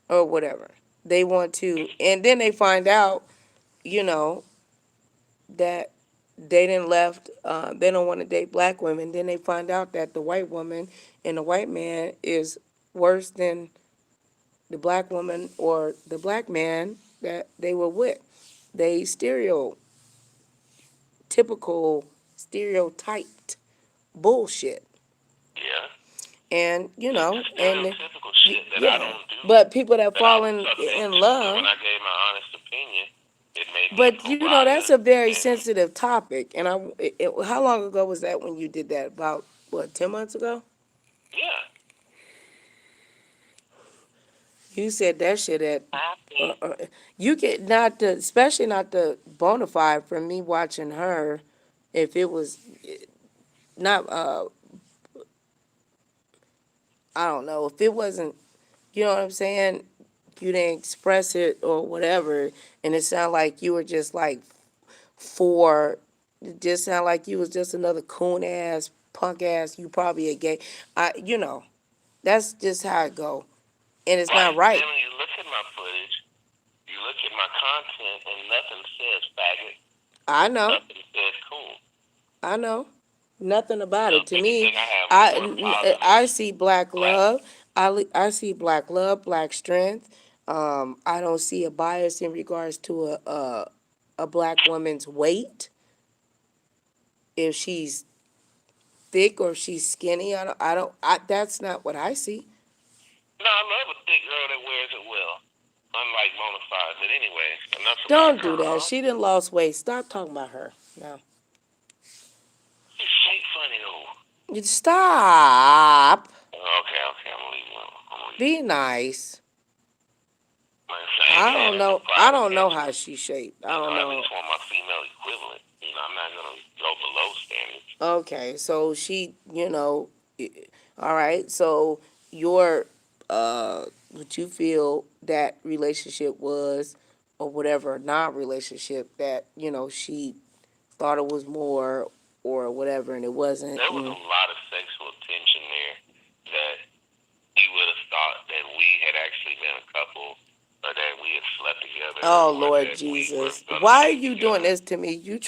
or whatever. They want to, and then they find out, you know, that they didn't left. They don't want to date black women. Then they find out that the white woman and the white man is worse than the black woman or the black man that they were with. They stereotyped bullshit. Yeah. And, It's stereotypical shit that I yeah. don't do. But people that That I fall was in sucked into. So love. when I gave my honest opinion, it made me a But, pariah. that's a very And sensitive topic. And how long ago was that when you did that? About, what, 10 months ago? yeah, You said that shit at, I think you get not the, especially not the bona fide from me watching her, if it was not, I don't know, if it wasn't, you know what I'm saying? You didn't express it or whatever, and it sounded like you were just like it just sounded like you was just another coon ass, punk ass, you probably a gay. That's just how it go. And it's not Then right. when you look at my footage, you look at my content, and nothing says faggot. I know. Nothing says cool. I know. Nothing about it. To If me, anything, I have more positive. I see black love. I see black love, black strength. I don't see a bias in regards to a black woman's weight. If she's thick or she's skinny, that's not what I see. No, I love a thick girl that wears it well. Unlike bona fide. But anyway, enough Don't about do her. that. She done lost weight. Stop talking about her. No. She's shake funny though. Stop. Okay, I'm gonna leave one. Be nice. Like I ain't saying it's a I private don't know answer. how she shaped. I You know, don't I know. just want my female equivalent. You know, I'm not gonna go below standards. Okay, so she, all right. So your, what you feel that relationship was, or whatever non-relationship that she thought it was more or whatever, and it wasn't. There was a lot of sexual tension there that he would have thought that we had actually been a couple, or that we had slept together. Oh or Lord that Jesus! We were Why are date you together. doing this to me? You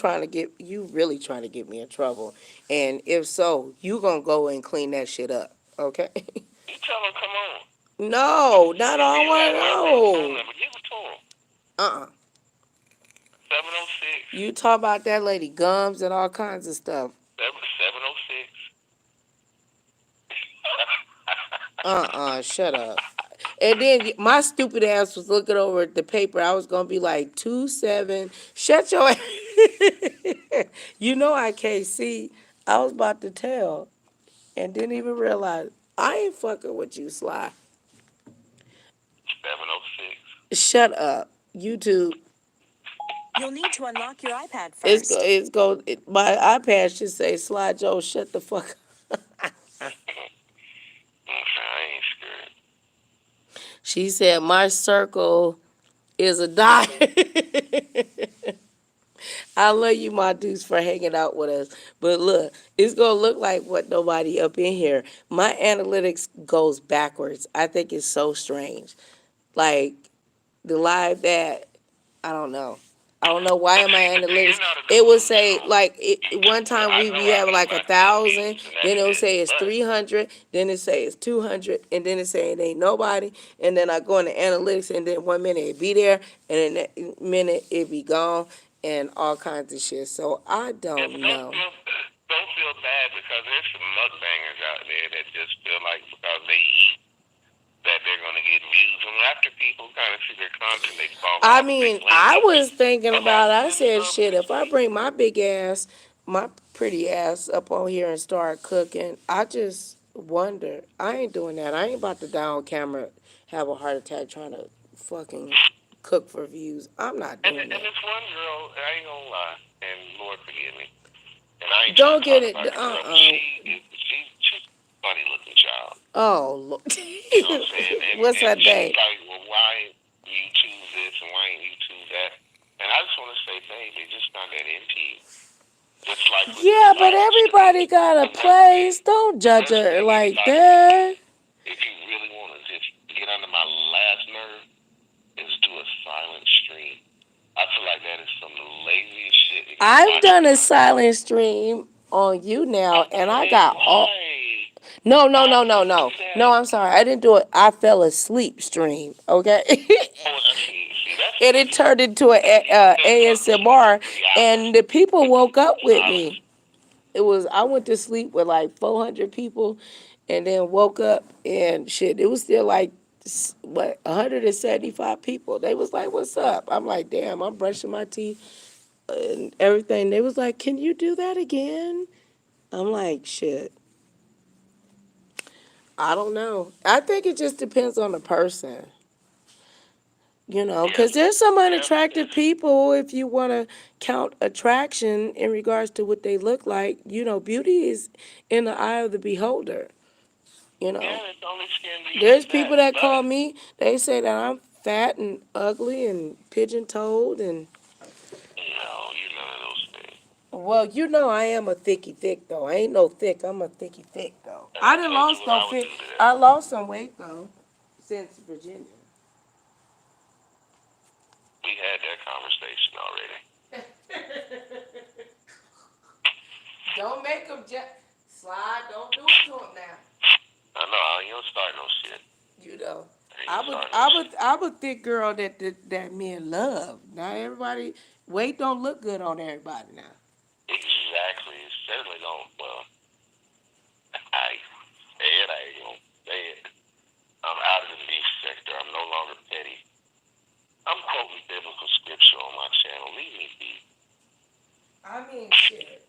really trying to get me in trouble? And if so, you gonna go and clean that shit up, okay? You tell him, come on. No, not all You one. have my phone No. number. Give it to him. 706. You talk about that lady gums and all kinds of stuff. 706. Shut up. And then my stupid ass was looking over at the paper. I was gonna be like 27. Shut your ass. You know I can't see. I was about to tell and didn't even realize I ain't fucking with you, Sly. 706. Shut up. YouTube. You'll need to unlock your iPad first. My iPad should say Sly Joe. Shut the fuck up. I ain't scared. She said my circle is a dot. I love you, my dudes, for hanging out with us. But look, it's gonna look like what nobody up in here. My analytics goes backwards. I think it's so strange. Like the live that I don't know. I don't know why in my analytics it would say like one time we have like 1,000, then it'll say it's 300, then it say it's 200, and then it say it ain't nobody, and then I go into analytics and then 1 minute it be there, and then that minute it be gone, and all kinds of shit. So I don't know. Don't feel bad because there's some mukbangers out there that just feel like because they eat that they're going to get views. And after people kind of see their content, they fall off. I mean, I was thinking about it. I said, shit, if I bring my big ass, my pretty ass up on here and start cooking, I just wonder. I ain't doing that. I ain't about to die on camera, have a heart attack trying to fucking cook for views. I'm not doing And that. this one girl, I ain't going to lie, and Lord forgive me, And I ain't Don't trying get to it. talk about the girl, but she's a funny looking child. Oh, Lord. You know what I'm saying? What's her And she's name? like, well, why you choose this and why ain't you choose that? And I just want to say, babe, they just not that into you. Just like with Yeah, but society everybody today. got a The worst thing, place. Don't the judge worst her thing like anybody can do, that. if you really want to just get under my last nerve, is do a silent stream. I feel like that is some of the laziest shit that you I've watch. done a silent stream on you now, and I got all. Why? No. Why would you do No, that? I'm sorry. I didn't do it. I fell asleep stream, okay? Oh, see, that's And it turned into an ASMR, and the people woke up with me. I went to sleep with like 400 people, and then woke up and shit. It was still like, 175 people. They was like, "What's up?" I'm like, "Damn, I'm brushing my teeth and everything." They was like, "Can you do that again?" I'm like, "Shit, I don't know. I think it just depends on the person." Because there's some unattractive people, if you want to count attraction in regards to what they look like. Beauty is in the eye of the beholder. You know, Yeah, it's only skin deep there's as that, people that call but me, they say that I'm fat and ugly and pigeon-toed and, you're none of those things. well, I am a thicky thick, though. I ain't no thick. I'm a thicky thick, though. And I I done told you lost what I no would fit. do to that. I lost some weight, though, since Virginia. We had that conversation already. Don't make them slide. Don't do it to him now. I know, you don't start no shit. I'm a thick girl that men love. Now everybody weight don't look good on everybody now. Exactly. It certainly don't. Well, I said I ain't gonna say it. I'm out of the beef sector. I'm no longer petty. I'm quoting biblical scripture on my channel. Leave me be. I mean, shit.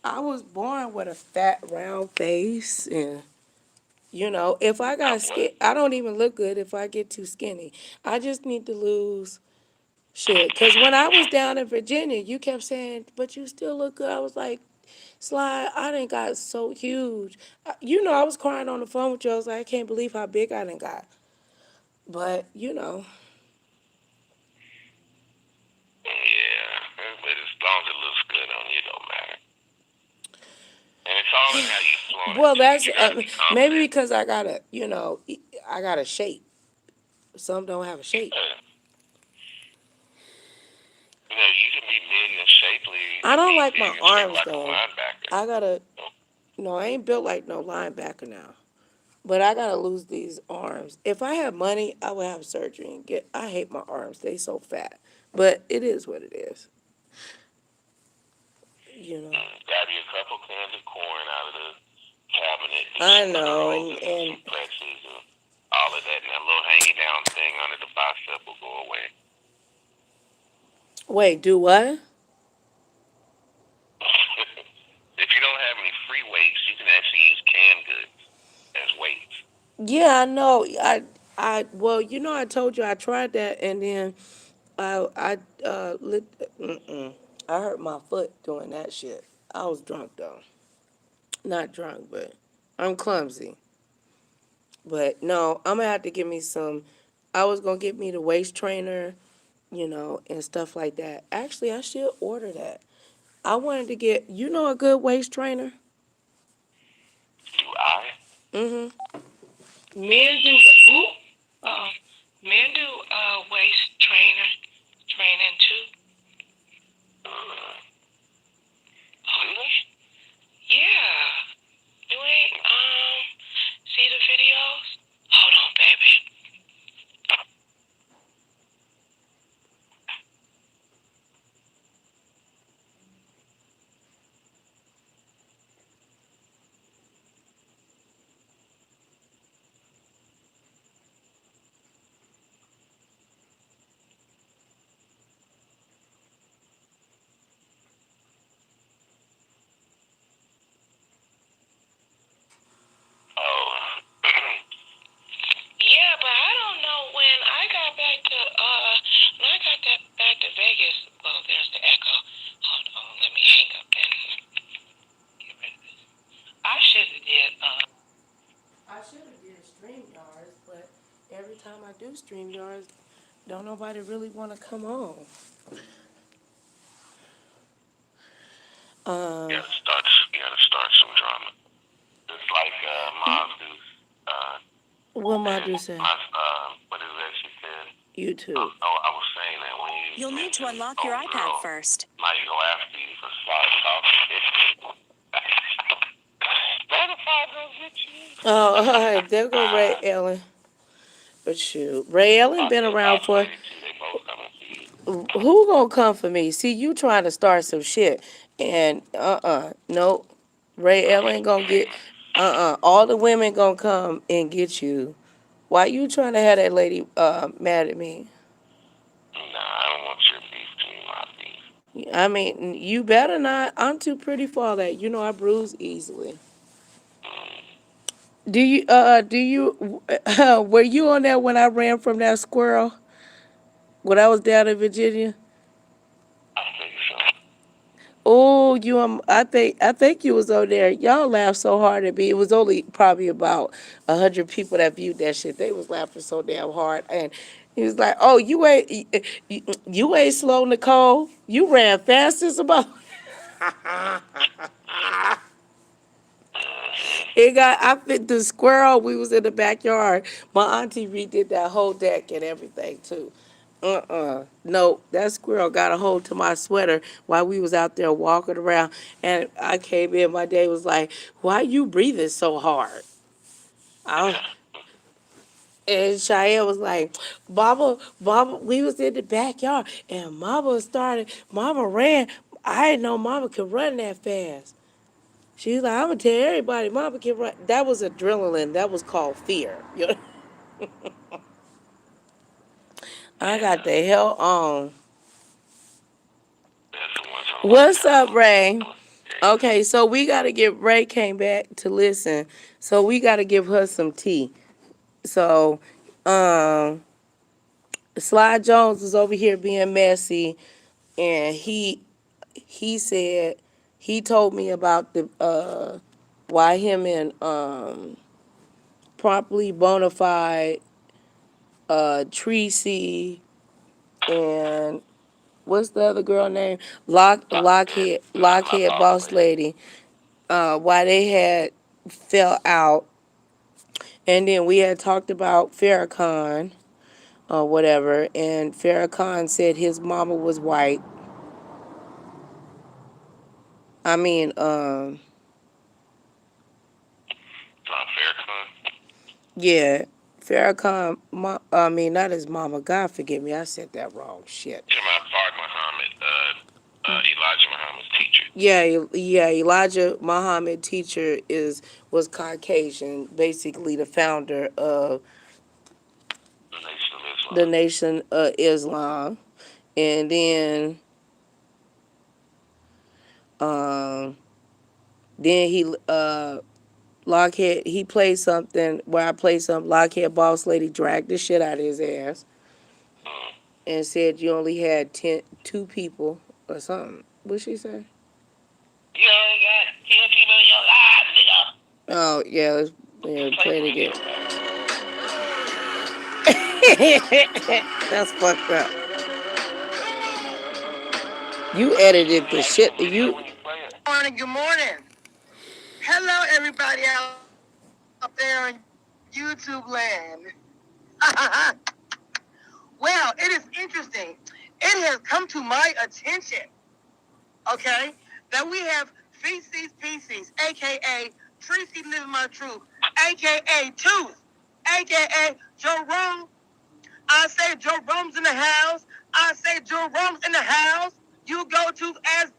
I was born with a fat round face, and if I got skin, I don't even look good if I get too skinny. I just need to lose. Shit, because when I was down in Virginia, you kept saying, "But you still look good." I was like, "Sly, I done got so huge." I was crying on the phone with you. I was like, "I can't believe how big I done got." But Yeah, but as long as it looks good on you, it don't matter. And it's all in how you flaunt it. well, that's You gotta be maybe confident. because I got a shape. Some don't have a shape. You can be big and shapely. You I can don't be like big my and shaped arms like a though. linebacker. I gotta. No, I ain't built like no linebacker now. But I gotta lose these arms. If I had money, I would have surgery and get. I hate my arms. They so fat. But it is what it is. Grab you a couple cans of corn out of the cabinet. Do I some know, curls and and some flexes and all of that. And that little hanging down thing under the bicep will go away. wait, do what? If you don't have any free weights, you can actually use canned goods as weights. Yeah, I know. Well, I told you I tried that, and then I hurt my foot doing that shit. I was drunk though. Not drunk, but I'm clumsy. But no, I'm gonna have to give me some. I was gonna get me the waist trainer, and stuff like that. Actually, I should order that. I wanted to get, a good waist trainer. Do I? Mhm. Men do. Men do waist training too. Really? Yeah. You ain't see the videos? Hold on, baby. I do StreamYards, don't nobody really want to come on. You gotta start some drama. It's like Mostess. What am I And do say? what is that she said? YouTube. Oh, I was saying that when You'll need to mentioned unlock your old iPad girl, first. now you go after you for sorry talking. Spotify gonna get you. Oh, all right, there go Ray Ellen. But shoot, Ray Ellen been Your around boss for. lady too. They both coming for you. Who gonna come for me? See, you trying to start some shit, and nope. Ray Ellen gonna get all the women gonna come and get you. Why you trying to have that lady mad at me? Nah, I don't want your beef to be my beef. I mean, you better not. I'm too pretty for all that. You know I bruise easily. Do you were you on there when I ran from that squirrel when I was down in Virginia? I think so. Oh, I think you was over there. Y'all laughed so hard at me. It was only probably about 100 people that viewed that shit. They was laughing so damn hard, and he was like, "Oh, you ain't slow, Nicole. You ran fast as about." It got. I fit the squirrel. We was in the backyard. My auntie redid that whole deck and everything too. No, that squirrel got a hold to my sweater while we was out there walking around. And I came in, my day was like, why you breathing so hard? And Cheyenne was like, Mama, we was in the backyard and Mama ran. I didn't know Mama could run that fast. She was like, I'm gonna tell everybody Mama can run. That was adrenaline. That was called fear. You know? I got the hell on. What's up, Ray? Okay, so we gotta give Ray came back to listen. So we gotta give her some tea. So, Sly Jones was over here being messy, and he said he told me about the why him and properly bona fide Tracy and what's the other girl name? Lockhead boss lady. Why they had fell out, and then we had talked about Farrakhan or whatever, and Farrakhan said his mama was white. I mean, Farrakhan? yeah, Farrakhan. I mean, not his mama. God forgive me, I said that wrong. Shit. You're my Fard Muhammad, Elijah Muhammad's teacher. Yeah, Elijah Muhammad teacher was Caucasian, basically the founder of the Nation of Islam, and then um he Lockhead he played something where I played something. Lockhead boss lady dragged the shit out of his ass and said you only had two people or something. What'd she say? You only got 10 people in your life, nigga. Oh yeah, let's play it again. That's fucked up. You edited the shit. You. Good morning. Hello, everybody out there in YouTube land. Well, it is interesting. It has come to my attention, okay, that we have Feces Pieces, a.k.a. Tracy Living My Truth, a.k.a. Tooth, a.k.a. Joe Rome. I say Joe Rome's in the house. I say Joe Rome's in the house. You go to as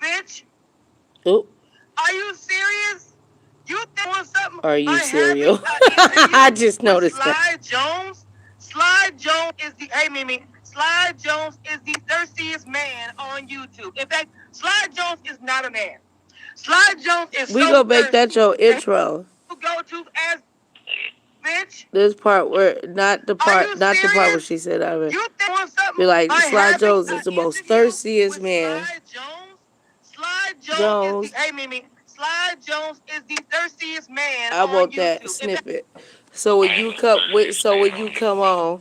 bitch. Oh. Are you serious? You think something? Are you serious? I just noticed Sly that. Jones. Sly Jones is the Mimi. Sly Jones is the thirstiest man on YouTube. In fact, Sly Jones is not a man. Sly Jones is We so gonna make that thirsty. your intro. You go to as bitch. This part where not the part where she said I mean. You think something? Be like Sly Jones is the most thirstiest man. Sly Jones. Sly Jones is the Mimi. Sly Jones is the thirstiest man I on want YouTube. that snippet. So when you come on,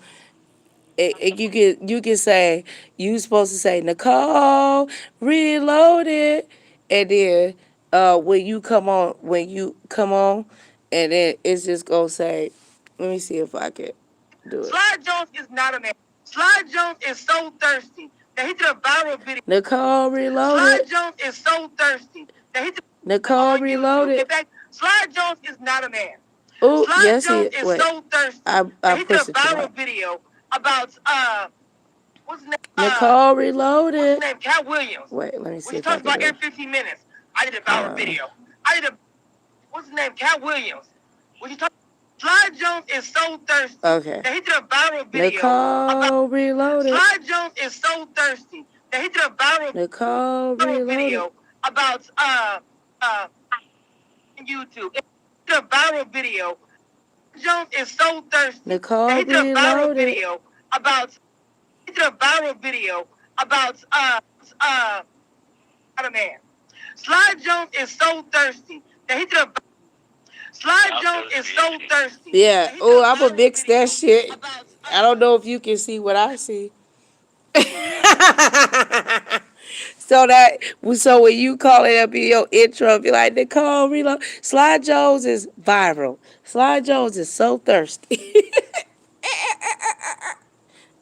you can say you supposed to say Nicole Reloaded, and then when you come on, and then it's just gonna say, let me see if I can do it. Slide Jones is not a man. Slide Jones is so thirsty that he did a viral video. Nicole Reloaded. Slide Jones is so thirsty that he did Nicole Reloaded. In fact, Slide Jones is not a man. Oh, Slide yes, Jones he is wait. so thirsty I that he did a pushed it too viral hard. video about what's his name? Nicole Reloaded. What's his name? Cat Williams. Wait, let me see When he if I talks can about do every it. 15 minutes, I did a viral video. I did a what's his name? Cat Williams. When he talks, Slide Jones is so thirsty Okay. that he did a viral video. Nicole Reloaded. Slide Jones is so thirsty that he did a viral video about YouTube. He did a viral video. Jones is so thirsty. Nicole that he did a viral Reloaded. video about. He did a viral video about not a man. Slide Jones is so thirsty that he did a. Slide Jones is so thirsty. Yeah. Oh, I'm gonna mix that shit. I don't know if you can see what I see. So when you call it up in your intro, be like, Nicole Reload. Slide Jones is viral. Slide Jones is so thirsty.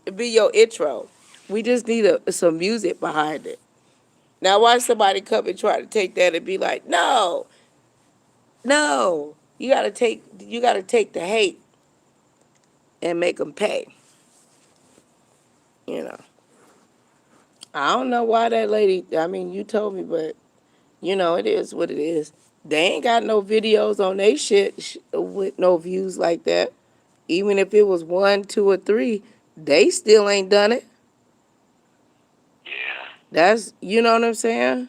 It be your intro. We just need some music behind it. Now watch somebody come and try to take that and be like, no. You gotta take the hate and make them pay. You know. I don't know why that lady, I mean, you told me, but, it is what it is. They ain't got no videos on they shit with no views like that. Even if it was 1, 2, or 3, they still ain't done it. Yeah. That's, you know what I'm saying?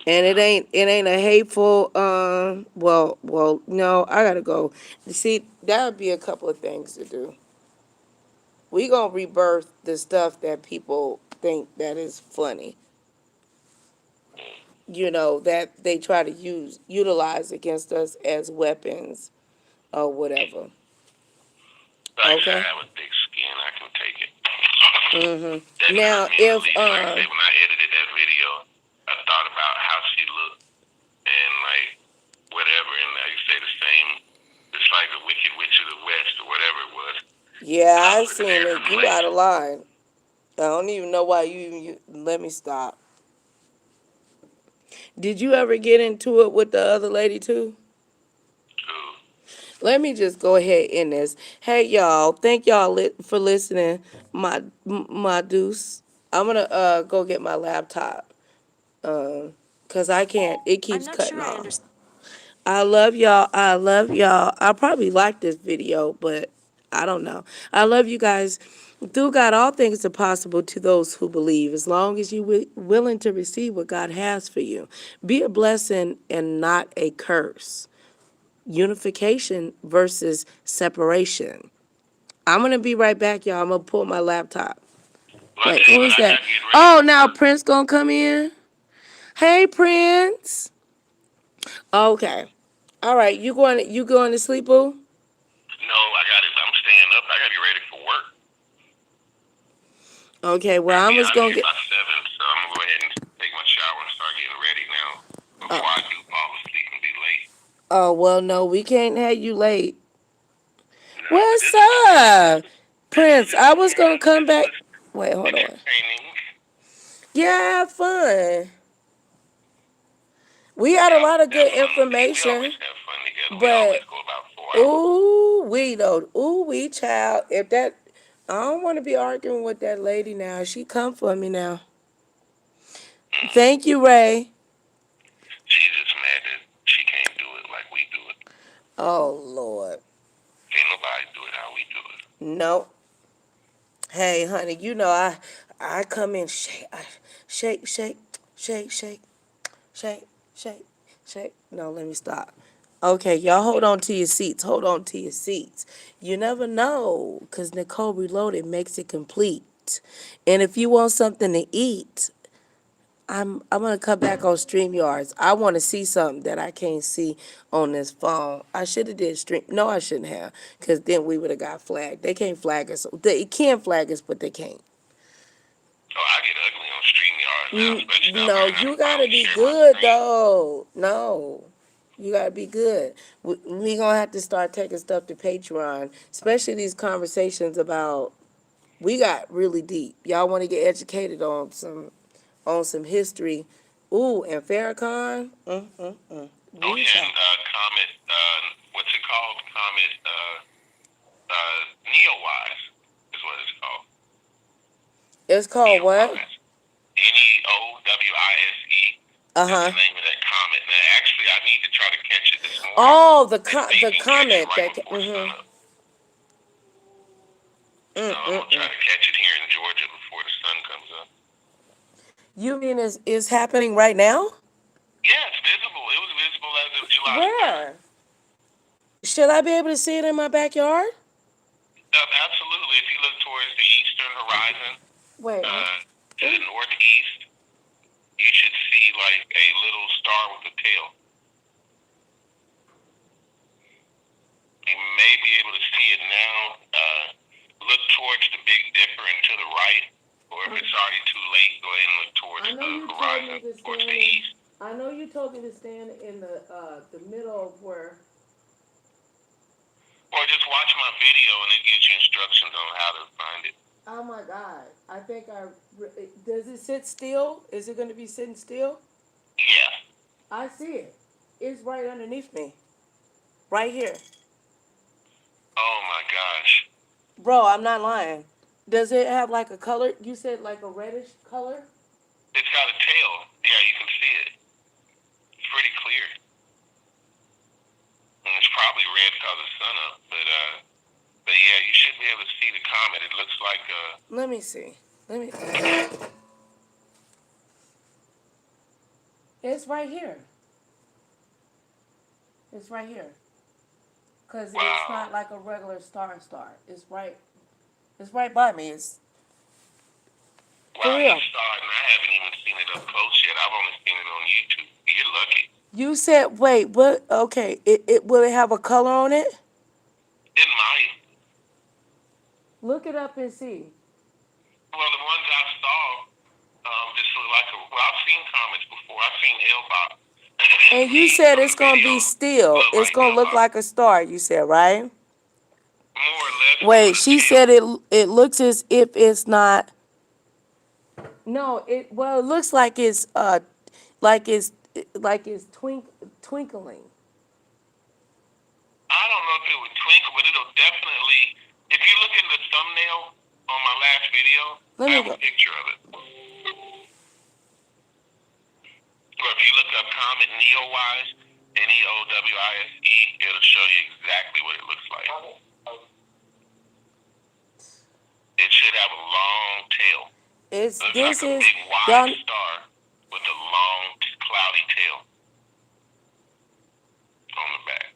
And it ain't a hateful, no, I gotta go. See, that would be a couple of things to do. We gonna rebirth the stuff that people think that is funny. That they try to utilize against us as weapons or whatever. Like I have a thick skin, I can take it. Mm-hmm. Now, if like I say, when I edited that video, I thought about how she looked and like whatever, and like you say the same. It's like the Wicked Witch of the West or whatever it was. yeah, I seen it. You out of line. I don't even know why you let me stop. Did you ever get into it with the other lady too? Let me just go ahead and this. Hey y'all, thank y'all for listening. My deuce. I'm gonna go get my laptop. Cause I can't. It keeps cutting off. I love y'all. I probably like this video, but I don't know. I love you guys. Through God, all things are possible to those who believe, as long as you're willing to receive what God has for you. Be a blessing and not a curse. Unification versus separation. I'm going to be right back, y'all. I'm going to pull my laptop. Wait, who is that? Oh, now Prince going to come in? Hey, Prince. Okay. All right, you going to sleep, boo? No, I'm staying up. I got to get ready for work. Okay, well, I'm just going to get... By 7, so I'm going to go ahead and take my shower and start getting ready now before I do fall asleep and be late. Oh, well, no, we can't have you late. No, what's up? Prince, I was going to come back. Wait, hold on. Yeah, have fun. We had a lot of good information. But, we child. If that, I don't want to be arguing with that lady now. She come for me now. Thank you, Ray. She's just mad that she can't do it like we do it. Oh, Lord. Can't nobody do it how we do it. Nope. Hey, honey, I come in, shake. No, let me stop. Okay, y'all hold on to your seats. You never know, because Nicole Reloaded makes it complete. And if you want something to eat, I'm gonna come back on StreamYards. I want to see something that I can't see on this phone. I should have did stream. No, I shouldn't have, because then we would have got flagged. They can't flag us. They can flag us, but they can't. Oh, I get ugly on StreamYard now, especially now No, because I you can gotta finally be share my good screen. though. No, you gotta be good. We gonna have to start taking stuff to Patreon, especially these conversations about. We got really deep. Y'all want to get educated on some history. Ooh, and Farrakhan. Oh We yeah, talk. and Comet, what's it called? Comet, Neowise is what it's called. It's called what? Neowise. Neowise. Uh That's huh. the name of that comet. Now, actually, I need to try to catch it this morning. Oh, Maybe the can catch it comment right that. before sunup. So I'm gonna try to catch it here in Georgia before the sun comes up. You mean is happening right now? Yeah, it's visible. It was visible as of July the 3rd. Where? Should I be able to see it in my backyard? Absolutely. If you look towards the eastern horizon, Wait. to the northeast, you should see like a little star with a tail. You may be able to see it now. Look towards the Big Dipper and to the right, or if it's already too late, go ahead and look towards the horizon, towards the east. I know you told me to stand in the middle of where. Or just watch my video and it gives you instructions on how to find it. Oh my God! I think does it sit still? Is it going to be sitting still? Yeah. I see it. It's right underneath me. Right here. Oh my gosh. Bro, I'm not lying. Does it have like a color? You said like a reddish color? It's got a tail. Yeah, you can see it. It's pretty clear. And it's probably red because of sun up, but yeah, you should be able to see the comet. It looks like Let me see. It's right here. It's right here. Cause wow. it's not like a regular star. It's right by me. Wow, real. you saw it, and I haven't even seen it up close yet. I've only seen it on YouTube. You're lucky. You said, wait, what? Okay, will it have a color on it? It might. Look it up and see. Well, the ones I saw just look like I've seen comets before. I've seen Hellbop. And you said it's gonna be still. It's gonna look like a star. You said, right? More or less. Wait, she said it looks as if it's not. No, it looks like it's twinkling. I don't know if it would twinkle, but it'll definitely. If you look in the thumbnail on my last video, I have a picture of it. Or if you look up Comet Neowise, Neowise, it'll show you exactly what it looks like. It should have a long tail. Looks like a big wide star with a long cloudy tail on the back.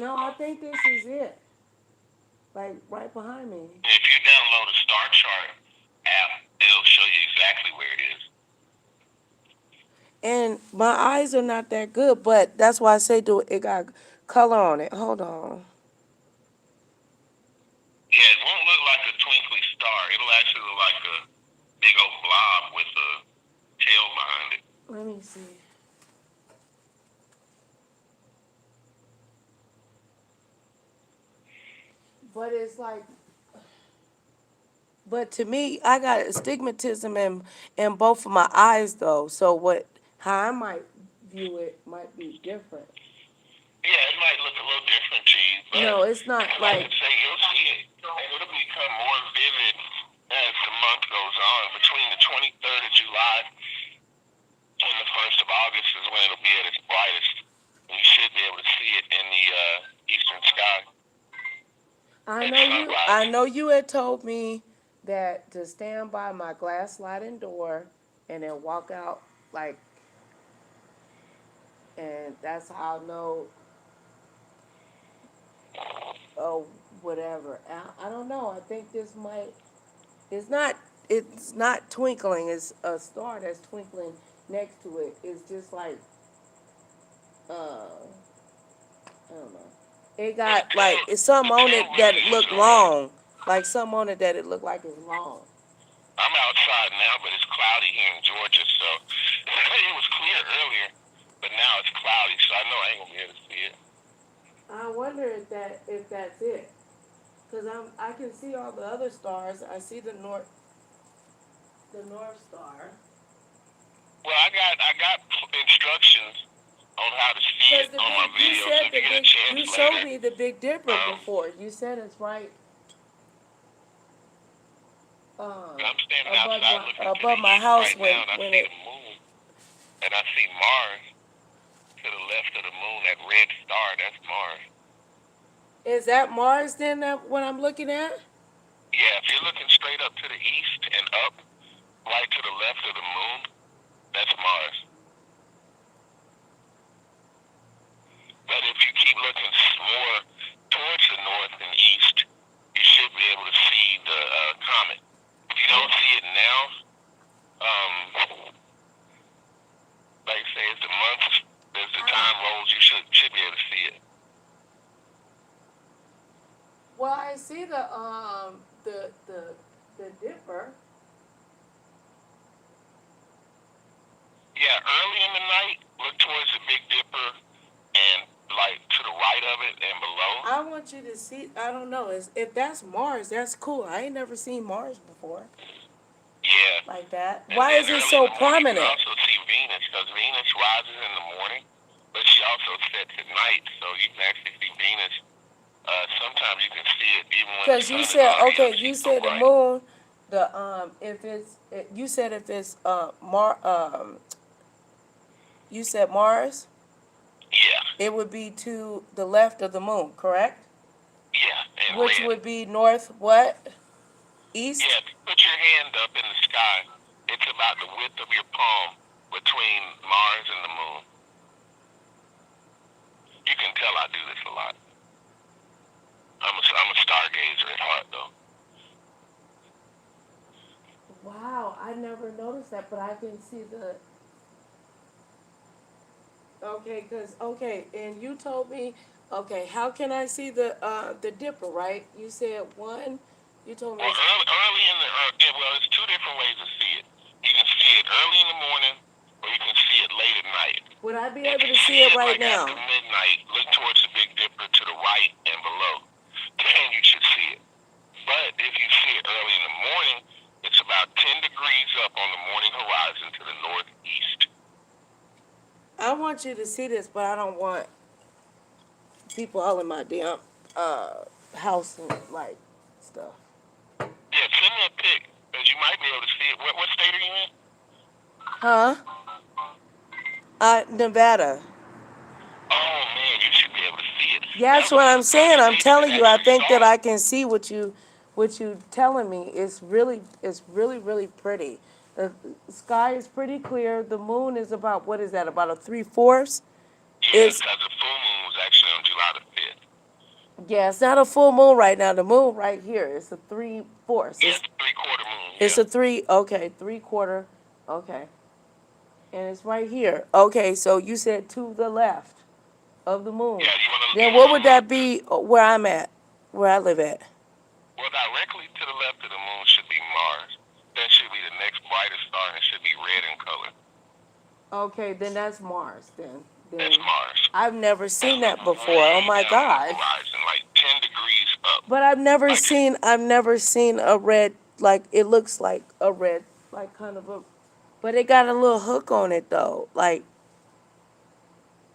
No, I think this is it. Like right behind me. If you download a star chart app, it'll show you exactly where it is. And my eyes are not that good, but that's why I say it got color on it. Hold on. Yeah, it won't look like a twinkly star. It'll actually look like a big old blob with a tail behind it. Let me see. But it's like, but to me, I got astigmatism in both of my eyes though. So how I might view it might be different. Yeah, it might look a little different to you, but no, it's not like I say, you'll see it, and it'll become more vivid as the month goes on. Between the 23rd of July and the 1st of August is when it'll be at its brightest, and you should be able to see it in the eastern sky. I know you had told me that to stand by my glass sliding door and then walk out and that's how I'll know. Oh, whatever. I don't know. I think this might It's not twinkling. It's a star that's twinkling next to it. It's just like I don't know. It got like it's something on it that it looked long. Like something on it that it looked like it's long. I'm outside now, but it's cloudy here in Georgia, so it was clear earlier, but now it's cloudy, so I know I ain't gonna be able to see it. I wonder if that's it, cause I can see all the other stars. I see the North Star. Well, I got instructions on how to see it on my video, so if you get a chance You later. showed me the Big Dipper before. You said it's right. I'm standing outside looking above to the my east house right now, and I when see it. the moon, and I see Mars to the left of the moon. That red star, that's Mars. Is that Mars then? That what I'm looking at? Yeah, if you're looking straight up to the east and up, right to the left of the moon, that's Mars. But if you keep looking more towards the north and east, you should be able to see the comet. If you don't see it now, like I say, as the months, as the time rolls, you should be able to see it. Well, I see the Dipper. Yeah, early in the night, look towards the Big Dipper and like to the right of it and below. I want you to see. I don't know. If that's Mars, that's cool. I ain't never seen Mars before. Yeah. Like that. And Why is it so prominent? You can also see Venus, because Venus rises in the morning, but she also sets at night, so you can actually see Venus. Sometimes you can see it even when Because you said you said the moon. You said if it's you said Mars. Yeah. It would be to the left of the moon, correct? Yeah. And which red. would be north what? East? Yeah, put your hand up in the sky. It's about the width of your palm between Mars and the moon. You can tell I do this a lot. I'm a stargazer at heart, though. Wow, I never noticed that, but I can see the. Okay, and you told me, okay, how can I see the Dipper, right? You said one. You told me. Well, early in the it's two different ways to see it. You can see it early in the morning, or you can see it late at night. Would I be able to see it right now? After midnight, look towards the Big Dipper to the right and below. Then you should see it. But if you see it early in the morning, it's about 10 degrees up on the morning horizon to the northeast. I want you to see this, but I don't want people all in my damn house and like stuff. Yeah, send me a pic, because you might be able to see it. What state are you in? Huh? Nevada. Oh man, you should be able to see it. Yeah, that's what I'm saying. I'm telling you, I think that I can see what you telling me. It's really pretty. The sky is pretty clear. The moon is about, what is that? About a 3/4? Yeah, because the full moon was actually on July the 5th. Yeah, it's not a full moon right now. The moon right here. It's a 3/4. Yeah, it's a 3/4 moon. It's a 3/4. Okay. And it's right here. Okay, so you said to the left of the moon. Yeah, you want to. Then what would that be where I'm at, where I live at? Well, directly to the left of the moon should be Mars. That should be the next brightest star, and it should be red in color. Okay, then that's Mars. Then that's Mars. I've never seen that before. Oh my God! Horizon, like 10 degrees up. But I've never seen a red, like it looks like a red, like kind of a, but it got a little hook on it though. Like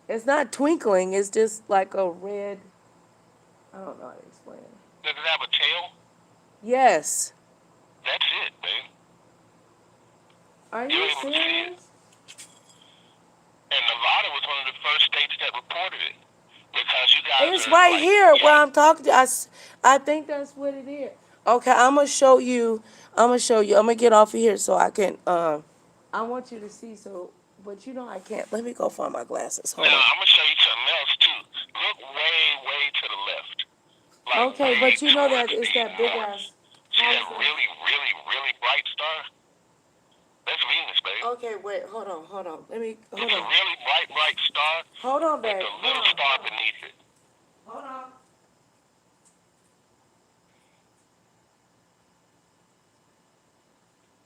it's not twinkling. It's just like a red. I don't know how to explain it. Does it have a tail? Yes. That's it, babe. Are you serious? And Nevada was one of the first states that reported it. Because you guys it's right here where I'm talking to. I think that's what it is. Okay, I'm gonna show you. I'm gonna get off of here so I can. I want you to see. So, but you know I can't. Let me go find my glasses. Hold on. I'm gonna show you something else too. Look way to the left. Like, okay, but you know that it's that big ass. See that really Okay, wait, hold on. Let me, hold It's a on. really bright star. Hold on, With babe. a little star beneath it. Hold on.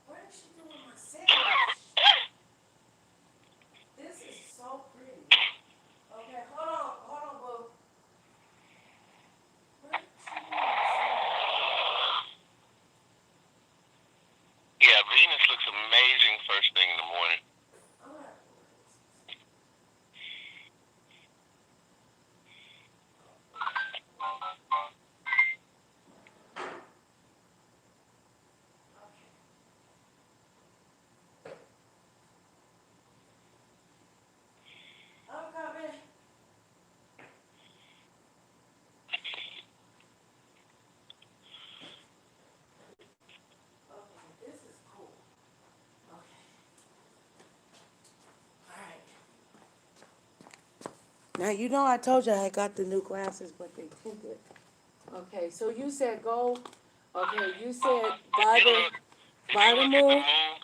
What is she doing with my sandwich? This is so pretty. Okay, hold on, boo. What is she doing with my sandwich? Yeah, Venus looks amazing first thing in the morning. I'm coming. Okay, this is cool. Okay. All right. Now, you know I told you I got the new glasses, but they tinted. Okay, so you said go, okay, you said by You the, look, if by you the look at the moon. moon,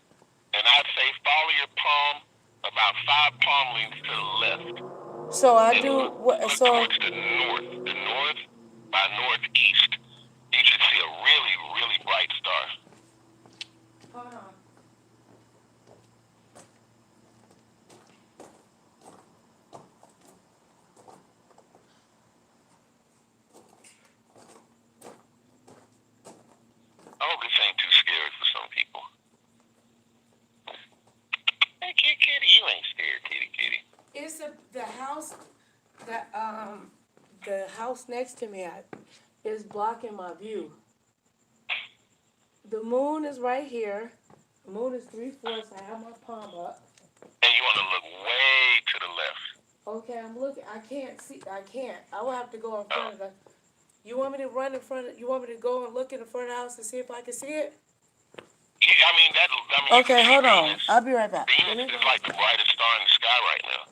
and I'd say follow your palm about 5 palm lengths to the left. So I And do, what, look so, towards the north by northeast. You should see a really, really bright star. hold on. I hope this ain't too scary for some people. Hey, kitty, you ain't scared, kitty. It's the house, the house next to me is blocking my view. The moon is right here. The moon is 3/4. I have my palm up. And you want to look way to the left. Okay, I'm looking. I can't see. I can't. I will have to go in front of the. You want me to run in front of? You want me to go and look in the front of the house and see if I can see it? Yeah, I mean, Okay, hold on. Venus. I'll be right back. Venus is like the brightest star in the sky right now.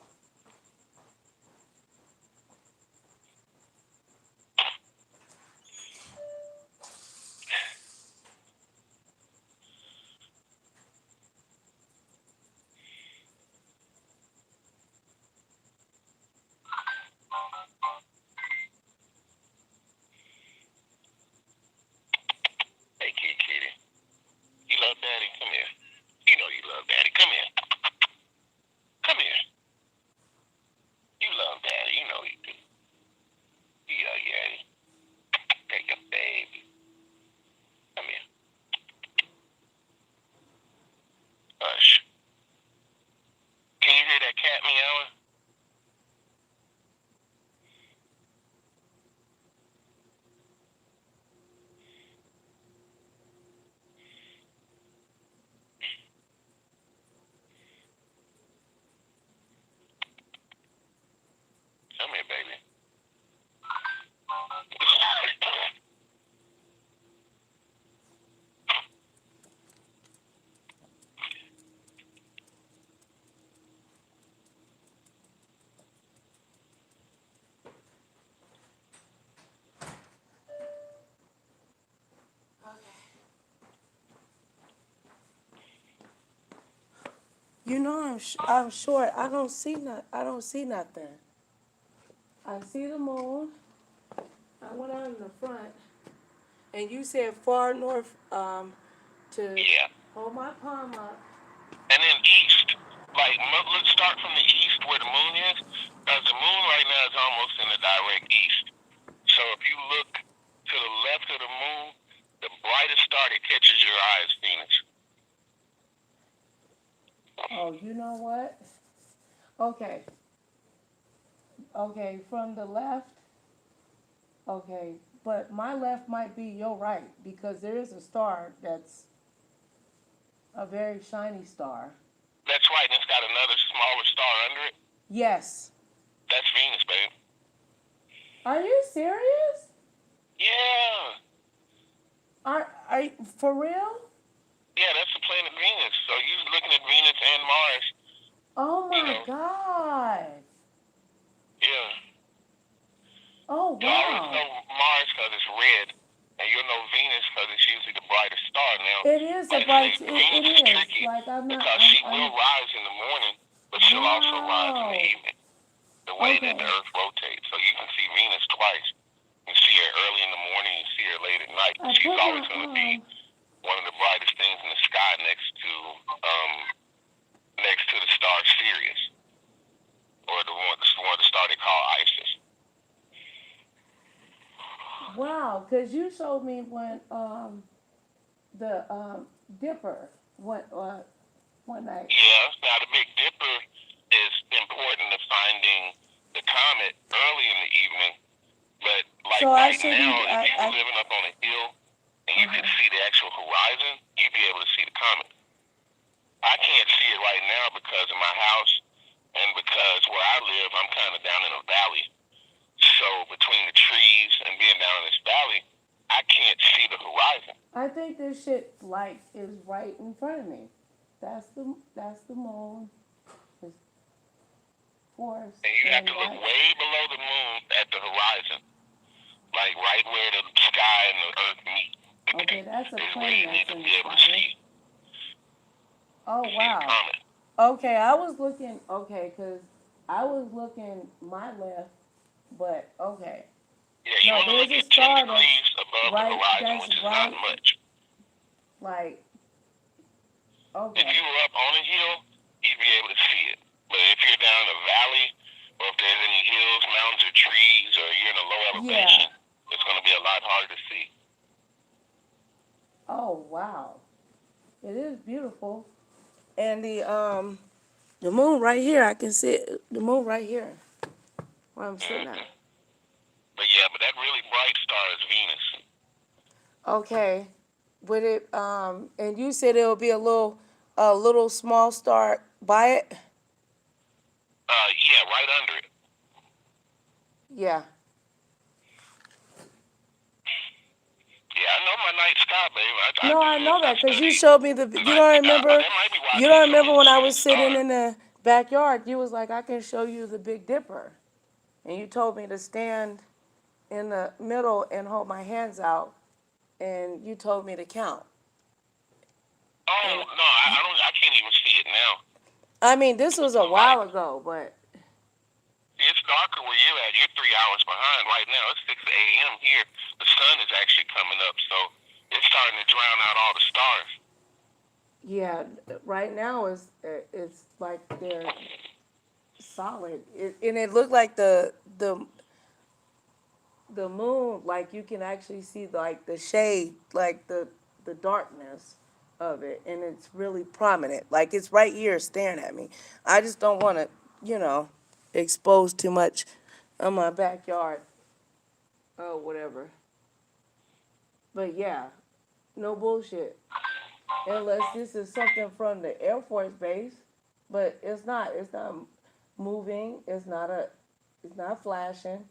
Hey, kitty. You love daddy? Come here. You know you love daddy. Come here. Come here. You love daddy. You know you do. Yeah. Take your baby. Come here. Hush. Can you hear that cat meowing? Come here, baby. You know I'm short. I don't see nothing. I see the moon. I went out in the front, and you said far north. To Yeah. hold my palm up. And then east. Like, let's start from the east where the moon is. Because the moon right now is almost in the direct east. So if you look to the left of the moon, the brightest star that catches your eye is Venus. Oh, you know what? Okay. Okay, from the left. Okay, but my left might be your right because there is a star that's a very shiny star. That's right, and it's got another smaller star under it. Yes. That's Venus, babe. Are you serious? Yeah. Are you, for real? Yeah, that's the planet Venus. So you're looking at Venus and Mars. Oh my God. Yeah. Oh You always wow. know Mars because it's red. And you'll know Venus because it's usually the brightest star. Now, It is a like I bright. say, It Venus is is. tricky Like I'm not. because she will rise in the morning, but she'll also rise in the Wow. evening. The way that the Okay. Earth rotates, so you can see Venus twice. You see her early in the morning, you see her late at night. I She's put always my going to be one of the brightest things in the sky next to the star Sirius, or the star they call Isis. Wow, because you showed me when the Dipper one night. Yeah, now the Big Dipper is important to finding the comet early in the evening, but like So I right shouldn't. now, if you were living up on a hill and you could see the actual horizon, you'd be able to see the comet. I can't see it right now because of my house and because where I live, I'm kind of down in a valley. So between the trees and being down in this valley, I can't see the horizon. I think this shit light is right in front of me. That's the moon. It's forest And you have and to look light. way below the moon at the horizon, like right where the sky and the earth meet. Okay, that's a Is where plane you need that's to in be the able to sky. see Oh the wow. comet. Okay, I was looking. Okay, cause I was looking my left, but okay. Yeah, you No, want to there's look a at 10 star degrees above the right. horizon, That's which is not right. much. Like If okay. you were up on a hill, you'd be able to see it. But if you're down a valley, or if there's any hills, mountains, or trees, or you're in a low elevation, it's going to be a lot harder to see. Oh wow. It is beautiful. And the moon right here, I can see it, the moon right here where I'm sitting at. But yeah, but that really bright star is Venus. Okay. Would it and you said it'll be a little small star by it? Yeah, right under it. Yeah. Yeah, I know my night sky, baby. No, I know that because you showed me the. You don't remember. You don't remember when I was sitting in the backyard. You was like, I can show you the Big Dipper, and you told me to stand in the middle and hold my hands out, and you told me to count. Oh no, I don't. I can't even see it now. I mean, this was a while ago, but It's darker where you're at. You're 3 hours behind right now. It's 6 a.m. here. The sun is actually coming up, so it's starting to drown out all the stars. yeah, right now it's like they're solid, and it looked like the moon, like you can actually see like the shade, like the darkness of it, and it's really prominent. Like it's right here staring at me. I just don't want to, expose too much of my backyard or whatever. But yeah, no bullshit. Unless this is something from the Air Force base, but it's not. It's not moving. It's not flashing.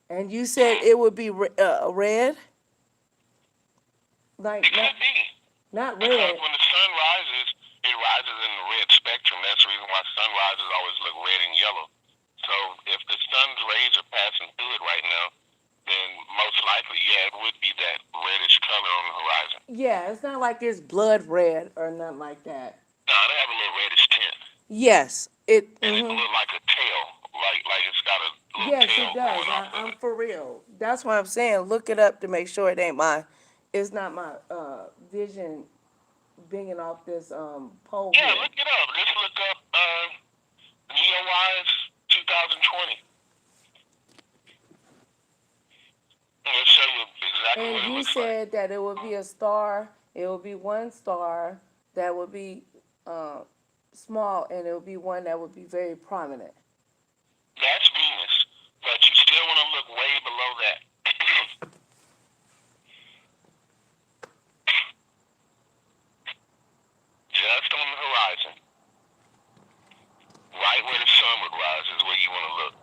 And you said it would be red, like It could be. not Because red. when the sun rises, it rises in the red spectrum. That's the reason why sunrises always look red and yellow. So if the sun's rays are passing through it right now, then most likely, yeah, it would be that reddish color on the horizon. Yeah, it's not like it's blood red or nothing like that. No, they have a little reddish tint. Yes, it. And it look like a tail, like it's got a little Yes, tail it does. going off of I'm it. for real. That's what I'm saying. Look it up to make sure it ain't it's not my vision binging off this pole. Yeah, here. look it up. Just look up NeoWise 2020. It'll show you exactly what And it you looks said that it would be a star. It would be one star that would be small, and it would be one that would be very prominent. That's Venus, but you still want to look way below that. Just on the horizon. Right where the sun would rise is where you want to look.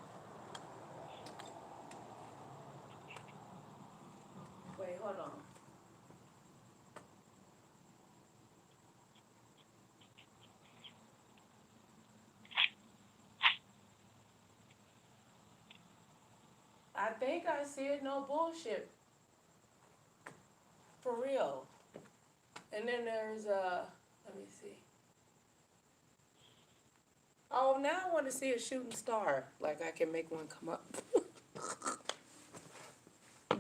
Wait, hold on. I think I see it. No bullshit. For real. And then there's let me see. Oh, now I want to see a shooting star. Like I can make one come up.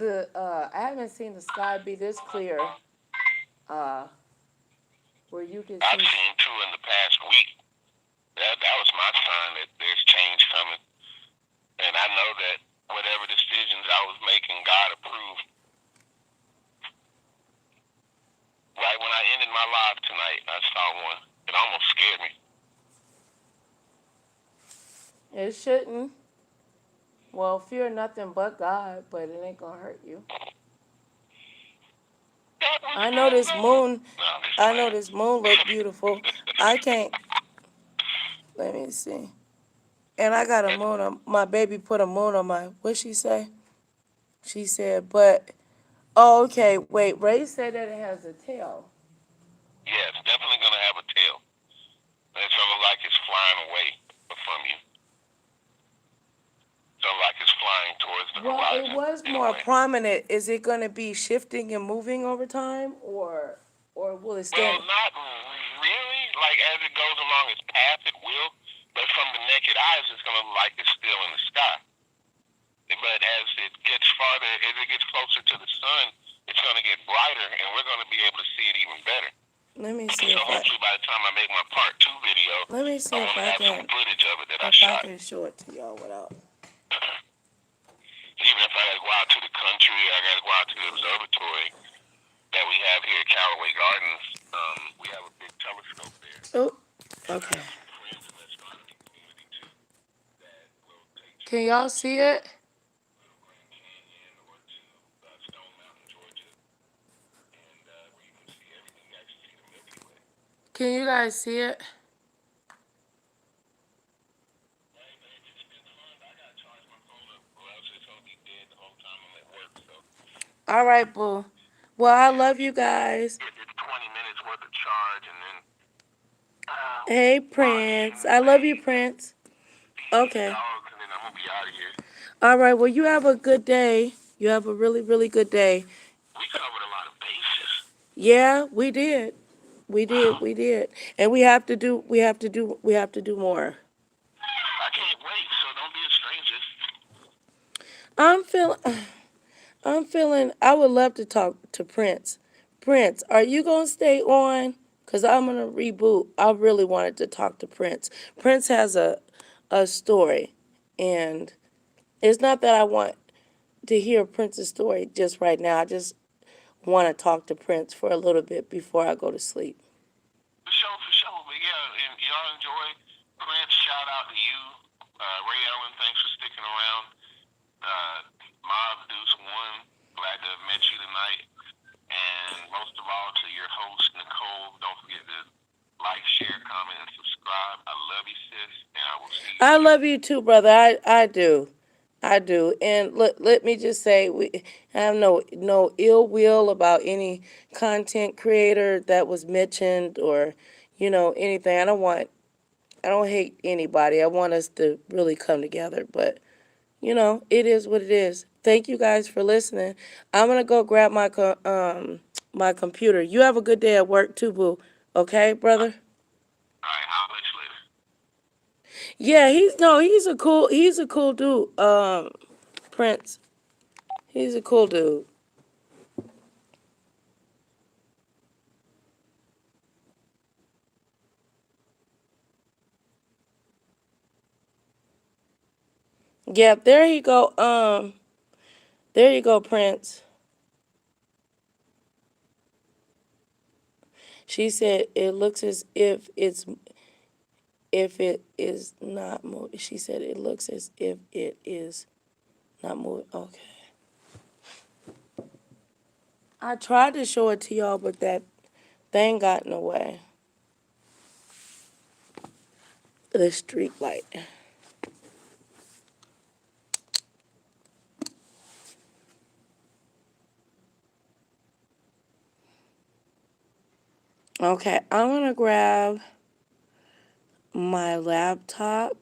I haven't seen the sky be this clear. Where you can see. I've seen two in the past week. That was my sign that there's change coming. And I know that whatever decisions I was making, God approved. Right when I ended my live tonight, I saw one. It almost scared me. It shouldn't. Well, fear nothing but God, but it ain't gonna hurt you. I know this moon. I know this moon look beautiful. I can't. Let me see. And I got a moon on. My baby put a moon on my. What she say? She said, but. Oh, okay. Wait. Ray said that it has a tail. Yeah, it's definitely gonna have a tail. And it's gonna look like it's flying away from you. So like it's flying towards the horizon. It was more prominent. Is it gonna be shifting and moving over time, or will it stay? Well, not really. Like as it goes along its path, it will. But from the naked eyes, it's gonna look like it's still in the sky. But as it gets farther, as it gets closer to the sun, it's gonna get brighter, and we're gonna be able to see it even better. Let me see so hopefully by the time I make my part 2 video, let me see I if want to I have can. some footage of it that I If shot. I can show it to y'all without. Even if I gotta go out to the country, I gotta go out to the observatory that we have here at Callaway Gardens. We have a big telescope there. Oh, okay. Can y'all see it? Can you guys see it? All right, boo. Well, I love you guys. It's 20 minutes worth of charge, and then. Hey, Prince. I love you, Prince. Okay. And then I'm gonna be out of here. All right. Well, you have a good day. You have a really, really good day. We covered a lot of bases. Yeah, we did. We did. And we have to do more. I can't wait, so don't be a stranger. I'm feeling, I would love to talk to Prince. Prince, are you going to stay on? Because I'm going to reboot. I really wanted to talk to Prince. Prince has a story. And it's not that I want to hear Prince's story just right now. I just want to talk to Prince for a little bit before I go to sleep. For sure. But yeah, and y'all enjoy Prince. Shout out to you. Ray Ellen, thanks for sticking around. Mob Deuce One, glad to have met you tonight. And most of all to your host, Nicole. Don't forget to like, share, comment, and subscribe. I love you, sis, and I will see you. I love you too, brother. I do. And let me just say, I have no ill will about any content creator that was mentioned or, anything. I don't hate anybody. I want us to really come together, but it is what it is. Thank you guys for listening. I'm going to go grab my my computer. You have a good day at work too, boo. Okay, brother? All right, I'll let you later. Yeah, he's a cool dude. Prince. He's a cool dude. Yeah, there you go. There you go, Prince. She said it looks as if it is not moving. She said it looks as if it is not moving. Okay. I tried to show it to y'all, but that thing got in the way. The street light. Okay, I'm gonna grab my laptop.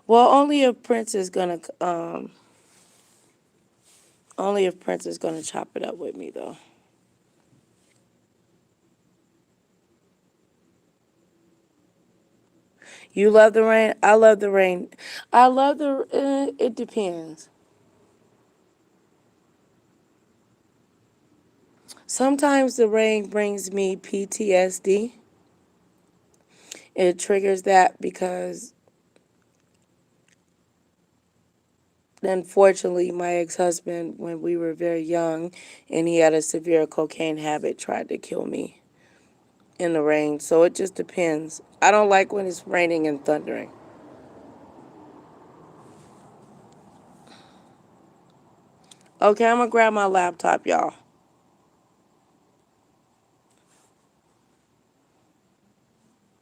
Well, only if Prince is gonna chop it up with me though. You love the rain? I love the rain. I love it depends. Sometimes the rain brings me PTSD. It triggers that because unfortunately my ex-husband, when we were very young and he had a severe cocaine habit, tried to kill me in the rain. So it just depends. I don't like when it's raining and thundering. Okay, I'm gonna grab my laptop, y'all.